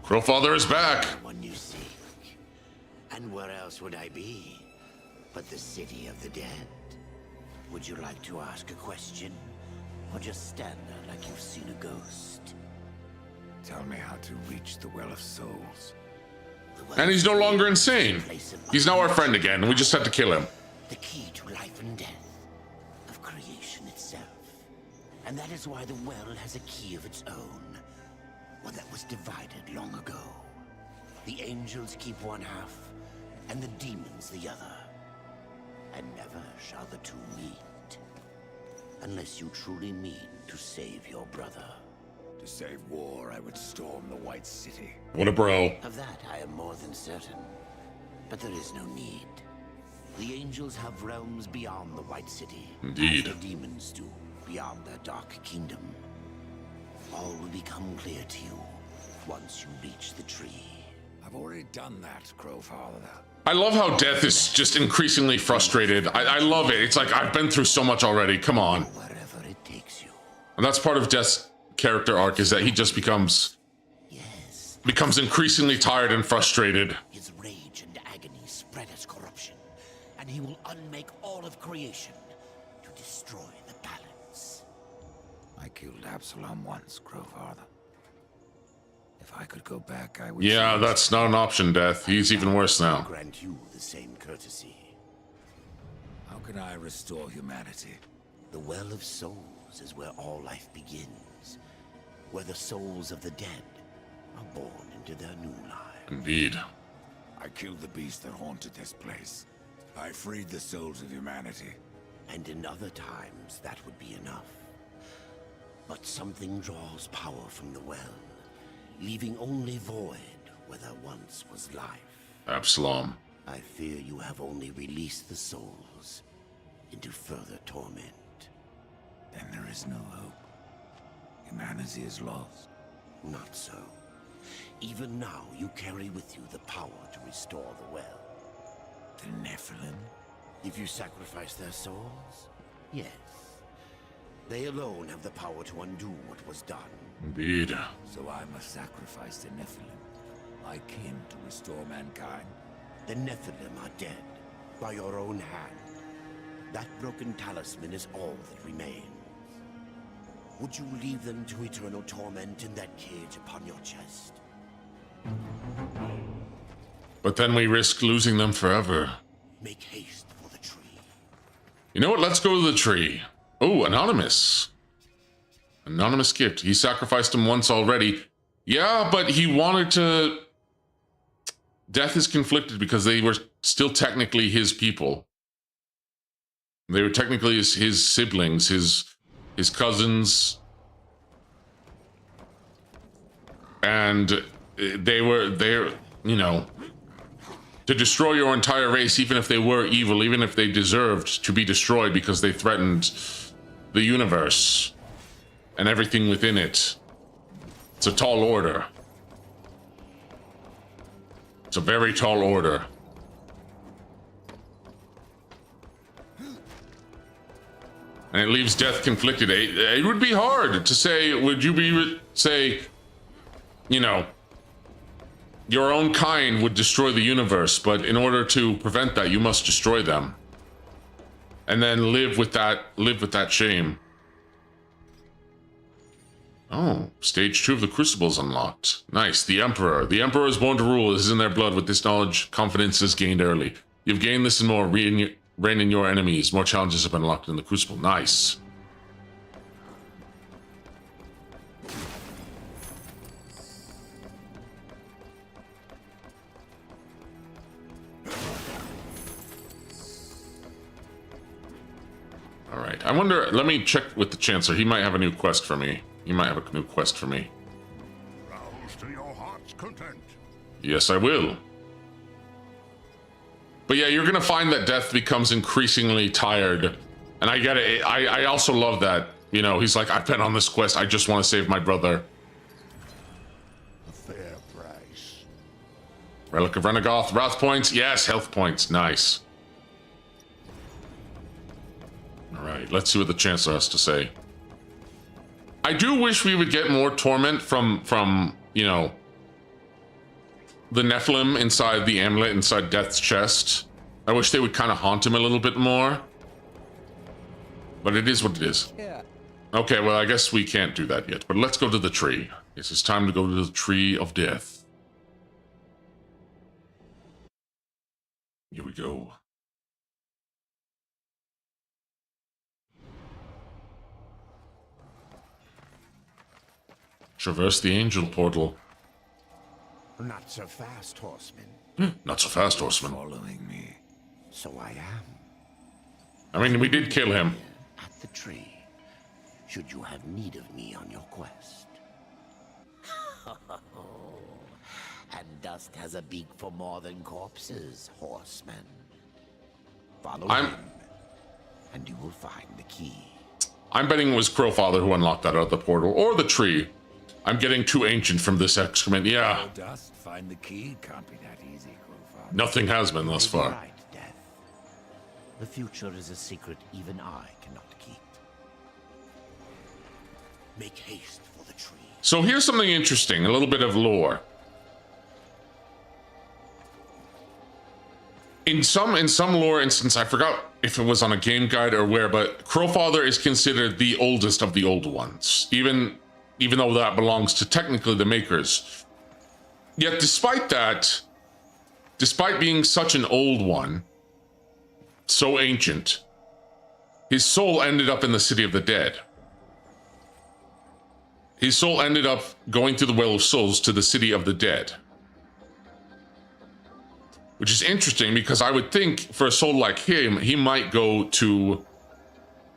S1: Crowfather is back.
S8: One you seek. And where else would I be but the City of the Dead? Would you like to ask a question? Or just stand there like you've seen a ghost?
S3: Tell me how to reach the Well of Souls.
S1: And he's no longer insane. He's now our friend again, and we just had to kill him.
S8: The key to life and death, of creation itself. And that is why the well has a key of its own. Well, that was divided long ago. The angels keep one half, and the demons the other. And never shall the two meet. Unless you truly mean to save your brother.
S3: To save war, I would storm the White City.
S1: What a bro.
S8: Of that I am more than certain. But there is no need. The angels have realms beyond the White City.
S1: Indeed.
S8: As the demons do, beyond their dark kingdom. All will become clear to you once you reach the tree.
S3: I've already done that, Crowfather.
S1: I love how Death is just increasingly frustrated. I love it. It's like, I've been through so much already. Come on.
S8: Wherever it takes you.
S1: And that's part of Death's character arc, is that he just becomes increasingly tired and frustrated.
S8: His rage and agony spread as corruption, and he will unmake all of creation to destroy the balance.
S3: I killed Absalom once, Crowfather. If I could go back, I would.
S1: Yeah, that's not an option, Death. He's even worse now.
S8: Grant you the same courtesy.
S3: How can I restore humanity?
S8: The Well of Souls is where all life begins. Where the souls of the dead are born into their new lives.
S1: Indeed.
S3: I killed the beast that haunted this place. I freed the souls of humanity.
S8: And in other times, that would be enough. But something draws power from the well, leaving only void where there once was life.
S1: Absalom.
S8: I fear you have only released the souls into further torment.
S3: Then there is no hope. Humanity is lost.
S8: Not so. Even now, you carry with you the power to restore the well.
S3: The Nephilim?
S8: If you sacrifice their souls, yes. They alone have the power to undo what was done.
S1: Indeed.
S3: So I must sacrifice the Nephilim, my kin, to restore mankind.
S8: The Nephilim are dead, by your own hand. That broken talisman is all that remains. Would you leave them to eternal torment in that cage upon your chest?
S1: But then we risk losing them forever.
S8: Make haste for the tree.
S1: You know what? Let's go to the tree. Oh, anonymous. Anonymous gift. He sacrificed him once already. Yeah, but he wanted to... Death is conflicted because they were still technically his people. They were technically his siblings, his cousins. And they're, you know, to destroy your entire race, even if they were evil, even if they deserved to be destroyed because they threatened the universe and everything within it. It's a tall order. It's a very tall order. And it leaves Death conflicted. It would be hard to say, would you say, you know, your own kind would destroy the universe, but in order to prevent that, you must destroy them. And then live with that shame. Oh, stage 2 of the Crucible is unlocked. Nice, the Emperor. The Emperor is born to rule. This is in their blood. With this knowledge, confidence is gained early. You've gained this and more. Reign in your enemies. More challenges have been unlocked in the Crucible. Nice. All right. I wonder, let me check with the Chancellor. He might have a new quest for me. He might have a new quest for me.
S2: Rouse to your heart's content.
S1: Yes, I will. But yeah, you're gonna find that Death becomes increasingly tired. And I get it. I also love that. You know, he's like, I've been on this quest. I just want to save my brother.
S2: A fair price.
S1: Relic of Renegoth. Wrath points. Yes, health points. Nice. All right, let's see what the Chancellor has to say. I do wish we would get more torment from you know, the Nephilim inside the amulet, inside Death's chest. I wish they would kind of haunt him a little bit more. But it is what it is.
S7: Yeah.
S1: Okay, well, I guess we can't do that yet. But let's go to the tree. Yes, it's time to go to the Tree of Death. Here we go. Traverse the angel portal.
S8: Not so fast, horseman.
S1: Not so fast, horseman.
S3: Following me.
S8: So I am.
S1: I mean, we did kill him.
S8: At the tree. Should you have need of me on your quest. And dust has a beak for more than corpses, horseman. Follow him, and you will find the key.
S1: I'm betting it was Crowfather who unlocked that out of the portal, or the tree. I'm getting too ancient from this excrement. Yeah.
S3: Dust, find the key. Can't be that easy, Crowfather.
S1: Nothing has been thus far.
S8: Right, Death. The future is a secret even I cannot keep. Make haste for the tree.
S1: So here's something interesting, a little bit of lore. In some lore instance, I forgot if it was on a game guide or where, but Crowfather is considered the oldest of the old ones, even though that belongs to technically the makers. Yet despite that, despite being such an old one, so ancient, his soul ended up in the city of the dead. His soul ended up going through the Well of Souls to the city of the dead. Which is interesting because I would think for a soul like him, he might go to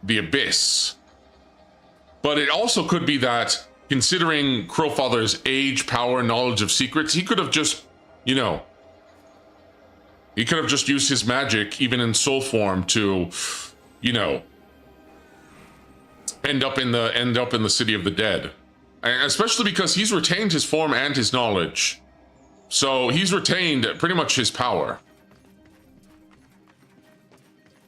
S1: the Abyss. But it also could be that, considering Crowfather's age, power, knowledge of secrets, he could have just, you know, he could have just used his magic, even in soul form, to, you know, end up in the city of the dead. And especially because he's retained his form and his knowledge. So he's retained pretty much his power.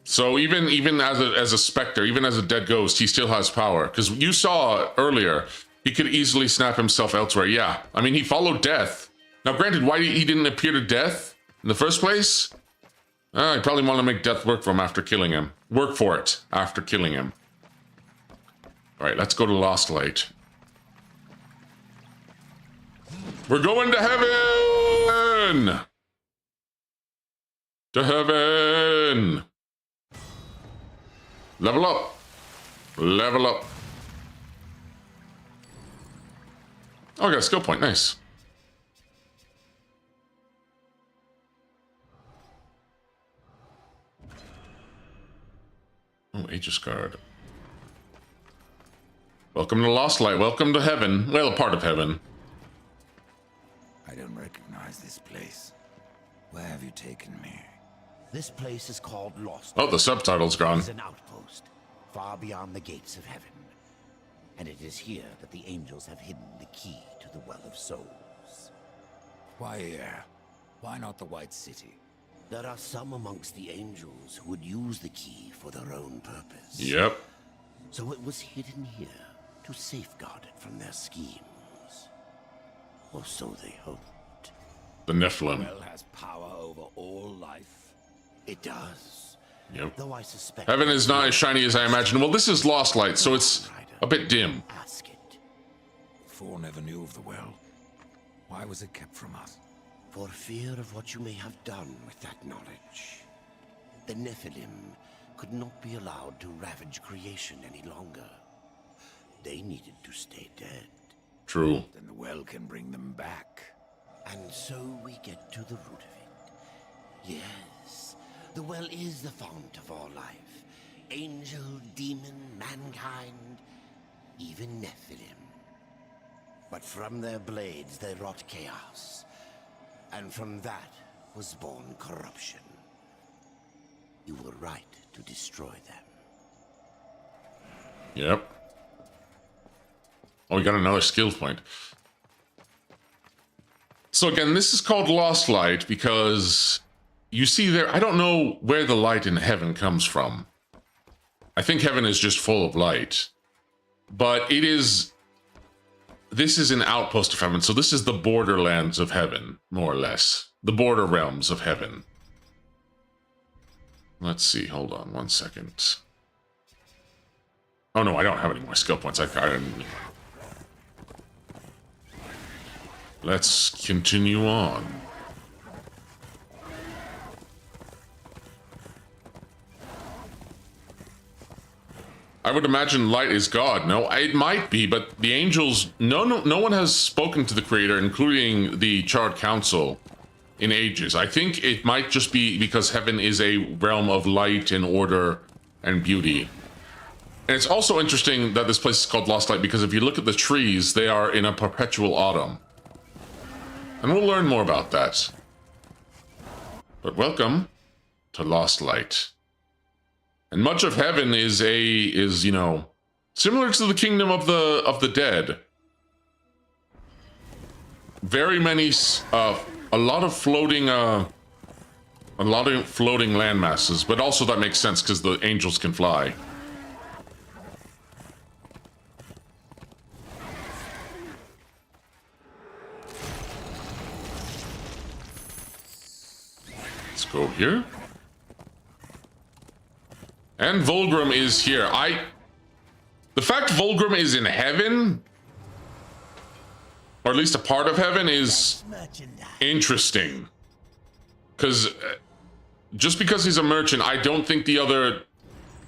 S1: So even as a specter, even as a dead ghost, he still has power. Because you saw earlier, he could easily snap himself elsewhere. Yeah, I mean, he followed death. Now, granted, why he didn't appear to death in the first place? He probably wanted to make death work for him after killing him. Work for it after killing him. All right, let's go to Lost Light. We're going to heaven! To heaven! Level up! Level up! Oh, I got a skill point, nice. Oh, Aegis Guard. Welcome to Lost Light, welcome to heaven. Well, a part of heaven.
S3: I don't recognize this place. Where have you taken me?
S8: This place is called Lost.
S1: Oh, the subtitle's gone.
S8: It's an outpost, far beyond the gates of heaven. And it is here that the angels have hidden the key to the Well of Souls.
S3: Why here? Why not the White City?
S8: There are some amongst the angels who would use the key for their own purpose.
S1: Yep.
S8: So it was hidden here to safeguard it from their schemes. Or so they hoped.
S1: The Nephilim.
S3: The well has power over all life.
S8: It does.
S1: Yep.
S8: Though I suspect
S1: heaven is not as shiny as I imagined. Well, this is Lost Light, so it's a bit dim.
S8: Ask it.
S3: Four never knew of the well. Why was it kept from us?
S8: For fear of what you may have done with that knowledge. The Nephilim could not be allowed to ravage creation any longer. They needed to stay dead.
S1: True.
S3: Then the well can bring them back.
S8: And so we get to the root of it. Yes, the well is the fount of all life. Angel, demon, mankind, even Nephilim. But from their blades they wrought chaos. And from that was born corruption. You were right to destroy them.
S1: Yep. Oh, we got another skill point. So again, this is called Lost Light because you see there, I don't know where the light in heaven comes from. I think heaven is just full of light. But it is, this is an outpost of heaven. So this is the borderlands of heaven, more or less. The border realms of heaven. Let's see, hold on one second. Oh no, I don't have any more skill points. Let's continue on. I would imagine light is God. No, it might be, but the angels, no one has spoken to the creator, including the Charred Council, in ages. I think it might just be because heaven is a realm of light and order and beauty. And it's also interesting that this place is called Lost Light because if you look at the trees, they are in a perpetual autumn. And we'll learn more about that. But welcome to Lost Light. And much of heaven is you know, similar to the kingdom of the dead. Very many a lot of floating land masses, but also that makes sense because the angels can fly. Let's go here. And Volgrim is here. The fact Volgrim is in heaven, or at least a part of heaven, is interesting. Because just because he's a merchant, I don't think the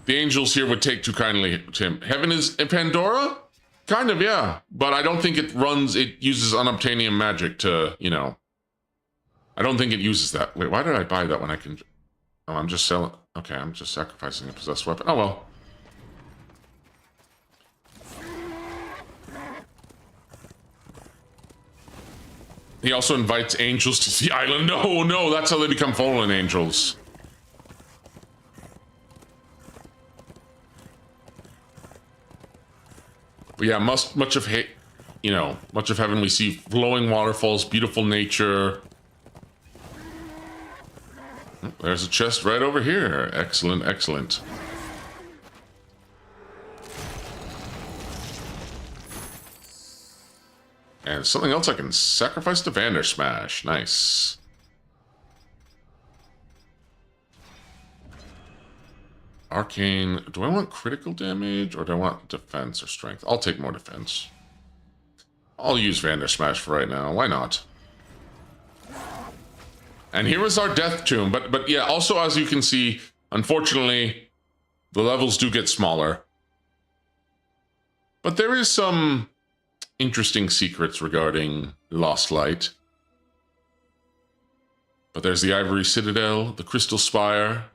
S1: angels here would take too kindly to him. Heaven is in Pandora? Kind of, yeah. But I don't think it uses unobtainium magic to, you know. I don't think it uses that. Wait, why did I buy that when I can... Oh, I'm just selling... Okay, I'm just sacrificing a possessed weapon. Oh, well. He also invites angels to the island. No, no, that's how they become fallen angels. But yeah, much of heaven we see flowing waterfalls, beautiful nature. There's a chest right over here. Excellent, excellent. And something else I can sacrifice to Vander Smash. Nice. Arcane. Do I want critical damage or do I want defense or strength? I'll take more defense. I'll use Vander Smash for right now. Why not? And here is our death tomb. But yeah, also as you can see, unfortunately, the levels do get smaller. But there is some interesting secrets regarding Lost Light. But there's the Ivory Citadel, the Crystal Spire.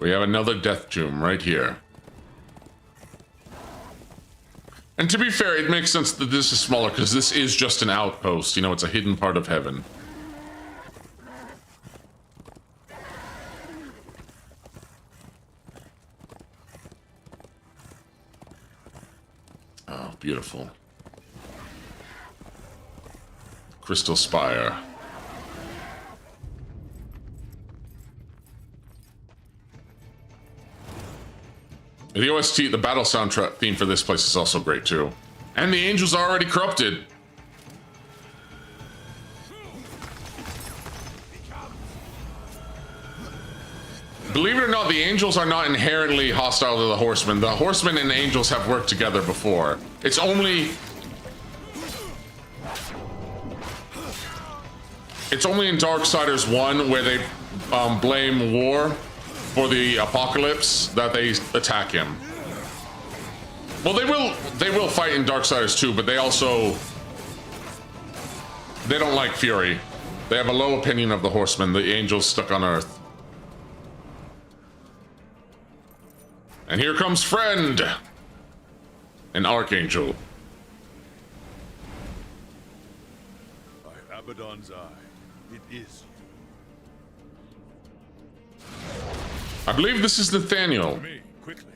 S1: We have another death tomb right here. And to be fair, it makes sense that this is smaller because this is just an outpost. You know, it's a hidden part of heaven. Oh, beautiful. Crystal Spire. The OST, the battle soundtrack theme for this place is also great too. And the angels are already corrupted. Believe it or not, the angels are not inherently hostile to the horsemen. The horsemen and the angels have worked together before. It's only in Darksiders 1 where they blame war for the apocalypse that they attack him. Well, they will fight in Darksiders 2, but they don't like Fury. They have a low opinion of the horsemen, the angels stuck on Earth. And here comes Friend, an archangel.
S9: By Abaddon's eye, it is
S1: I believe this is Nathaniel.
S9: me, quickly.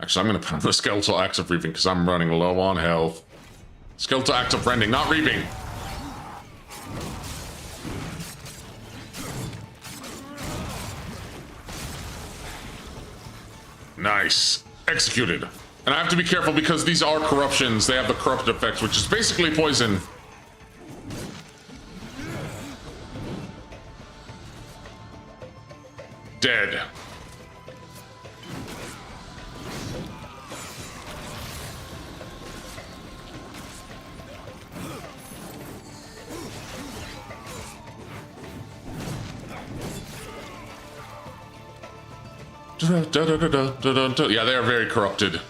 S1: Actually, I'm going to put the Skeletal Axe of Reaving because I'm running low on health. Skeletal Axe of Rending, not Reaving. Nice. Executed. And I have to be careful because these are corruptions. They have the corrupt effects, which is basically poison. Dead. Yeah, they are very corrupted.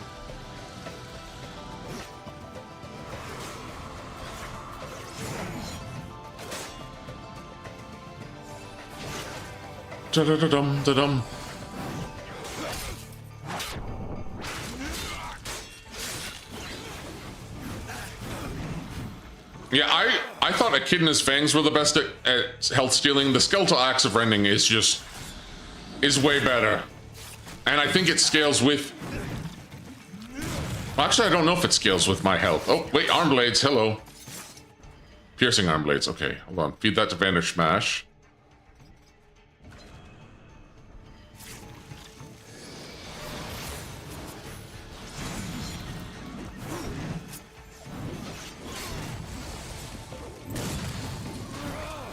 S1: Da-da-da-dum-da-dum. Yeah, I thought Echidna's fangs were the best at health stealing. The skeletal axe of rending is way better. And I think it scales with... Well, actually, I don't know if it scales with my health. Oh, wait, arm blades, hello. Piercing arm blades, okay. Hold on, feed that to Vanish Smash.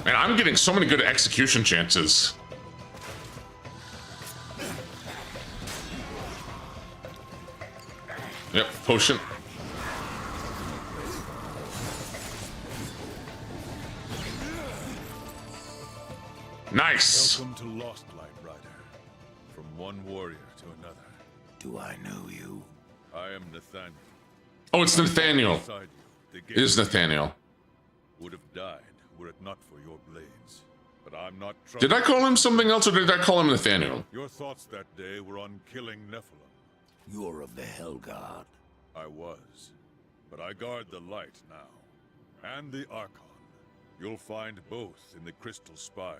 S1: Man, I'm getting so many good execution chances. Yep, potion. Nice.
S9: Welcome to Lost Light, Rider. From one warrior to another.
S3: Do I know you?
S9: I am Nathaniel.
S1: Oh, it's Nathaniel.
S9: Beside you,
S1: It is Nathaniel.
S9: would have died were it not for your blades. But I'm not troubled.
S1: Did I call him something else, or did I call him Nathaniel?
S9: Your thoughts that day were on killing Nephilim.
S3: You're of the Hellguard.
S9: I was. But I guard the light now. And the Archon. You'll find both in the Crystal Spire.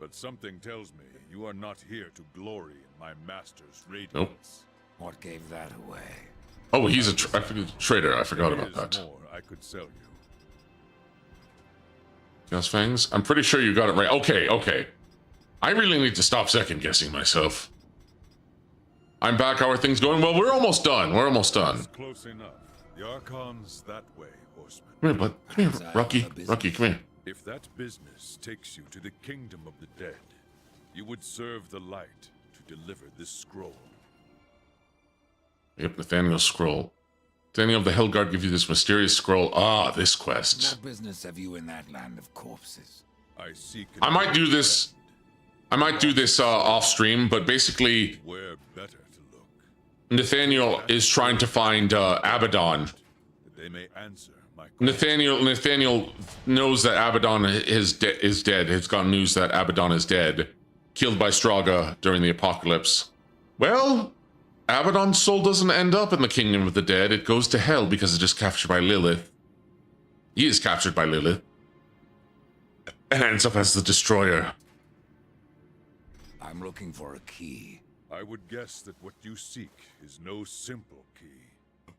S9: But something tells me you are not here to glory in my master's radiance.
S1: Nope.
S3: What gave that away?
S1: Oh, he's a traitor. I forgot about
S9: There is
S1: that.
S9: more I could sell you.
S1: Gas fangs? I'm pretty sure you got it right. Okay, okay. I really need to stop second guessing myself. I'm back. How are things going? Well, we're almost done. We're almost done.
S9: It's close enough. The Archon's that way, horseman.
S1: Come here, bud. Come here, Rocky. Rocky, come here.
S9: If that business takes you to the kingdom of the dead, you would serve the light to deliver this scroll.
S1: Yep, Nathaniel's scroll. Nathaniel of the Hellguard give you this mysterious scroll. Ah, this quest.
S3: What business have you in that land of corpses?
S9: I seek.
S1: I might do this. I might do this off stream, but basically,
S9: Where better to look,
S1: Nathaniel is trying to find Abaddon.
S9: that they may answer my
S1: Nathaniel knows that Abaddon is dead. Has gotten news that Abaddon is dead, killed by Straga during the apocalypse. Well, Abaddon's soul doesn't end up in the kingdom of the dead. It goes to hell because it is captured by Lilith. He is captured by Lilith and ends up as the destroyer.
S3: I'm looking for a key.
S9: I would guess that what you seek is no simple key.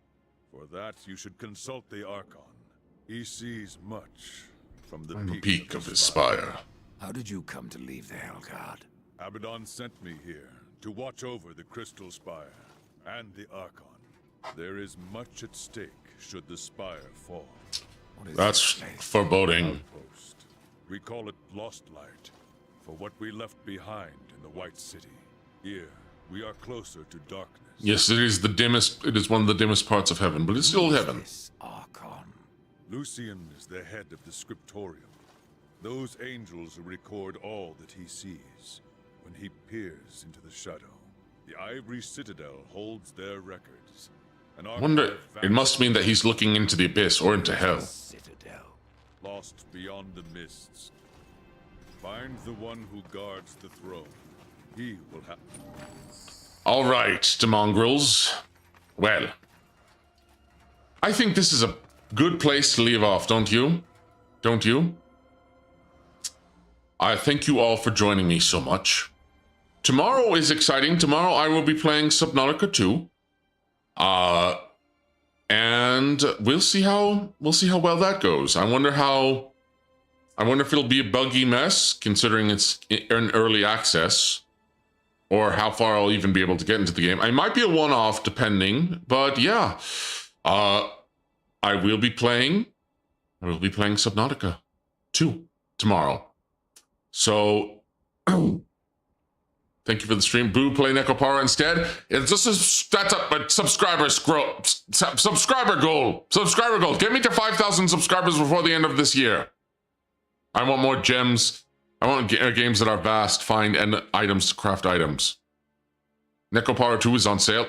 S9: For that, you should consult the Archon. He sees much from the
S1: Peak of his spire.
S3: How did you come to leave the Hellguard?
S9: Abaddon sent me here to watch over the Crystal Spire and the Archon. There is much at stake should the spire fall.
S1: That's foreboding.
S9: Outpost. We call it Lost Light, for what we left behind in the White City. Here, we are closer to darkness.
S1: Yes, it is the dimmest. It is one of the dimmest parts of heaven, but it's still heaven.
S3: Archon.
S9: Lucian is the head of the Scriptorium. Those angels who record all that he sees when he peers into the shadow. The Ivory Citadel holds their records.
S1: I wonder, it must mean that he's looking into the abyss or into hell.
S3: Citadel.
S9: Lost beyond the mists. Find the one who guards the throne. He will have...
S1: All right, the mongrels. Well, I think this is a good place to leave off, don't you? Don't you? I thank you all for joining me so much. Tomorrow is exciting. Tomorrow I will be playing Subnautica 2. And we'll see how well that goes. I wonder if it'll be a buggy mess, considering it's in early access, or how far I'll even be able to get into the game. I might be a one-off, depending, but yeah. I will be playing Subnautica 2 tomorrow. So, thank you for the stream. Boo, play Necropara instead. That's a subscriber goal. Subscriber goal. Get me to 5,000 subscribers before the end of this year. I want more gems. I want games that are vast, find, and items to craft items. Necropara 2 is on sale.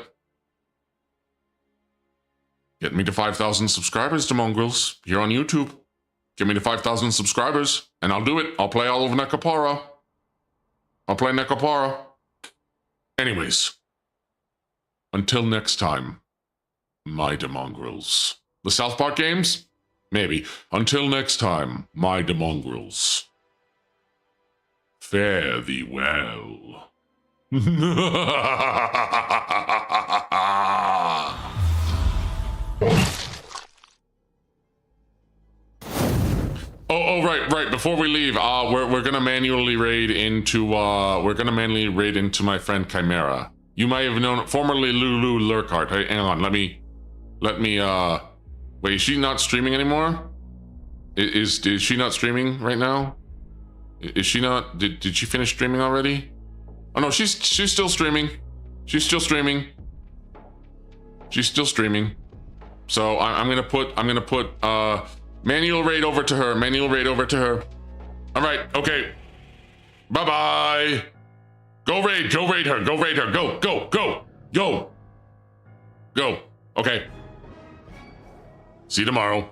S1: Get me to 5,000 subscribers, the mongrels, here on YouTube. Get me to 5,000 subscribers, and I'll do it. I'll play all of Necropara. I'll play Necropara. Anyways, until next time, my demongrels. The South Park games? Maybe. Until next time, my demongrels. Fare thee well. Oh, right. Before we leave, we're gonna manually raid into my friend Chimera. You might have known formerly Lulu Lurkhart. Hey, hang on, let me wait, is she not streaming anymore? Is she not streaming right now? Is she not? Did she finish streaming already? Oh no, she's still streaming. She's still streaming. She's still streaming. So I'm gonna put manual raid over to her. Manual raid over to her. All right. Okay. Bye bye. Go raid her. Go raid her. Go. Okay. See you tomorrow.